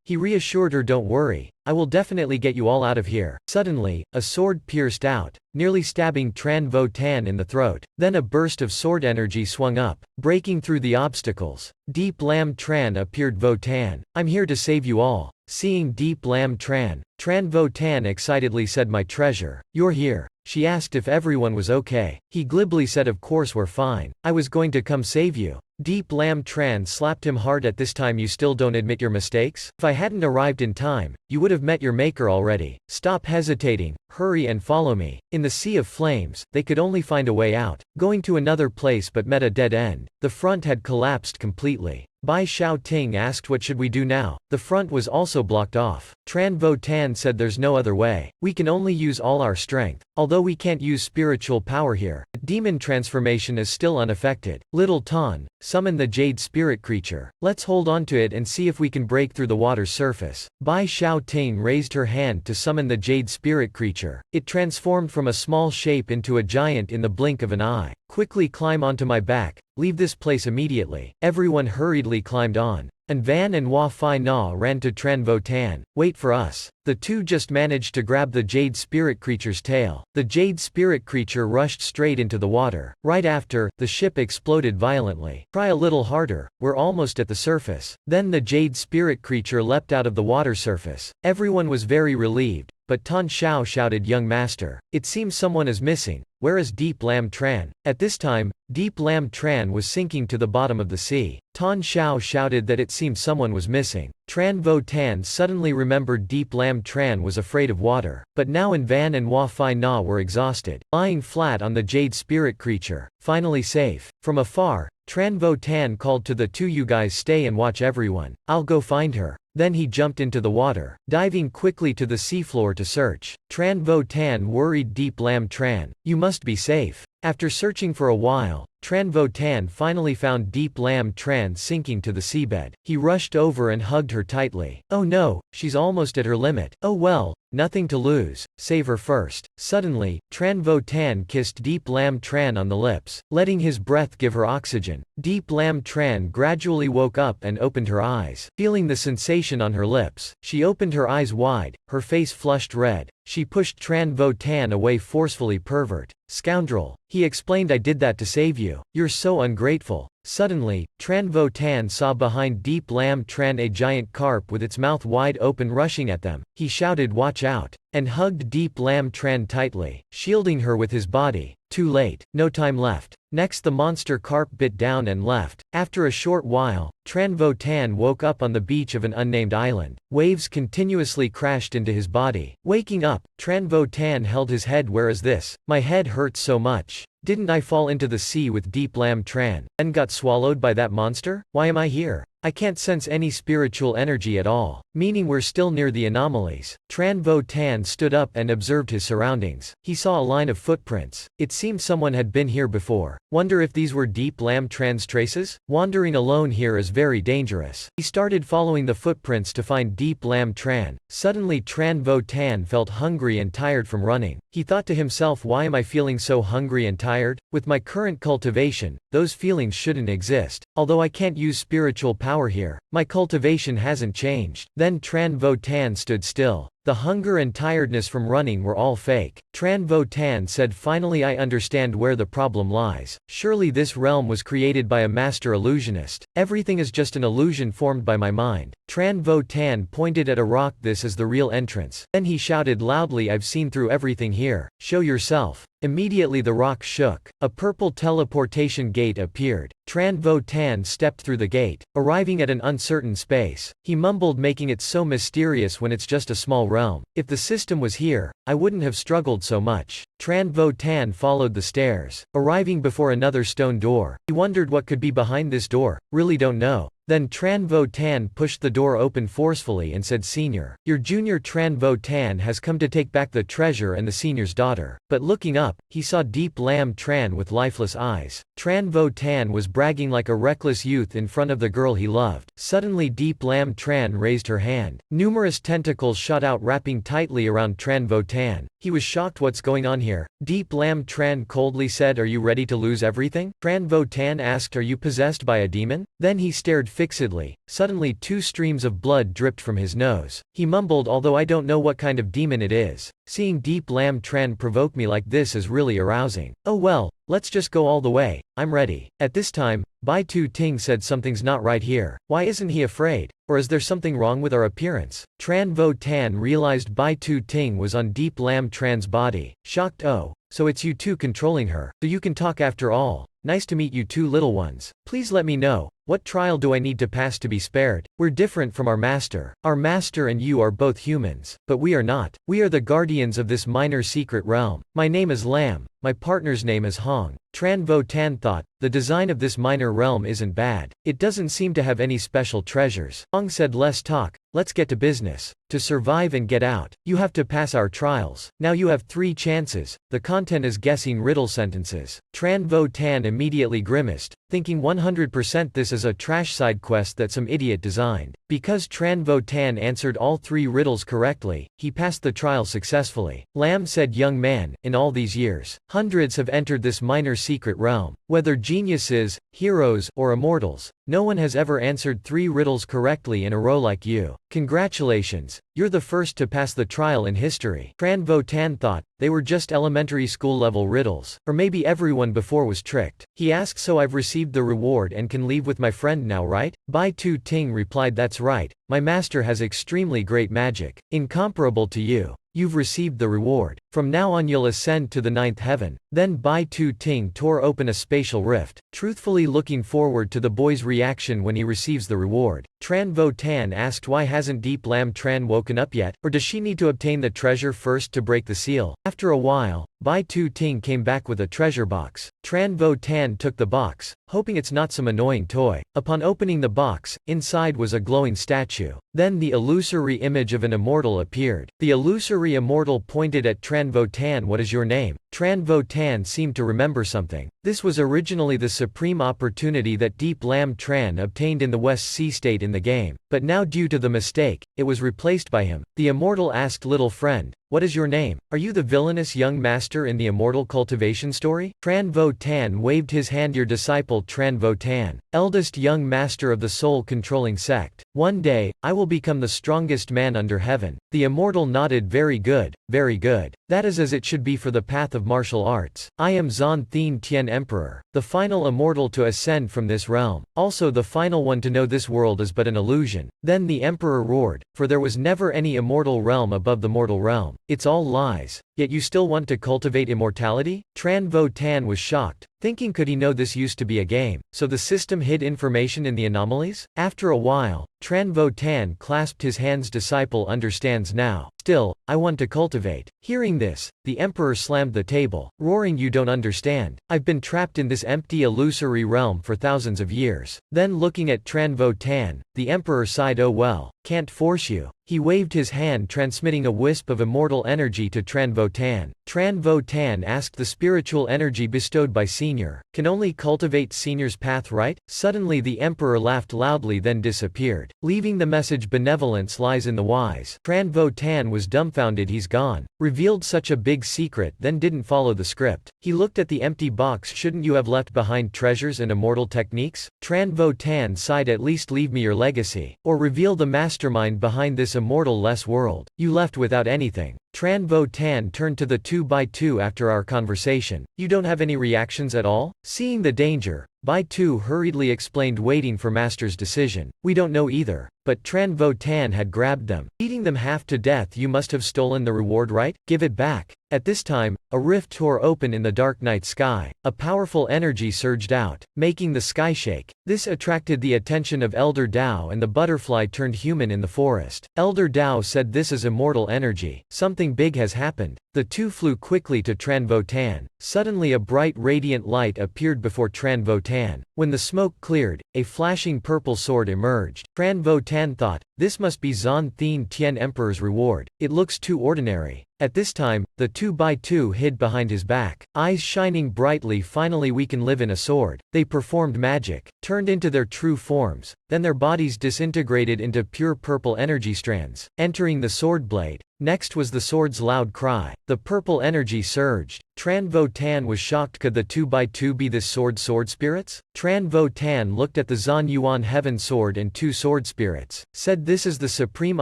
Speaker 1: He reassured her, "Don't worry, I will definitely get you all out of here." Suddenly, a sword pierced out, nearly stabbing Tran Vo Tan in the throat. Then a burst of sword energy swung up, breaking through the obstacles. Deep Lam Tran appeared. "Vo Tan, I'm here to save you all." Seeing Deep Lam Tran, Tran Vo Tan excitedly said, "My treasure, you're here." She asked if everyone was okay. He glibly said, "Of course we're fine. I was going to come save you." Deep Lam Tran slapped him hard. "At this time you still don't admit your mistakes? If I hadn't arrived in time, you would have met your maker already. Stop hesitating, hurry and follow me." In the sea of flames, they could only find a way out, going to another place but met a dead end. The front had collapsed completely. Bai Xiao Ting asked, "What should we do now?" The front was also blocked off. Tran Vo Tan said, "There's no other way. We can only use all our strength. Although we can't use spiritual power here, demon transformation is still unaffected. Little Tan, summon the jade spirit creature. Let's hold on to it and see if we can break through the water's surface." Bai Xiao Ting raised her hand to summon the jade spirit creature. It transformed from a small shape into a giant in the blink of an eye. "Quickly climb onto my back. Leave this place immediately." Everyone hurriedly climbed on, and Van and Hua Fai Na ran to Tran Vo Tan. "Wait for us." The two just managed to grab the jade spirit creature's tail. The jade spirit creature rushed straight into the water. Right after, the ship exploded violently. "Try a little harder, we're almost at the surface." Then the jade spirit creature leapt out of the water surface. Everyone was very relieved, but Tan Xiao shouted, "Young master, it seems someone is missing. Where is Deep Lam Tran?" At this time, Deep Lam Tran was sinking to the bottom of the sea. Tan Xiao shouted that it seemed someone was missing. Tran Vo Tan suddenly remembered Deep Lam Tran was afraid of water. But now Van and Hua Fai Na were exhausted, lying flat on the jade spirit creature. Finally safe. From afar, Tran Vo Tan called to the two, "You guys stay and watch everyone. I'll go find her." Then he jumped into the water, diving quickly to the seafloor to search. Tran Vo Tan worried Deep Lam Tran, "You must be safe." After searching for a while, Tran Vo Tan finally found Deep Lam Tran sinking to the seabed. He rushed over and hugged her tightly. "Oh no, she's almost at her limit." "Oh well, nothing to lose, save her first." Suddenly, Tran Vo Tan kissed Deep Lam Tran on the lips, letting his breath give her oxygen. Deep Lam Tran gradually woke up and opened her eyes. Feeling the sensation on her lips, she opened her eyes wide, her face flushed red. She pushed Tran Vo Tan away forcefully. "Pervert. Scoundrel." He explained, "I did that to save you. You're so ungrateful." Suddenly, Tran Vo Tan saw behind Deep Lam Tran a giant carp with its mouth wide open rushing at them. He shouted, "Watch out," and hugged Deep Lam Tran tightly, shielding her with his body. Too late. No time left. Next the monster carp bit down and left. After a short while, Tran Vo Tan woke up on the beach of an unnamed island. Waves continuously crashed into his body. Waking up, Tran Vo Tan held his head. "Where is this? My head hurts so much. Didn't I fall into the sea with Deep Lam Tran, and got swallowed by that monster? Why am I here? I can't sense any spiritual energy at all." Meaning we're still near the anomalies. Tran Vo Tan stood up and observed his surroundings. He saw a line of footprints. It seemed someone had been here before. Wonder if these were Deep Lam Tran's traces? Wandering alone here is very dangerous. He started following the footprints to find Deep Lam Tran. Suddenly Tran Vo Tan felt hungry and tired from running. He thought to himself, "Why am I feeling so hungry and tired? With my current cultivation, those feelings shouldn't exist. Although I can't use spiritual power here, my cultivation hasn't changed." Then Tran Vo Tan stood still. The hunger and tiredness from running were all fake. Tran Vo Tan said, finally I understand where the problem lies. Surely this realm was created by a master illusionist. Everything is just an illusion formed by my mind. Tran Vo Tan pointed at a rock. This is the real entrance. Then he shouted loudly, I've seen through everything here. Show yourself. Immediately the rock shook. A purple teleportation gate appeared. Tran Vo Tan stepped through the gate, arriving at an uncertain space. He mumbled, making it so mysterious when it's just a small realm. If the system was here, I wouldn't have struggled so much. Tran Vo Tan followed the stairs, arriving before another stone door. He wondered what could be behind this door. Really don't know. Then Tran Vo Tan pushed the door open forcefully and said, Senior, your junior Tran Vo Tan has come to take back the treasure and the senior's daughter. But looking up, he saw Deep Lam Tran with lifeless eyes. Tran Vo Tan was bragging like a reckless youth in front of the girl he loved. Suddenly Deep Lam Tran raised her hand. Numerous tentacles shot out, wrapping tightly around Tran Vo Tan. He was shocked. What's going on here? Deep Lam Tran coldly said, Are you ready to lose everything? Tran Vo Tan asked, Are you possessed by a demon? Then he stared fixedly. Suddenly 2 streams of blood dripped from his nose. He mumbled, although I don't know what kind of demon it is. Seeing Deep Lam Tran provoke me like this is really arousing. Oh well, let's just go all the way. I'm ready. At this time, Bai Tu Ting said, something's not right here. Why isn't he afraid? Or is there something wrong with our appearance? Tran Vo Tan realized Bai Tu Ting was on Deep Lam Tran's body. Shocked, oh, so it's you two controlling her. So you can talk after all. Nice to meet you two little ones. Please let me know, what trial do I need to pass to be spared? We're different from our master. Our master and you are both humans, but we are not. We are the guardians of this minor secret realm. My name is Lam. My partner's name is Hong. Tran Vo Tan thought, the design of this minor realm isn't bad. It doesn't seem to have any special treasures. Hong said, less talk, let's get to business. To survive and get out, you have to pass our trials. Now you have 3 chances. The content is guessing riddle sentences. Tran Vo Tan immediately grimaced, thinking 100% this is a trash side quest that some idiot designed. Because Tran Vo Tan answered all 3 riddles correctly, he passed the trial successfully. Lam said, young man, in all these years, hundreds have entered this minor secret realm. Whether geniuses, heroes, or immortals, no one has ever answered 3 riddles correctly in a row like you. Congratulations, you're the first to pass the trial in history. Tran Vo Tan thought, they were just elementary school level riddles. Or maybe everyone before was tricked. He asked, so I've received the reward and can leave with my friend now, right? Bai Tu Ting replied, that's right. My master has extremely great magic, incomparable to you. You've received the reward. From now on you'll ascend to the 9th heaven. Then Bai Tu Ting tore open a spatial rift, truthfully looking forward to the boy's reaction when he receives the reward. Tran Vo Tan asked, why hasn't Deep Lam Tran woken up yet? Or does she need to obtain the treasure first to break the seal? After a while, Bai Tu Ting came back with a treasure box. Tran Vo Tan took the box, hoping it's not some annoying toy. Upon opening the box, inside was a glowing statue. Then the illusory image of an immortal appeared. The illusory immortal pointed at Tran Vo Tan. What is your name? Tran Vo Tan seemed to remember something. This was originally the supreme opportunity that Deep Lam Tran obtained in the West Sea State in the game, but now due to the mistake, it was replaced by him. The immortal asked, little friend, what is your name? Are you the villainous young master in the immortal cultivation story? Tran Vo Tan waved his hand. Your disciple Tran Vo Tan, eldest young master of the soul-controlling sect. One day, I will become the strongest man under heaven. The immortal nodded. Very good, very good. That is as it should be for the path of martial arts. I am Zon Thien Tien Emperor, the final immortal to ascend from this realm. Also the final one to know this world is but an illusion. Then the emperor roared, for there was never any immortal realm above the mortal realm. It's all lies. Yet you still want to cultivate immortality? Tran Vo Tan was shocked, thinking could he know this used to be a game, so the system hid information in the anomalies? After a while, Tran Vo Tan clasped his hands. Disciple understands now. Still, I want to cultivate. Hearing this, the emperor slammed the table, roaring, you don't understand. I've been trapped in this empty illusory realm for thousands of years. Then looking at Tran Vo Tan, the emperor sighed, oh well, can't force you. He waved his hand, transmitting a wisp of immortal energy to Tran Vo Tan. Tran Vo Tan asked, the spiritual energy bestowed by Senior can only cultivate Senior's path, right? Suddenly the emperor laughed loudly, then disappeared, leaving the message, benevolence lies in the wise. Tran Vo Tan was dumbfounded. He's gone. Revealed such a big secret, then didn't follow the script. He looked at the empty box. Shouldn't you have left behind treasures and immortal techniques? Tran Vo Tan sighed, at least leave me your legacy, or reveal the master mastermind behind this immortal-less world. You left without anything. Tran Vo Tan turned to the 2x2 after our conversation. You don't have any reactions at all? Seeing the danger, Bai Tu hurriedly explained, waiting for Master's decision. We don't know either. But Tran Vo Tan had grabbed them. Beating them half to death, you must have stolen the reward, right? Give it back. At this time, a rift tore open in the dark night sky. A powerful energy surged out, making the sky shake. This attracted the attention of Elder Dao, and the butterfly turned human in the forest. Elder Dao said, this is immortal energy. Something big has happened. The two flew quickly to Tran Vo Tan. Suddenly a bright radiant light appeared before Tran Vo Tan. When the smoke cleared, a flashing purple sword emerged. Tran Vo Tan thought, this must be Zon Thin Tien Emperor's reward. It looks too ordinary. At this time, the 2x2 hid behind his back, eyes shining brightly. Finally, we can live in a sword. They performed magic, turned into their true forms, then their bodies disintegrated into pure purple energy strands, entering the sword blade. Next was the sword's loud cry. The purple energy surged. Tran Vo Tan was shocked. Could the 2x2 be this sword spirits? Tran Vo Tan looked at the Zan Yuan Heaven Sword and two sword spirits, said, this is the supreme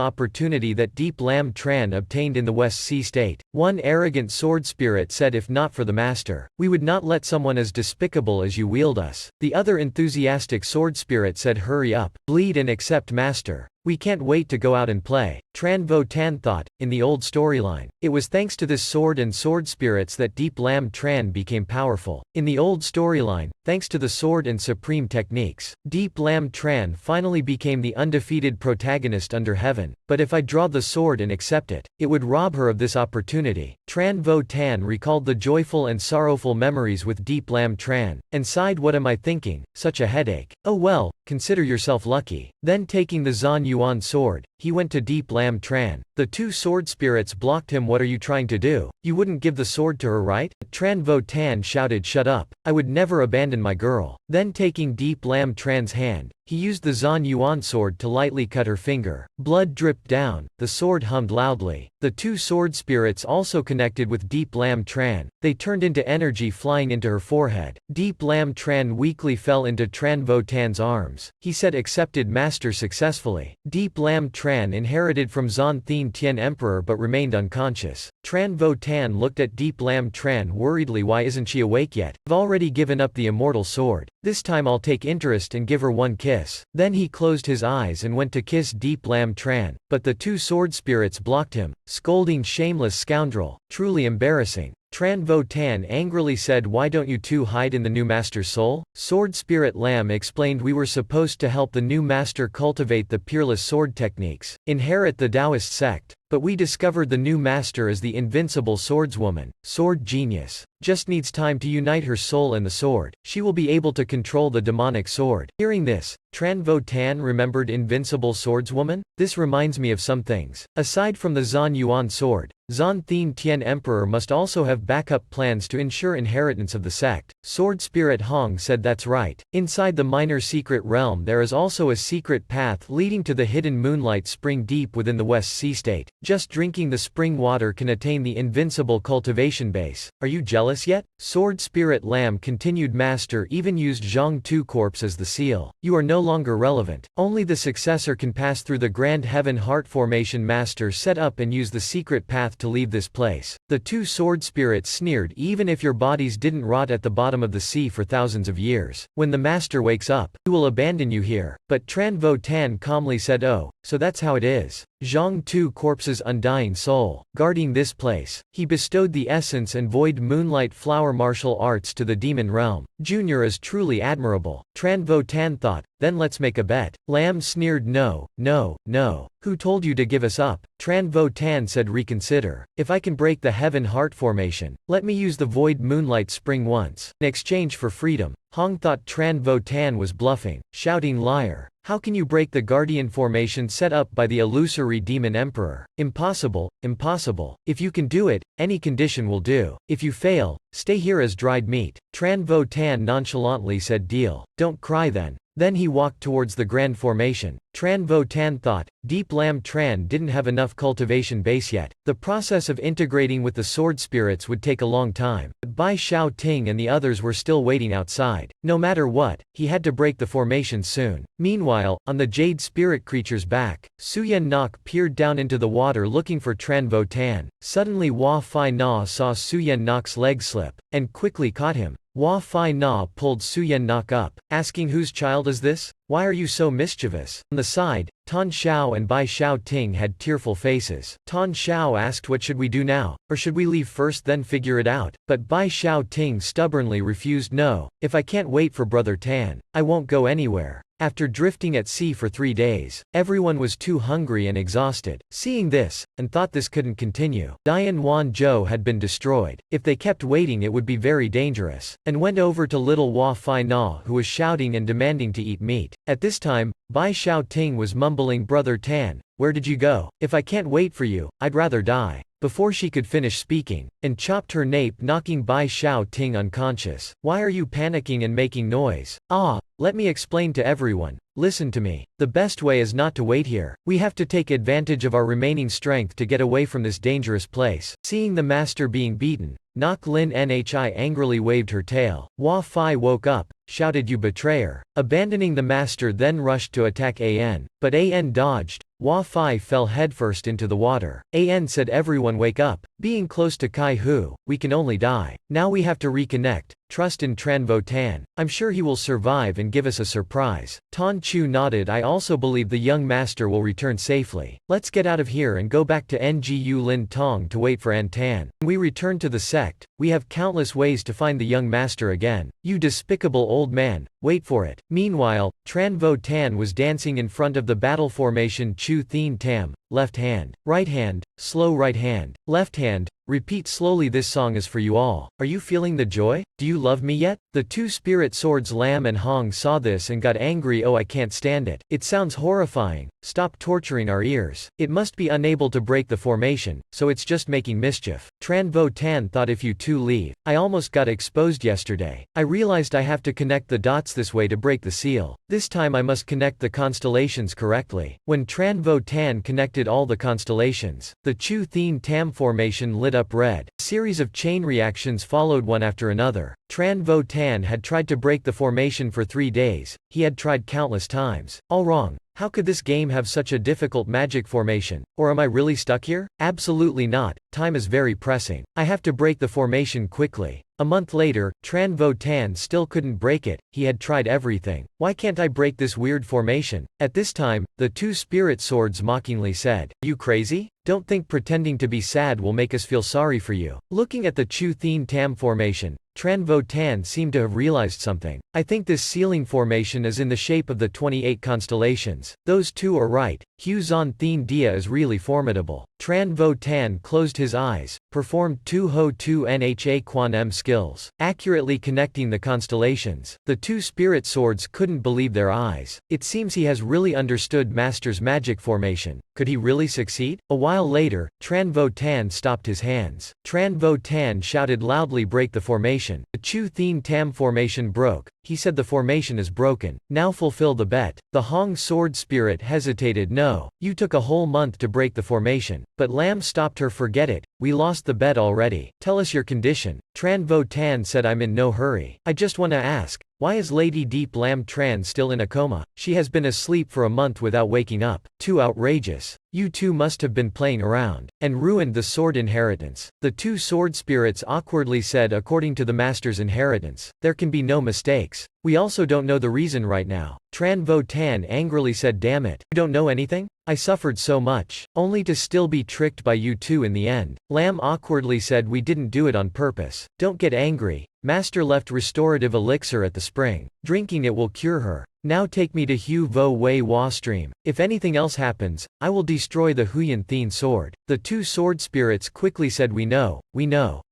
Speaker 1: opportunity that Deep Lam Tran obtained in the West Sea State. One arrogant sword spirit said, if not for the master, we would not let someone as despicable as you wield us. The other enthusiastic sword spirit said, hurry up, bleed and accept master. We can't wait to go out and play. Tran Vo Tan thought, in the old storyline, it was thanks to this sword and sword spirits that Deep Lam Tran became powerful. In the old storyline, thanks to the sword and supreme techniques, Deep Lam Tran finally became the undefeated protagonist under heaven. But if I draw the sword and accept it, it would rob her of this opportunity. Tran Vo Tan recalled the joyful and sorrowful memories with Deep Lam Tran, and sighed, what am I thinking? Such a headache. Oh well, consider yourself lucky. Then taking the Zan Yuan sword, he went to Deep Lam Tran. The two sword spirits blocked him. What are you trying to do? You wouldn't give the sword to her, right? Tran Vo Tan shouted, shut up. I would never abandon my girl. Then taking Deep Lam Tran's hand, he used the Zan Yuan sword to lightly cut her finger. Blood dripped down. The sword hummed loudly. The two sword spirits also connected with Deep Lam Tran. They turned into energy flying into her forehead. Deep Lam Tran weakly fell into Tran Vo Tan's arms. He said, accepted master successfully. Deep Lam Tran inherited from Zon Thin Tien Emperor but remained unconscious. Tran Vo Tan looked at Deep Lam Tran worriedly. Why isn't she awake yet? I've already given up the immortal sword. This time I'll take interest and give her one kiss. Then he closed his eyes and went to kiss Deep Lam Tran, but the two sword spirits blocked him, scolding, shameless scoundrel, truly embarrassing. Tran Vo Tan angrily said, why don't you two hide in the new master's soul? Sword Spirit Lam explained, we were supposed to help the new master cultivate the peerless sword techniques, inherit the Taoist sect, but we discovered the new master as the invincible swordswoman, sword genius. Just needs time to unite her soul and the sword. She will be able to control the demonic sword. Hearing this, Tran Vo Tan remembered invincible swordswoman? This reminds me of some things. Aside from the Zan Yuan sword, Zon Thin Tien Emperor must also have backup plans to ensure inheritance of the sect. Sword Spirit Hong said, that's right. Inside the minor secret realm there is also a secret path leading to the hidden moonlight spring deep within the West Sea State. Just drinking the spring water can attain the invincible cultivation base. Are you jealous yet? Sword Spirit Lam continued, master even used Zhang Tu corpse as the seal. You are no longer relevant. Only the successor can pass through the Grand Heaven Heart Formation. Master set up and use the secret path to leave this place. The two sword spirits sneered, even if your bodies didn't rot at the bottom of the sea for thousands of years, when the master wakes up, he will abandon you here. But Tran Vo Tan calmly said, oh, so that's how it is. Zhang Tu corpse's undying soul, guarding this place. He bestowed the essence and void moonlight flower martial arts to the demon realm. Junior is truly admirable. Tran Vo Tan thought, then let's make a bet. Lam sneered, no, no, no. Who told you to give us up? Tran Vo Tan said, reconsider. If I can break the Heaven Heart Formation, let me use the void moonlight spring once, in exchange for freedom. Hong thought Tran Vo Tan was bluffing, shouting, liar. How can you break the guardian formation set up by the illusory demon emperor? Impossible, impossible. If you can do it, any condition will do. If you fail, stay here as dried meat. Tran Vo Tan nonchalantly said, deal. Don't cry then. Then he walked towards the grand formation. Tran Vo Tan thought, Deep Lam Tran didn't have enough cultivation base yet. The process of integrating with the sword spirits would take a long time. But Bai Xiao Ting and the others were still waiting outside. No matter what, he had to break the formation soon. Meanwhile, on the jade spirit creature's back, Suyen Nok peered down into the water looking for Tran Vo Tan. Suddenly Hua Fai Na saw Suyen Nok's leg slip, and quickly caught him. Hua Fai Na pulled Suyen Nok up, asking, whose child is this? Why are you so mischievous? On the side, Tan Xiao and Bai Xiao Ting had tearful faces. Tan Xiao asked, what should we do now? Or should we leave first then figure it out? But Bai Xiao Ting stubbornly refused. No, if I can't wait for Brother Tan, I won't go anywhere. After drifting at sea for 3 days, everyone was too hungry and exhausted. Seeing this, and thought this couldn't continue, Dian Wanzhou had been destroyed. If they kept waiting it would be very dangerous, and went over to little Hua Fai Na who was shouting and demanding to eat meat. At this time, Bai Xiao Ting was mumbling, Brother Tan, where did you go? If I can't wait for you, I'd rather die. Before she could finish speaking, and chopped her nape, knocking Bai Xiao Ting unconscious. Why are you panicking and making noise? Ah, let me explain to everyone. Listen to me. The best way is not to wait here. We have to take advantage of our remaining strength to get away from this dangerous place. Seeing the master being beaten, Nok Lin Nhi angrily waved her tail. Hua Fai woke up, shouted, you betrayer. Abandoning the master then rushed to attack An, but An dodged. Hua Fai fell headfirst into the water. An said, everyone wake up. Being close to Kai Hu, we can only die. Now we have to reconnect. Trust in Tran Vo Tan. I'm sure he will survive and give us a surprise. Tonchu nodded. I also believe the young master will return safely. Let's get out of here and go back to Ngu Lin Tong to wait for An Tan. When we return to the sect, we have countless ways to find the young master again. You despicable old man, wait for it. Meanwhile, Tran Vo Tan was dancing in front of the battle formation Chu Thin Tam. Left hand, right hand, slow right hand, left hand. Repeat slowly. This song is for you all. Are you feeling the joy? Do you love me yet? The two spirit swords Lam and Hong saw this and got angry. Oh, I can't stand it. It sounds horrifying. Stop torturing our ears. It must be unable to break the formation, so it's just making mischief. Tran Vo Tan thought, if you two leave, I almost got exposed yesterday. I realized I have to connect the dots this way to break the seal. This time I must connect the constellations correctly. When Tran Vo Tan connected all the constellations, the Chu Thin Tam formation lit up red. A series of chain reactions followed one after another. Tran Vo Tan had tried to break the formation for 3 days. He had tried countless times. All wrong. How could this game have such a difficult magic formation? Or am I really stuck here? Absolutely not. Time is very pressing. I have to break the formation quickly. A month later, Tran Vo Tan still couldn't break it. He had tried everything. Why can't I break this weird formation? At this time, the two spirit swords mockingly said, you crazy? Don't think pretending to be sad will make us feel sorry for you. Looking at the Chu Thin Tam formation, Tran Vo Tan seemed to have realized something. I think this ceiling formation is in the shape of the 28 constellations. Those two are right. Hu Zon Thin Dia is really formidable. Tran Vo Tan closed his eyes, performed 2 Ho 2 Nha Quan M skills, accurately connecting the constellations. The two spirit swords couldn't believe their eyes. It seems he has really understood Master's magic formation. Could he really succeed? A while later, Tran Vo Tan stopped his hands. Tran Vo Tan shouted loudly, break the formation. The Chu Thin Tam formation broke. He said, the formation is broken. Now fulfill the bet. The Hong sword spirit hesitated. No, you took a whole month to break the formation. But Lam stopped her. Forget it. We lost the bet already. Tell us your condition. Tran Vo Tan said, I'm in no hurry. I just want to ask, why is Lady Deep Lam Tran still in a coma? She has been asleep for a month without waking up. Too outrageous. You two must have been playing around, and ruined the sword inheritance. The two sword spirits awkwardly said, according to the master's inheritance, there can be no mistakes. We also don't know the reason right now. Tran Vo Tan angrily said, damn it. You don't know anything? I suffered so much, only to still be tricked by you two in the end. Lam awkwardly said, we didn't do it on purpose. Don't get angry. Master left restorative elixir at the spring. Drinking it will cure her. Now take me to Hu Vo Wei Hua stream. If anything else happens, I will destroy the Huyan Thin sword. The two sword spirits quickly said, we know.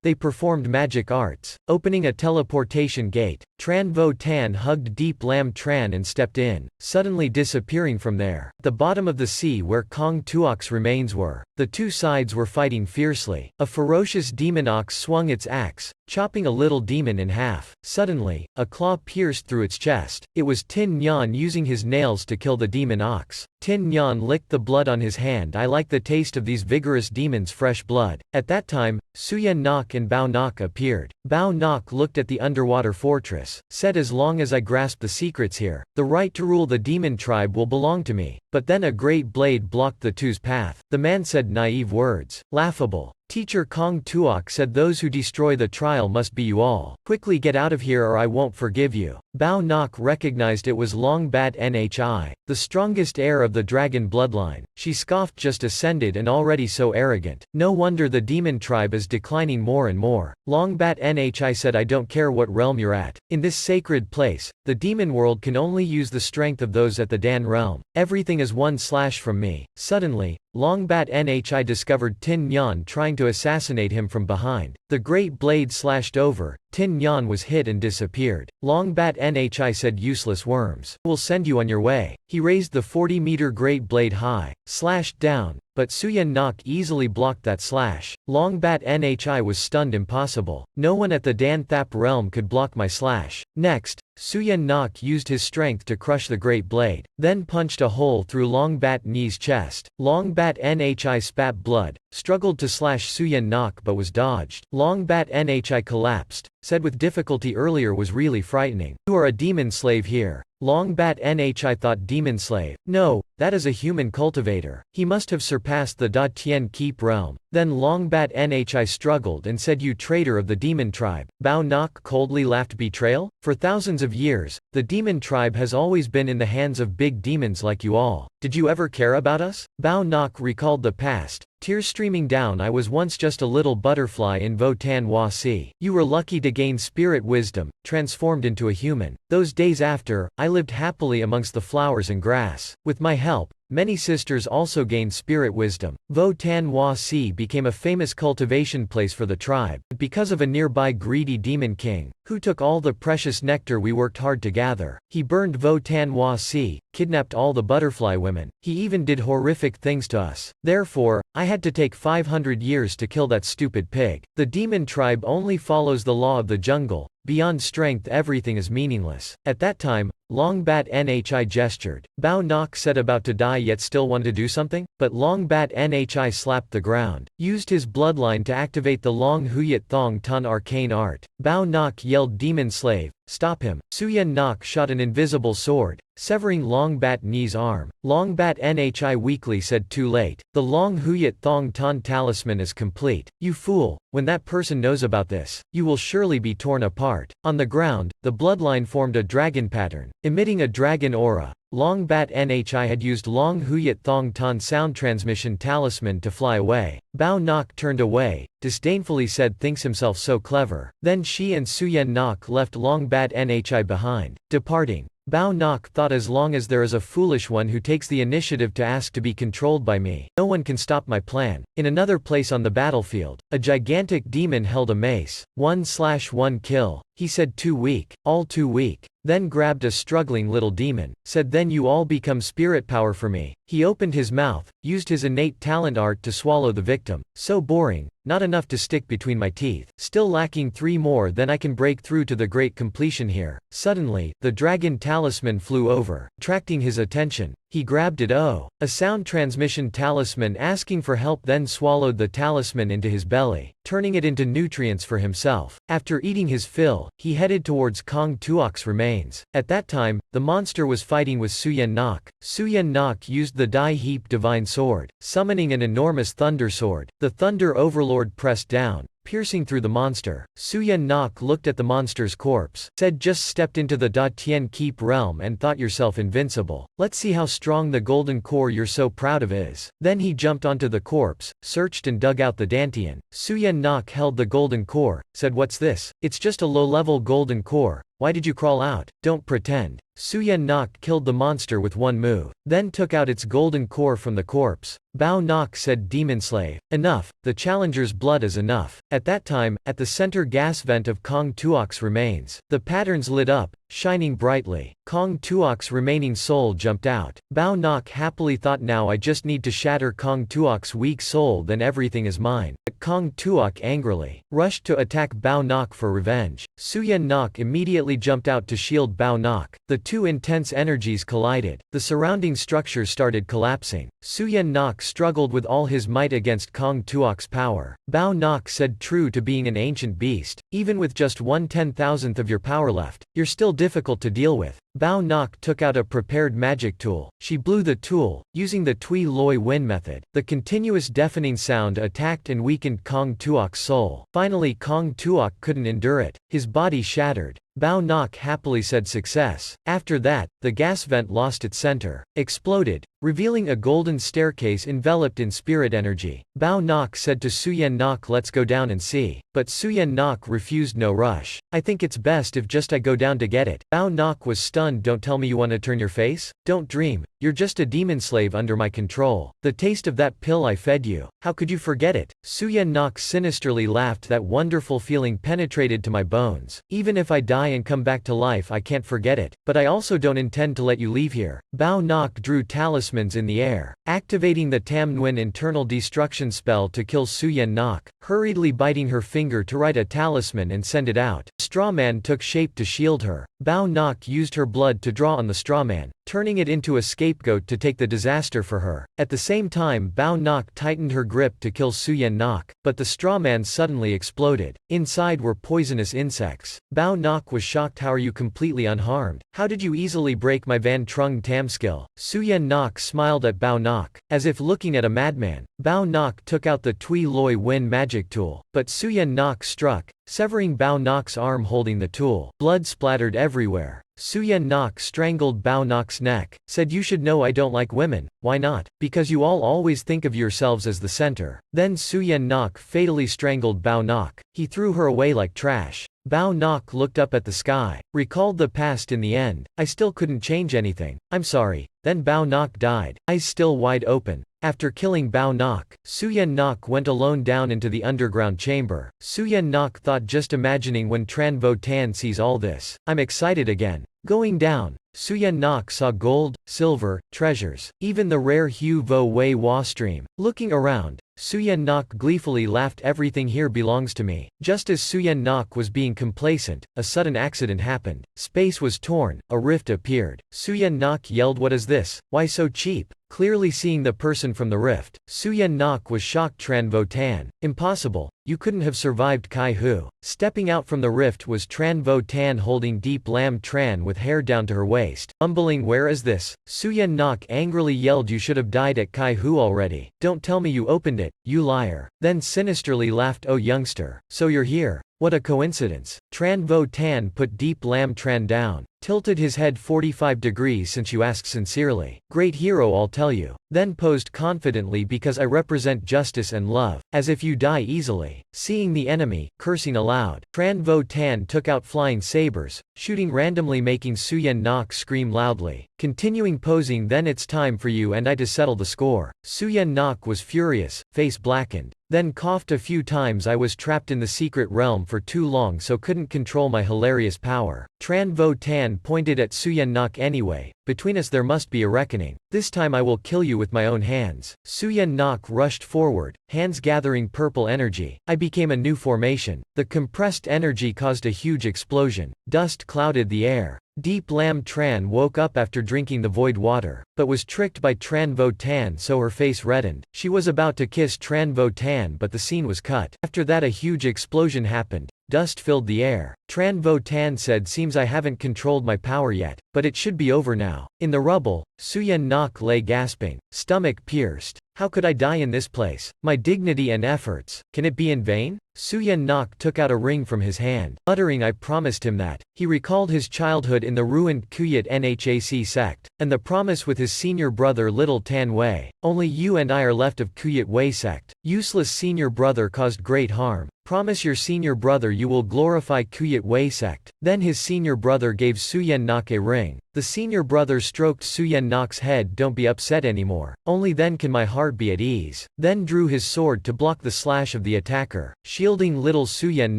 Speaker 1: They performed magic arts. Opening a teleportation gate, Tran Vo Tan hugged Deep Lam Tran and stepped in, suddenly disappearing from there. At the bottom of the sea where Kong Tuok's remains were, the two sides were fighting fiercely. A ferocious demon ox swung its axe, chopping a little demon in half. Suddenly, a claw pierced through its chest. It was Tin Tin Nyan using his nails to kill the demon ox. Tin Nyan licked the blood on his hand. I like the taste of these vigorous demons' fresh blood. At that time, Suyen Nok and Bao Nok appeared. Bao Nok looked at the underwater fortress, said as long as I grasp the secrets here, the right to rule the demon tribe will belong to me. But then a great blade blocked the two's path. The man said naive words. Laughable. Teacher Kong Tuok said those who destroy the trial must be you all. Quickly get out of here or I won't forgive you. Bao Nok recognized it was Long Bat Nhi, the strongest heir of the dragon bloodline. She scoffed, just ascended and already so arrogant. No wonder the demon tribe is declining more and more. Long Bat Nhi said I don't care what realm you're at. In this sacred place, the demon world can only use the strength of those at the Dan realm. Everything is one slash from me. Suddenly, Long Bat Nhi discovered Tin Nyan trying to assassinate him from behind. The great blade slashed over, Tin Nyan was hit and disappeared. Long Bat Nhi said useless worms. We'll send you on your way. He raised the 40-meter great blade high, slashed down, but Suyen Nok easily blocked that slash. Long Bat Nhi was stunned. Impossible. No one at the Dan Thap realm could block my slash. Next, Suyen Nok used his strength to crush the great blade, then punched a hole through Long Bat Ni's chest. Long Bat Nhi spat blood, struggled to slash Suyen Nok but was dodged. Long Bat Nhi collapsed, said with difficulty earlier was really frightening. You are a demon slave here. Long Bat Nhi thought demon slave. No, that is a human cultivator. He must have surpassed the Da Tian Keep realm. Then Long Bat Nhi struggled and said you traitor of the demon tribe. Bao Nok coldly laughed. Betrayal? For thousands of years, the demon tribe has always been in the hands of big demons like you all. Did you ever care about us? Bao Nok recalled the past, tears streaming down. I was once just a little butterfly in Vo Tan Hua Si. You were lucky to gain spirit wisdom, transformed into a human. Those days after, I lived happily amongst the flowers and grass. With my help, many sisters also gained spirit wisdom. Vo Tan Hua Si became a famous cultivation place for the tribe, because of a nearby greedy demon king, who took all the precious nectar we worked hard to gather. He burned Vo Tan Hua Si, kidnapped all the butterfly women. He even did horrific things to us. Therefore, I had to take 500 years to kill that stupid pig. The demon tribe only follows the law of the jungle. Beyond strength everything is meaningless. At that time, Long Bat Nhi gestured. Bao Nok said about to die yet still wanted to do something, but Long Bat Nhi slapped the ground, used his bloodline to activate the Long Huyat Thong Ton arcane art. Bao Nok yelled demon slave, stop him. Suyen Nok shot an invisible sword, severing Long Bat Ni's arm. Long Bat Nhi weakly said too late. The Long Huyat Thong Ton talisman is complete. You fool, when that person knows about this, you will surely be torn apart. On the ground, the bloodline formed a dragon pattern, emitting a dragon aura. Long Bat Nhi had used Long Huyat Thong Ton sound transmission talisman to fly away. Bao Nok turned away, disdainfully said thinks himself so clever. Then she and Suyen Nok left Long Bat Nhi behind. Departing, Bao Nok thought as long as there is a foolish one who takes the initiative to ask to be controlled by me, no one can stop my plan. In another place on the battlefield, a gigantic demon held a mace. 1/1 kill. He said too weak, all too weak. Then grabbed a struggling little demon, said then you all become spirit power for me. He opened his mouth, used his innate talent art to swallow the victim. So boring, not enough to stick between my teeth. Still lacking 3 more, then I can break through to the great completion here. Suddenly, the dragon talisman flew over, attracting his attention. He grabbed it. Oh, a sound transmission talisman asking for help, then swallowed the talisman into his belly, turning it into nutrients for himself. After eating his fill, he headed towards Kong Tuok's remains. At that time, the monster was fighting with Suyen Nok. Suyen Nok used the Dai Heap divine sword, summoning an enormous thunder sword. The thunder overlord pressed down, piercing through the monster. Suyen Nok looked at the monster's corpse, said just stepped into the Da Tian Keep realm and thought yourself invincible. Let's see how strong the golden core you're so proud of is. Then he jumped onto the corpse, searched and dug out the dantian. Suyen Nok held the golden core, said what's this? It's just a low-level golden core. Why did you crawl out? Don't pretend. Suyen Nok killed the monster with one move, then took out its golden core from the corpse. Bao Nok said demon slave. Enough, the challenger's blood is enough. At that time, at the center gas vent of Kong Tuok's remains, the patterns lit up, shining brightly. Kong Tuok's remaining soul jumped out. Bao Nok happily thought, now I just need to shatter Kong Tuok's weak soul, then everything is mine. But Kong Tuok angrily rushed to attack Bao Nok for revenge. Suyen Nok immediately jumped out to shield Bao Nok. The two intense energies collided. The surrounding structure started collapsing. Suyen Nok struggled with all his might against Kong Tuok's power. Bao Nok said, true to being an ancient beast, even with just 1/10,000th of your power left, you're still difficult to deal with. Bao Nok took out a prepared magic tool. She blew the tool, using the Tui Loi Win method. The continuous deafening sound attacked and weakened Kong Tuok's soul. Finally Kong Tuok couldn't endure it. His body shattered. Bao Nok happily said, success. After that, the gas vent lost its center, exploded, revealing a golden staircase enveloped in spirit energy. Bao Nok said to Suyen Nok, let's go down and see. But Suyen Nok refused, no rush. I think it's best if just I go down to get it. Bao Nok was stunned. Don't tell me you want to turn your face? Don't dream. You're just a demon slave under my control. The taste of that pill I fed you. How could you forget it? Suyen Nok sinisterly laughed. That wonderful feeling penetrated to my bones. Even if I die and come back to life, I can't forget it. But I also don't intend to let you leave here. Bao Nok drew talismans in the air, activating the Tam Nguyen internal destruction spell to kill Suyen Nok, hurriedly biting her finger to write a talisman and send it out. Strawman took shape to shield her. Bao Nok used her blood to draw on the strawman, turning it into a scapegoat to take the disaster for her. At the same time, Bao Nok tightened her grip to kill Suyen Nok, but the strawman suddenly exploded. Inside were poisonous insects. Bao Nok was shocked. How are you completely unharmed? How did you easily break my Van Trung Tam skill? Suyen Nok smiled at Bao Nok, as if looking at a madman. Bao Nok took out the Tui Loi Win magic tool, but Suyen Nok struck, severing Bao Nok's arm holding the tool. Blood splattered everywhere. Suyen Nok strangled Bao Nok's neck, said, you should know I don't like women. Why not? Because you all always think of yourselves as the center. Then Suyen Nok fatally strangled Bao Nok. He threw her away like trash. Bao Nok looked up at the sky, recalled the past. In the end, I still couldn't change anything. I'm sorry. Then Bao Nok died, eyes still wide open. After killing Bao Nok, Suyen Nok went alone down into the underground chamber. Suyen Nok thought, just imagining when Tran Vo Tan sees all this. I'm excited again. Going down, Suyen Nok saw gold, silver, treasures, even the rare Hu Vo Wei Hua stream. Looking around, Suyen Nok gleefully laughed. Everything here belongs to me. Just as Suyen Nok was being complacent, a sudden accident happened. Space was torn, a rift appeared. Suyen Nok yelled, what is this? Why so cheap? Clearly seeing the person from the rift, Suyen Nok was shocked. Tran Vo Tan. Impossible. You couldn't have survived Kai Hu. Stepping out from the rift was Tran Vo Tan holding Deep Lam Tran with hair down to her waist. Mumbling, where is this? Suyen Nok angrily yelled, you should have died at Kai Hu already. Don't tell me you opened it, you liar. Then sinisterly laughed, oh youngster, so you're here. What a coincidence. Tran Vo Tan put Deep Lam Tran down, tilted his head 45 degrees. Since you ask sincerely. Great hero, I'll tell you. Then posed confidently, because I represent justice and love. As if you die easily. Seeing the enemy, cursing aloud, Tran Vo Tan took out flying sabers, shooting randomly, making Suyen Nok scream loudly. Continuing posing, then it's time for you and I to settle the score. Suyen Nok was furious, face blackened. Then coughed a few times. I was trapped in the secret realm for too long, so couldn't control my hilarious power. Tran Vo Tan pointed at Suyen Nok anyway. Between us there must be a reckoning. This time I will kill you with my own hands. Suyen Nok rushed forward, hands gathering purple energy. I became a new formation. The compressed energy caused a huge explosion. Dust clouded the air. Deep Lam Tran woke up after drinking the void water, but was tricked by Tran Vo Tan, so her face reddened. She was about to kiss Tran Vo Tan, but the scene was cut. After that a huge explosion happened. Dust filled the air. Tran Vo Tan said, seems I haven't controlled my power yet, but it should be over now. In the rubble, Suyen Nok lay gasping, stomach pierced. How could I die in this place? My dignity and efforts, can it be in vain? Suyen Nok took out a ring from his hand, uttering, I promised him that. He recalled his childhood in the ruined Kuyet Nhac sect, and the promise with his senior brother Little Tan Wei. Only you and I are left of Kuyet Wei sect. Useless senior brother caused great harm. Promise your senior brother you will glorify Kuyet Wei sect. Then his senior brother gave Suyen Nok a ring. The senior brother stroked Suyen Nok's head. Don't be upset anymore. Only then can my heart heart be at ease. Then drew his sword to block the slash of the attacker, shielding little Suyen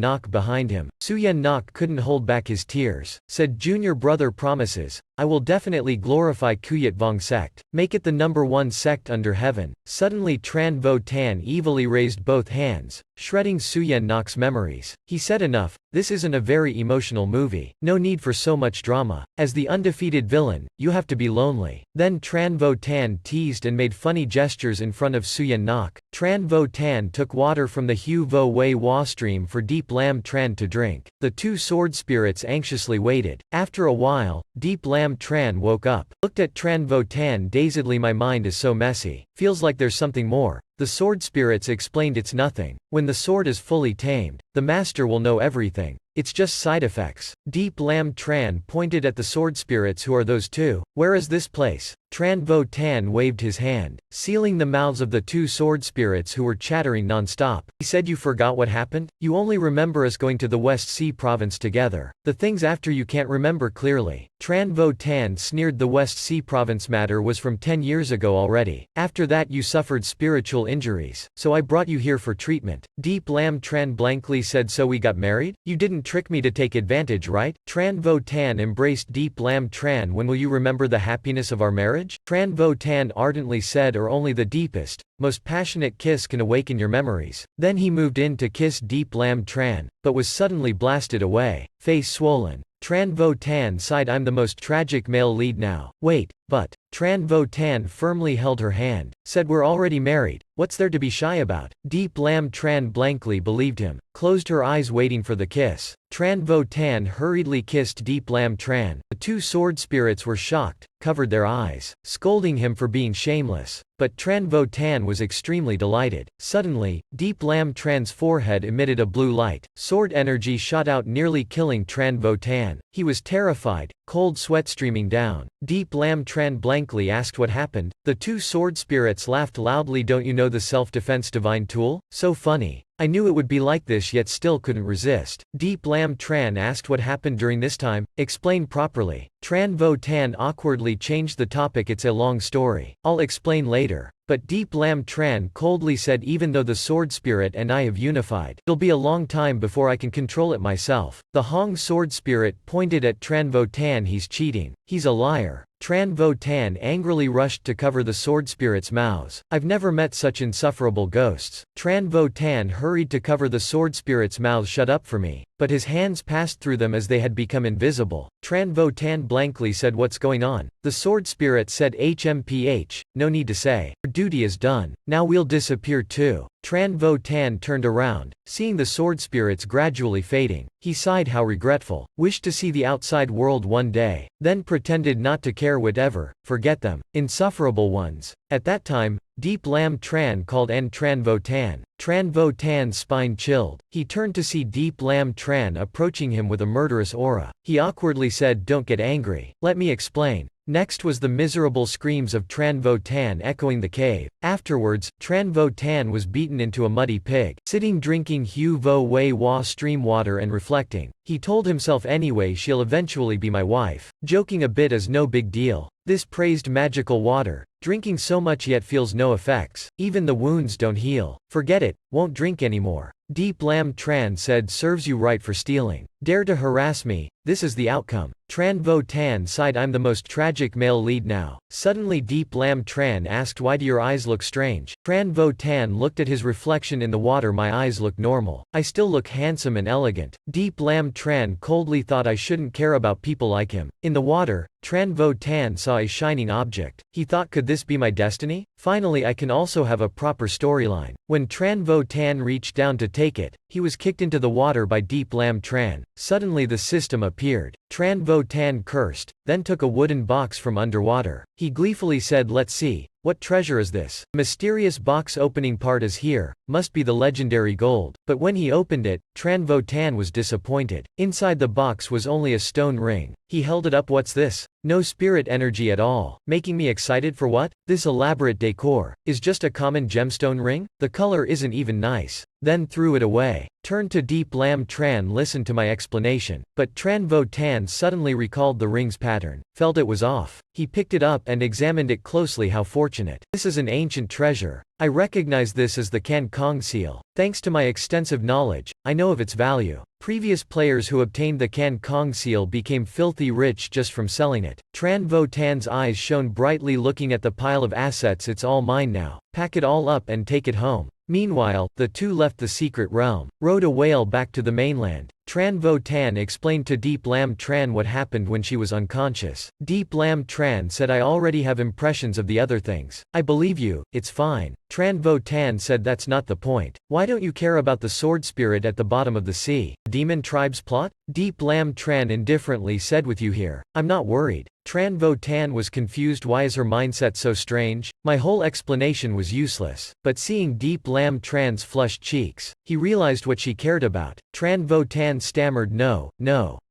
Speaker 1: Nok behind him. Suyen Nok couldn't hold back his tears, said junior brother promises, I will definitely glorify Kuyet Vong sect, make it the #1 sect under heaven. Suddenly Tran Vo Tan evilly raised both hands, shredding Suyen Nok's memories. He said enough, this isn't a very emotional movie. No need for so much drama. As the undefeated villain, you have to be lonely. Then Tran Vo Tan teased and made funny gestures in front of Suyen Nok. Tran Vo Tan took water from the Hu Vo Wei Wa stream for Deep Lam Tran to drink. The two sword spirits anxiously waited. After a while, Deep Lam Tran woke up. Looked at Tran Vo Tan dazedly. My mind is so messy. Feels like there's something more. The sword spirits explained it's nothing. When the sword is fully tamed, the master will know everything. It's just side effects. Deep Lam Tran pointed at the sword spirits. Who are those two? Where is this place? Tran Vo Tan waved his hand, sealing the mouths of the two sword spirits who were chattering non-stop. He said you forgot what happened? You only remember us going to the West Sea province together. The things after you can't remember clearly. Tran Vo Tan sneered. The West Sea province matter was from 10 years ago already. After that you suffered spiritual injuries, so I brought you here for treatment. Deep Lam Tran blankly said, so we got married? You didn't trick me to take advantage, right? Tran Vo Tan embraced Deep Lam Tran. When will you remember the happiness of our marriage? Tran Vo Tan ardently said, or only the deepest, most passionate kiss can awaken your memories. Then he moved in to kiss Deep Lam Tran, but was suddenly blasted away, face swollen. Tran Vo Tan sighed. I'm the most tragic male lead now. Wait, but. Tran Vo Tan firmly held her hand, said we're already married, what's there to be shy about? Deep Lam Tran blankly believed him, closed her eyes waiting for the kiss. Tran Vo Tan hurriedly kissed Deep Lam Tran. The two sword spirits were shocked, covered their eyes, scolding him for being shameless. But Tran Vo Tan was extremely delighted. Suddenly, Deep Lam Tran's forehead emitted a blue light. Sword energy shot out, nearly killing Tran Vo Tan. He was terrified, cold sweat streaming down. Deep Lam Tran blankly asked what happened. The two sword spirits laughed loudly. Don't you know the self-defense divine tool? So funny. I knew it would be like this, yet still couldn't resist. Deep Lam Tran asked what happened during this time. Explain properly. Tran Vo Tan awkwardly changed the topic. It's a long story. I'll explain later. But Deep Lam Tran coldly said, even though the sword spirit and I have unified, it'll be a long time before I can control it myself. The Hong sword spirit pointed at Tran Vo Tan. He's cheating. He's a liar. Tran Vo Tan angrily rushed to cover the sword spirits' mouths. I've never met such insufferable ghosts. Tran Vo Tan hurried to cover the sword spirits' mouths. Shut up for me. But his hands passed through them as they had become invisible. Tran Vo Tan blankly said, what's going on? The sword spirit said, HMPH, no need to say. Our duty is done. Now we'll disappear too. Tran Vo Tan turned around, seeing the sword spirits gradually fading. He sighed, how regretful. Wished to see the outside world one day. Then pretended not to care. Whatever, forget them. Insufferable ones. At that time, Deep Lam Tran called N Tran Vo Tan. Tran Vo Tan's spine chilled. He turned to see Deep Lam Tran approaching him with a murderous aura. He awkwardly said, don't get angry. Let me explain. Next was the miserable screams of Tran Vo Tan echoing the cave. Afterwards, Tran Vo Tan was beaten into a muddy pig, sitting drinking Hu Vo Wei Wa stream water and reflecting. He told himself, anyway, she'll eventually be my wife. Joking a bit as no big deal. This praised magical water. Drinking so much yet feels no effects. Even the wounds don't heal. Forget it, won't drink anymore. Deep Lam Tran said, serves you right for stealing. Dare to harass me, this is the outcome. Tran Vo Tan sighed, I'm the most tragic male lead now. Suddenly Deep Lam Tran asked, why do your eyes look strange? Tran Vo Tan looked at his reflection in the water. My eyes look normal. I still look handsome and elegant. Deep Lam Tran coldly thought I shouldn't care about people like him. In the water, Tran Vo Tan saw a shining object. He thought, could this be my destiny? Finally I can also have a proper storyline. When Tran Vo Tan reached down to take it, he was kicked into the water by Deep Lam Tran. Suddenly the system appeared. Tran Vo Tan cursed, then took a wooden box from underwater. He gleefully said, let's see. What treasure is this? Mysterious box opening part is here, must be the legendary gold. But when he opened it, Tran Vo Tan was disappointed. Inside the box was only a stone ring. He held it up. What's this? No spirit energy at all. Making me excited for what? This elaborate decor is just a common gemstone ring? The color isn't even nice. Then threw it away. Turned to Deep Lam Tran listened to my explanation, but Tran Vo Tan suddenly recalled the ring's pattern, felt it was off. He picked it up and examined it closely. How fortunate. This is an ancient treasure. I recognize this as the Kan Kong seal. Thanks to my extensive knowledge, I know of its value. Previous players who obtained the Kan Kong seal became filthy rich just from selling it. Tran Vo Tan's eyes shone brightly looking at the pile of assets. It's all mine now. Pack it all up and take it home. Meanwhile, the two left the secret realm, rode a whale back to the mainland. Tran Vo Tan explained to Deep Lam Tran what happened when she was unconscious. Deep Lam Tran said, I already have impressions of the other things. I believe you, it's fine. Tran Vo Tan said, that's not the point. Why don't you care about the sword spirit at the bottom of the sea? Demon tribe's plot? Deep Lam Tran indifferently said, with you here, I'm not worried. Tran Vo Tan was confused. Why is her mindset so strange? My whole explanation was useless. But seeing Deep Lam Tran's flushed cheeks, he realized what she cared about. Tran Vo Tan stammered, no,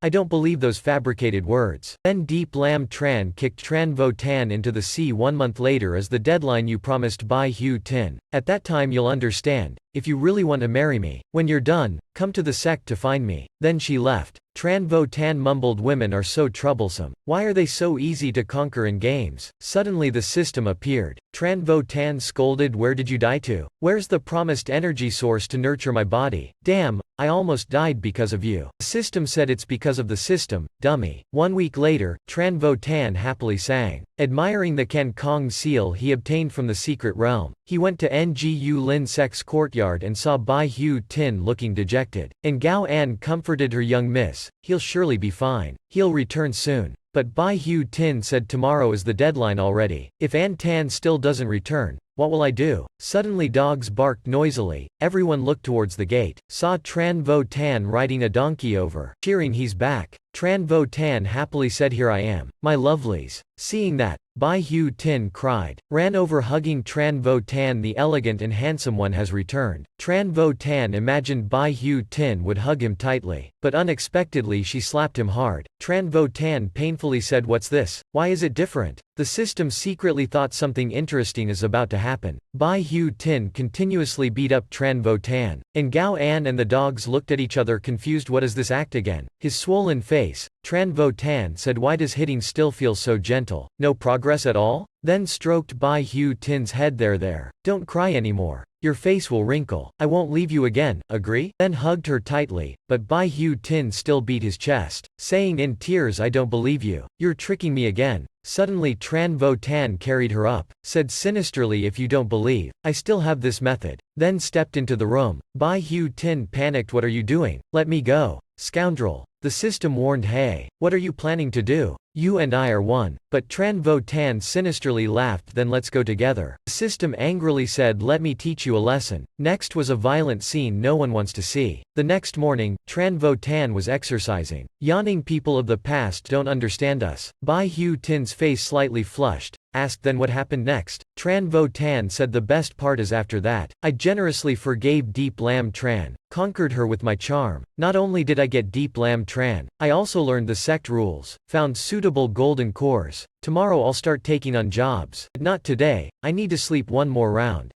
Speaker 1: I don't believe those fabricated words. Then Deep Lam Tran kicked Tran Vo Tan into the sea. 1 month later is the deadline you promised B Hugh Tin. At that time you'll understand. If you really want to marry me, when you're done, come to the sect to find me. Then she left. Tran Vo Tan mumbled, women are so troublesome. Why are they so easy to conquer in games? Suddenly the system appeared. Tran Vo Tan scolded, where did you die to? Where's the promised energy source to nurture my body? Damn, I almost died because of you. The system said, it's because of the system, dummy. 1 week later, Tran Vo Tan happily sang. Admiring the Kan Kong seal he obtained from the secret realm, he went to Ngu Lin Sec's courtyard and saw B Hugh Tin looking dejected. And Gao An comforted her, young miss, he'll surely be fine. He'll return soon. But B Hugh Tin said, tomorrow is the deadline already. If An Tan still doesn't return, what will I do? Suddenly dogs barked noisily. Everyone looked towards the gate. Saw Tran Vo Tan riding a donkey over, cheering, he's back. Tran Vo Tan happily said, here I am, my lovelies. Seeing that, B Hugh Tin cried, ran over hugging Tran Vo Tan, the elegant and handsome one has returned. Tran Vo Tan imagined B Hugh Tin would hug him tightly, but unexpectedly she slapped him hard. Tran Vo Tan painfully said, what's this? Why is it different? The system secretly thought something interesting is about to happen. B Hugh Tin continuously beat up Tran Vo Tan. And Gao An and the dogs looked at each other confused. What is this act again? His swollen face, Tran Vo Tan said, why does hitting still feel so gentle? No progress at all? Then stroked B Hugh Tin's head. There. Don't cry anymore. Your face will wrinkle. I won't leave you again, agree? Then hugged her tightly, but B Hugh Tin still beat his chest, saying in tears, I don't believe you. You're tricking me again. Suddenly Tran Vo Tan carried her up, said sinisterly, if you don't believe, I still have this method. Then stepped into the room. B Hugh Tin panicked, what are you doing? Let me go. Scoundrel. The system warned, hey, what are you planning to do? You and I are one. But Tran Vo Tan sinisterly laughed, then let's go together. The system angrily said, let me teach you a lesson. Next was a violent scene no one wants to see. The next morning, Tran Vo Tan was exercising. Yawning, people of the past don't understand us. B Hugh Tin's face slightly flushed, asked, then what happened next? Tran Vo Tan said, the best part is after that. I generously forgave Deep Lam Tran, conquered her with my charm. Not only did I get Deep Lam Tran, I also learned the sect rules, found suitable golden cores. Tomorrow I'll start taking on jobs. But not today, I need to sleep one more round.